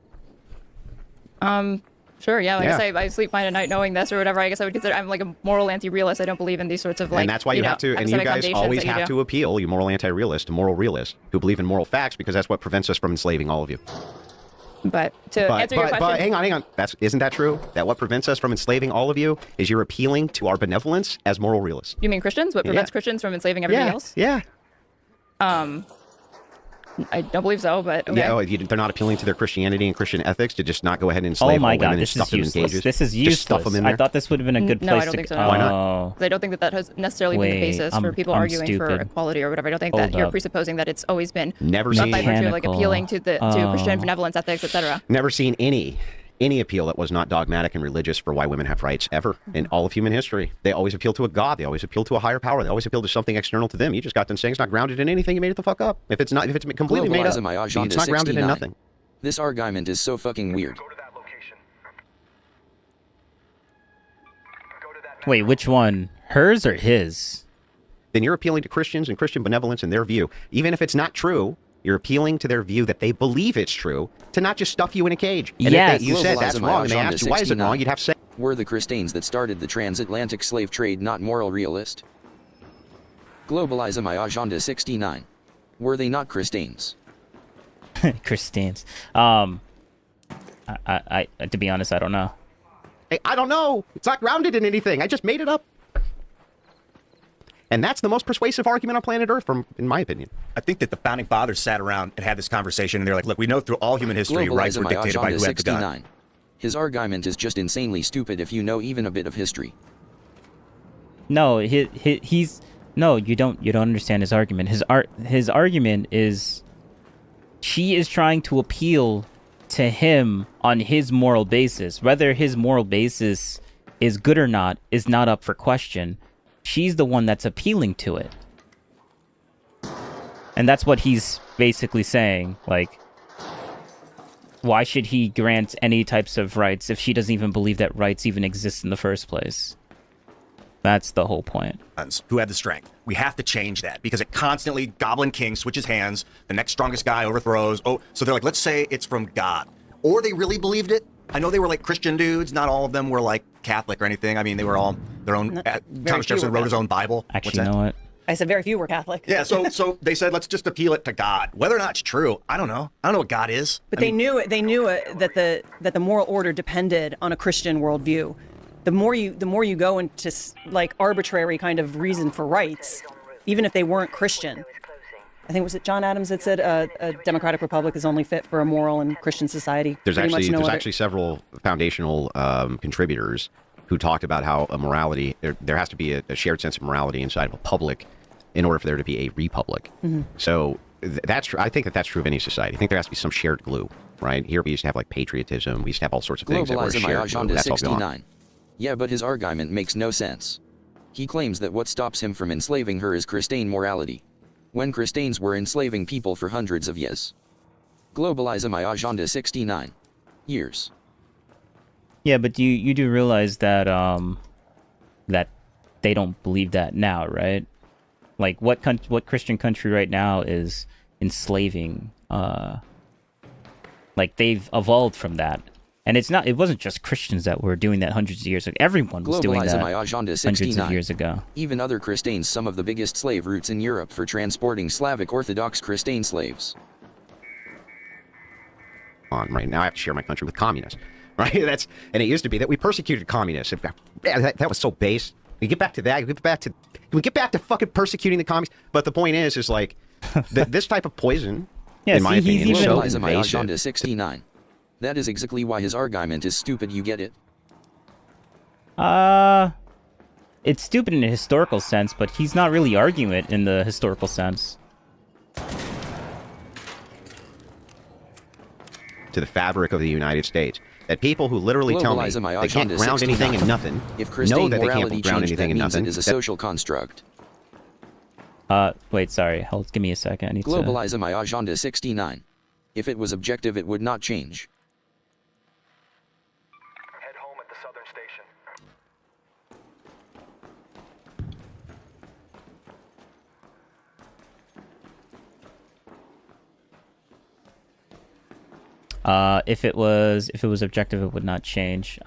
Sure, yeah. Like Yeah. I say, I sleep fine at night knowing this or whatever. I guess I would consider I'm like a moral anti-realist. I don't believe in these sorts of like. And that's why you have to, and you epistemic guys foundations always that you have do. to appeal, you moral anti-realist, to moral realists who believe in moral facts, because that's what prevents us from enslaving all of you. But to answer your question, But hang on. Isn't that true? That what prevents us from enslaving all of you is you're appealing to our benevolence as moral realists. you mean Christians? What prevents Christians from enslaving everybody else? Yeah. I don't believe so, but okay. Yeah, they're not appealing to their Christianity and Christian ethics to just not go ahead and enslave Oh my all women God, and this stuff is them in useless. cages. This is Just stuff them useless. in there. I thought this would have been a good No, place I don't to. think so. Why not? Oh. 'Cause I don't think that that has necessarily been the Wait, basis for people I'm arguing for stupid. equality or whatever. I don't think Hold that you're up. presupposing that it's always been Never not seen- by virtue of like Mechanical. appealing to the to Christian Oh. benevolence ethics, etc. Never seen any appeal that was not dogmatic and religious for why women have rights ever in all of human history. They always appeal to a god. They always appeal to a higher power. They always appeal to something external to them. You just got done saying it's not grounded in anything. You made it the fuck up. If it's completely made up, Globalism I it's Agenda not grounded in 69. nothing. This argument is so fucking weird. Wait, which one? Hers or his? Then you're appealing to Christians and Christian benevolence and their view. Even if it's not true, you're appealing to their view that they believe it's true, to not just stuff you in a cage. And Yes. if you said that's Globalism I wrong, and they Agenda asked you why is it 69. wrong, you'd have to say, Were the Christians that started the transatlantic slave trade not moral realist? Globalism I Agenda 69. Were they not Christians? Christians. I to be honest, I don't know. hey, I don't know. It's not grounded in anything. I just made it up. And that's the most persuasive argument on planet Earth, in my opinion. I think that the founding fathers sat around and had this conversation, and they're like, look, we know through all human history, rights were Globalism I dictated by Agenda who had the gun. 69. His argument is just insanely stupid if you know even a bit of history. No, he's no. You don't understand his argument. His argument is she is trying to appeal to him on his moral basis. Whether his moral basis is good or not is not up for question. She's the one that's appealing to it. And that's what he's basically saying. Like, why should he grant any types of rights if she doesn't even believe that rights even exist in the first place? That's the whole point. Who had the strength. We have to change that because it constantly, Goblin King switches hands, the next strongest guy overthrows. Oh, so they're like, let's say it's from God. Or they really believed it. I know they were like Christian dudes. Not all of them were like Catholic or anything. I mean, they were all their own. Thomas Jefferson wrote his own Bible. Actually, you know what? I said very few were Catholic. Yeah, so they said, let's just appeal it to God. Whether or not it's true, I don't know. I don't know what God is. But they knew that the moral order depended on a Christian worldview. The more you go into like arbitrary kind of reason for rights, even if they weren't Christian. I think was it John Adams that said a democratic republic is only fit for a moral and Christian society. There's actually several foundational contributors who talked about how a morality, there has to be a shared sense of morality inside of a public in order for there to be a republic. Mm-hmm. So that's true. I think that's true of any society. I think there has to be some shared glue. right? Here we used to have like patriotism. We used to have all sorts of things that were Globalism shared. agenda That's all gone. 69. Yeah, but his argument makes no sense. He claims that what stops him from enslaving her is Christian morality, when Christians were enslaving people for hundreds of years. Globalism agenda 69 years. Yeah, but you do realize that that they don't believe that now, right? Like what Christian country right now is enslaving? Like they've evolved from that, and it wasn't just Christians that were doing that hundreds of years ago. Everyone was doing that hundreds of years ago. Even other Christians, some of the biggest slave routes in Europe for transporting Slavic Orthodox Christian slaves. On right now, I have to share my country with communists, right? And it used to be that we persecuted communists. That was so base. We get back to that. We get back to fucking persecuting the communists. But the point is like this type of poison, in my opinion, is so invasive. Agenda 69. That is exactly why his argument is stupid. You get it? It's stupid in a historical sense, but he's not really arguing it in the historical sense. To the fabric of the United States. That people who literally tell me they can't ground anything in nothing know that they can't ground anything in nothing. It is a social construct. Wait, sorry. Hold, give me a second. I need Globalism agenda 69. If it was objective, it would not change. Head home at the southern station. If it was objective, it would not change.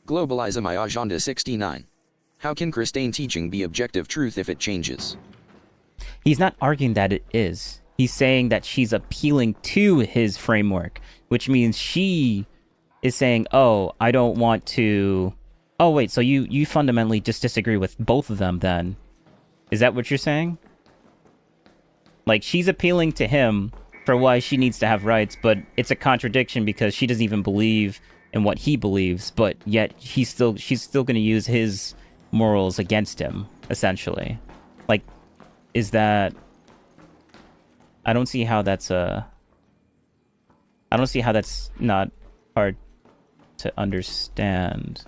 Globalism agenda 69. How can Christian teaching be objective truth if it changes? He's not arguing that it is. He's saying that she's appealing to his framework, which means she is saying, oh, I don't want to... Oh, wait, so you fundamentally just disagree with both of them then? Is that what you're saying? Like, she's appealing to him for why she needs to have rights, but it's a contradiction because she doesn't even believe in what he believes, but yet she's still going to use his morals against him, essentially. Like, is that... I don't see how that's not hard to understand.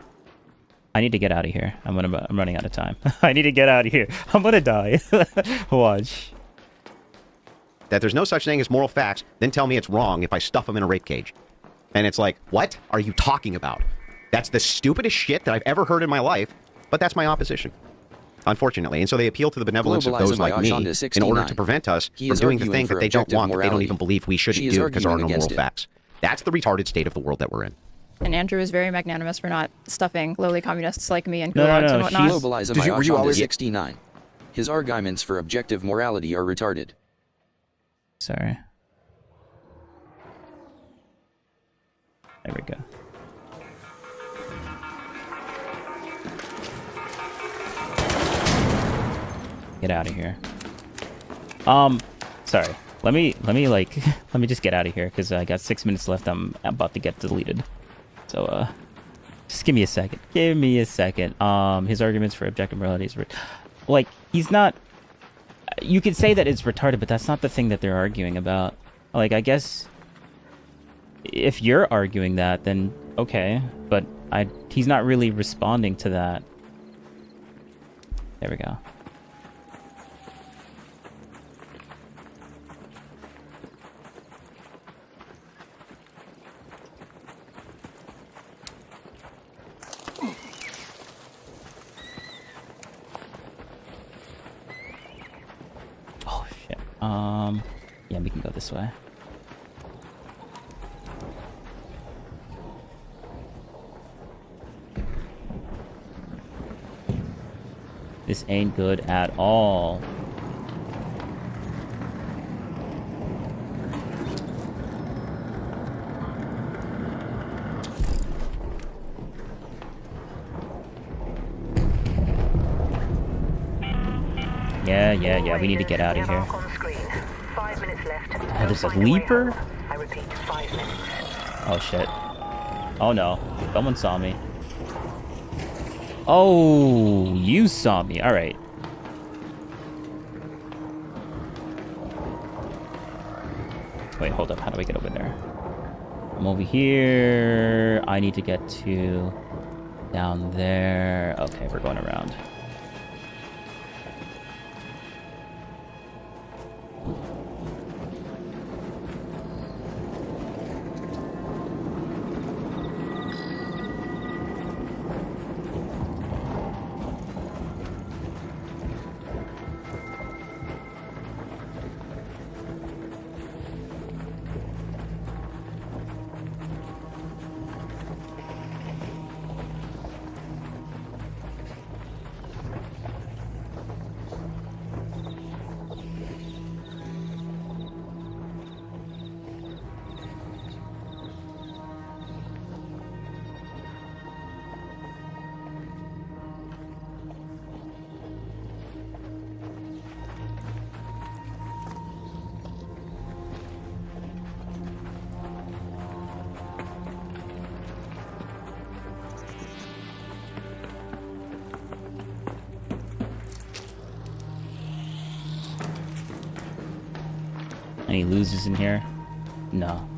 I need to get out of here. I'm running out of time. I need to get out of here. I'm gonna die. Watch. That there's no such thing as moral facts, then tell me it's wrong if I stuff them in a rape cage. And it's like, what are you talking about? That's the stupidest shit that I've ever heard in my life, but that's my opposition. Unfortunately. And so they appeal to the benevolence of those like me in order to prevent us from doing the thing that they don't want, that they don't even believe we shouldn't do because there are no moral facts. That's the retarded state of the world that we're in. And Andrew is very magnanimous for not stuffing lowly communists like me and gulags and whatnot. Globalism agenda 69. His arguments for objective morality are retarded. Sorry. There we go. Get out of here. Sorry. Let me just get out of here because I got 6 minutes left. I'm about to get deleted. So, just give me a second. Give me a second. His arguments for objective morality is like, he's not... You could say that it's retarded, but that's not the thing that they're arguing about. Like, I guess if you're arguing that, then okay. But he's not really responding to that. There we go. Yeah, we can go this way. This ain't good at all. Yeah, we need to get out of here. 5 minutes left. Oh, there's a leaper? I repeat, 5 minutes. Oh shit. Oh no. Someone saw me. Oh, you saw me. Alright. Wait, hold up. How do I get over there? I'm over here. I need to get to down there. Okay, we're going around. Any losers in here? No.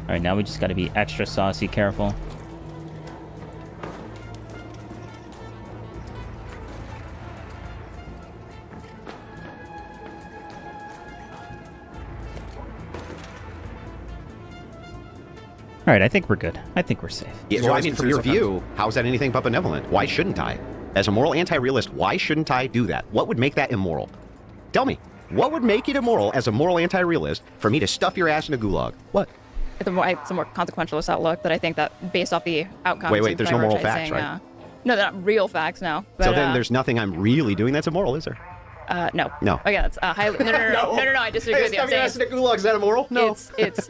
Alright, now we just gotta be extra saucy, careful. Alright, I think we're good. I think we're safe. Yeah, well, I mean, from your view, how is that anything but benevolent? Why shouldn't I? As a moral anti-realist, why shouldn't I do that? What would make that immoral? Tell me. What would make it immoral as a moral anti-realist for me to stuff your ass in a gulag? What? It's a more consequentialist outlook that I think that based off the outcomes. Wait, there's no moral facts, right? No, they're not real facts, no. But, so then there's nothing I'm really doing that's immoral, is there? No. No. Okay, that's highly. No, I disagree with you. I'm saying in a gulag, is that immoral? No. It's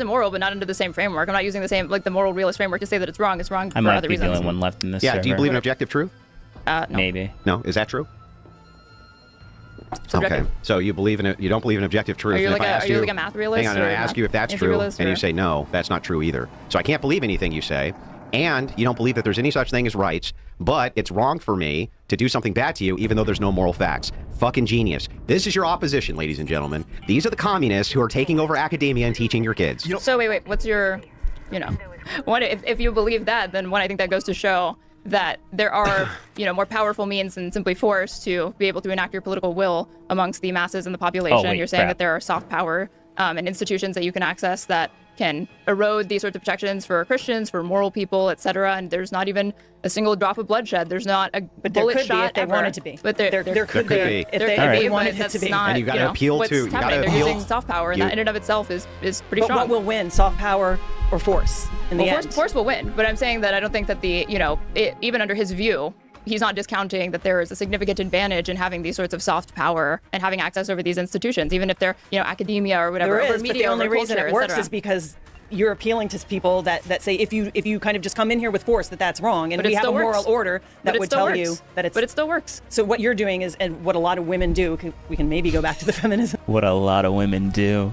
immoral, but not under the same framework. I'm not using the same the moral realist framework to say that it's wrong. It's wrong for other reasons. I might be the only one left in this. Yeah. server. Do you believe in objective truth? No. Maybe. No. Is that true? Subjective. Okay. So you believe in it? You don't believe in objective truth. Are you, and like, a math realist? Hang on, and I ask you if that's true, and you say no, that's not true either. So I can't believe anything you say. And you don't believe that there's any such thing as rights, but it's wrong for me to do something bad to you, even though there's no moral facts. Fucking genius. This is your opposition, ladies and gentlemen. These are the communists who are taking over academia and teaching your kids. So wait, what's your, if you believe that, then I think that goes to show that there are, more powerful means than simply force to be able to enact your political will amongst the masses and the population. You're saying that there are soft power and institutions that you can access that can erode these sorts of protections for Christians, for moral people, etc. And there's not even a single drop of bloodshed. There's not a bullet shot if they wanted to be. But there could be if they wanted it to be. And you got to appeal to. They're using soft power, and that in and of itself is pretty strong. But what will win, soft power or force in the end? Force will win. But I'm saying that I don't think that even under his view, he's not discounting that there is a significant advantage in having these sorts of soft power and having access over these institutions, even if they're, academia or whatever. There is, media, but the only reason culture, it works is because you're appealing to people that say if you kind of just come in here with force that's wrong, and we have a moral order that would tell you that it's. But it still works. So what you're doing is, and what a lot of women do, we can maybe go back to the feminism. What a lot of women do,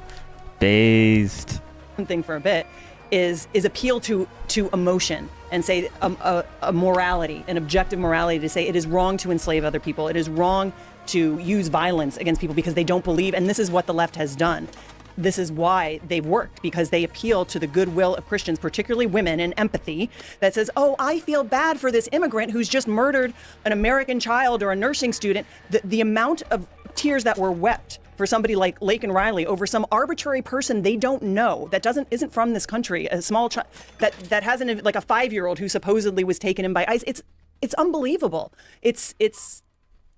based thing for a bit, is appeal to emotion and say a morality, an objective morality, to say it is wrong to enslave other people. It is wrong to use violence against people because they don't believe, and this is what the left has done. This is why they've worked, because they appeal to the goodwill of Christians, particularly women, and empathy that says, oh, I feel bad for this immigrant who's just murdered an American child or a nursing student. The amount of tears that were wept for somebody like Lake and Riley over some arbitrary person they don't know that isn't from this country, a small child that has like a 5-year-old who supposedly was taken in by ICE. It's unbelievable. It's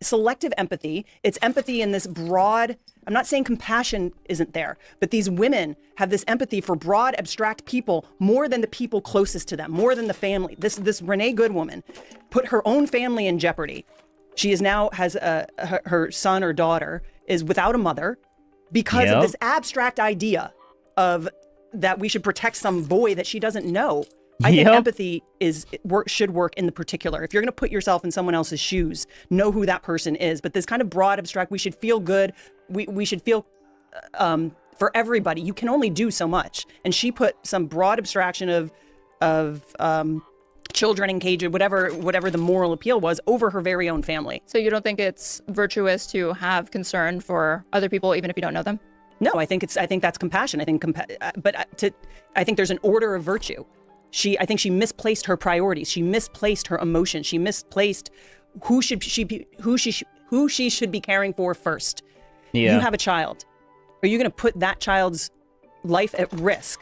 selective empathy. It's empathy in this broad. I'm not saying compassion isn't there, but these women have this empathy for broad, abstract people more than the people closest to them, more than the family. This Renee Good woman put her own family in jeopardy. She is now has her son or daughter is without a mother because of this abstract idea of that we should protect some boy that she doesn't know. I think empathy should work in the particular. If you're going to put yourself in someone else's shoes, know who that person is. But this kind of broad, abstract, we should feel good. We should feel for everybody. You can only do so much. And she put some broad abstraction of children in cages, whatever the moral appeal was, over her very own family. So you don't think it's virtuous to have concern for other people, even if you don't know them? No, I think that's compassion. I think there's an order of virtue. I think she misplaced her priorities. She misplaced her emotions. She misplaced who she should be caring for first. Yeah. You have a child. Are you going to put that child's life at risk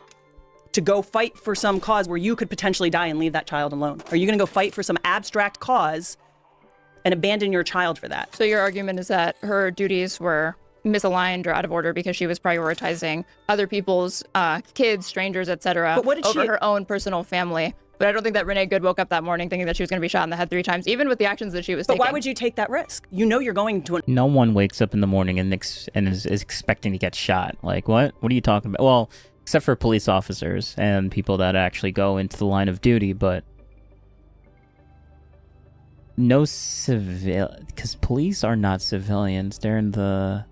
to go fight for some cause where you could potentially die and leave that child alone? Are you going to go fight for some abstract cause and abandon your child for that? So your argument is that her duties were misaligned or out of order because she was prioritizing other people's kids, strangers, etc. But what did over her own personal family. But I don't think that Renee Good woke up that morning thinking that she was going to be shot in the head 3 times, even with the actions that she was taking. But why would you take that risk? You know you're going to... No one wakes up in the morning and is expecting to get shot. Like, what? What are you talking about? Well, except for police officers and people that actually go into the line of duty, but no because police are not civilians. They're in the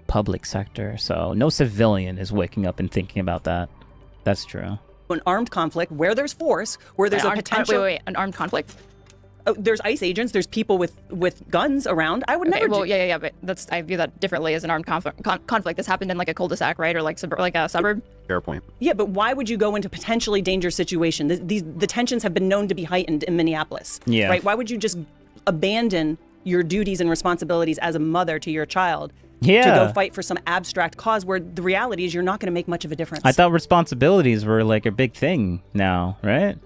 public sector, so no civilian is waking up and thinking about that. That's true. An armed conflict where there's force, where there's a potential... an armed conflict? Oh, there's ICE agents, there's people with guns around. I would never... Well, yeah, but I view that differently as an armed conflict. This happened in like a cul-de-sac, right? Or like a suburb? Fair point. Yeah, but why would you go into potentially dangerous situation? The tensions have been known to be heightened in Minneapolis. Yeah. Right? Why would you just abandon your duties and responsibilities as a mother to your child to go fight for some abstract cause where the reality is you're not going to make much of a difference? I thought responsibilities were like a big thing now, right?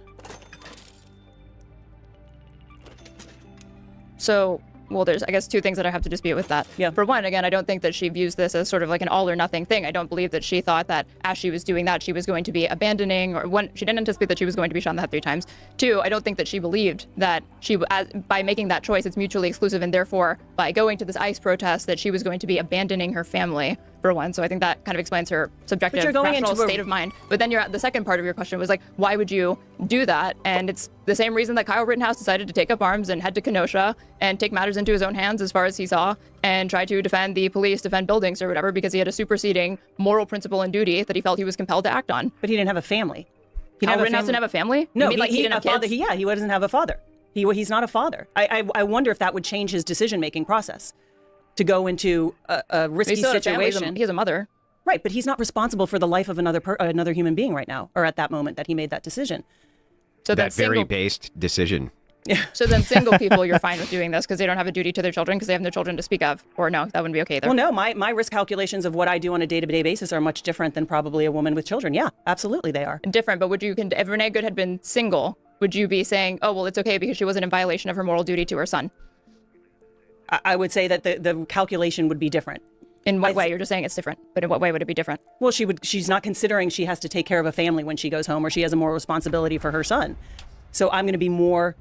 So, well, there's, I guess, 2 things that I have to dispute with that. Yeah. For one, again, I don't think that she views this as sort of like an all or nothing thing. I don't believe that she thought that as she was doing that, she was going to be abandoning, or one, she didn't anticipate that she was going to be shot in the head 3 times. 2, I don't think that she believed that by making that choice, it's mutually exclusive, and therefore, by going to this ICE protest, that she was going to be abandoning her family, for one. So I think that kind of explains her subjective, rational state of mind. But then the second part of your question was like, why would you do that? And it's the same reason that Kyle Rittenhouse decided to take up arms and head to Kenosha and take matters into his own hands as far as he saw, and try to defend the police, defend buildings or whatever, because he had a superseding moral principle and duty that he felt he was compelled to act on. But he didn't have a family. Kyle Rittenhouse didn't have a family? No, he didn't have kids? Yeah, he doesn't have a father. He's not a father. I wonder if that would change his decision-making process to go into a risky situation. He has a mother. Right, but he's not responsible for the life of another human being right now, or at that moment that he made that decision. So that very based decision. Yeah. So then single people, you're fine with doing this because they don't have a duty to their children because they have no children to speak of, or no, that wouldn't be okay either. Well, no, my risk calculations of what I do on a day-to-day basis are much different than probably a woman with children. Yeah, absolutely they are. Different, but if Renee Good had been single, would you be saying, oh, well, it's okay because she wasn't in violation of her moral duty to her son? I would say that the calculation would be different. In what way? You're just saying it's different, but in what way would it be different? Well, she's not considering she has to take care of a family when she goes home, or she has a moral responsibility for her son. So I'm going to be more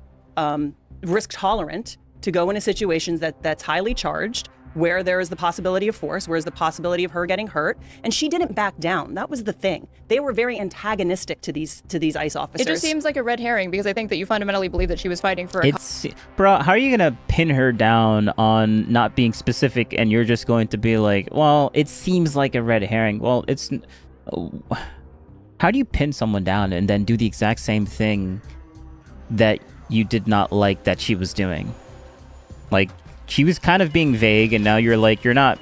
risk tolerant to go into situations that's highly charged, where there is the possibility of force, where is the possibility of her getting hurt. And she didn't back down. That was the thing. They were very antagonistic to these ICE officers. It just seems like a red herring because I think that you fundamentally believe that she was fighting for Bro, how are you going to pin her down on not being specific and you're just going to be like, well, it seems like a red herring. Well, it's... How do you pin someone down and then do the exact same thing that you did not like that she was doing? Like, she was kind of being vague, and now you're like, you're not,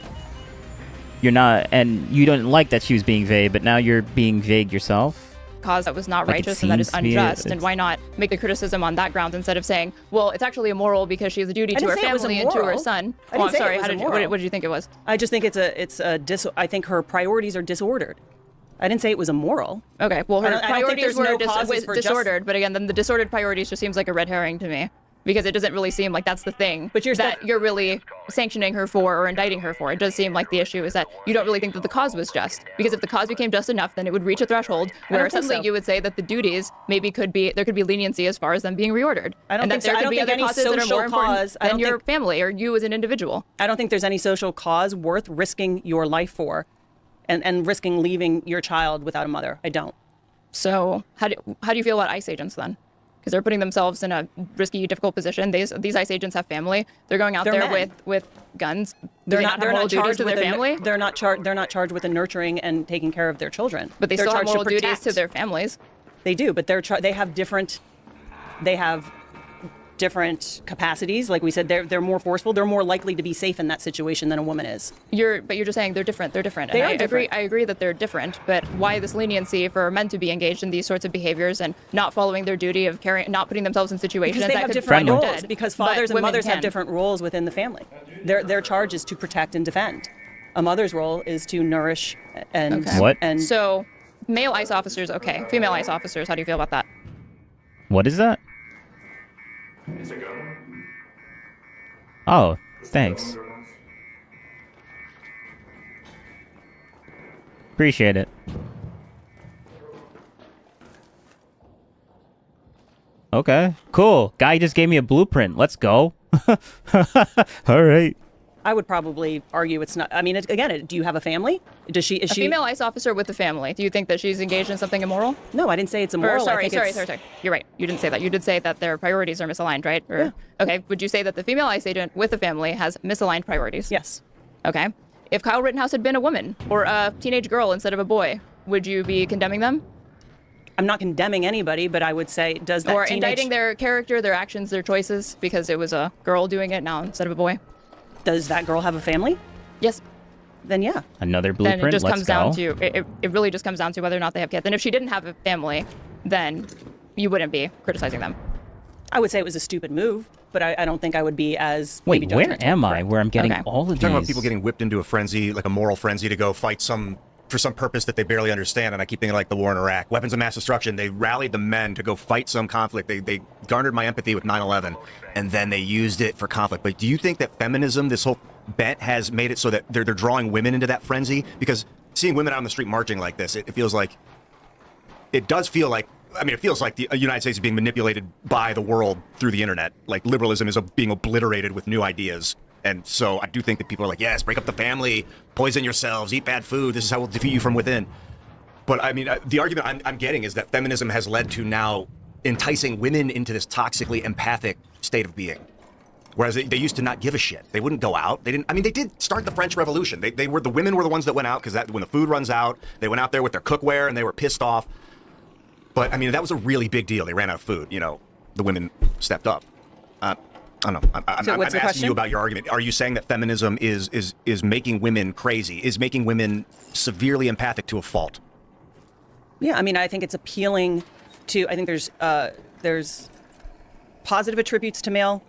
and you don't like that she was being vague, but now you're being vague yourself. Cause that was not righteous and that is unjust, and why not make a criticism on that grounds instead of saying, well, it's actually immoral because she has a duty to her family and to her son. Oh, I'm sorry. What did you think it was? I just think I think her priorities are disordered. I didn't say it was immoral. Okay, well, her priorities were disordered, but again, then the disordered priorities just seems like a red herring to me. Because it doesn't really seem like that's the thing that you're really sanctioning her for or indicting her for. It does seem like the issue is that you don't really think that the cause was just. Because if the cause became just enough, then it would reach a threshold where suddenly you would say that the duties maybe there could be leniency as far as them being reordered. I don't think there could be other causes that are more important than your family or you as an individual. I don't think there's any social cause worth risking your life for and risking leaving your child without a mother. I don't. So how do you feel about ICE agents then? because they're putting themselves in a risky, difficult position. These ICE agents have family. They're going out They're there men. with guns. They're Do they not. They're have moral not duties charged to with their family. They're not charged. They're not charged with the nurturing and taking care of their children. But they They're still have charged to moral duties protect. to their families. They do, but they have different. They have different capacities. Like we said, they're more forceful. They're more likely to be safe in that situation than a woman is. But you're just saying they're different. They're different. They And are different. I agree that they're different. But why this leniency for men to be engaged in these sorts of behaviors and not following their duty of not putting themselves in situations Because they that have could different find them roles. dead, Because but fathers and women mothers have can. different roles within the family. Their charge is to protect and defend. A mother's role is to nourish and and So, male ICE officers, okay. Female ICE officers, how do you feel about that? What is that? Oh, thanks. Appreciate it. Okay, cool. Guy just gave me a blueprint. Let's go. All right. I would probably argue it's not. I mean, do you have a family? Is she? A female ICE officer with a family. Do you think that she's engaged in something immoral? No, I didn't say it's immoral. Sorry. You're right. You didn't say that. You did say that their priorities are misaligned, right? Yeah. Okay. Would you say that the female ICE agent with a family has misaligned priorities? Yes. Okay. If Kyle Rittenhouse had been a woman or a teenage girl instead of a boy, would you be condemning them? I'm not condemning anybody, but I would say, does that or teenage... indicting their character, their actions, their choices because it was a girl doing it now instead of a boy? Does that girl have a family? Yes. Then yeah. Another blueprint. Then it just Let's comes go. down to it really just comes down to whether or not they have kids. And if she didn't have a family, then you wouldn't be criticizing them. I would say it was a stupid move, but I don't think I would be as. Wait, maybe where judgmental. am I? Where I'm getting all of You're these? talking about people getting whipped into a frenzy, like a moral frenzy, to go fight for some purpose that they barely understand. And I keep thinking like the war in Iraq, weapons of mass destruction. They rallied the men to go fight some conflict. They garnered my empathy with 9/11, and then they used it for conflict. But do you think that feminism, this whole bent, has made it so that they're drawing women into that frenzy? Because seeing women out on the street marching like this, it feels like, it does feel like, I mean, it feels like the United States is being manipulated by the world through the internet. Like liberalism is being obliterated with new ideas. And so I do think that people are like, yes, break up the family, poison yourselves, eat bad food. This is how we'll defeat you from within. But I mean, the argument I'm getting is that feminism has led to now enticing women into this toxically empathic state of being. Whereas they used to not give a shit. They wouldn't go out. They didn't. I mean, they did start the French Revolution. The women were the ones that went out because when the food runs out, they went out there with their cookware and they were pissed off. But I mean, that was a really big deal. They ran out of food. You know, the women stepped up. I don't know. I'm asking you about your argument. Are you saying that feminism is making women crazy? Is making women severely empathic to a fault? Yeah, I mean, I think it's appealing to. I think there's positive attributes to male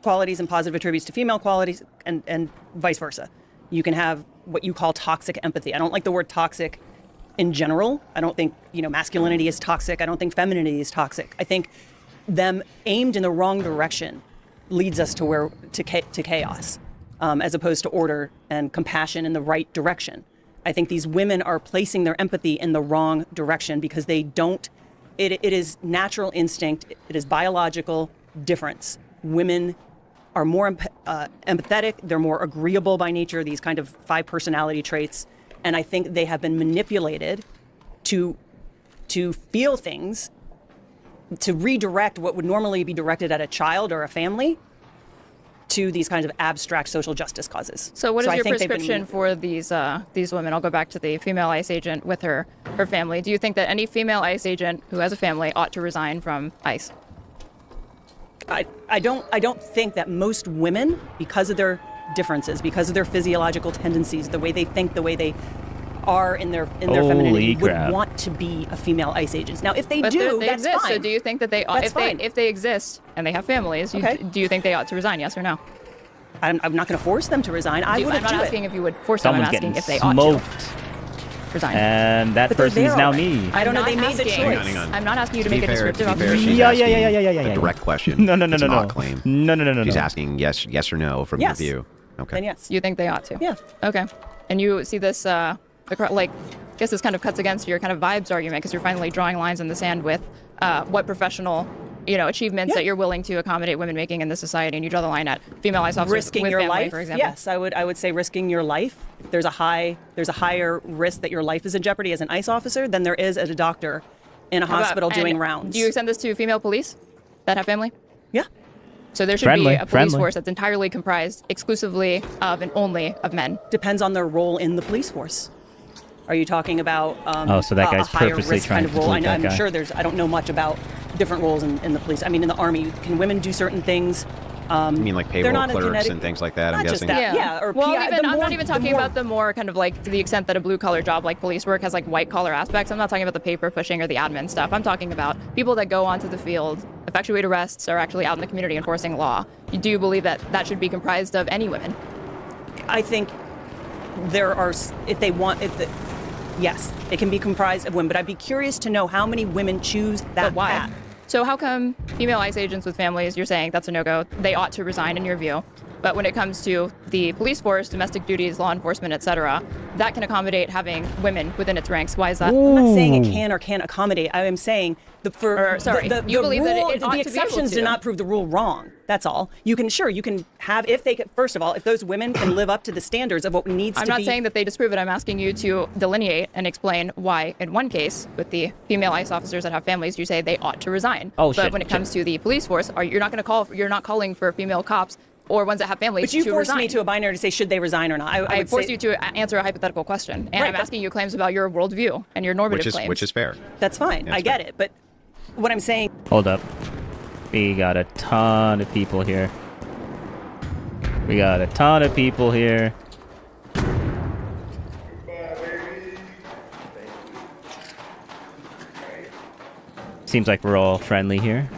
qualities and positive attributes to female qualities, and vice versa. You can have what you call toxic empathy. I don't like the word toxic in general. I don't think masculinity is toxic. I don't think femininity is toxic. I think them aimed in the wrong direction leads us to chaos, as opposed to order and compassion in the right direction. I think these women are placing their empathy in the wrong direction because they don't. It is natural instinct. It is biological difference. Women are more empathetic. They're more agreeable by nature. These kind of 5 personality traits, and I think they have been manipulated to feel things, to redirect what would normally be directed at a child or a family to these kinds of abstract social justice causes. So what is I your think they've been- prescription for these women? I'll go back to the female ICE agent with her family. Do you think that any female ICE agent who has a family ought to resign from ICE? I don't think that most women, because of their differences, because of their physiological tendencies, the way they think, the way they are in their femininity, would want to be a female ICE agent. Now, if they do, they that's exist. fine. So do you think that they ought, if they exist and they have families, do you think they ought to resign? Yes or no? I'm not going to force them to resign. I I'm wouldn't not do asking it. if you would force them. I'm Someone's asking getting if they ought smoked. to resign. And that But they're person is there now already. me. I don't know. They made the choice. Hang on. I'm not asking you to To be make a fair, descriptive to be fair, she's observation. asking a direct question. No. It's not No. a claim. No. She's asking yes or no from your Yes. view. Okay. Then yes. You think they ought to? Yeah. Okay. And you see this, I guess this kind of cuts against your kind of vibes argument because you're finally drawing lines in the sand with what professional, achievements that you're willing to accommodate women making in this society, and you draw the line at female ICE officers Risking with your family, life, for example. yes, I would say risking your life. There's a higher risk that your life is in jeopardy as an ICE officer than there is as a doctor in a hospital doing And rounds. Do you extend this to female police? that have family? Yeah. So there should be a police force that's entirely comprised exclusively of and only of men. Depends on their role in the police force. Are you talking about so that guy's a higher purposely risk trying kind of to role? delete that guy. I'm sure I don't know much about different roles in the police. I mean, in the Army, can women do certain things? You mean like they're payroll not a clerks kinetic- and things like that, I'm Not just guessing? that, yeah. Or Well, PI, I'm not even talking about the more kind of like to the extent that a blue collar job like police work has like white collar aspects. I'm not talking about the paper pushing or the admin stuff. I'm talking about people that go onto the field, effectuate arrests, are actually out in the community enforcing law. You do believe that that should be comprised of any women? I think there are, yes, it can be comprised of women, but I'd be curious to know how many women choose that path. So how come female ICE agents with families, you're saying that's a no-go, they ought to resign in your view, but when it comes to the police force, domestic duties, law enforcement, etc., that can accommodate having women within its ranks? Why is that? I'm not saying it can or can't accommodate. I am saying you believe that it ought the to be able exceptions to. do not prove the rule wrong. That's all. You can have, if they could, first of all, if those women can live up to the standards of what needs to be. I'm not saying that they disprove it. I'm asking you to delineate and explain why, in one case, with the female ICE officers that have families, you say they ought to resign. But when it comes to the police force, you're not calling for female cops or ones that have families But you to forced resign. me to a binary to say, should they resign or not? I would forced say, you to answer a hypothetical question. And Right, I'm asking you claims about your worldview and your normative claims. Which is fair. That's fine. I get it. But what I'm saying. Hold up. We got a ton of people here. Seems like we're all friendly here.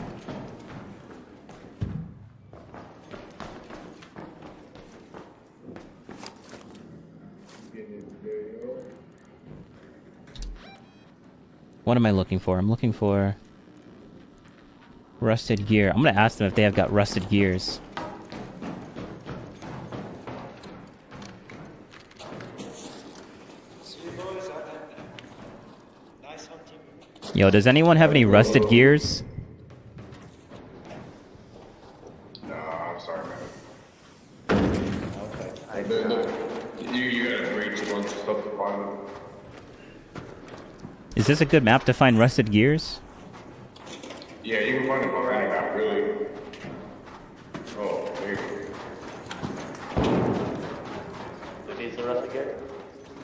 What am I looking for? I'm looking for rusted gear. I'm gonna ask them if they have got rusted gears. Yo, does anyone have any rusted gears? No, I'm sorry, man. You gotta breach a bunch of stuff to find them. Is this a good map to find rusted gears? Yeah, you can find them on any map, really. Oh, there you go. Who needs the rusted gear?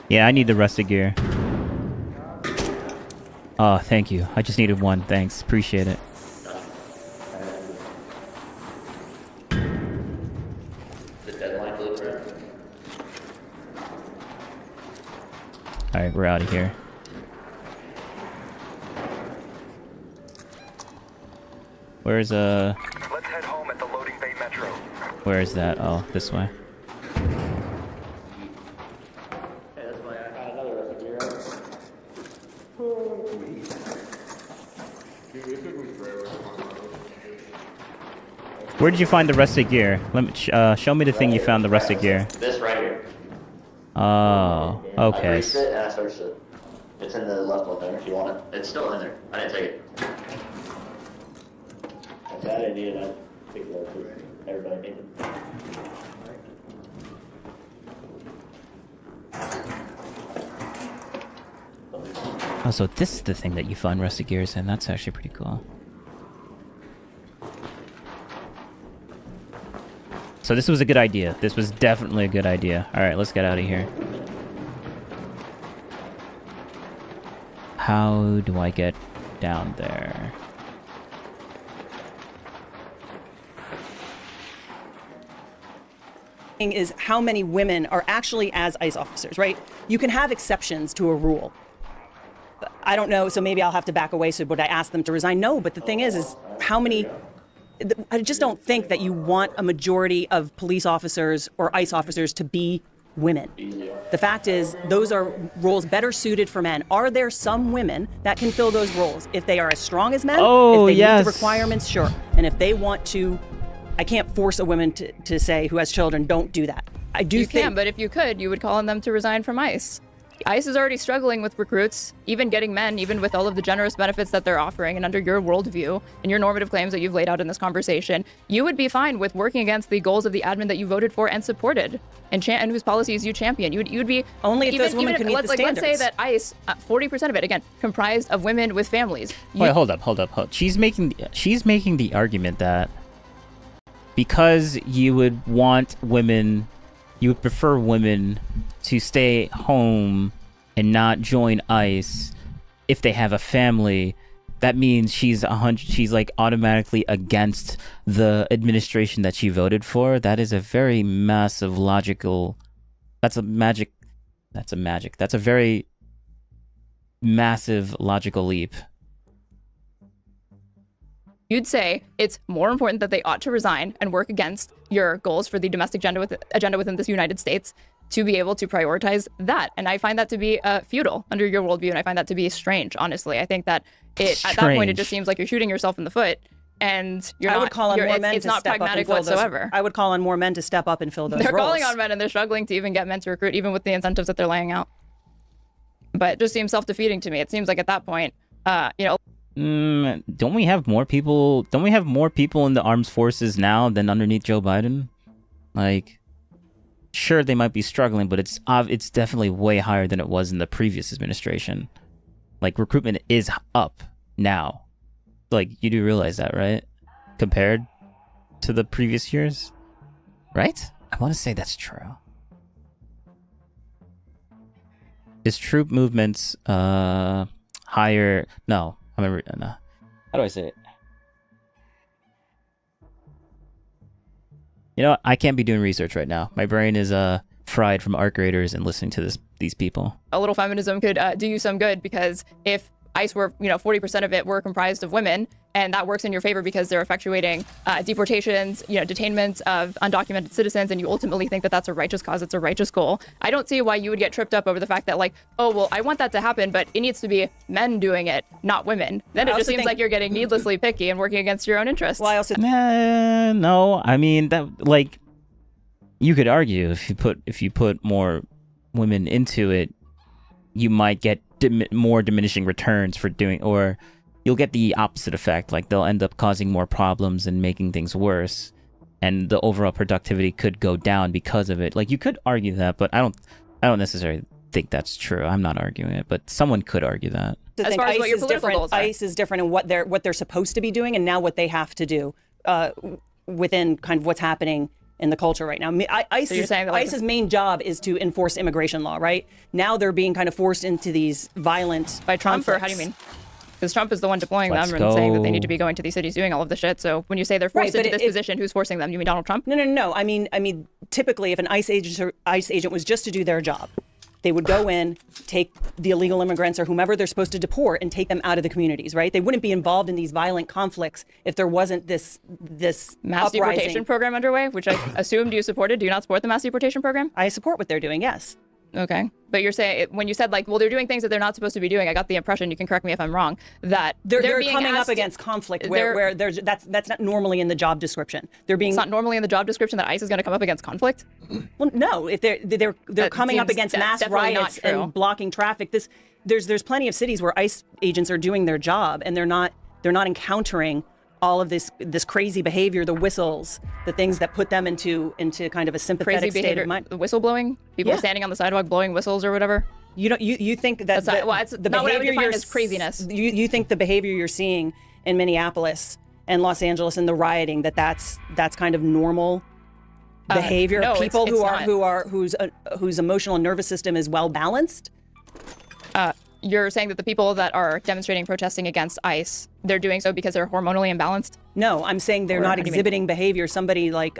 Yeah, I need the rusted gear. Oh, thank you. I just needed one. Thanks. Appreciate it. The deadline blueprint. Alright, we're out of here. Where's Let's head home at the loading bay metro. Where is that? Oh, this way. Hey, that's why I got another rusted gear. Where did you find the rusted gear? Let me show me the thing you found the rusted gear. This right here. Oh, I okay. breached it and I searched it. It's in the left one there if you want it. It's still in there. I didn't take it. If I didn't need it, I'd pick it up too. Everybody needs it. Oh, so this is the thing that you find rusted gears in. That's actually pretty cool. So this was a good idea. This was definitely a good idea. Alright, let's get out of here. How do I get down there? Is how many women are actually as ICE officers, right? You can have exceptions to a rule. I don't know, so maybe I'll have to back away. So would I ask them to resign? No, but the thing is how many... I just don't think that you want a majority of police officers or ICE officers to be women. The fact is, those are roles better suited for men. Are there some women that can fill those roles? If they are as strong as men, Oh, if they yes. meet the requirements, sure. And if they want to, I can't force a woman to say who has children, don't do that. I do You think... can, but if you could, you would call on them to resign from ICE. ICE is already struggling with recruits, even getting men, even with all of the generous benefits that they're offering, and under your worldview and your normative claims that you've laid out in this conversation, you would be fine with working against the goals of the admin that you voted for and supported, and whose policies you champion. You'd be only if those women can meet the standards. Let's say that ICE, 40% of it, again, comprised of women with families. Wait, hold up. She's making the argument that because you would want women, you would prefer women to stay home and not join ICE if they have a family, that means she's like automatically against the administration that she voted for. That is a very massive logical. That's a very massive logical leap. You'd say it's more important that they ought to resign and work against your goals for the domestic agenda within this United States to be able to prioritize that. And I find that to be futile under your worldview, and I find that to be strange, honestly. I think that at that point, it just seems like you're shooting yourself in the foot, and I would call on more men it's to not step pragmatic up and fill whatsoever. I would call on more men to step up and fill those They're roles. calling on men, and they're struggling to even get men to recruit, even with the incentives that they're laying out. But it just seems self-defeating to me. It seems like at that point, don't we have more people? Don't we have more people in the armed forces now than underneath Joe Biden? Like, sure, they might be struggling, but it's definitely way higher than it was in the previous administration. Like, recruitment is up now. Like, you do realize that, right? Compared to the previous years, right? I want to say that's true. Is troop movements higher? No. I remember. No. How do I say it? You know what? I can't be doing research right now. My brain is fried from ARK raiders and listening to these people. A little feminism could do you some good, because if ICE were, 40% of it were comprised of women, and that works in your favor because they're effectuating deportations, detainments of undocumented citizens, and you ultimately think that that's a righteous cause, it's a righteous goal. I don't see why you would get tripped up over the fact that, like, oh, well, I want that to happen, but it needs to be men doing it, not women. Then it just seems like you're getting needlessly picky and working against your own interests. Well, I also no, I mean that, like, you could argue if you put more women into it, you might get more diminishing returns for doing, or you'll get the opposite effect. Like, they'll end up causing more problems and making things worse, and the overall productivity could go down because of it. Like, you could argue that, but I don't necessarily think that's true. I'm not arguing it, but someone could argue that. As far as what your political goals are. ICE is different in what they're supposed to be doing, and now what they have to do within kind of what's happening in the culture right now. ICE's main job is to enforce immigration law, right? Now they're being kind of forced into these violent by Trump, or how do you mean? Because Trump is the one deploying them and saying that they need to be going to these cities doing all of the shit. So when you say they're forced into this position, who's forcing them? You mean Donald Trump? No. I mean, typically, if an ICE agent was just to do their job, they would go in, take the illegal immigrants or whomever they're supposed to deport, and take them out of the communities, right? They wouldn't be involved in these violent conflicts if there wasn't this mass deportation program underway, which I assumed you supported. Do you not support the mass deportation program? I support what they're doing, yes. Okay. But you're saying, when you said, like, well, they're doing things that they're not supposed to be doing, I got the impression, you can correct me if I'm wrong, that they're coming up against conflict where that's not normally in the job description. It's not normally in the job description that ICE is going to come up against conflict? Well, no. If they're coming up against mass riots and blocking traffic, there's plenty of cities where ICE agents are doing their job, and they're not encountering all of this crazy behavior, the whistles, the things that put them into kind of a sympathetic state of mind. The whistle blowing, people standing on the sidewalk blowing whistles or whatever. You think that it's the not what I would behavior define as craziness. You think the behavior you're seeing in Minneapolis and Los Angeles and the rioting that's kind of normal behavior? No, people it's whose emotional and nervous system is well balanced. You're saying that the people that are demonstrating, protesting against ICE, they're doing so because they're hormonally imbalanced? No, I'm saying they're not exhibiting behavior. Somebody like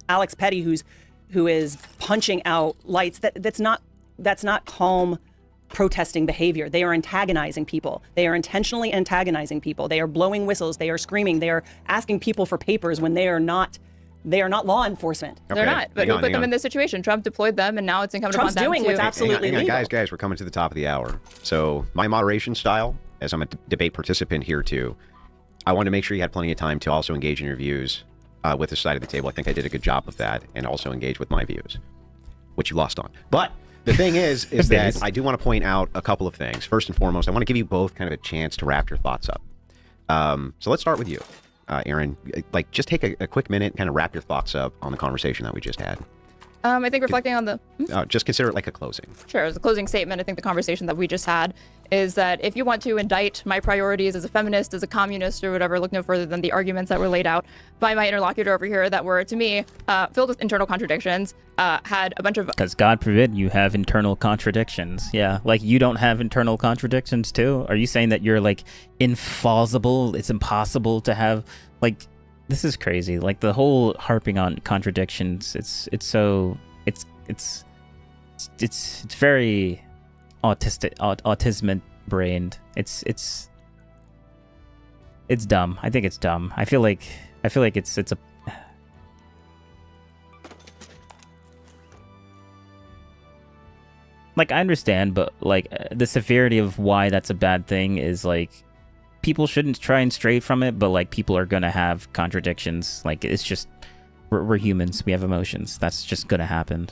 Alex Petty, who is punching out lights, that's not calm protesting behavior. They are antagonizing people. They are intentionally antagonizing people. They are blowing whistles. They are screaming. They are asking people for papers when they are not law enforcement. Okay. They're not, but who put them in this situation? Trump deployed them, and now it's incumbent upon them to... Trump's doing what's absolutely legal. Guys, we're coming to the top of the hour. So my moderation style, as I'm a debate participant here too, I want to make sure you had plenty of time to also engage in your views with this side of the table. I think I did a good job of that, and also engage with my views, which you lost on. But The thing is that I do want to point out a couple of things. First and foremost, I want to give you both kind of a chance to wrap your thoughts up. So let's start with you, Aaron. Like, just take a quick minute and kind of wrap your thoughts up on the conversation that we just had. I think reflecting on the... Just consider it like a closing. Sure, as a closing statement, I think the conversation that we just had is that if you want to indict my priorities as a feminist, as a communist, or whatever, look no further than the arguments that were laid out by my interlocutor over here that were, to me, filled with internal contradictions, had a bunch of... Because God forbid you have internal contradictions. Yeah, like you don't have internal contradictions too? Are you saying that you're like infallible? It's impossible to have like... This is crazy. Like the whole harping on contradictions. It's very autism brained. It's dumb. I think it's dumb. I feel like it's a. Like I understand, but like the severity of why that's a bad thing is like. People shouldn't try and stray from it, but like people are gonna have contradictions. Like it's just we're humans. We have emotions. That's just gonna happen.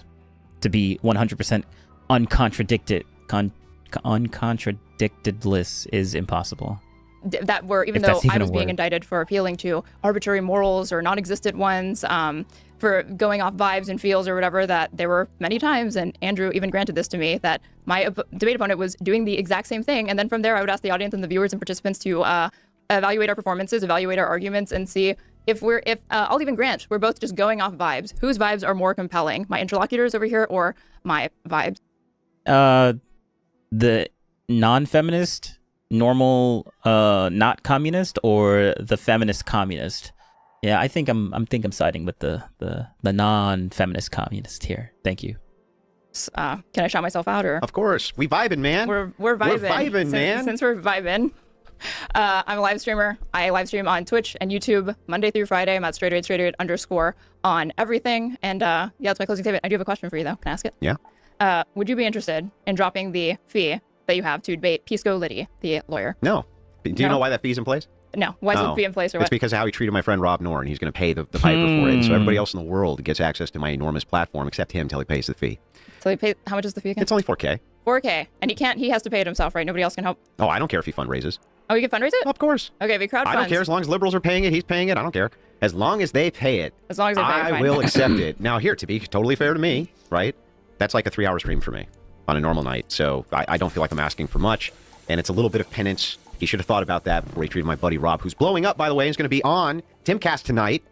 To be 100% uncontradictedless is impossible. That were, even though I was being indicted for appealing to arbitrary morals or non-existent ones, for going off vibes and feels or whatever, that there were many times, and Andrew even granted this to me, that my debate opponent was doing the exact same thing. And then from there, I would ask the audience and the viewers and participants to evaluate our performances, evaluate our arguments, and see if I'll even grant, we're both just going off vibes. Whose vibes are more compelling? My interlocutors over here or my vibes? The non-feminist, normal, not communist, or the feminist communist? Yeah, I think I'm siding with the non-feminist communist here. Thank you. Can I shout myself out, or? Of course, we vibing, man. We're vibing. We're vibing, man. Since we're vibing, I'm a live streamer. I live stream on Twitch and YouTube Monday through Friday. I'm at __ on everything. And yeah, that's my closing statement. I do have a question for you though. Can I ask it? Yeah. Would you be interested in dropping the fee that you have to debate Pisco Liddy, the lawyer? No. Do you know why that fee's in place? No. Why is it be in place, or what? It's because of how he treated my friend Rob Norton. He's going to pay the piper for it. And so everybody else in the world gets access to my enormous platform except him until he pays the fee. So he pays, how much is the fee again? It's only $4K. 4K. And he has to pay it himself, right? Nobody else can help? Oh, I don't care if he fundraises. Oh, you can fundraise it? Of course. Okay, if he crowdfunds. I don't care. As long as liberals are paying it, he's paying it. I don't care. As long as they pay it. As long as they pay it, I will accept it. Now, here, to be totally fair to me, right? That's like a 3-hour stream for me on a normal night. So I don't feel like I'm asking for much. And it's a little bit of penance. He should have thought about that before he treated my buddy Rob, who's blowing up, by the way, and is going to be on Timcast tonight.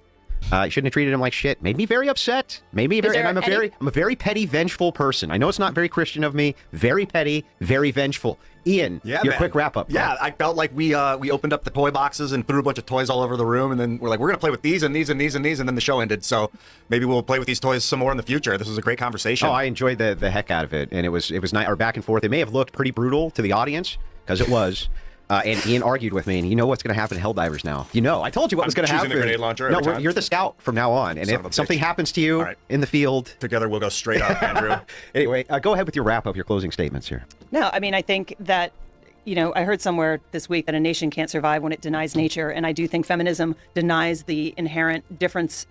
He shouldn't have treated him like shit. Made me very upset. Made me very. And I'm a very petty, vengeful person. I know it's not very Christian of me. Very petty, very vengeful. Ian, your quick wrap up. Yeah, I felt like we opened up the toy boxes and threw a bunch of toys all over the room, and then we're like, we're gonna play with these and these and these and these, and then the show ended. So maybe we'll play with these toys some more in the future. This was a great conversation. Oh, I enjoyed the heck out of it, and it was nice. Our back and forth. It may have looked pretty brutal to the audience because it was. And Ian argued with me, and you know what's going to happen to Helldivers now. You know, I told you what was going to happen. I'm choosing the grenade launcher every time. You're the scout from now on, and if something happens to you in the field... Together we'll go straight up, Andrew. Anyway, go ahead with your wrap-up, your closing statements here. No, I mean, I think that, I heard somewhere this week that a nation can't survive when it denies nature, and I do think feminism denies the inherent different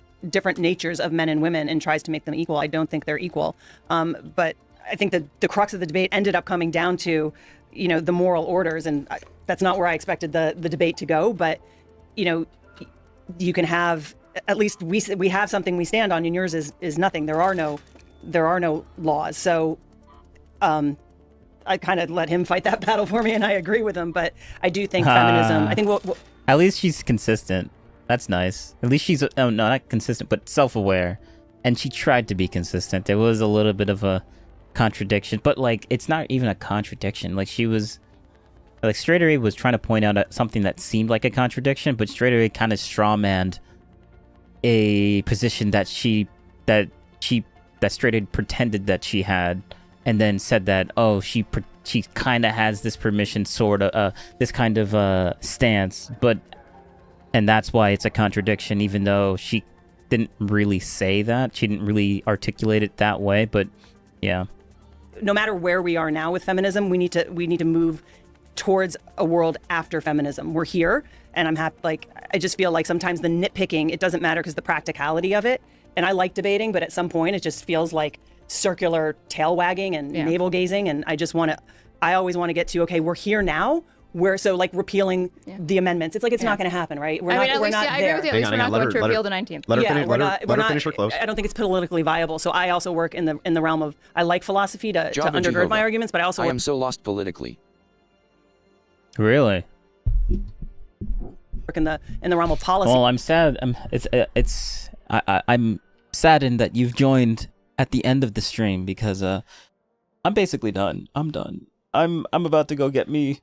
natures of men and women and tries to make them equal. I don't think they're equal. But I think that the crux of the debate ended up coming down to, the moral orders, and that's not where I expected the debate to go. But, you can have, at least we have something we stand on, and yours is nothing. There are no laws. So I kind of let him fight that battle for me, and I agree with him. But I do think feminism, I think at least she's consistent. That's nice. At least she's, not consistent, but self-aware. And she tried to be consistent. There was a little bit of a contradiction, but like it's not even a contradiction. Like she was like Straight Away was trying to point out something that seemed like a contradiction, but Straight Away kind of strawmanned a position that Straight Away pretended that she had, and then said that she kind of has this permission, sort of this kind of stance, and that's why it's a contradiction, even though she didn't really say that. She didn't really articulate it that way, but yeah. No matter where we are now with feminism, we need to move towards a world after feminism. We're here, and I'm happy. Like, I just feel like sometimes the nitpicking, it doesn't matter because the practicality of it and I like debating, but at some point it just feels like circular tail wagging and navel gazing, and I always want to get to, okay, we're here now. So like repealing the amendments. It's like it's not going to happen, right? I agree with you. At least we're not going to repeal the 19th. Let her finish her close. I don't think it's politically viable. So I also work in the realm of, I like philosophy to undergird Jehovah. my arguments, but I also I am so lost politically. Really? work in the realm of policy. Well, I'm sad. I'm saddened that you've joined at the end of the stream because I'm basically done. I'm done. I'm about to go get me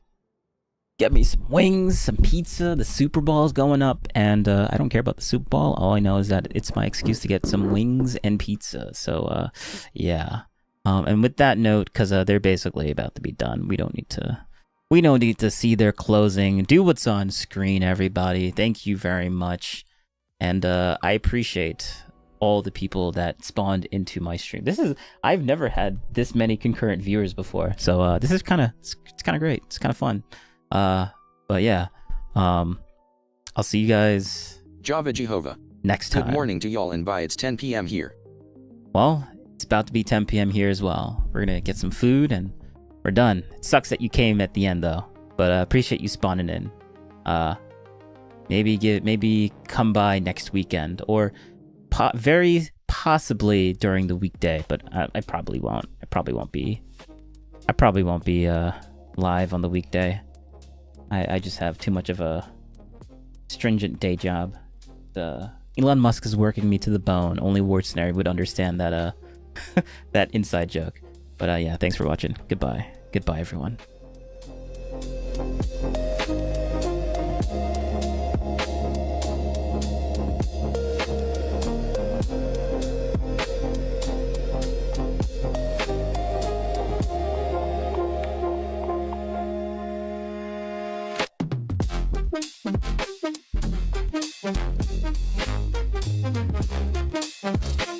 some wings, some pizza. The Super Bowl is going up, and I don't care about the Super Bowl. All I know is that it's my excuse to get some wings and pizza. So yeah. And with that note, because they're basically about to be done, we don't need to see their closing. Do what's on screen, everybody. Thank you very much, and I appreciate all the people that spawned into my stream. I've never had this many concurrent viewers before, so this is kind of great. It's kind of fun. But yeah, I'll see you guys. Java Jehovah. Next time. Good morning to y'all, and bye. It's 10 p.m. here. Well, it's about to be 10 p.m. here as well. We're gonna get some food and we're done. It sucks that you came at the end though, but appreciate you spawning in. Maybe come by next weekend, or very possibly during the weekday, but I probably won't. I probably won't be live on the weekday. I just have too much of a stringent day job. Elon Musk is working me to the bone. Only Wartsnary would understand that that inside joke. But yeah, thanks for watching. Goodbye. Goodbye, everyone. Thank you.